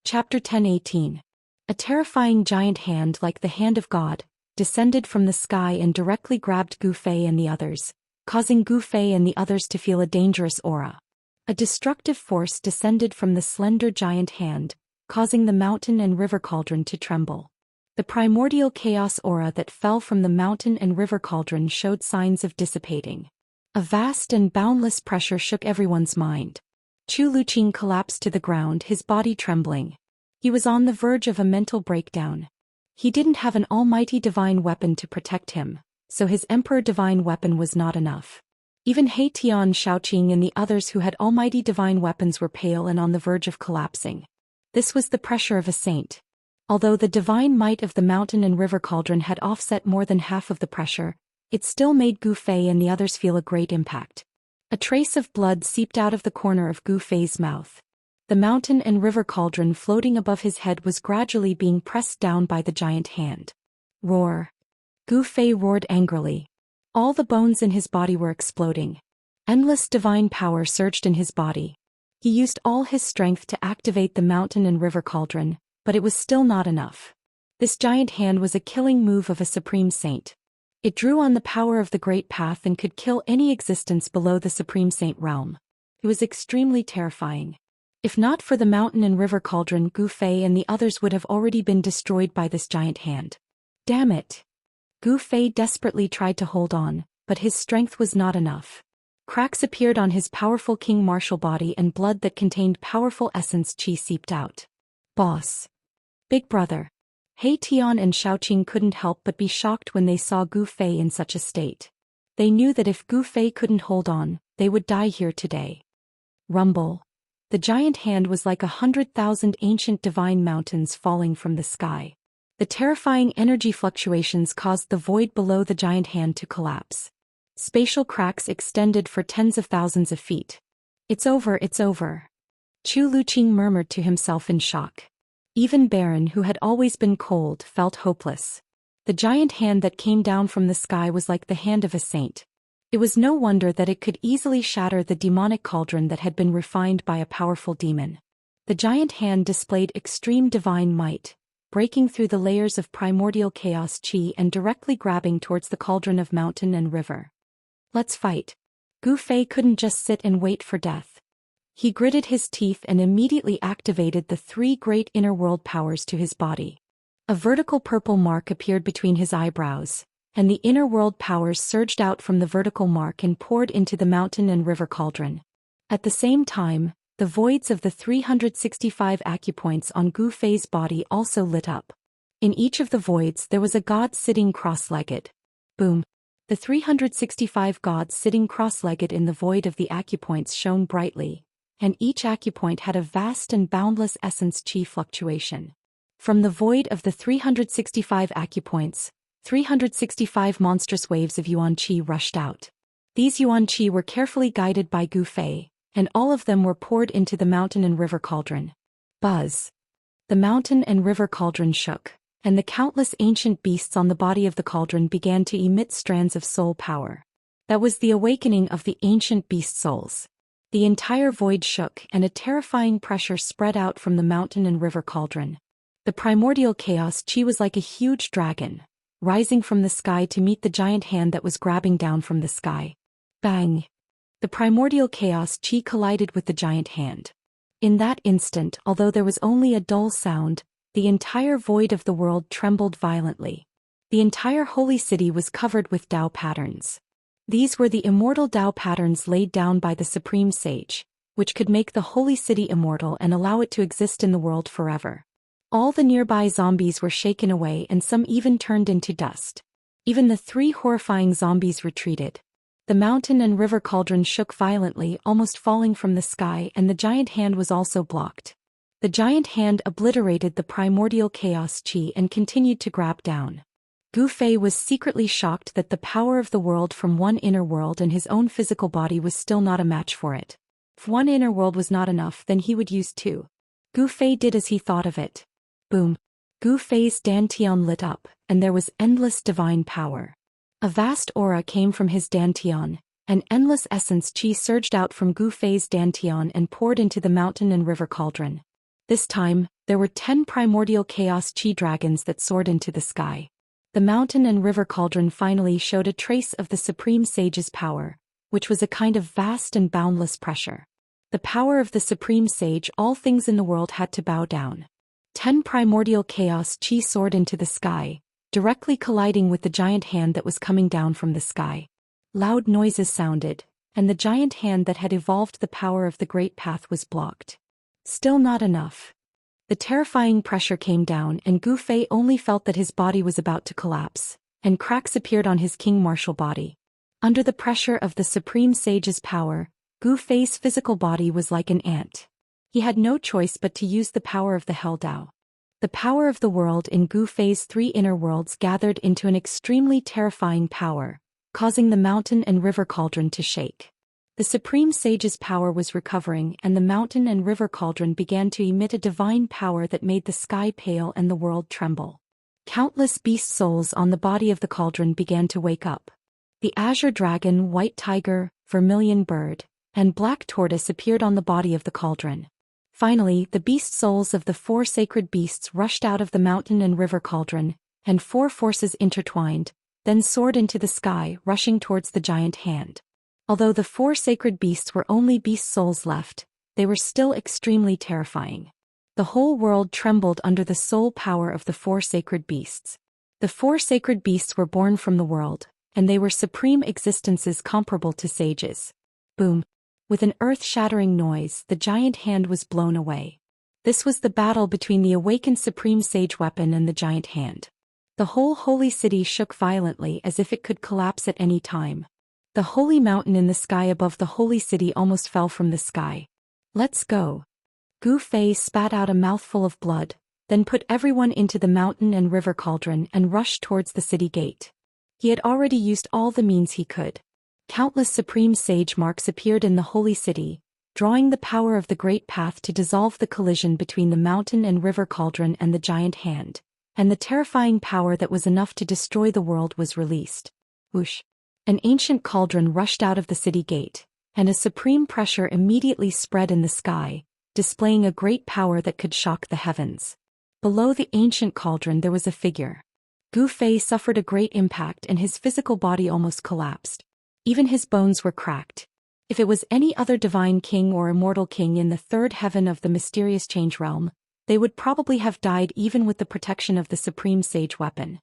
Chapter 10:18. A terrifying giant hand like the hand of God descended from the sky and directly grabbed Gu Fei and the others, causing Gu Fei and the others to feel a dangerous aura. A destructive force descended from the slender giant hand, causing the mountain and river cauldron to tremble. The primordial chaos aura that fell from the mountain and river cauldron showed signs of dissipating. A vast and boundless pressure shook everyone's mind. Chu Luqing collapsed to the ground, his body trembling. He was on the verge of a mental breakdown. He didn't have an almighty divine weapon to protect him, so his emperor divine weapon was not enough. Even He Tian, Xiaoqing and the others who had almighty divine weapons were pale and on the verge of collapsing. This was the pressure of a saint. Although the divine might of the mountain and river cauldron had offset more than half of the pressure, it still made Gu Fei and the others feel a great impact. A trace of blood seeped out of the corner of Gu Fei's mouth. The mountain and river cauldron floating above his head was gradually being pressed down by the giant hand. Roar! Gu Fei roared angrily. All the bones in his body were exploding. Endless divine power surged in his body. He used all his strength to activate the mountain and river cauldron, but it was still not enough. This giant hand was a killing move of a supreme saint. It drew on the power of the Great Path and could kill any existence below the Supreme Saint realm. It was extremely terrifying. If not for the mountain and river cauldron, Gu Fei and the others would have already been destroyed by this giant hand. Damn it! Gu Fei desperately tried to hold on, but his strength was not enough. Cracks appeared on his powerful king martial body and blood that contained powerful essence qi seeped out. Boss! Big brother! He Tian and Xiaoqing couldn't help but be shocked when they saw Gu Fei in such a state. They knew that if Gu Fei couldn't hold on, they would die here today. Rumble. The giant hand was like 100,000 ancient divine mountains falling from the sky. The terrifying energy fluctuations caused the void below the giant hand to collapse. Spatial cracks extended for tens of thousands of feet. It's over, it's over. Chu Luqing murmured to himself in shock. Even Baron, who had always been cold, felt hopeless. The giant hand that came down from the sky was like the hand of a saint. It was no wonder that it could easily shatter the demonic cauldron that had been refined by a powerful demon. The giant hand displayed extreme divine might, breaking through the layers of primordial chaos qi and directly grabbing towards the cauldron of mountain and river. Let's fight. Gu Fei couldn't just sit and wait for death. He gritted his teeth and immediately activated the three great inner world powers to his body. A vertical purple mark appeared between his eyebrows, and the inner world powers surged out from the vertical mark and poured into the mountain and river cauldron. At the same time, the voids of the 365 acupoints on Gu Fei's body also lit up. In each of the voids there was a god sitting cross-legged. Boom! The 365 gods sitting cross-legged in the void of the acupoints shone brightly, and each acupoint had a vast and boundless essence qi fluctuation. From the void of the 365 acupoints, 365 monstrous waves of yuan qi rushed out. These yuan qi were carefully guided by Gu Fei, and all of them were poured into the mountain and river cauldron. Buzz! The mountain and river cauldron shook, and the countless ancient beasts on the body of the cauldron began to emit strands of soul power. That was the awakening of the ancient beast souls. The entire void shook and a terrifying pressure spread out from the mountain and river cauldron. The primordial chaos qi was like a huge dragon, rising from the sky to meet the giant hand that was grabbing down from the sky. Bang! The primordial chaos qi collided with the giant hand. In that instant, although there was only a dull sound, the entire void of the world trembled violently. The entire holy city was covered with Dao patterns. These were the immortal Dao patterns laid down by the Supreme Sage, which could make the holy city immortal and allow it to exist in the world forever. All the nearby zombies were shaken away and some even turned into dust. Even the three horrifying zombies retreated. The mountain and river cauldron shook violently, almost falling from the sky, and the giant hand was also blocked. The giant hand obliterated the primordial chaos qi and continued to grab down. Gu Fei was secretly shocked that the power of the world from one inner world and his own physical body was still not a match for it. If one inner world was not enough, then he would use two. Gu Fei did as he thought of it. Boom. Gu Fei's dantian lit up, and there was endless divine power. A vast aura came from his dantian, and endless essence qi surged out from Gu Fei's dantian and poured into the mountain and river cauldron. This time, there were 10 primordial chaos qi dragons that soared into the sky. The mountain and river cauldron finally showed a trace of the Supreme Sage's power, which was a kind of vast and boundless pressure. The power of the Supreme Sage, all things in the world had to bow down. 10 primordial chaos qi soared into the sky, directly colliding with the giant hand that was coming down from the sky. Loud noises sounded, and the giant hand that had evolved the power of the Great Path was blocked. Still not enough. The terrifying pressure came down, and Gu Fei only felt that his body was about to collapse, and cracks appeared on his king martial body. Under the pressure of the Supreme Sage's power, Gu Fei's physical body was like an ant. He had no choice but to use the power of the Hell Dao. The power of the world in Gu Fei's 3 inner worlds gathered into an extremely terrifying power, causing the mountain and river cauldron to shake. The Supreme Sage's power was recovering, and the mountain and river cauldron began to emit a divine power that made the sky pale and the world tremble. Countless beast souls on the body of the cauldron began to wake up. The azure dragon, white tiger, vermilion bird, and black tortoise appeared on the body of the cauldron. Finally, the beast souls of the 4 sacred beasts rushed out of the mountain and river cauldron, and 4 forces intertwined, then soared into the sky, rushing towards the giant hand. Although the 4 sacred beasts were only beast souls left, they were still extremely terrifying. The whole world trembled under the soul power of the 4 sacred beasts. The 4 sacred beasts were born from the world, and they were supreme existences comparable to sages. Boom! With an earth-shattering noise, the giant hand was blown away. This was the battle between the awakened supreme sage weapon and the giant hand. The whole holy city shook violently as if it could collapse at any time. The holy mountain in the sky above the holy city almost fell from the sky. Let's go. Gu Fei spat out a mouthful of blood, then put everyone into the mountain and river cauldron and rushed towards the city gate. He had already used all the means he could. Countless supreme sage marks appeared in the holy city, drawing the power of the Great Path to dissolve the collision between the mountain and river cauldron and the giant hand, and the terrifying power that was enough to destroy the world was released. Whoosh! An ancient cauldron rushed out of the city gate, and a supreme pressure immediately spread in the sky, displaying a great power that could shock the heavens. Below the ancient cauldron there was a figure. Gu Fei suffered a great impact and his physical body almost collapsed. Even his bones were cracked. If it was any other divine king or immortal king in the 3rd heaven of the mysterious change realm, they would probably have died even with the protection of the supreme sage weapon.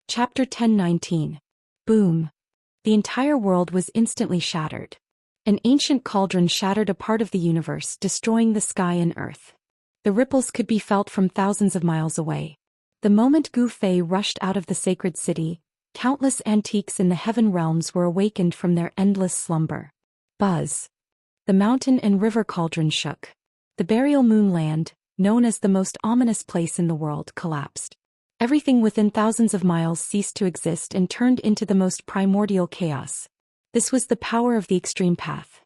Chapter 10:19. Boom! The entire world was instantly shattered. An ancient cauldron shattered a part of the universe, destroying the sky and earth. The ripples could be felt from thousands of miles away. The moment Gu Fei rushed out of the sacred city, countless antiques in the heaven realms were awakened from their endless slumber. Buzz! The mountain and river cauldron shook. The burial moon land, known as the most ominous place in the world, collapsed. Everything within thousands of miles ceased to exist and turned into the most primordial chaos. This was the power of the extreme path.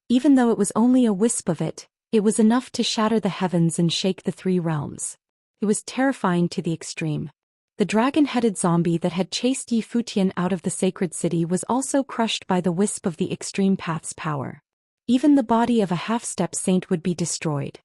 Even though it was only a wisp of it, it was enough to shatter the heavens and shake the 3 realms. It was terrifying to the extreme. The dragon-headed zombie that had chased Yi Futian out of the sacred city was also crushed by the wisp of the extreme path's power. Even the body of a half-step saint would be destroyed.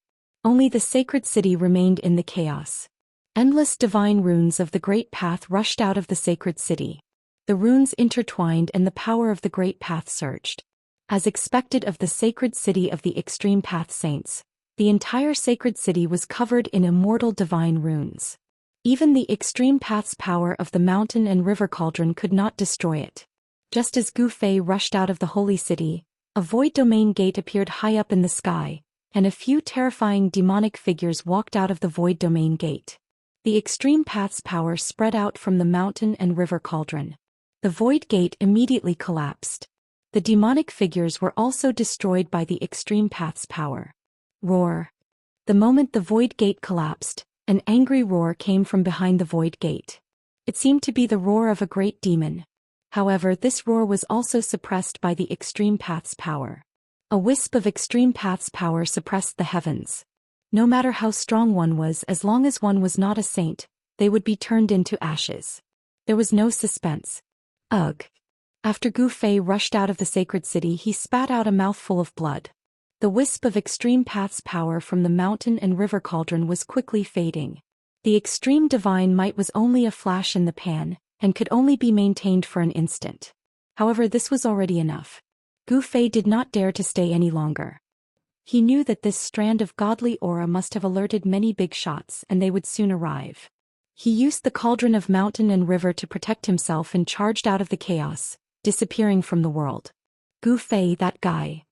Only the sacred city remained in the chaos. Endless divine runes of the Great Path rushed out of the sacred city. The runes intertwined and the power of the Great Path surged. As expected of the sacred city of the Extreme Path Saints, the entire sacred city was covered in immortal divine runes. Even the Extreme Path's power of the mountain and river cauldron could not destroy it. Just as Gu Fei rushed out of the holy city, a void domain gate appeared high up in the sky, and a few terrifying demonic figures walked out of the void domain gate. The extreme path's power spread out from the mountain and river cauldron. The void gate immediately collapsed. The demonic figures were also destroyed by the extreme path's power. Roar! The moment the void gate collapsed, an angry roar came from behind the void gate. It seemed to be the roar of a great demon. However, this roar was also suppressed by the Extreme Path's power. A wisp of Extreme Path's power suppressed the heavens. No matter how strong one was, as long as one was not a saint, they would be turned into ashes. There was no suspense. Ugh. After Gu Fei rushed out of the sacred city, he spat out a mouthful of blood. The wisp of Extreme Path's power from the mountain and river cauldron was quickly fading. The extreme divine might was only a flash in the pan, and could only be maintained for an instant. However, this was already enough. Gu Fei did not dare to stay any longer. He knew that this strand of godly aura must have alerted many big shots, and they would soon arrive. He used the cauldron of mountain and river to protect himself and charged out of the chaos, disappearing from the world. Gu Fei, that guy.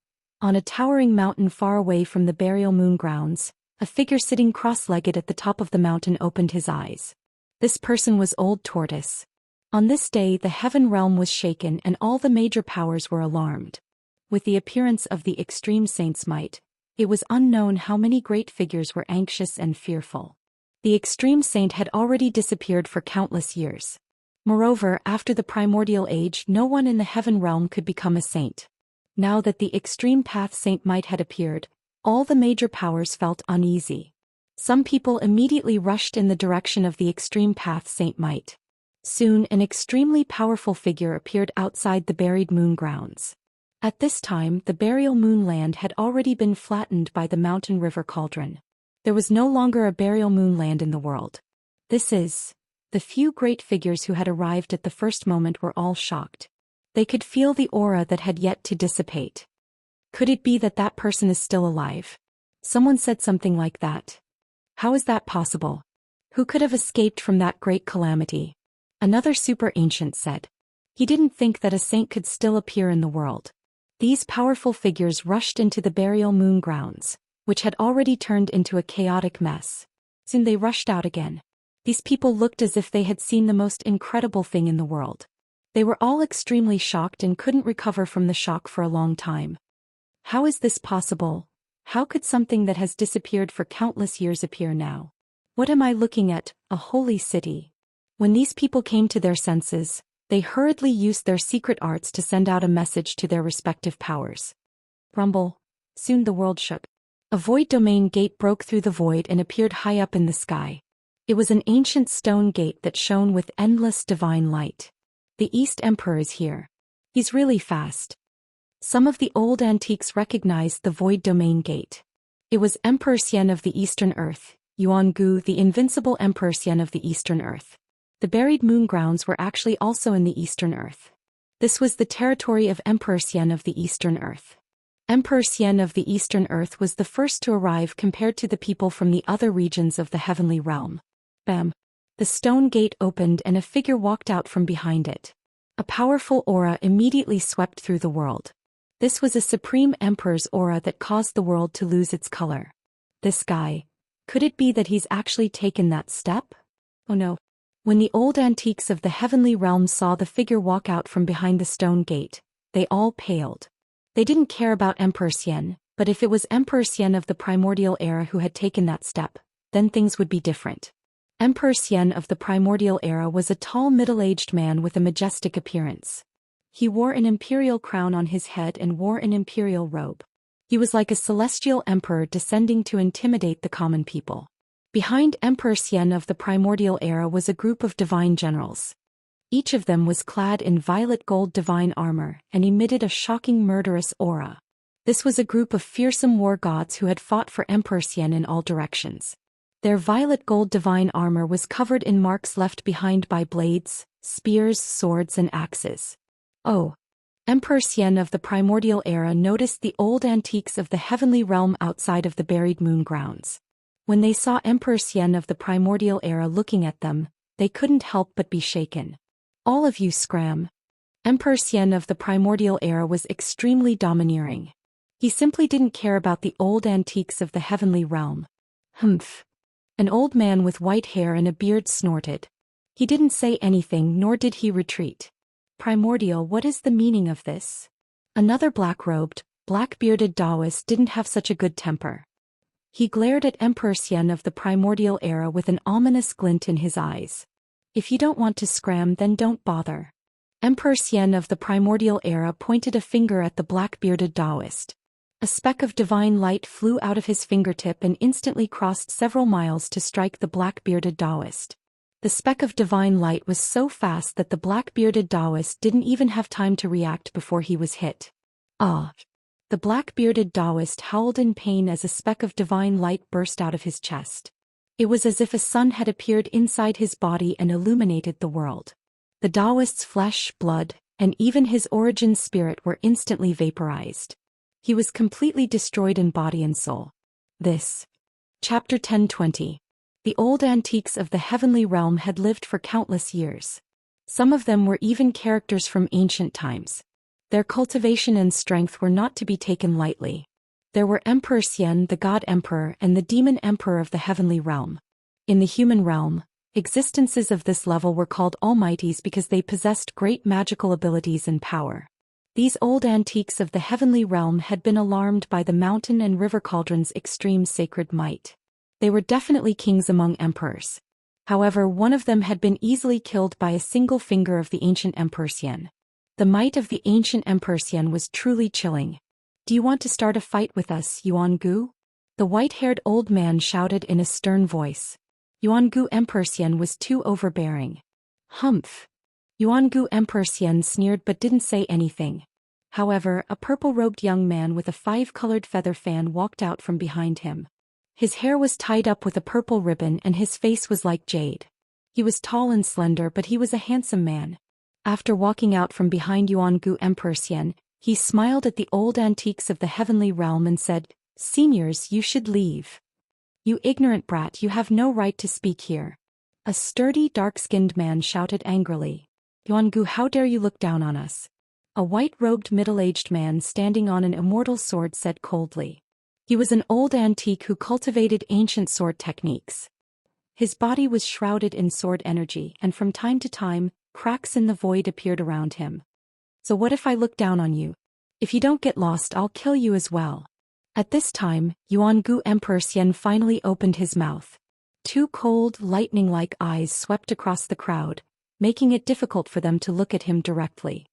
On a towering mountain far away from the burial moon grounds, a figure sitting cross-legged at the top of the mountain opened his eyes. This person was Old Tortoise. On this day the heaven realm was shaken and all the major powers were alarmed. With the appearance of the extreme saint's might, it was unknown how many great figures were anxious and fearful. The extreme saint had already disappeared for countless years. Moreover, after the primordial age, no one in the heaven realm could become a saint. Now that the extreme path saint might had appeared, all the major powers felt uneasy. Some people immediately rushed in the direction of the extreme path saint might. Soon an extremely powerful figure appeared outside the buried moon grounds. At this time the burial moon land had already been flattened by the mountain river cauldron. There was no longer a burial moon land in the world. The few great figures who had arrived at the first moment were all shocked. They could feel the aura that had yet to dissipate. Could it be that that person is still alive? Someone said something like that. How is that possible? Who could have escaped from that great calamity? Another super ancient said. He didn't think that a saint could still appear in the world. These powerful figures rushed into the burial moon grounds, which had already turned into a chaotic mess. Soon they rushed out again. These people looked as if they had seen the most incredible thing in the world. They were all extremely shocked and couldn't recover from the shock for a long time. How is this possible? How could something that has disappeared for countless years appear now? What am I looking at? A holy city. When these people came to their senses, they hurriedly used their secret arts to send out a message to their respective powers. Rumble. Soon the world shook. A void domain gate broke through the void and appeared high up in the sky. It was an ancient stone gate that shone with endless divine light. The East Emperor is here. He's really fast. Some of the old antiques recognized the void domain gate. It was Emperor Xian of the Eastern Earth, Yuan Gu, the invincible Emperor Xian of the Eastern Earth. The buried moon grounds were actually also in the Eastern Earth. This was the territory of Emperor Xian of the Eastern Earth. Emperor Xian of the Eastern Earth was the first to arrive compared to the people from the other regions of the heavenly realm. Bam! The stone gate opened and a figure walked out from behind it. A powerful aura immediately swept through the world. This was a supreme emperor's aura that caused the world to lose its color. This guy. Could it be that he's actually taken that step? Oh no. When the old antiques of the heavenly realm saw the figure walk out from behind the stone gate, they all paled. They didn't care about Emperor Xian, but if it was Emperor Xian of the primordial era who had taken that step, then things would be different. Emperor Xian of the primordial era was a tall middle-aged man with a majestic appearance. He wore an imperial crown on his head and wore an imperial robe. He was like a celestial emperor descending to intimidate the common people. Behind Emperor Xian of the primordial era was a group of divine generals. Each of them was clad in violet gold divine armor and emitted a shocking murderous aura. This was a group of fearsome war gods who had fought for Emperor Xian in all directions. Their violet gold divine armor was covered in marks left behind by blades, spears, swords and axes. Oh! Emperor Xian of the primordial era noticed the old antiques of the heavenly realm outside of the buried moon grounds. When they saw Emperor Xian of the primordial era looking at them, they couldn't help but be shaken. All of you scram. Emperor Xian of the primordial era was extremely domineering. He simply didn't care about the old antiques of the heavenly realm. Humph. An old man with white hair and a beard snorted. He didn't say anything nor did he retreat. Primordial, what is the meaning of this? Another black-robed, black-bearded Daoist didn't have such a good temper. He glared at Emperor Xian of the primordial era with an ominous glint in his eyes. If you don't want to scram, then don't bother. Emperor Xian of the primordial era pointed a finger at the black-bearded Daoist. A speck of divine light flew out of his fingertip and instantly crossed several miles to strike the black-bearded Daoist. The speck of divine light was so fast that the black-bearded Daoist didn't even have time to react before he was hit. Ah! The black-bearded Daoist howled in pain as a speck of divine light burst out of his chest. It was as if a sun had appeared inside his body and illuminated the world. The Daoist's flesh, blood, and even his origin spirit were instantly vaporized. He was completely destroyed in body and soul. This. Chapter 10:20. The old antiques of the heavenly realm had lived for countless years. Some of them were even characters from ancient times. Their cultivation and strength were not to be taken lightly. There were Emperor Xian, the God Emperor, and the Demon Emperor of the heavenly realm. In the human realm, existences of this level were called almighties because they possessed great magical abilities and power. These old antiques of the heavenly realm had been alarmed by the mountain and river cauldron's extreme sacred might. They were definitely kings among emperors. However, one of them had been easily killed by a single finger of the ancient Emperor Xian. The might of the ancient Emperor Xian was truly chilling. "Do you want to start a fight with us, Yuan Gu?" The white-haired old man shouted in a stern voice. Yuan Gu Emperor Xian was too overbearing. Humph! Yuan Gu Emperor Xian sneered but didn't say anything. However, a purple-robed young man with a 5-colored feather fan walked out from behind him. His hair was tied up with a purple ribbon and his face was like jade. He was tall and slender, but he was a handsome man. After walking out from behind Yuan Gu Emperor Xian, he smiled at the old antiques of the heavenly realm and said, "Seniors, you should leave. You ignorant brat, you have no right to speak here." A sturdy, dark-skinned man shouted angrily. "Yuan Gu, how dare you look down on us?" A white-robed middle-aged man standing on an immortal sword said coldly. He was an old antique who cultivated ancient sword techniques. His body was shrouded in sword energy, and from time to time, cracks in the void appeared around him. "So what if I look down on you? If you don't get lost, I'll kill you as well." At this time, Yuan Gu Emperor Xian finally opened his mouth. Two cold, lightning-like eyes swept across the crowd, making it difficult for them to look at him directly.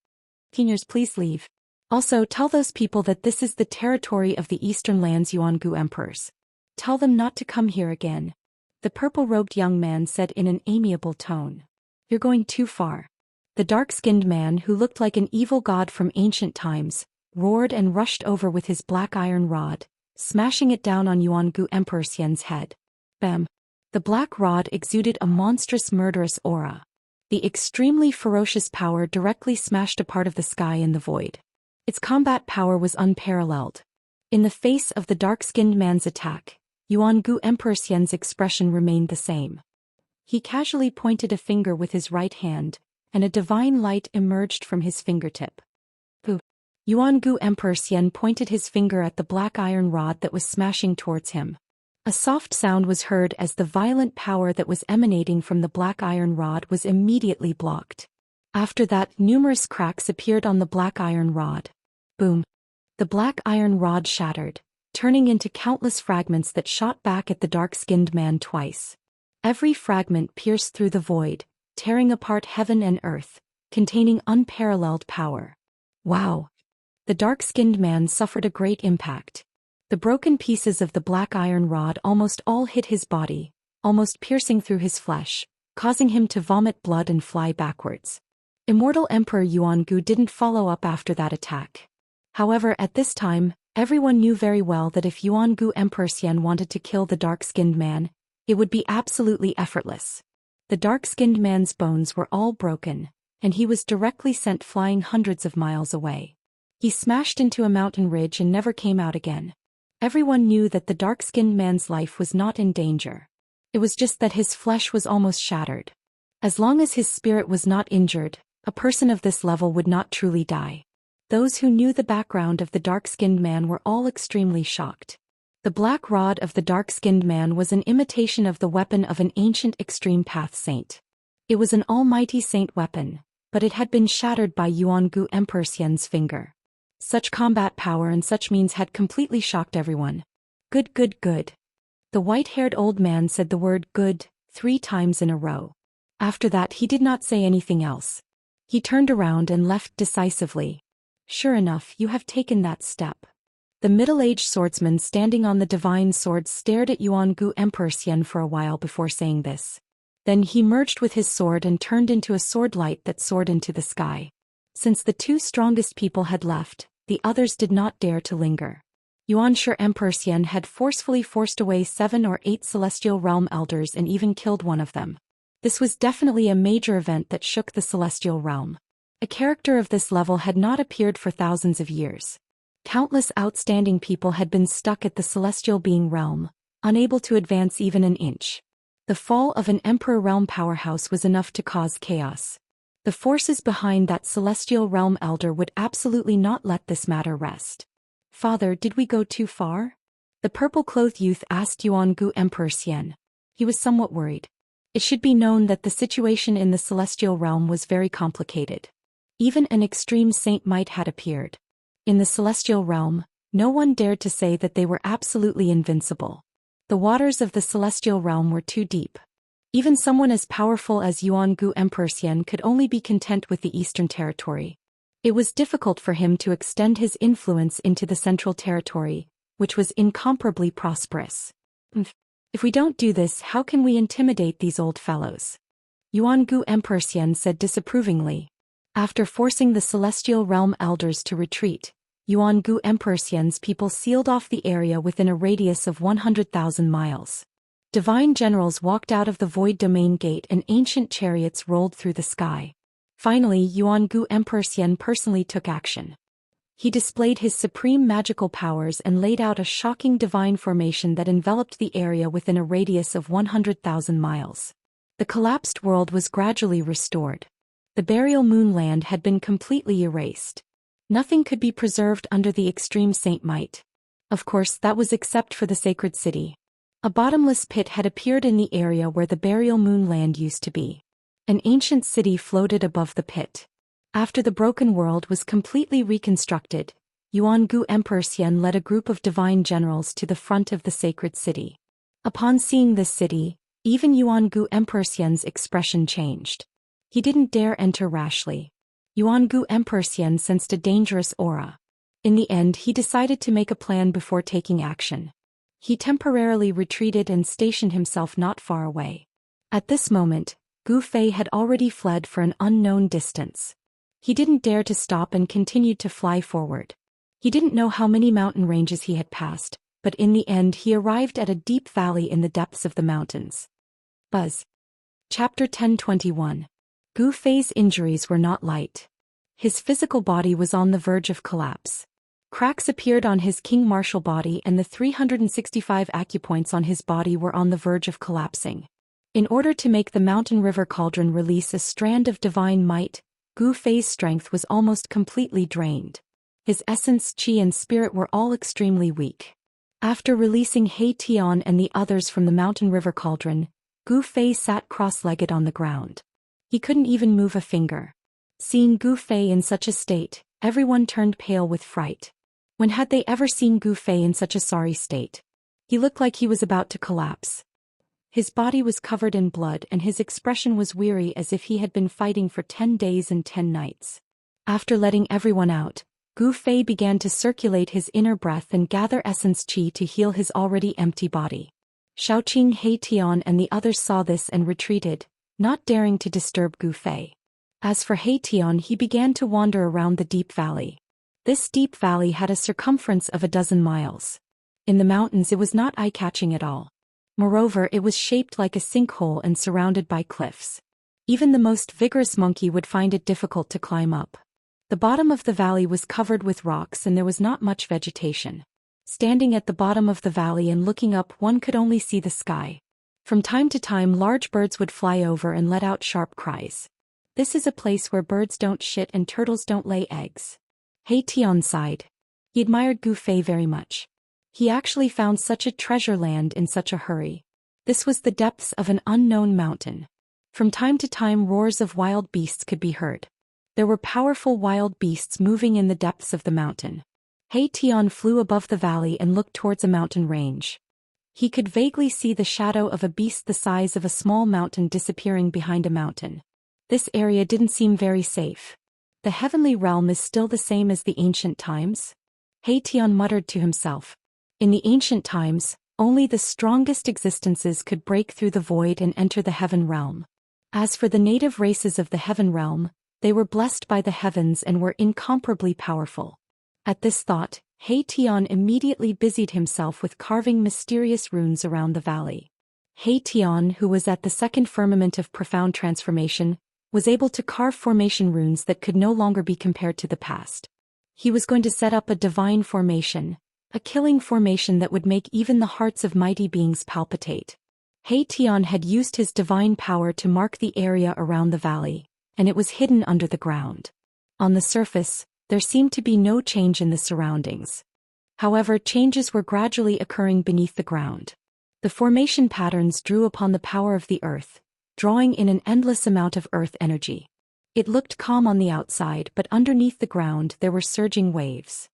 "Seniors, please leave. Also, tell those people that this is the territory of the Eastern Lands Yuan Gu Emperors. Tell them not to come here again," the purple-robed young man said in an amiable tone. "You're going too far." The dark-skinned man, who looked like an evil god from ancient times, roared and rushed over with his black iron rod, smashing it down on Yuan Gu Emperor Xian's head. Bam! The black rod exuded a monstrous murderous aura. The extremely ferocious power directly smashed a part of the sky in the void. Its combat power was unparalleled. In the face of the dark-skinned man's attack, Yuan Gu Emperor Xian's expression remained the same. He casually pointed a finger with his right hand, and a divine light emerged from his fingertip. Pooh! Yuan Gu Emperor Xian pointed his finger at the black iron rod that was smashing towards him. A soft sound was heard as the violent power that was emanating from the black iron rod was immediately blocked. After that, numerous cracks appeared on the black iron rod. Boom! The black iron rod shattered, turning into countless fragments that shot back at the dark-skinned man twice. Every fragment pierced through the void, tearing apart heaven and earth, containing unparalleled power. Wow! The dark-skinned man suffered a great impact. The broken pieces of the black iron rod almost all hit his body, almost piercing through his flesh, causing him to vomit blood and fly backwards. Immortal Emperor Yuan Gu didn't follow up after that attack. However, at this time, everyone knew very well that if Yuan Gu Emperor Xian wanted to kill the dark-skinned man, it would be absolutely effortless. The dark-skinned man's bones were all broken, and he was directly sent flying hundreds of miles away. He smashed into a mountain ridge and never came out again. Everyone knew that the dark-skinned man's life was not in danger. It was just that his flesh was almost shattered. As long as his spirit was not injured, a person of this level would not truly die. Those who knew the background of the dark-skinned man were all extremely shocked. The black rod of the dark-skinned man was an imitation of the weapon of an ancient extreme path saint. It was an almighty saint weapon, but it had been shattered by Yuan Gu Emperor Xian's finger. Such combat power and such means had completely shocked everyone. Good, good, good. The white-haired old man said the word good 3 times in a row. After that he did not say anything else. He turned around and left decisively. Sure enough, you have taken that step. The middle-aged swordsman standing on the divine sword stared at Yuan-gu Emperor Xian for a while before saying this. Then he merged with his sword and turned into a sword light that soared into the sky. Since the two strongest people had left, the others did not dare to linger. Yuan-shi Emperor Xian had forcefully forced away 7 or 8 celestial realm elders and even killed one of them. This was definitely a major event that shook the celestial realm. A character of this level had not appeared for thousands of years. Countless outstanding people had been stuck at the celestial being realm, unable to advance even an inch. The fall of an emperor realm powerhouse was enough to cause chaos. The forces behind that celestial realm elder would absolutely not let this matter rest. Father, did we go too far? The purple-clothed youth asked Yuan-gu Emperor Xian. He was somewhat worried. It should be known that the situation in the celestial realm was very complicated. Even an extreme saint might had appeared. In the celestial realm, no one dared to say that they were absolutely invincible. The waters of the celestial realm were too deep. Even someone as powerful as Yuan-gu Emperor Xian could only be content with the eastern territory. It was difficult for him to extend his influence into the central territory, which was incomparably prosperous. If we don't do this, how can we intimidate these old fellows? Yuan-gu Emperor Xian said disapprovingly. After forcing the celestial realm elders to retreat, Yuan-gu Emperor Xian's people sealed off the area within a radius of 100,000 miles. Divine generals walked out of the void domain gate and ancient chariots rolled through the sky. Finally, Yuan-gu Emperor Xian personally took action. He displayed his supreme magical powers and laid out a shocking divine formation that enveloped the area within a radius of 100,000 miles. The collapsed world was gradually restored. The burial moonland had been completely erased. Nothing could be preserved under the extreme saint might. Of course, that was except for the sacred city. A bottomless pit had appeared in the area where the burial moonland used to be. An ancient city floated above the pit. After the broken world was completely reconstructed, Yuan-gu Emperor Xian led a group of divine generals to the front of the sacred city. Upon seeing this city, even Yuan-gu Emperor Xian's expression changed. He didn't dare enter rashly. Yuan-gu Emperor Xian sensed a dangerous aura. In the end, he decided to make a plan before taking action. He temporarily retreated and stationed himself not far away. At this moment, Gu Fei had already fled for an unknown distance. He didn't dare to stop and continued to fly forward. He didn't know how many mountain ranges he had passed, but in the end he arrived at a deep valley in the depths of the mountains. Buzz. Chapter 1021. Gu Fei's injuries were not light. His physical body was on the verge of collapse. Cracks appeared on his king martial body and the 365 acupoints on his body were on the verge of collapsing. In order to make the mountain river cauldron release a strand of divine might, Gu Fei's strength was almost completely drained. His essence, qi and spirit were all extremely weak. After releasing He Tian and the others from the mountain river cauldron, Gu Fei sat cross-legged on the ground. He couldn't even move a finger. Seeing Gu Fei in such a state, everyone turned pale with fright. When had they ever seen Gu Fei in such a sorry state? He looked like he was about to collapse. His body was covered in blood and his expression was weary as if he had been fighting for 10 days and 10 nights. After letting everyone out, Gu Fei began to circulate his inner breath and gather essence qi to heal his already empty body. Shaoqing, He Tian and the others saw this and retreated, not daring to disturb Gu Fei. As for He Tian, he began to wander around the deep valley. This deep valley had a circumference of 12 miles. In the mountains it was not eye-catching at all. Moreover, it was shaped like a sinkhole and surrounded by cliffs. Even the most vigorous monkey would find it difficult to climb up. The bottom of the valley was covered with rocks and there was not much vegetation. Standing at the bottom of the valley and looking up, one could only see the sky. From time to time large birds would fly over and let out sharp cries. This is a place where birds don't shit and turtles don't lay eggs. He Tian sighed. He admired Gu Fei very much. He actually found such a treasure land in such a hurry. This was the depths of an unknown mountain. From time to time roars of wild beasts could be heard. There were powerful wild beasts moving in the depths of the mountain. He Tian flew above the valley and looked towards a mountain range. He could vaguely see the shadow of a beast the size of a small mountain disappearing behind a mountain. This area didn't seem very safe. The heavenly realm is still the same as the ancient times? Tian muttered to himself. In the ancient times, only the strongest existences could break through the void and enter the heaven realm. As for the native races of the heaven realm, they were blessed by the heavens and were incomparably powerful. At this thought, Tian immediately busied himself with carving mysterious runes around the valley. Tian, who was at the second firmament of profound transformation, was able to carve formation runes that could no longer be compared to the past. He was going to set up a divine formation, a killing formation that would make even the hearts of mighty beings palpitate. Tian had used his divine power to mark the area around the valley, and it was hidden under the ground. On the surface, there seemed to be no change in the surroundings. However, changes were gradually occurring beneath the ground. The formation patterns drew upon the power of the earth, drawing in an endless amount of earth energy. It looked calm on the outside, but underneath the ground there were surging waves.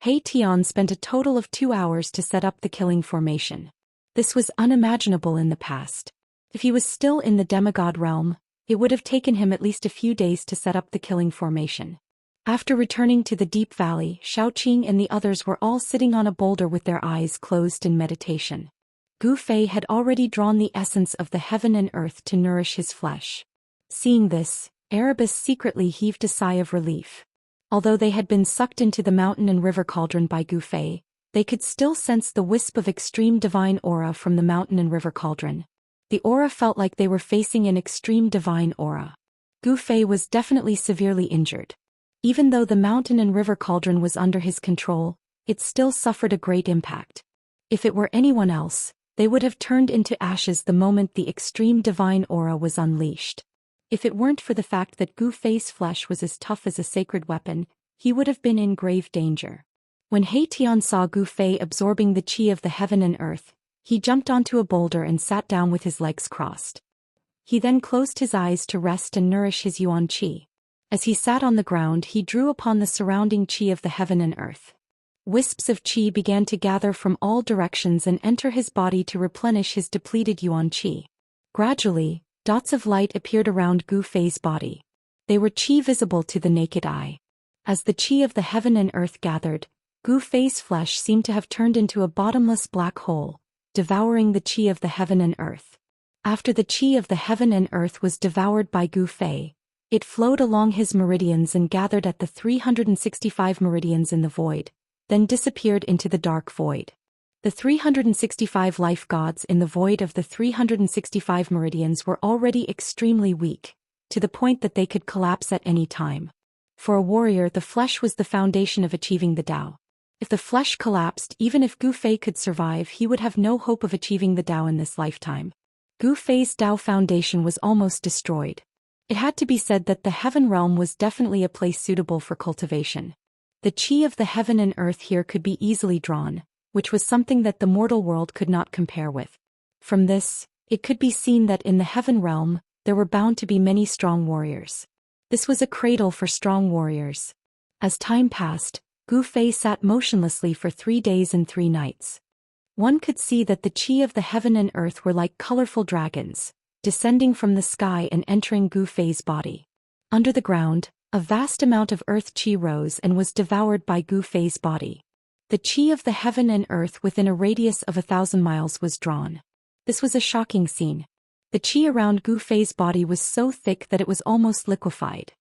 Tian spent a total of 2 hours to set up the killing formation. This was unimaginable in the past. If he was still in the demigod realm, it would have taken him at least a few days to set up the killing formation. After returning to the deep valley, Xiaoqing and the others were all sitting on a boulder with their eyes closed in meditation. Gu Fei had already drawn the essence of the heaven and earth to nourish his flesh. Seeing this, Erebus secretly heaved a sigh of relief. Although they had been sucked into the mountain and river cauldron by Gu Fei, they could still sense the wisp of extreme divine aura from the mountain and river cauldron. The aura felt like they were facing an extreme divine aura. Gu Fei was definitely severely injured. Even though the mountain and river cauldron was under his control, it still suffered a great impact. If it were anyone else, they would have turned into ashes the moment the extreme divine aura was unleashed. If it weren't for the fact that Gu Fei's flesh was as tough as a sacred weapon, he would have been in grave danger. When Tian saw Gu Fei absorbing the qi of the heaven and earth, he jumped onto a boulder and sat down with his legs crossed. He then closed his eyes to rest and nourish his yuan qi. As he sat on the ground, he drew upon the surrounding qi of the heaven and earth. Wisps of qi began to gather from all directions and enter his body to replenish his depleted yuan qi. Gradually, dots of light appeared around Gu Fei's body. They were qi visible to the naked eye. As the qi of the heaven and earth gathered, Gu Fei's flesh seemed to have turned into a bottomless black hole, devouring the qi of the heaven and earth. After the qi of the heaven and earth was devoured by Gu Fei, it flowed along his meridians and gathered at the 365 meridians in the void, then disappeared into the dark void. The 365 life gods in the void of the 365 meridians were already extremely weak, to the point that they could collapse at any time. For a warrior, the flesh was the foundation of achieving the Tao. If the flesh collapsed, even if Gu Fei could survive, he would have no hope of achieving the Tao in this lifetime. Gu Fei's Tao foundation was almost destroyed. It had to be said that the heaven realm was definitely a place suitable for cultivation. The qi of the heaven and earth here could be easily drawn, which was something that the mortal world could not compare with. From this, it could be seen that in the heaven realm, there were bound to be many strong warriors. This was a cradle for strong warriors. As time passed, Gu Fei sat motionlessly for 3 days and 3 nights. One could see that the qi of the heaven and earth were like colorful dragons, descending from the sky and entering Gu Fei's body. Under the ground, a vast amount of earth qi rose and was devoured by Gu Fei's body. The qi of the heaven and earth within a radius of 1,000 miles was drawn. This was a shocking scene. The qi around Gu Fei's body was so thick that it was almost liquefied.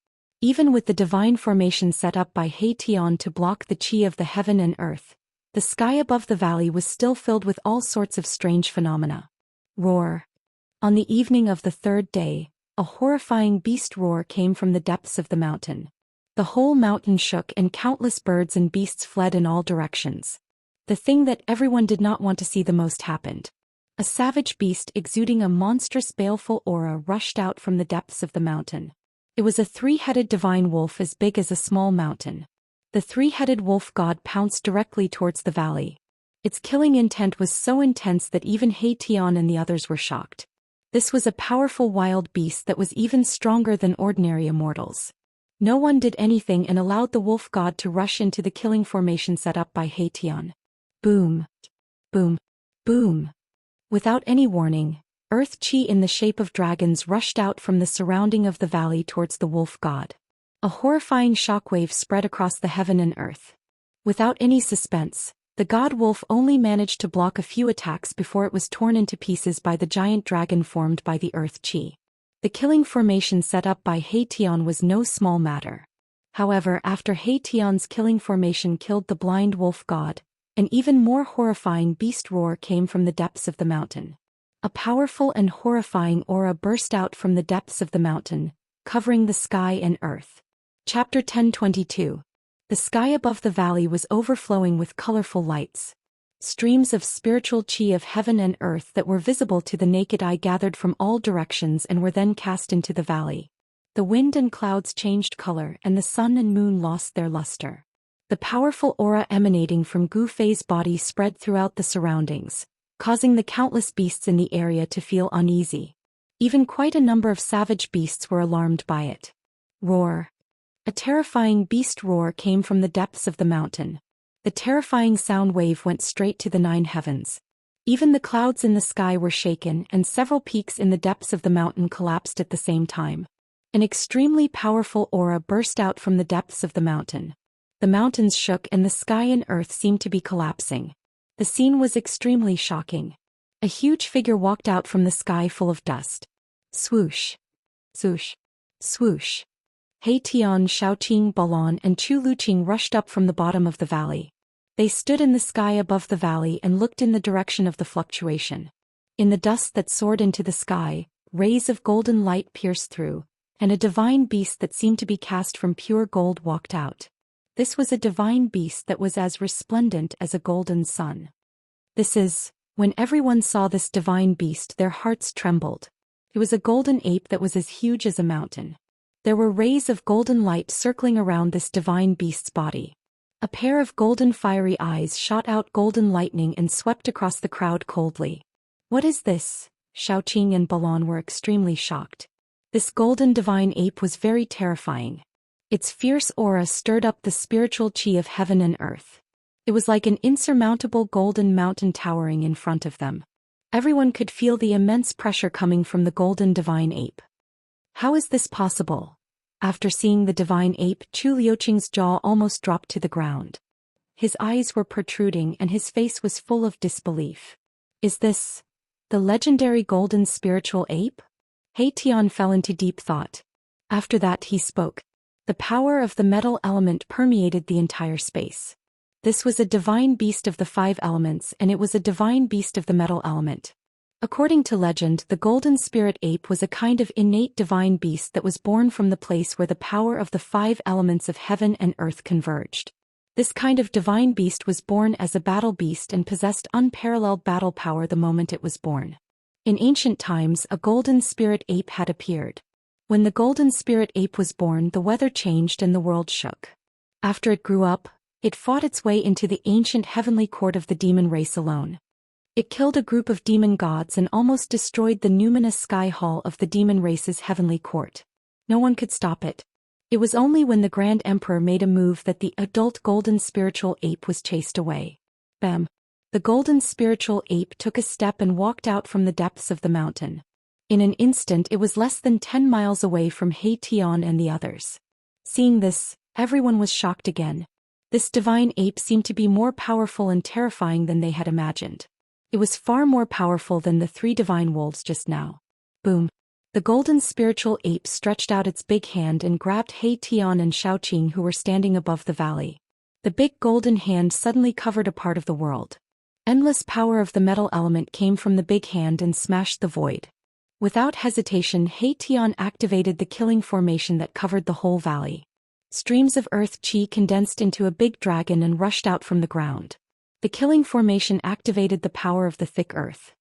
Even with the divine formation set up by Tian to block the qi of the heaven and earth, the sky above the valley was still filled with all sorts of strange phenomena. Roar. On the evening of the 3rd day, a horrifying beast roar came from the depths of the mountain. The whole mountain shook and countless birds and beasts fled in all directions. The thing that everyone did not want to see the most happened. A savage beast exuding a monstrous baleful aura rushed out from the depths of the mountain. It was a 3-headed divine wolf as big as a small mountain. The 3-headed wolf god pounced directly towards the valley. Its killing intent was so intense that even Tian and the others were shocked. This was a powerful wild beast that was even stronger than ordinary immortals. No one did anything and allowed the wolf god to rush into the killing formation set up by Tian. Boom. Boom. Boom. Without any warning, earth chi in the shape of dragons rushed out from the surrounding of the valley towards the wolf god. A horrifying shockwave spread across the heaven and earth. Without any suspense, the god wolf only managed to block a few attacks before it was torn into pieces by the giant dragon formed by the earth chi. The killing formation set up by He Tian was no small matter. However, after He Tian's killing formation killed the blind wolf god, an even more horrifying beast roar came from the depths of the mountain. A powerful and horrifying aura burst out from the depths of the mountain, covering the sky and earth. Chapter 10:22. The sky above the valley was overflowing with colorful lights. Streams of spiritual chi of heaven and earth that were visible to the naked eye gathered from all directions and were then cast into the valley. The wind and clouds changed color and the sun and moon lost their luster. The powerful aura emanating from Gu Fei's body spread throughout the surroundings, causing the countless beasts in the area to feel uneasy. Even quite a number of savage beasts were alarmed by it. Roar. A terrifying beast roar came from the depths of the mountain. The terrifying sound wave went straight to the 9 heavens. Even the clouds in the sky were shaken and several peaks in the depths of the mountain collapsed at the same time. An extremely powerful aura burst out from the depths of the mountain. The mountains shook and the sky and earth seemed to be collapsing. The scene was extremely shocking. A huge figure walked out from the sky full of dust. Swoosh. Swoosh. Swoosh. He Tian, Xiaoqing, Balan and Chu Luqing rushed up from the bottom of the valley. They stood in the sky above the valley and looked in the direction of the fluctuation. In the dust that soared into the sky, rays of golden light pierced through, and a divine beast that seemed to be cast from pure gold walked out. This was a divine beast that was as resplendent as a golden sun. When everyone saw this divine beast, their hearts trembled. It was a golden ape that was as huge as a mountain. There were rays of golden light circling around this divine beast's body. A pair of golden fiery eyes shot out golden lightning and swept across the crowd coldly. What is this? Xiaoqing and Balan were extremely shocked. This golden divine ape was very terrifying. Its fierce aura stirred up the spiritual chi of heaven and earth. It was like an insurmountable golden mountain towering in front of them. Everyone could feel the immense pressure coming from the golden divine ape. How is this possible? After seeing the divine ape, Chu Liuqing's jaw almost dropped to the ground. His eyes were protruding and his face was full of disbelief. Is this the legendary golden spiritual ape? He Tian fell into deep thought. After that he spoke. The power of the metal element permeated the entire space. This was a divine beast of the 5 elements and it was a divine beast of the metal element. According to legend, the golden spirit ape was a kind of innate divine beast that was born from the place where the power of the 5 elements of heaven and earth converged. This kind of divine beast was born as a battle beast and possessed unparalleled battle power the moment it was born. In ancient times, a golden spirit ape had appeared. When the golden spirit ape was born, the weather changed and the world shook. After it grew up, it fought its way into the ancient heavenly court of the demon race alone. It killed a group of demon gods and almost destroyed the numinous sky hall of the demon race's heavenly court. No one could stop it. It was only when the Grand Emperor made a move that the adult golden spiritual ape was chased away. Bam! The golden spiritual ape took a step and walked out from the depths of the mountain. In an instant it was less than 10 miles away from He Tian and the others. Seeing this, everyone was shocked again. This divine ape seemed to be more powerful and terrifying than they had imagined. It was far more powerful than the 3 divine wolves just now. Boom! The golden spiritual ape stretched out its big hand and grabbed He Tian and Xiaoqing who were standing above the valley. The big golden hand suddenly covered a part of the world. Endless power of the metal element came from the big hand and smashed the void. Without hesitation, He Tian activated the killing formation that covered the whole valley. Streams of earth chi condensed into a big dragon and rushed out from the ground. The killing formation activated the power of the thick earth.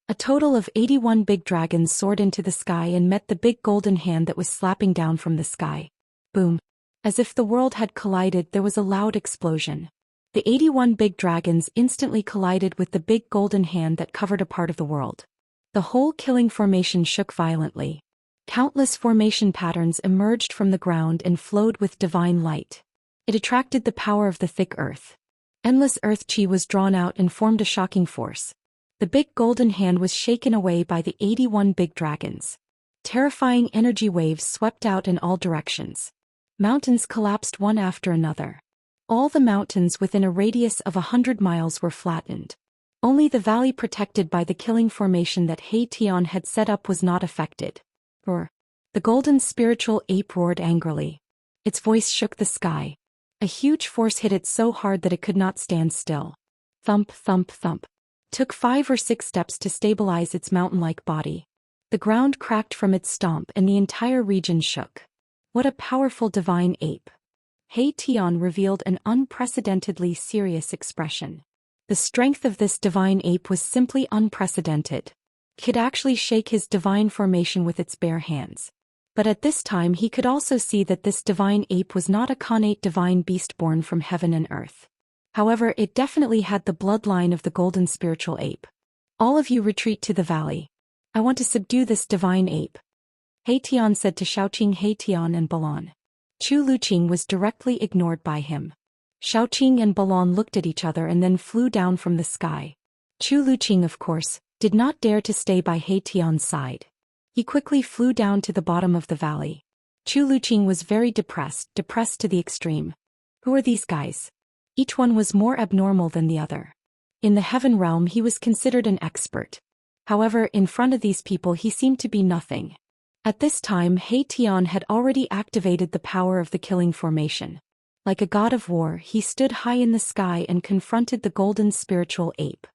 A total of 81 big dragons soared into the sky and met the big golden hand that was slapping down from the sky. Boom! As if the world had collided, there was a loud explosion. The 81 big dragons instantly collided with the big golden hand that covered a part of the world. The whole killing formation shook violently. Countless formation patterns emerged from the ground and flowed with divine light. It attracted the power of the thick earth. Endless earth chi was drawn out and formed a shocking force. The big golden hand was shaken away by the 81 big dragons. Terrifying energy waves swept out in all directions. Mountains collapsed one after another. All the mountains within a radius of 100 miles were flattened. Only the valley protected by the killing formation that He Tian had set up was not affected. Roar! The golden spiritual ape roared angrily. Its voice shook the sky. A huge force hit it so hard that it could not stand still. Thump, thump, thump. Took 5 or 6 steps to stabilize its mountain-like body. The ground cracked from its stomp and the entire region shook. What a powerful divine ape! He Tian revealed an unprecedentedly serious expression. The strength of this divine ape was simply unprecedented. He could actually shake his divine formation with its bare hands. But at this time he could also see that this divine ape was not a connate divine beast born from heaven and earth. However, it definitely had the bloodline of the golden spiritual ape. All of you retreat to the valley. I want to subdue this divine ape. He Tian said to Xiaoqing, He Tian and Balan. Chu Luqing was directly ignored by him. Xiaoqing and Balan looked at each other and then flew down from the sky. Chu Luqing, of course, did not dare to stay by He Tian's side. He quickly flew down to the bottom of the valley. Chu Luqing was very depressed to the extreme. Who are these guys? Each one was more abnormal than the other. In the heaven realm he was considered an expert. However, in front of these people he seemed to be nothing. At this time He Tian had already activated the power of the killing formation. Like a god of war, he stood high in the sky and confronted the golden spiritual ape.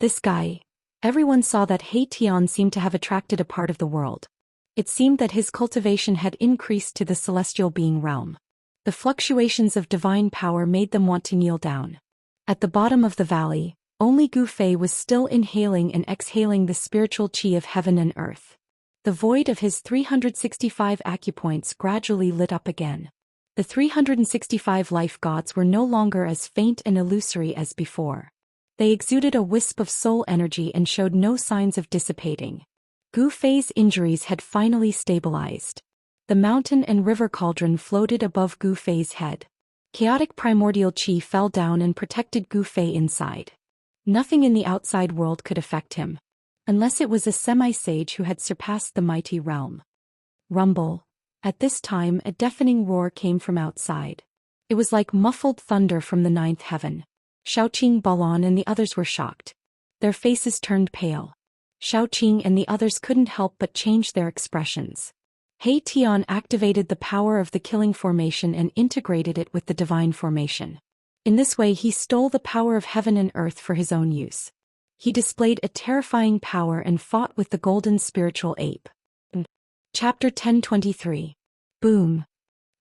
This guy. Everyone saw that He Tian seemed to have attracted a part of the world. It seemed that his cultivation had increased to the celestial being realm. The fluctuations of divine power made them want to kneel down. At the bottom of the valley, only Gu Fei was still inhaling and exhaling the spiritual qi of heaven and earth. The void of his 365 acupoints gradually lit up again. The 365 life gods were no longer as faint and illusory as before. They exuded a wisp of soul energy and showed no signs of dissipating. Gu Fei's injuries had finally stabilized. The mountain and river cauldron floated above Gu Fei's head. Chaotic primordial qi fell down and protected Gu Fei inside. Nothing in the outside world could affect him. Unless it was a semi-sage who had surpassed the mighty realm. Rumble. At this time a deafening roar came from outside. It was like muffled thunder from the 9th heaven. Xiaoqing, Balan and the others were shocked. Their faces turned pale. Xiaoqing and the others couldn't help but change their expressions. He Tian activated the power of the killing formation and integrated it with the divine formation. In this way he stole the power of heaven and earth for his own use. He displayed a terrifying power and fought with the golden spiritual ape. Chapter 1023. Boom.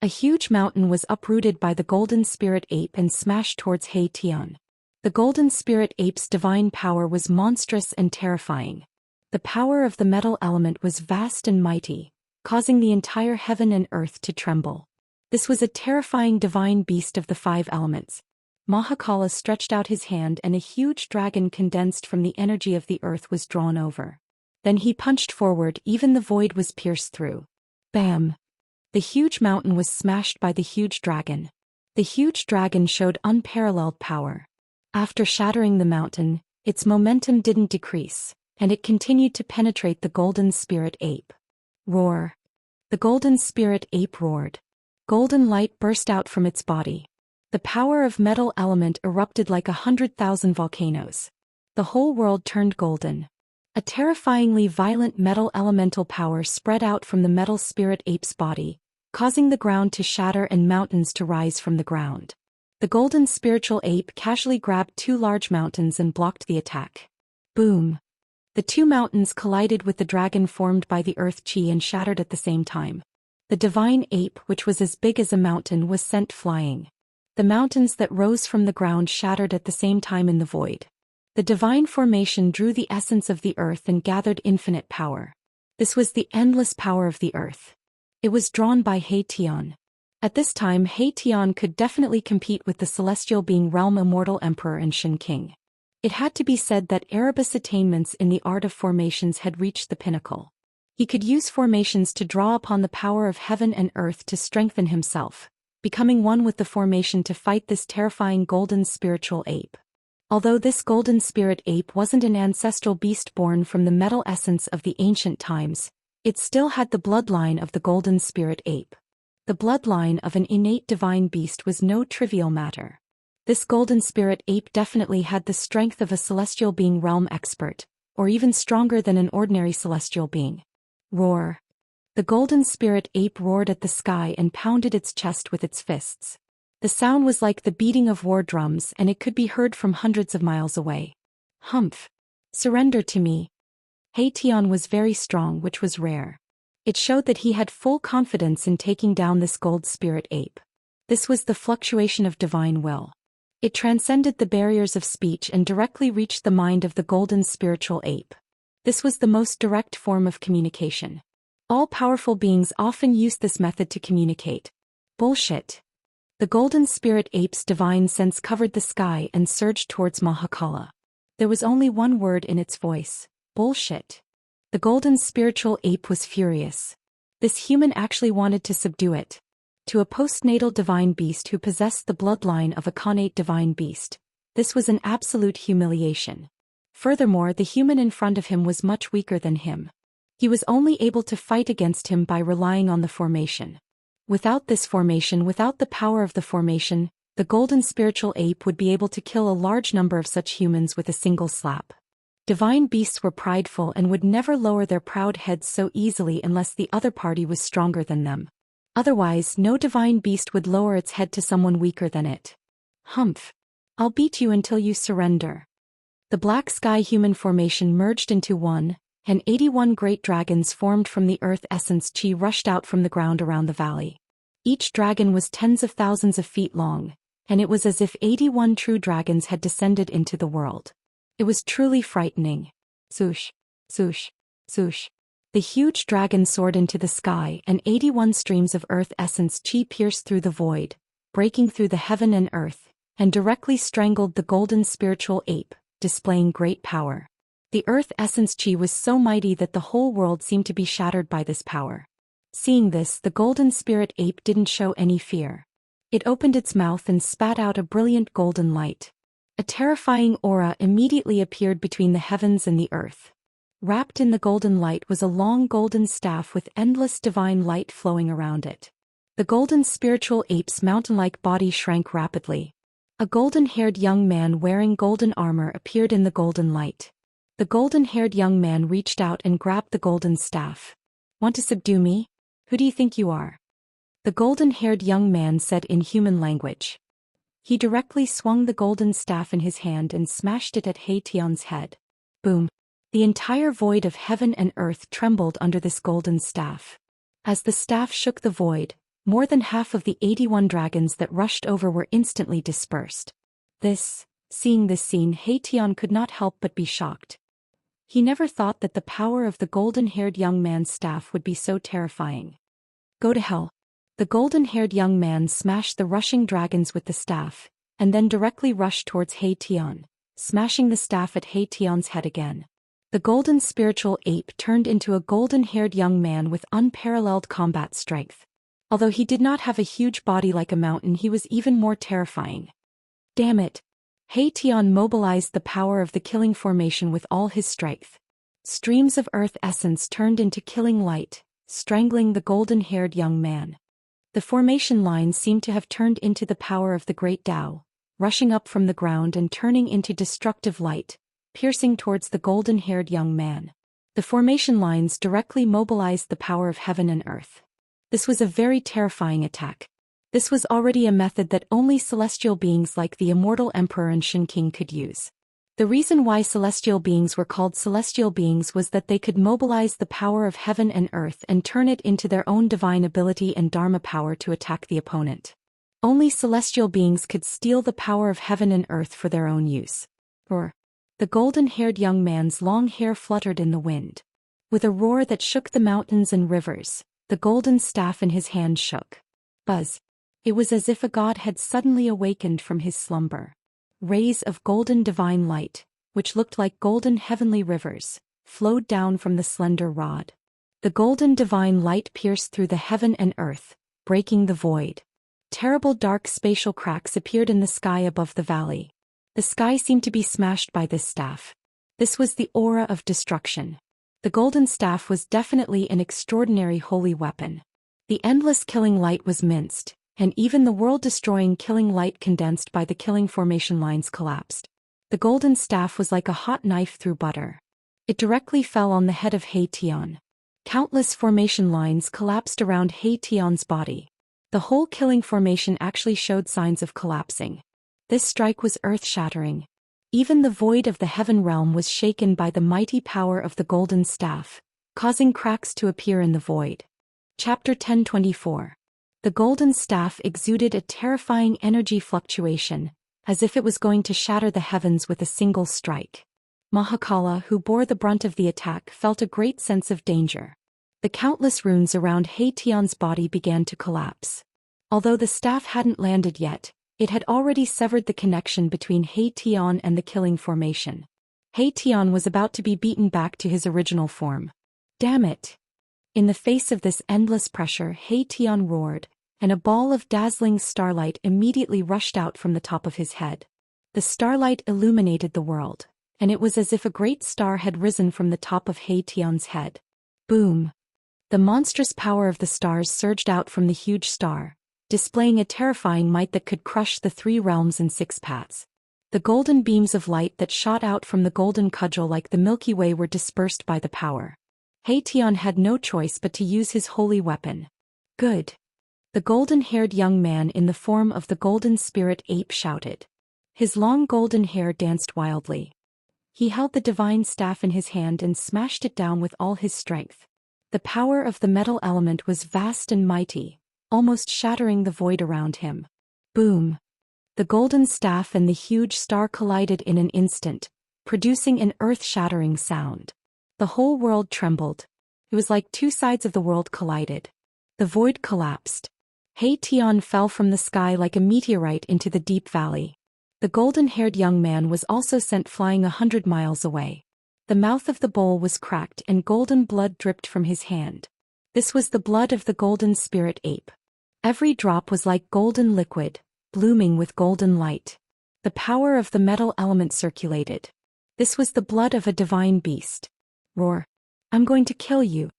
A huge mountain was uprooted by the golden spirit ape and smashed towards He Tian. The golden spirit ape's divine power was monstrous and terrifying. The power of the metal element was vast and mighty, causing the entire heaven and earth to tremble. This was a terrifying divine beast of the 5 elements. Mahakala stretched out his hand and a huge dragon condensed from the energy of the earth was drawn over. Then he punched forward, even the void was pierced through. Bam! The huge mountain was smashed by the huge dragon. The huge dragon showed unparalleled power. After shattering the mountain, its momentum didn't decrease, and it continued to penetrate the golden spirit ape. Roar! The golden spirit ape roared. Golden light burst out from its body. The power of metal element erupted like 100,000 volcanoes. The whole world turned golden. A terrifyingly violent metal elemental power spread out from the metal spirit ape's body, causing the ground to shatter and mountains to rise from the ground. The golden spiritual ape casually grabbed 2 large mountains and blocked the attack. Boom! The 2 mountains collided with the dragon formed by the earth qi and shattered at the same time. The divine ape, which was as big as a mountain, was sent flying. The mountains that rose from the ground shattered at the same time in the void. The divine formation drew the essence of the earth and gathered infinite power. This was the endless power of the earth. It was drawn by He Tian. At this time He Tian could definitely compete with the celestial being realm immortal emperor and Shen King. It had to be said that Erebus' attainments in the art of formations had reached the pinnacle. He could use formations to draw upon the power of heaven and earth to strengthen himself, becoming one with the formation to fight this terrifying golden spiritual ape. Although this golden spirit ape wasn't an ancestral beast born from the metal essence of the ancient times, it still had the bloodline of the golden spirit ape. The bloodline of an innate divine beast was no trivial matter. This golden spirit ape definitely had the strength of a celestial being realm expert, or even stronger than an ordinary celestial being. Roar. The golden spirit ape roared at the sky and pounded its chest with its fists. The sound was like the beating of war drums, and it could be heard from hundreds of miles away. Humph. Surrender to me. Tian was very strong, which was rare. It showed that he had full confidence in taking down this gold spirit ape. This was the fluctuation of divine will. It transcended the barriers of speech and directly reached the mind of the golden spiritual ape. This was the most direct form of communication. All powerful beings often use this method to communicate. Bullshit. The golden spirit ape's divine sense covered the sky and surged towards Mahakala. There was only one word in its voice: bullshit. The golden spiritual ape was furious. This human actually wanted to subdue it. To a postnatal divine beast who possessed the bloodline of a connate divine beast, this was an absolute humiliation. Furthermore, the human in front of him was much weaker than him. He was only able to fight against him by relying on the formation. Without this formation, without the power of the formation, the golden spiritual ape would be able to kill a large number of such humans with a single slap. Divine beasts were prideful and would never lower their proud heads so easily unless the other party was stronger than them. Otherwise, no divine beast would lower its head to someone weaker than it. Humph. I'll beat you until you surrender. The black sky human formation merged into one, and 81 great dragons formed from the earth essence chi rushed out from the ground around the valley. Each dragon was tens of thousands of feet long, and it was as if 81 true dragons had descended into the world. It was truly frightening. Swoosh, swoosh, swoosh. The huge dragon soared into the sky, and 81 streams of earth essence chi pierced through the void, breaking through the heaven and earth, and directly strangled the golden spiritual ape, displaying great power. The earth essence chi was so mighty that the whole world seemed to be shattered by this power. Seeing this, the golden spirit ape didn't show any fear. It opened its mouth and spat out a brilliant golden light. A terrifying aura immediately appeared between the heavens and the earth. Wrapped in the golden light was a long golden staff with endless divine light flowing around it. The golden spiritual ape's mountain-like body shrank rapidly. A golden-haired young man wearing golden armor appeared in the golden light. The golden-haired young man reached out and grabbed the golden staff. Want to subdue me? Who do you think you are? The golden-haired young man said in human language. He directly swung the golden staff in his hand and smashed it at Tian's head. Boom. The entire void of heaven and earth trembled under this golden staff. As the staff shook the void, more than half of the 81 dragons that rushed over were instantly dispersed. Seeing this scene, Tian could not help but be shocked. He never thought that the power of the golden-haired young man's staff would be so terrifying. Go to hell. The golden-haired young man smashed the rushing dragons with the staff, and then directly rushed towards Tian, smashing the staff at Tian's head again. The golden spiritual ape turned into a golden-haired young man with unparalleled combat strength. Although he did not have a huge body like a mountain, he was even more terrifying. Damn it! Tian mobilized the power of the killing formation with all his strength. Streams of earth essence turned into killing light, strangling the golden-haired young man. The formation lines seemed to have turned into the power of the great Tao, rushing up from the ground and turning into destructive light, piercing towards the golden-haired young man. The formation lines directly mobilized the power of heaven and earth. This was a very terrifying attack. This was already a method that only celestial beings like the immortal emperor and Shen King could use. The reason why celestial beings were called celestial beings was that they could mobilize the power of heaven and earth and turn it into their own divine ability and dharma power to attack the opponent. Only celestial beings could steal the power of heaven and earth for their own use. The golden-haired young man's long hair fluttered in the wind. With a roar that shook the mountains and rivers, the golden staff in his hand shook. Buzz. It was as if a god had suddenly awakened from his slumber. Rays of golden divine light, which looked like golden heavenly rivers, flowed down from the slender rod. The golden divine light pierced through the heaven and earth, breaking the void. Terrible dark spatial cracks appeared in the sky above the valley. The sky seemed to be smashed by this staff. This was the aura of destruction. The golden staff was definitely an extraordinary holy weapon. The endless killing light was minced, and even the world-destroying killing light condensed by the killing formation lines collapsed. The golden staff was like a hot knife through butter. It directly fell on the head of He Tian. Countless formation lines collapsed around He Tian's body. The whole killing formation actually showed signs of collapsing. This strike was earth-shattering. Even the void of the heaven realm was shaken by the mighty power of the golden staff, causing cracks to appear in the void. Chapter 1024. The golden staff exuded a terrifying energy fluctuation, as if it was going to shatter the heavens with a single strike. Mahakala, who bore the brunt of the attack, felt a great sense of danger. The countless runes around He Tian's body began to collapse. Although the staff hadn't landed yet, it had already severed the connection between He Tian and the killing formation. He Tian was about to be beaten back to his original form. Damn it! In the face of this endless pressure, He Tian roared, and a ball of dazzling starlight immediately rushed out from the top of his head. The starlight illuminated the world, and it was as if a great star had risen from the top of He Tian's head. Boom! The monstrous power of the stars surged out from the huge star, displaying a terrifying might that could crush the 3 realms in 6 paths. The golden beams of light that shot out from the golden cudgel like the Milky Way were dispersed by the power. He Tian had no choice but to use his holy weapon. Good! The golden-haired young man in the form of the golden spirit ape shouted. His long golden hair danced wildly. He held the divine staff in his hand and smashed it down with all his strength. The power of the metal element was vast and mighty, almost shattering the void around him. Boom! The golden staff and the huge star collided in an instant, producing an earth-shattering sound. The whole world trembled. It was like 2 sides of the world collided. The void collapsed. He Tian fell from the sky like a meteorite into the deep valley. The golden-haired young man was also sent flying 100 miles away. The mouth of the bowl was cracked and golden blood dripped from his hand. This was the blood of the golden spirit ape. Every drop was like golden liquid, blooming with golden light. The power of the metal element circulated. This was the blood of a divine beast. Roar! I'm going to kill you.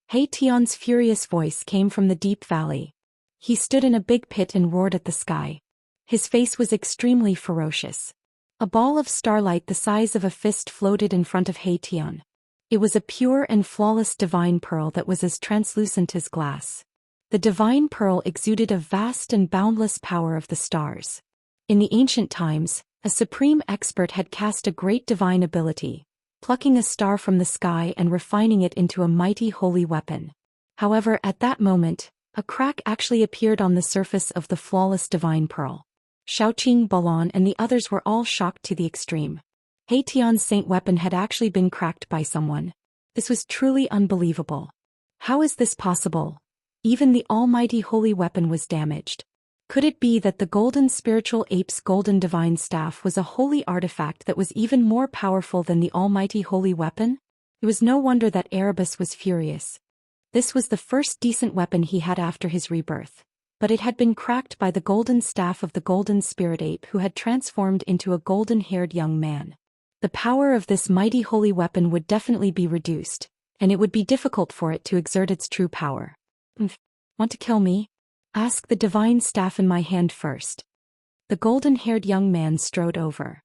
He Tian's furious voice came from the deep valley. He stood in a big pit and roared at the sky. His face was extremely ferocious. A ball of starlight the size of a fist floated in front of He Tian. It was a pure and flawless divine pearl that was as translucent as glass. The divine pearl exuded a vast and boundless power of the stars. In the ancient times, a supreme expert had cast a great divine ability, plucking a star from the sky and refining it into a mighty holy weapon. However, at that moment, a crack actually appeared on the surface of the flawless divine pearl. Shaoqing, Balan and the others were all shocked to the extreme. He Tian's saint weapon had actually been cracked by someone. This was truly unbelievable. How is this possible? Even the almighty holy weapon was damaged. Could it be that the golden spiritual ape's golden divine staff was a holy artifact that was even more powerful than the almighty holy weapon? It was no wonder that Erebus was furious. This was the first decent weapon he had after his rebirth. But it had been cracked by the golden staff of the golden spirit ape who had transformed into a golden-haired young man. The power of this mighty holy weapon would definitely be reduced, and it would be difficult for it to exert its true power. Want to kill me? Ask the divine staff in my hand first. The golden-haired young man strode over.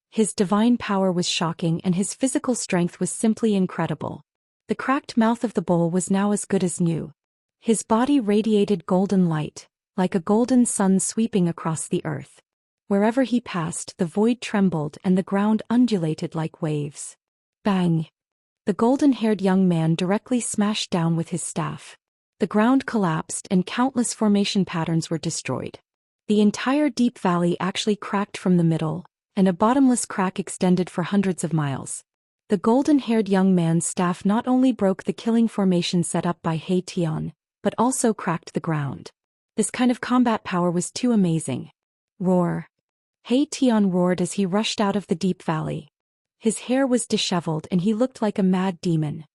His divine power was shocking and his physical strength was simply incredible. The cracked mouth of the bowl was now as good as new. His body radiated golden light, like a golden sun sweeping across the earth. Wherever he passed, the void trembled and the ground undulated like waves. Bang! The golden-haired young man directly smashed down with his staff. The ground collapsed and countless formation patterns were destroyed. The entire deep valley actually cracked from the middle, and a bottomless crack extended for hundreds of miles. The golden-haired young man's staff not only broke the killing formation set up by He Tian, but also cracked the ground. This kind of combat power was too amazing. Roar! He Tian roared as he rushed out of the deep valley. His hair was disheveled and he looked like a mad demon.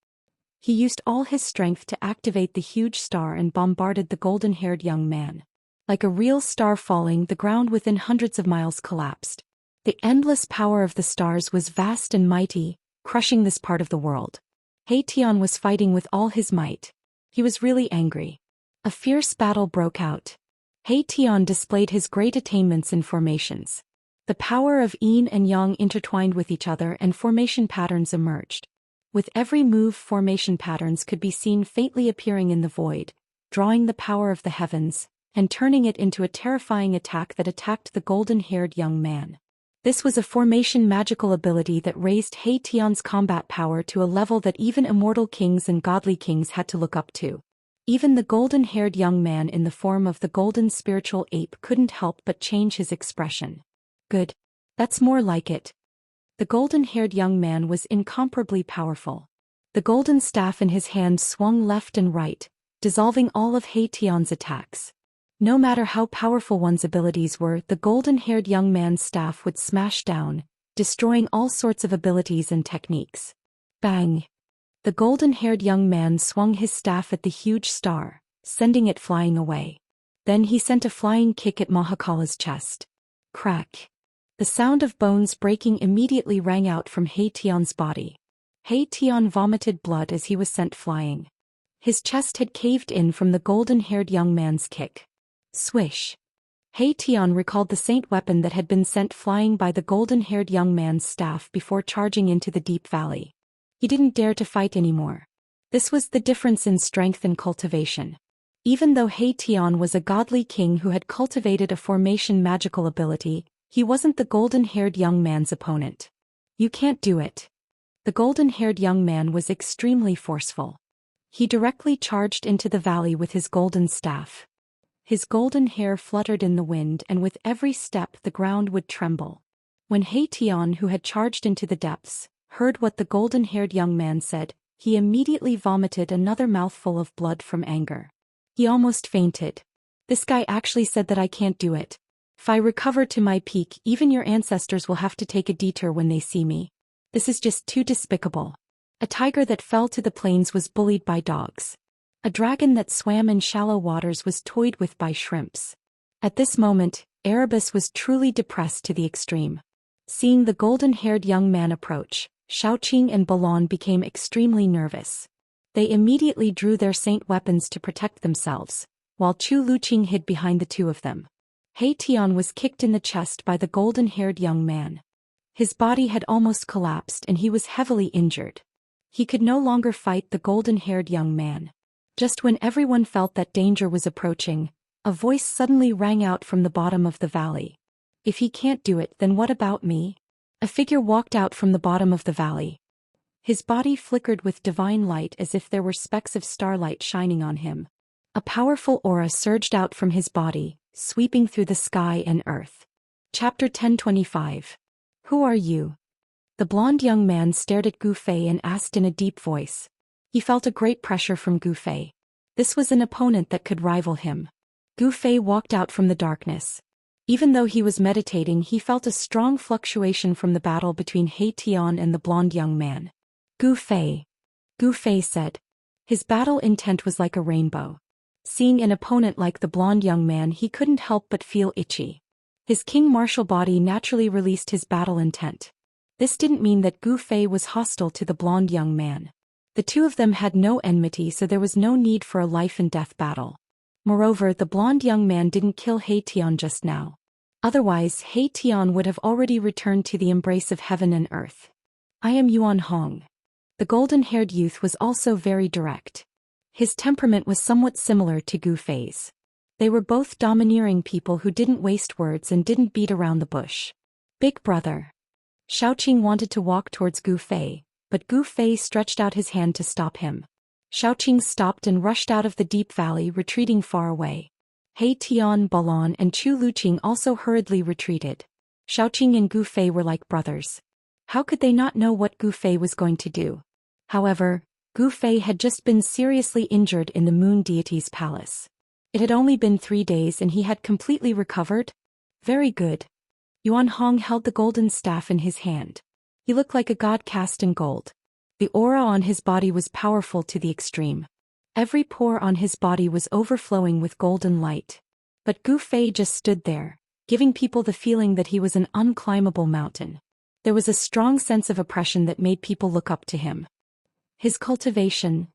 He used all his strength to activate the huge star and bombarded the golden-haired young man. Like a real star falling, the ground within hundreds of miles collapsed. The endless power of the stars was vast and mighty, crushing this part of the world. He Tian was fighting with all his might. He was really angry. A fierce battle broke out. He Tian displayed his great attainments in formations. The power of yin and yang intertwined with each other and formation patterns emerged. With every move, formation patterns could be seen faintly appearing in the void, drawing the power of the heavens, and turning it into a terrifying attack that attacked the golden-haired young man. This was a formation magical ability that raised He Tian's combat power to a level that even immortal kings and godly kings had to look up to. Even the golden-haired young man in the form of the golden spiritual ape couldn't help but change his expression. Good. That's more like it. The golden-haired young man was incomparably powerful. The golden staff in his hand swung left and right, dissolving all of He Tian's attacks. No matter how powerful one's abilities were, the golden-haired young man's staff would smash down, destroying all sorts of abilities and techniques. Bang! The golden-haired young man swung his staff at the huge star, sending it flying away. Then he sent a flying kick at Mahakala's chest. Crack! The sound of bones breaking immediately rang out from He Tian's body. He Tian vomited blood as he was sent flying. His chest had caved in from the golden-haired young man's kick. Swish! He Tian recalled the saint weapon that had been sent flying by the golden-haired young man's staff before charging into the deep valley. He didn't dare to fight anymore. This was the difference in strength and cultivation. Even though He Tian was a godly king who had cultivated a formation magical ability, he wasn't the golden-haired young man's opponent. You can't do it. The golden-haired young man was extremely forceful. He directly charged into the valley with his golden staff. His golden hair fluttered in the wind, and with every step the ground would tremble. When He Tian, who had charged into the depths, heard what the golden-haired young man said, he immediately vomited another mouthful of blood from anger. He almost fainted. This guy actually said that I can't do it. If I recover to my peak, even your ancestors will have to take a detour when they see me. This is just too despicable. A tiger that fell to the plains was bullied by dogs. A dragon that swam in shallow waters was toyed with by shrimps. At this moment, Erebus was truly depressed to the extreme. Seeing the golden-haired young man approach, Xiaoqing and Balon became extremely nervous. They immediately drew their saint weapons to protect themselves, while Chu Luqing hid behind the two of them. He Tian was kicked in the chest by the golden-haired young man. His body had almost collapsed and he was heavily injured. He could no longer fight the golden-haired young man. Just when everyone felt that danger was approaching, a voice suddenly rang out from the bottom of the valley. If he can't do it, then what about me? A figure walked out from the bottom of the valley. His body flickered with divine light as if there were specks of starlight shining on him. A powerful aura surged out from his body, sweeping through the sky and earth. Chapter 1025. Who are you? The blonde young man stared at Gu Fei and asked in a deep voice. He felt a great pressure from Gu Fei. This was an opponent that could rival him. Gu Fei walked out from the darkness. Even though he was meditating, he felt a strong fluctuation from the battle between He Tian and the blonde young man. Gu Fei. Gu Fei said. His battle intent was like a rainbow. Seeing an opponent like the blonde young man, he couldn't help but feel itchy. His king martial body naturally released his battle intent. This didn't mean that Gu Fei was hostile to the blonde young man. The two of them had no enmity, so there was no need for a life-and-death battle. Moreover, the blonde young man didn't kill He Tian just now. Otherwise, He Tian would have already returned to the embrace of heaven and earth. I am Yuan Hong. The golden-haired youth was also very direct. His temperament was somewhat similar to Gu Fei's. They were both domineering people who didn't waste words and didn't beat around the bush. Big brother. Xiaoqing wanted to walk towards Gu Fei, but Gu Fei stretched out his hand to stop him. Xiaoqing stopped and rushed out of the deep valley, retreating far away. He Tian, Balon, and Chu Luqing also hurriedly retreated. Xiaoqing and Gu Fei were like brothers. How could they not know what Gu Fei was going to do? However, Gu Fei had just been seriously injured in the moon deity's palace. It had only been 3 days and he had completely recovered? Very good. Yuan Hong held the golden staff in his hand. He looked like a god cast in gold. The aura on his body was powerful to the extreme. Every pore on his body was overflowing with golden light. But Gu Fei just stood there, giving people the feeling that he was an unclimbable mountain. There was a strong sense of oppression that made people look up to him. His cultivation,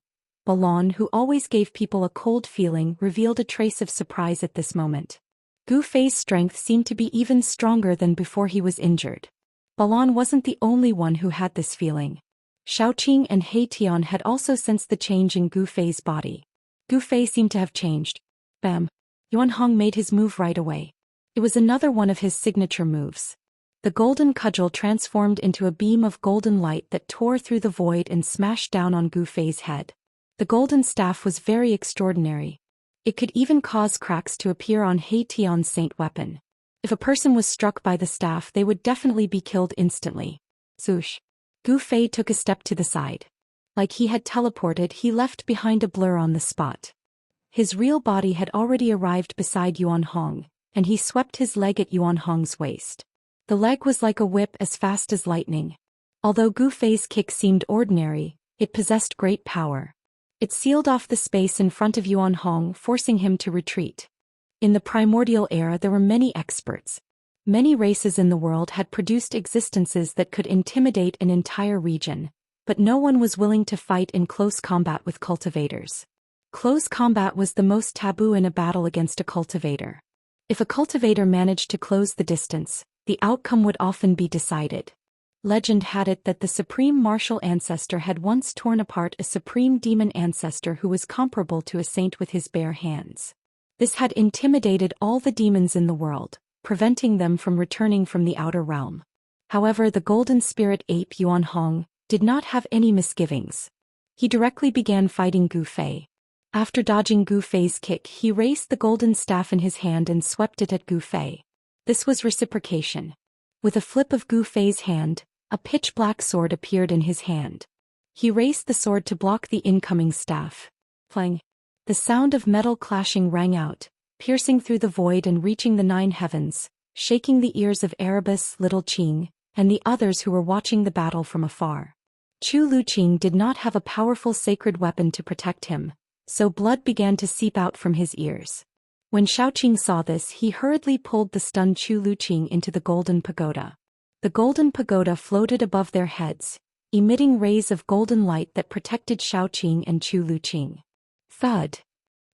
Balon, who always gave people a cold feeling, revealed a trace of surprise at this moment. Gu Fei's strength seemed to be even stronger than before he was injured. Balon wasn't the only one who had this feeling. Xiaoqing and He Tian had also sensed the change in Gu Fei's body. Gu Fei seemed to have changed. Bam! Yuan Hong made his move right away. It was another one of his signature moves. The golden cudgel transformed into a beam of golden light that tore through the void and smashed down on Gu Fei's head. The golden staff was very extraordinary. It could even cause cracks to appear on He Tian's saint weapon. If a person was struck by the staff, they would definitely be killed instantly. Swoosh! Gu Fei took a step to the side. Like he had teleported, he left behind a blur on the spot. His real body had already arrived beside Yuan Hong, and he swept his leg at Yuan Hong's waist. The leg was like a whip as fast as lightning. Although Gu Fei's kick seemed ordinary, it possessed great power. It sealed off the space in front of Yuan Hong, forcing him to retreat. In the primordial era there were many experts. Many races in the world had produced existences that could intimidate an entire region, but no one was willing to fight in close combat with cultivators. Close combat was the most taboo in a battle against a cultivator. If a cultivator managed to close the distance, the outcome would often be decided. Legend had it that the supreme martial ancestor had once torn apart a supreme demon ancestor who was comparable to a saint with his bare hands. This had intimidated all the demons in the world, preventing them from returning from the outer realm. However, the golden spirit ape Yuan Hong did not have any misgivings. He directly began fighting Gu Fei. After dodging Gu Fei's kick, he raised the golden staff in his hand and swept it at Gu Fei. This was reciprocation. With a flip of Gu Fei's hand, a pitch-black sword appeared in his hand. He raised the sword to block the incoming staff. Clang! The sound of metal clashing rang out, piercing through the void and reaching the 9 heavens, shaking the ears of Erebus, Little Qing, and the others who were watching the battle from afar. Chu Luqing did not have a powerful sacred weapon to protect him, so blood began to seep out from his ears. When Xiaoqing saw this, he hurriedly pulled the stunned Chu Luqing into the golden pagoda. The golden pagoda floated above their heads, emitting rays of golden light that protected Xiaoqing and Chu Luqing. Thud!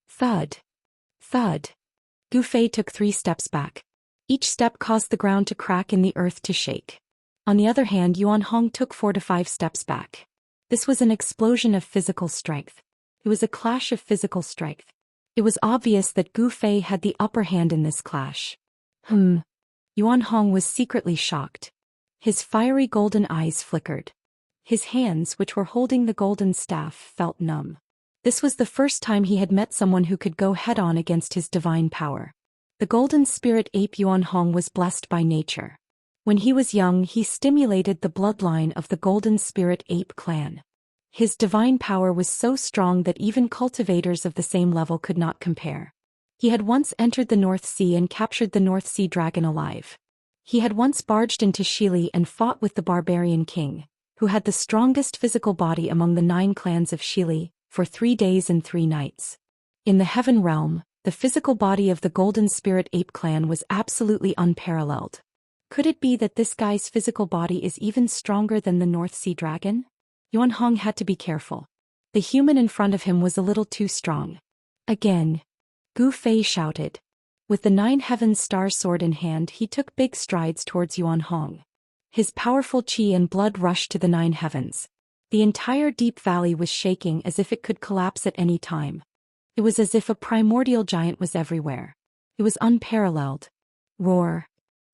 Thud! Thud! Gu Fei took 3 steps back. Each step caused the ground to crack and the earth to shake. On the other hand, Yuan Hong took 4 to 5 steps back. This was an explosion of physical strength. It was a clash of physical strength. It was obvious that Gu Fei had the upper hand in this clash. Yuan Hong was secretly shocked. His fiery golden eyes flickered. His hands, which were holding the golden staff, felt numb. This was the first time he had met someone who could go head-on against his divine power. The golden spirit ape Yuan Hong was blessed by nature. When he was young, he stimulated the bloodline of the golden spirit ape clan. His divine power was so strong that even cultivators of the same level could not compare. He had once entered the North Sea and captured the North Sea dragon alive. He had once barged into Shili and fought with the barbarian king, who had the strongest physical body among the 9 clans of Shili, for 3 days and 3 nights. In the heaven realm, the physical body of the golden spirit ape clan was absolutely unparalleled. Could it be that this guy's physical body is even stronger than the North Sea dragon? Yuan Hong had to be careful. The human in front of him was a little too strong. Again, Gu Fei shouted. With the 9 heavens star sword in hand, he took big strides towards Yuan Hong. His powerful qi and blood rushed to the 9 heavens. The entire deep valley was shaking as if it could collapse at any time. It was as if a primordial giant was everywhere. It was unparalleled. Roar!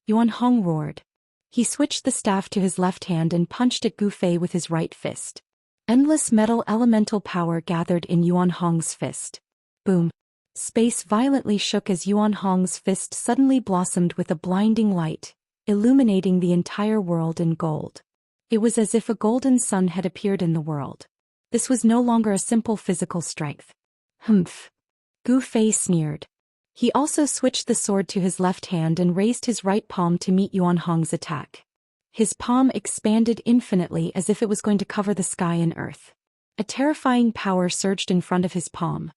Yuan Hong roared. He switched the staff to his left hand and punched at Gu Fei with his right fist. Endless metal elemental power gathered in Yuan Hong's fist. Boom! Space violently shook as Yuan Hong's fist suddenly blossomed with a blinding light, illuminating the entire world in gold. It was as if a golden sun had appeared in the world. This was no longer a simple physical strength. Humph! Gu Fei sneered. He also switched the sword to his left hand and raised his right palm to meet Yuan Hong's attack. His palm expanded infinitely as if it was going to cover the sky and earth. A terrifying power surged in front of his palm.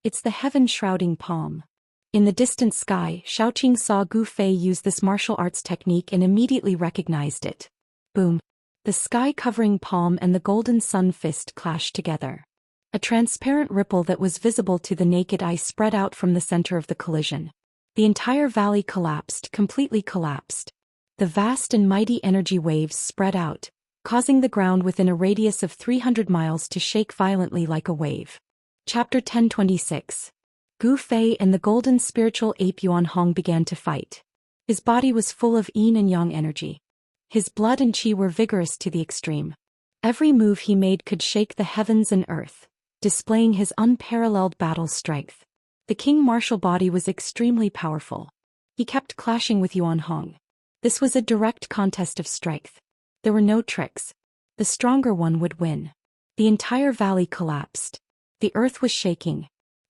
It's the heaven-shrouding palm. In the distant sky, Xiaoqing saw Gu Fei use this martial arts technique and immediately recognized it. Boom! The sky-covering palm and the golden sun fist clashed together. A transparent ripple that was visible to the naked eye spread out from the center of the collision. The entire valley collapsed, completely collapsed. The vast and mighty energy waves spread out, causing the ground within a radius of 300 miles to shake violently like a wave. Chapter 1026. Gu Fei and the golden spiritual ape Yuan Hong began to fight. His body was full of yin and yang energy. His blood and qi were vigorous to the extreme. Every move he made could shake the heavens and earth, displaying his unparalleled battle strength. The king martial body was extremely powerful. He kept clashing with Yuan Hong. This was a direct contest of strength. There were no tricks. The stronger one would win. The entire valley collapsed. The earth was shaking.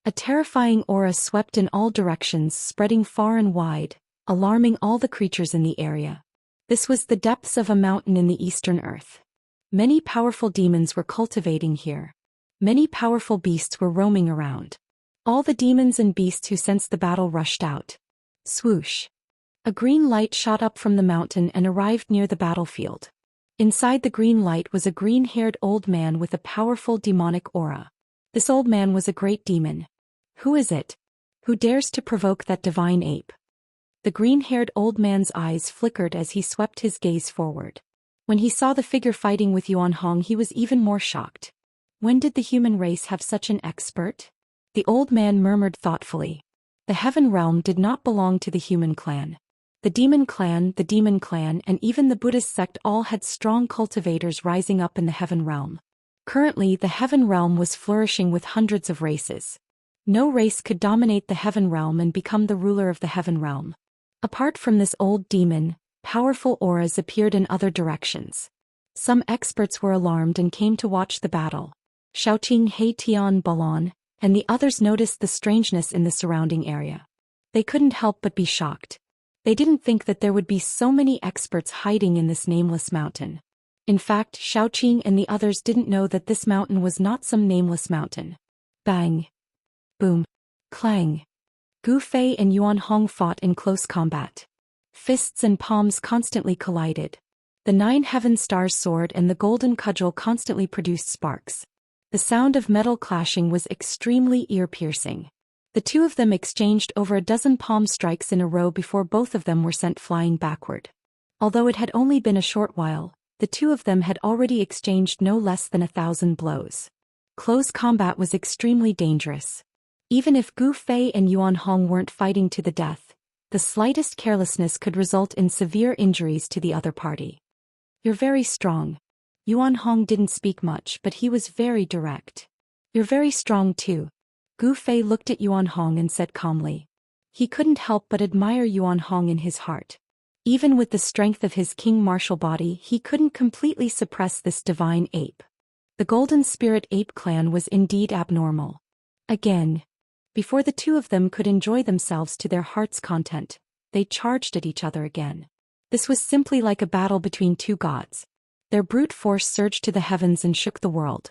A terrifying aura swept in all directions, spreading far and wide, alarming all the creatures in the area. This was the depths of a mountain in the eastern earth. Many powerful demons were cultivating here. Many powerful beasts were roaming around. All the demons and beasts who sensed the battle rushed out. Swoosh! A green light shot up from the mountain and arrived near the battlefield. Inside the green light was a green-haired old man with a powerful demonic aura. This old man was a great demon. Who is it? Who dares to provoke that divine ape? The green-haired old man's eyes flickered as he swept his gaze forward. When he saw the figure fighting with Yuan Hong, he was even more shocked. When did the human race have such an expert? The old man murmured thoughtfully. The heaven realm did not belong to the human clan. The demon clan, and even the Buddhist sect all had strong cultivators rising up in the heaven realm. Currently, the heaven realm was flourishing with hundreds of races. No race could dominate the heaven realm and become the ruler of the heaven realm. Apart from this old demon, powerful auras appeared in other directions. Some experts were alarmed and came to watch the battle. Xiaoqing, He Tian, Balon, and the others noticed the strangeness in the surrounding area. They couldn't help but be shocked. They didn't think that there would be so many experts hiding in this nameless mountain. In fact, Xiaoqing and the others didn't know that this mountain was not some nameless mountain. Bang! Boom! Clang! Gu Fei and Yuan Hong fought in close combat. Fists and palms constantly collided. The 9 heaven stars sword and the golden cudgel constantly produced sparks. The sound of metal clashing was extremely ear-piercing. The two of them exchanged over a dozen palm strikes in a row before both of them were sent flying backward. Although it had only been a short while, the two of them had already exchanged no less than 1,000 blows. Close combat was extremely dangerous. Even if Gu Fei and Yuan Hong weren't fighting to the death, the slightest carelessness could result in severe injuries to the other party. You're very strong. Yuan Hong didn't speak much, but he was very direct. You're very strong too. Gu Fei looked at Yuan Hong and said calmly. He couldn't help but admire Yuan Hong in his heart. Even with the strength of his king martial body, he couldn't completely suppress this divine ape. The Golden Spirit Ape clan was indeed abnormal. Again. Before the two of them could enjoy themselves to their heart's content, they charged at each other again. This was simply like a battle between two gods. Their brute force surged to the heavens and shook the world.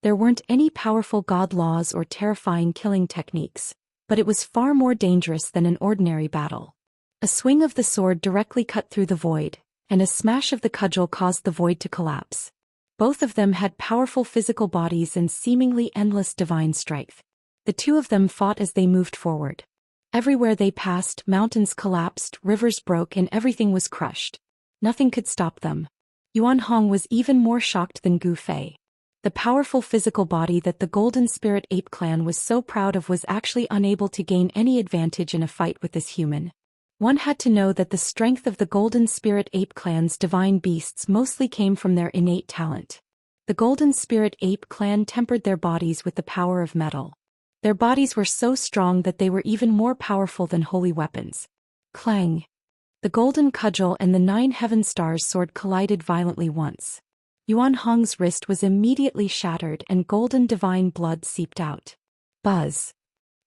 There weren't any powerful god laws or terrifying killing techniques, but it was far more dangerous than an ordinary battle. A swing of the sword directly cut through the void, and a smash of the cudgel caused the void to collapse. Both of them had powerful physical bodies and seemingly endless divine strength. The two of them fought as they moved forward. Everywhere they passed, mountains collapsed, rivers broke, and everything was crushed. Nothing could stop them. Yuan Hong was even more shocked than Gu Fei. The powerful physical body that the Golden Spirit Ape clan was so proud of was actually unable to gain any advantage in a fight with this human. One had to know that the strength of the Golden Spirit Ape clan's divine beasts mostly came from their innate talent. The Golden Spirit Ape clan tempered their bodies with the power of metal. Their bodies were so strong that they were even more powerful than holy weapons. Clang! The golden cudgel and the 9 heaven stars sword collided violently once. Yuan Hong's wrist was immediately shattered and golden divine blood seeped out. Buzz!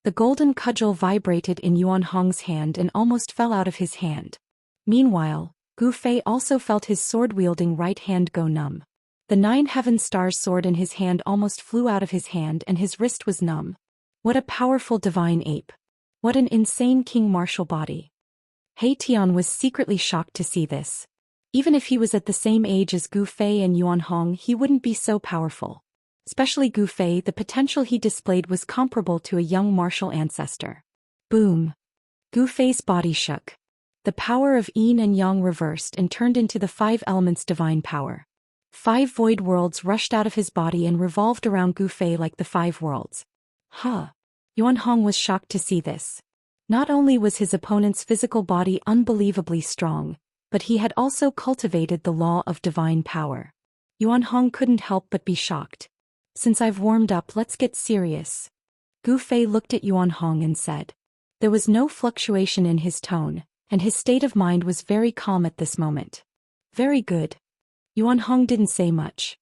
The golden cudgel vibrated in Yuan Hong's hand and almost fell out of his hand. Meanwhile, Gu Fei also felt his sword-wielding right hand go numb. The 9 heaven stars sword in his hand almost flew out of his hand and his wrist was numb. What a powerful divine ape. What an insane king martial body. He Tian was secretly shocked to see this. Even if he was at the same age as Gu Fei and Yuan Hong, he wouldn't be so powerful. Especially Gu Fei, the potential he displayed was comparable to a young martial ancestor. Boom! Gu Fei's body shook. The power of yin and yang reversed and turned into the 5 elements divine power. 5 void worlds rushed out of his body and revolved around Gu Fei like the 5 worlds. Yuan Hong was shocked to see this. Not only was his opponent's physical body unbelievably strong, but he had also cultivated the law of divine power. Yuan Hong couldn't help but be shocked. Since I've warmed up, let's get serious. Gu Fei looked at Yuan Hong and said. There was no fluctuation in his tone, and his state of mind was very calm at this moment. Very good. Yuan Hong didn't say much.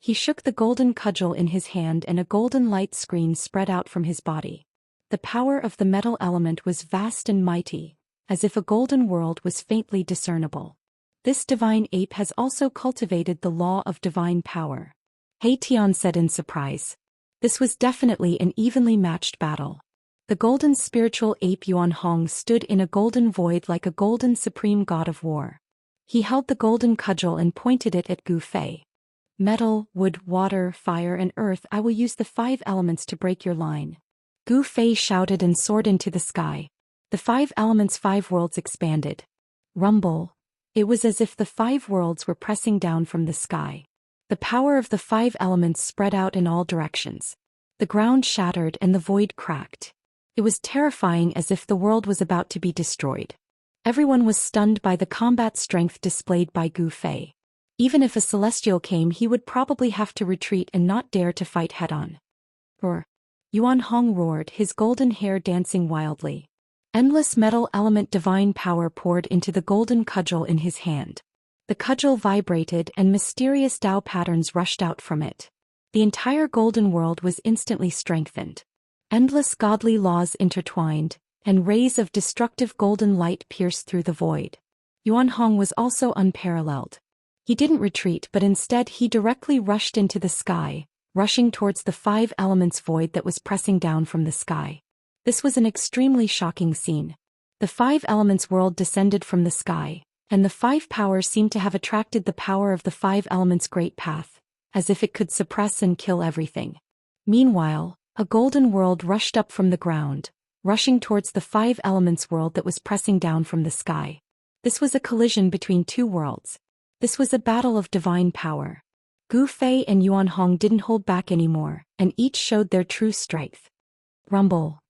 He shook the golden cudgel in his hand and a golden light screen spread out from his body. The power of the metal element was vast and mighty, as if a golden world was faintly discernible. This divine ape has also cultivated the law of divine power. He Tian said in surprise. This was definitely an evenly matched battle. The golden spiritual ape Yuan Hong stood in a golden void like a golden supreme god of war. He held the golden cudgel and pointed it at Gu Fei. Metal, wood, water, fire and earth, I will use the 5 elements to break your line. Gu Fei shouted and soared into the sky. The 5 elements' 5 worlds expanded. Rumble. It was as if the 5 worlds were pressing down from the sky. The power of the 5 elements spread out in all directions. The ground shattered and the void cracked. It was terrifying, as if the world was about to be destroyed. Everyone was stunned by the combat strength displayed by Gu Fei. Even if a celestial came, he would probably have to retreat and not dare to fight head-on. Roar! Yuan Hong roared, his golden hair dancing wildly. Endless metal element divine power poured into the golden cudgel in his hand. The cudgel vibrated and mysterious Tao patterns rushed out from it. The entire golden world was instantly strengthened. Endless godly laws intertwined, and rays of destructive golden light pierced through the void. Yuan Hong was also unparalleled. He didn't retreat, but instead he directly rushed into the sky, rushing towards the 5 elements void that was pressing down from the sky. This was an extremely shocking scene. The 5 elements world descended from the sky, and the 5 powers seemed to have attracted the power of the 5 elements great path, as if it could suppress and kill everything. Meanwhile, a golden world rushed up from the ground, rushing towards the 5 elements world that was pressing down from the sky. This was a collision between 2 worlds. This was a battle of divine power. Gu Fei and Yuan Hong didn't hold back anymore, and each showed their true strength. Rumble.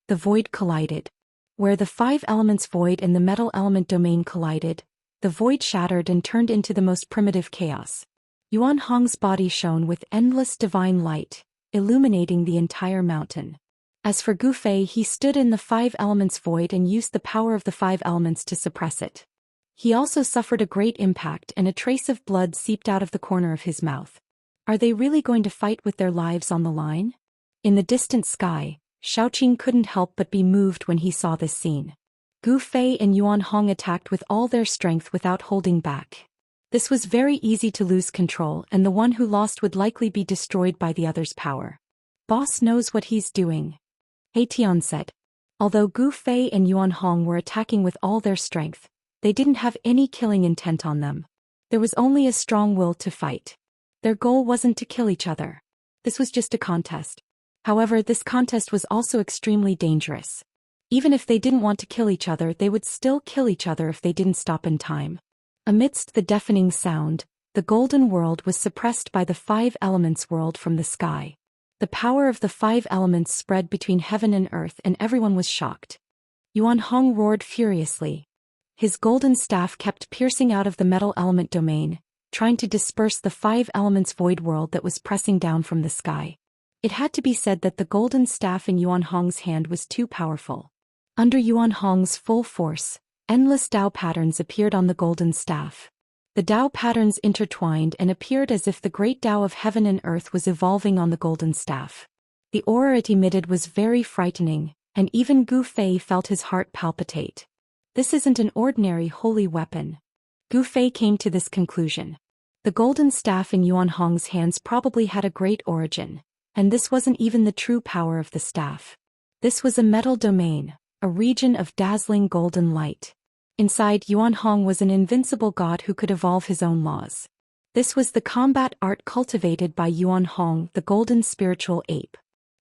The void collided. Where the 5 elements void and the metal element domain collided, the void shattered and turned into the most primitive chaos. Yuan Hong's body shone with endless divine light, illuminating the entire mountain. As for Gu Fei, he stood in the 5 elements void and used the power of the 5 elements to suppress it. He also suffered a great impact, and a trace of blood seeped out of the corner of his mouth. Are they really going to fight with their lives on the line? In the distant sky, Xiaoqing couldn't help but be moved when he saw this scene. Gu Fei and Yuan Hong attacked with all their strength without holding back. This was very easy to lose control, and the one who lost would likely be destroyed by the other's power. Boss knows what he's doing, He Tian said. Although Gu Fei and Yuan Hong were attacking with all their strength, they didn't have any killing intent on them. There was only a strong will to fight. Their goal wasn't to kill each other. This was just a contest. However, this contest was also extremely dangerous. Even if they didn't want to kill each other, they would still kill each other if they didn't stop in time. Amidst the deafening sound, the golden world was suppressed by the 5 elements world from the sky. The power of the 5 elements spread between heaven and earth, and everyone was shocked. Yuan Hong roared furiously. His golden staff kept piercing out of the metal element domain, trying to disperse the 5 elements void world that was pressing down from the sky. It had to be said that the golden staff in Yuan Hong's hand was too powerful. Under Yuan Hong's full force, endless Tao patterns appeared on the golden staff. The Tao patterns intertwined and appeared as if the great Tao of heaven and earth was evolving on the golden staff. The aura it emitted was very frightening, and even Gu Fei felt his heart palpitate. This isn't an ordinary holy weapon. Gu Fei came to this conclusion. The golden staff in Yuan Hong's hands probably had a great origin, and this wasn't even the true power of the staff. This was a metal domain, a region of dazzling golden light. Inside Yuan Hong was an invincible god who could evolve his own laws. This was the combat art cultivated by Yuan Hong, the golden spiritual ape.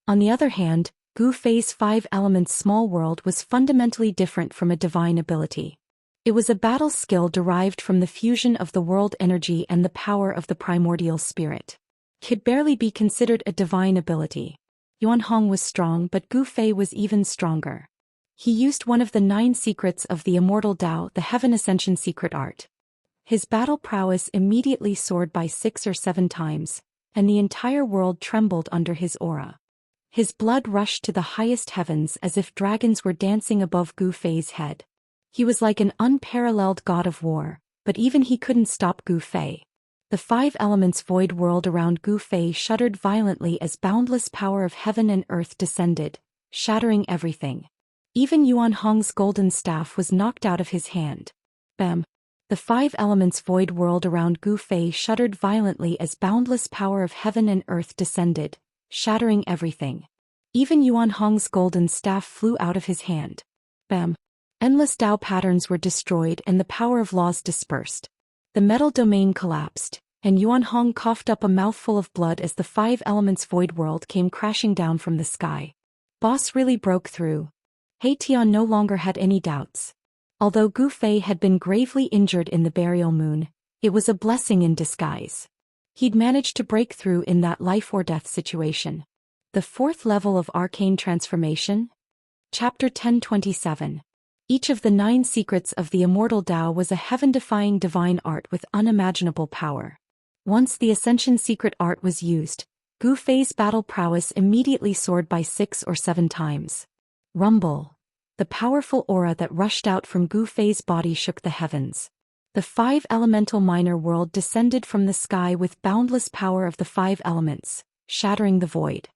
On the other hand, Gu Fei's 5 elements small world was fundamentally different from a divine ability. It was a battle skill derived from the fusion of the world energy and the power of the primordial spirit. Could barely be considered a divine ability. Yuan Hong was strong, but Gu Fei was even stronger. He used one of the 9 secrets of the Immortal Dao, the Heaven Ascension secret art. His battle prowess immediately soared by 6 or 7 times, and the entire world trembled under his aura. His blood rushed to the highest heavens as if dragons were dancing above Gu Fei's head. He was like an unparalleled god of war, but even he couldn't stop Gu Fei. The 5 elements void world around Gu Fei shuddered violently as boundless power of heaven and earth descended, shattering everything. Even Yuan Hong's golden staff was knocked out of his hand. Bam! The 5 elements void world around Gu Fei shuddered violently as boundless power of heaven and earth descended, shattering everything. Even Yuan Hong's golden staff flew out of his hand. Bam! Endless Dao patterns were destroyed and the power of laws dispersed. The metal domain collapsed, and Yuan Hong coughed up a mouthful of blood as the 5 elements void world came crashing down from the sky. Boss really broke through. He Tian no longer had any doubts. Although Gu Fei had been gravely injured in the burial moon, it was a blessing in disguise. He'd managed to break through in that life or death situation. The 4th level of arcane transformation? Chapter 1027. Each of the 9 secrets of the Immortal Dao was a heaven-defying divine art with unimaginable power. Once the Ascension secret art was used, Gu Fei's battle prowess immediately soared by 6 or 7 times. Rumble. The powerful aura that rushed out from Gu Fei's body shook the heavens. The 5 elemental minor world descended from the sky with boundless power of the 5 elements, shattering the void.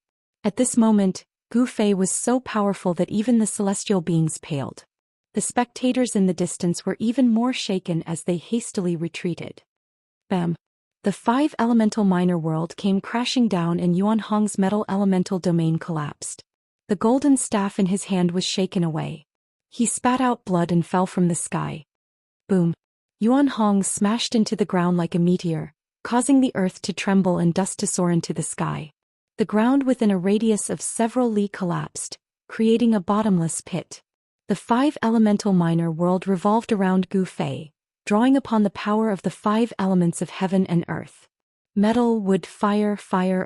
At this moment, Gu Fei was so powerful that even the celestial beings paled. The spectators in the distance were even more shaken as they hastily retreated. Bam! The 5 elemental minor world came crashing down and Yuan Hong's metal elemental domain collapsed. The golden staff in his hand was shaken away. He spat out blood and fell from the sky. Boom! Yuan Hong smashed into the ground like a meteor, causing the earth to tremble and dust to soar into the sky. The ground within a radius of several li collapsed, creating a bottomless pit. The 5 elemental minor world revolved around Gu Fei, drawing upon the power of the 5 elements of heaven and earth. Metal, wood, fire,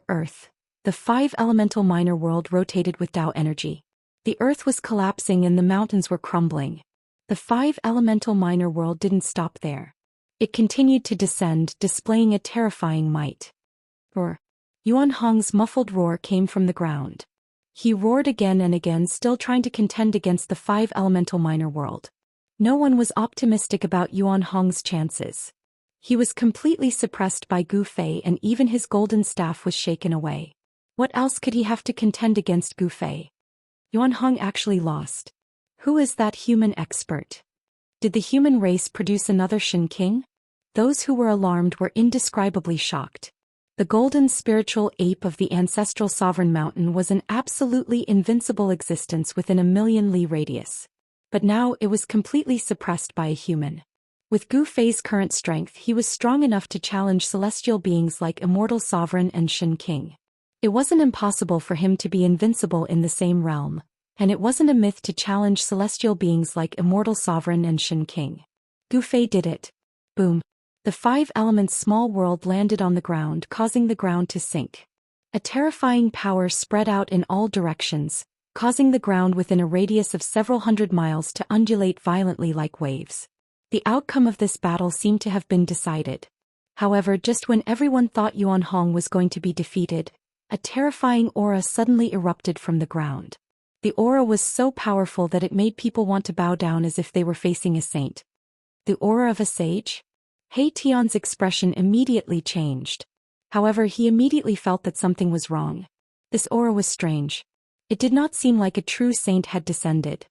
earth. The 5 elemental minor world rotated with Dao energy. The earth was collapsing and the mountains were crumbling. The 5 elemental minor world didn't stop there. It continued to descend, displaying a terrifying might. Roar. Yuan Hong's muffled roar came from the ground. He roared again and again, still trying to contend against the 5 elemental minor world. No one was optimistic about Yuan Hong's chances. He was completely suppressed by Gu Fei and even his golden staff was shaken away. What else could he have to contend against Gu Fei? Yuan Hong actually lost. Who is that human expert? Did the human race produce another Shen King? Those who were alarmed were indescribably shocked. The golden spiritual ape of the ancestral sovereign mountain was an absolutely invincible existence within a million li radius. But now it was completely suppressed by a human. With Gu Fei's current strength, he was strong enough to challenge celestial beings like Immortal Sovereign and Shen King. It wasn't impossible for him to be invincible in the same realm, and it wasn't a myth to challenge celestial beings like Immortal Sovereign and Shen King. Gu Fei did it. Boom. The 5 elements small world landed on the ground, causing the ground to sink. A terrifying power spread out in all directions, causing the ground within a radius of several hundred miles to undulate violently like waves. The outcome of this battle seemed to have been decided. However, just when everyone thought Yuan Hong was going to be defeated, a terrifying aura suddenly erupted from the ground. The aura was so powerful that it made people want to bow down as if they were facing a saint. The aura of a sage? He Tian's expression immediately changed. However, he immediately felt that something was wrong. This aura was strange. It did not seem like a true saint had descended.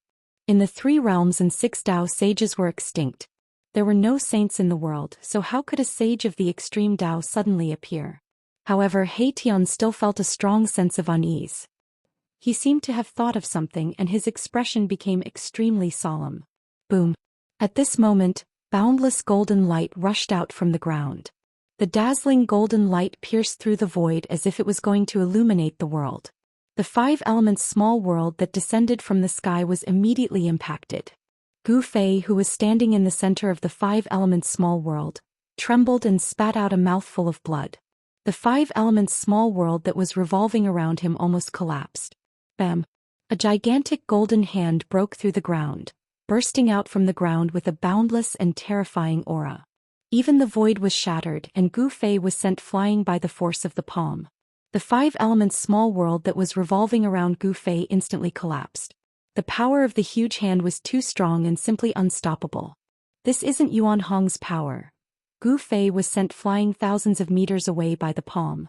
In the 3 realms and 6 Dao sages were extinct. There were no saints in the world, so how could a sage of the extreme Dao suddenly appear? However, He Tian still felt a strong sense of unease. He seemed to have thought of something and his expression became extremely solemn. Boom. At this moment, boundless golden light rushed out from the ground. The dazzling golden light pierced through the void as if it was going to illuminate the world. The 5 elements small world that descended from the sky was immediately impacted. Gu Fei, who was standing in the center of the 5 elements small world, trembled and spat out a mouthful of blood. The 5 elements small world that was revolving around him almost collapsed. Bam! A gigantic golden hand broke through the ground, bursting out from the ground with a boundless and terrifying aura. Even the void was shattered and Gu Fei was sent flying by the force of the palm. The 5 elements small world that was revolving around Gu Fei instantly collapsed. The power of the huge hand was too strong and simply unstoppable. This isn't Yuan Hong's power. Gu Fei was sent flying thousands of meters away by the palm.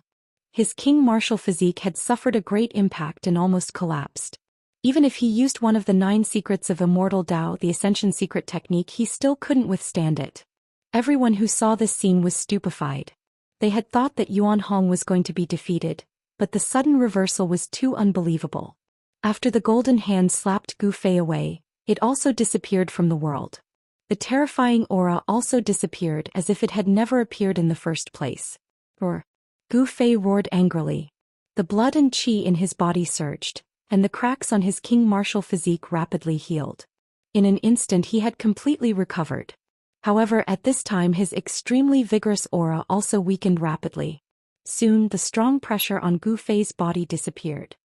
His king martial physique had suffered a great impact and almost collapsed. Even if he used one of the 9 secrets of Immortal Dao, the Ascension secret technique, he still couldn't withstand it. Everyone who saw this scene was stupefied. They had thought that Yuan Hong was going to be defeated, but the sudden reversal was too unbelievable. After the golden hand slapped Gu Fei away, it also disappeared from the world. The terrifying aura also disappeared as if it had never appeared in the first place. Roar! Gu Fei roared angrily. The blood and qi in his body surged, and the cracks on his king martial physique rapidly healed. In an instant he had completely recovered. However, at this time his extremely vigorous aura also weakened rapidly. Soon the strong pressure on Gu Fei's body disappeared.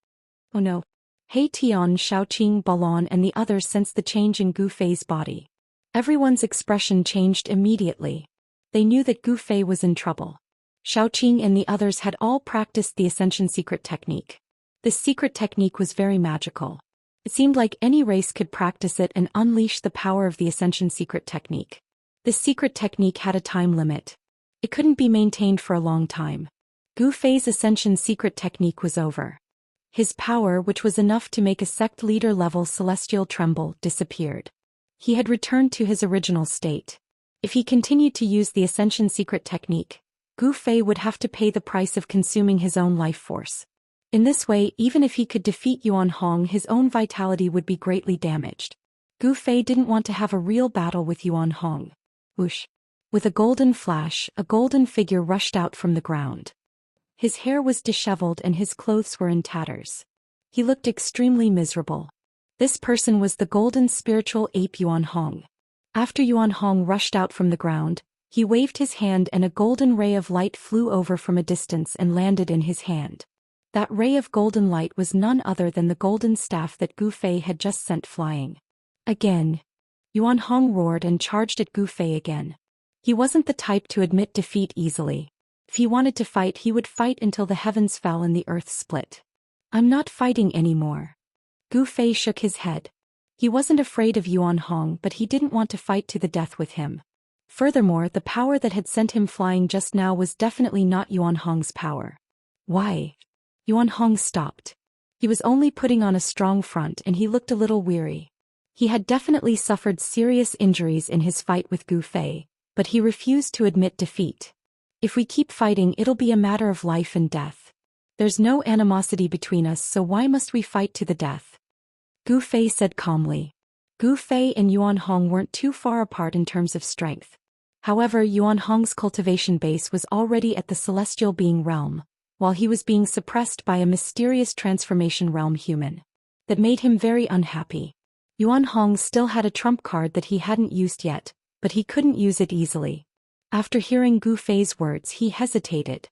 Oh no! He Tian, Shaoqing, Balon and the others sensed the change in Gu Fei's body. Everyone's expression changed immediately. They knew that Gu Fei was in trouble. Shaoqing and the others had all practiced the Ascension secret technique. This secret technique was very magical. It seemed like any race could practice it and unleash the power of the Ascension secret technique. This secret technique had a time limit. It couldn't be maintained for a long time. Gu Fei's Ascension secret technique was over. His power, which was enough to make a sect leader-level celestial tremble, disappeared. He had returned to his original state. If he continued to use the Ascension secret technique, Gu Fei would have to pay the price of consuming his own life force. In this way, even if he could defeat Yuan Hong, his own vitality would be greatly damaged. Gu Fei didn't want to have a real battle with Yuan Hong. Whoosh! With a golden flash, a golden figure rushed out from the ground. His hair was disheveled and his clothes were in tatters. He looked extremely miserable. This person was the golden spiritual ape Yuan Hong. After Yuan Hong rushed out from the ground, he waved his hand and a golden ray of light flew over from a distance and landed in his hand. That ray of golden light was none other than the golden staff that Gu Fei had just sent flying. Again, Yuan Hong roared and charged at Gu Fei again. He wasn't the type to admit defeat easily. If he wanted to fight, he would fight until the heavens fell and the earth split. I'm not fighting anymore. Gu Fei shook his head. He wasn't afraid of Yuan Hong, but he didn't want to fight to the death with him. Furthermore, the power that had sent him flying just now was definitely not Yuan Hong's power. Why? Yuan Hong stopped. He was only putting on a strong front and he looked a little weary. He had definitely suffered serious injuries in his fight with Gu Fei, but he refused to admit defeat. If we keep fighting, it'll be a matter of life and death. There's no animosity between us, so why must we fight to the death? Gu Fei said calmly. Gu Fei and Yuan Hong weren't too far apart in terms of strength. However, Yuan Hong's cultivation base was already at the celestial being realm, while he was being suppressed by a mysterious transformation realm human. That made him very unhappy. Yuan Hong still had a trump card that he hadn't used yet, but he couldn't use it easily. After hearing Gu Fei's words, he hesitated.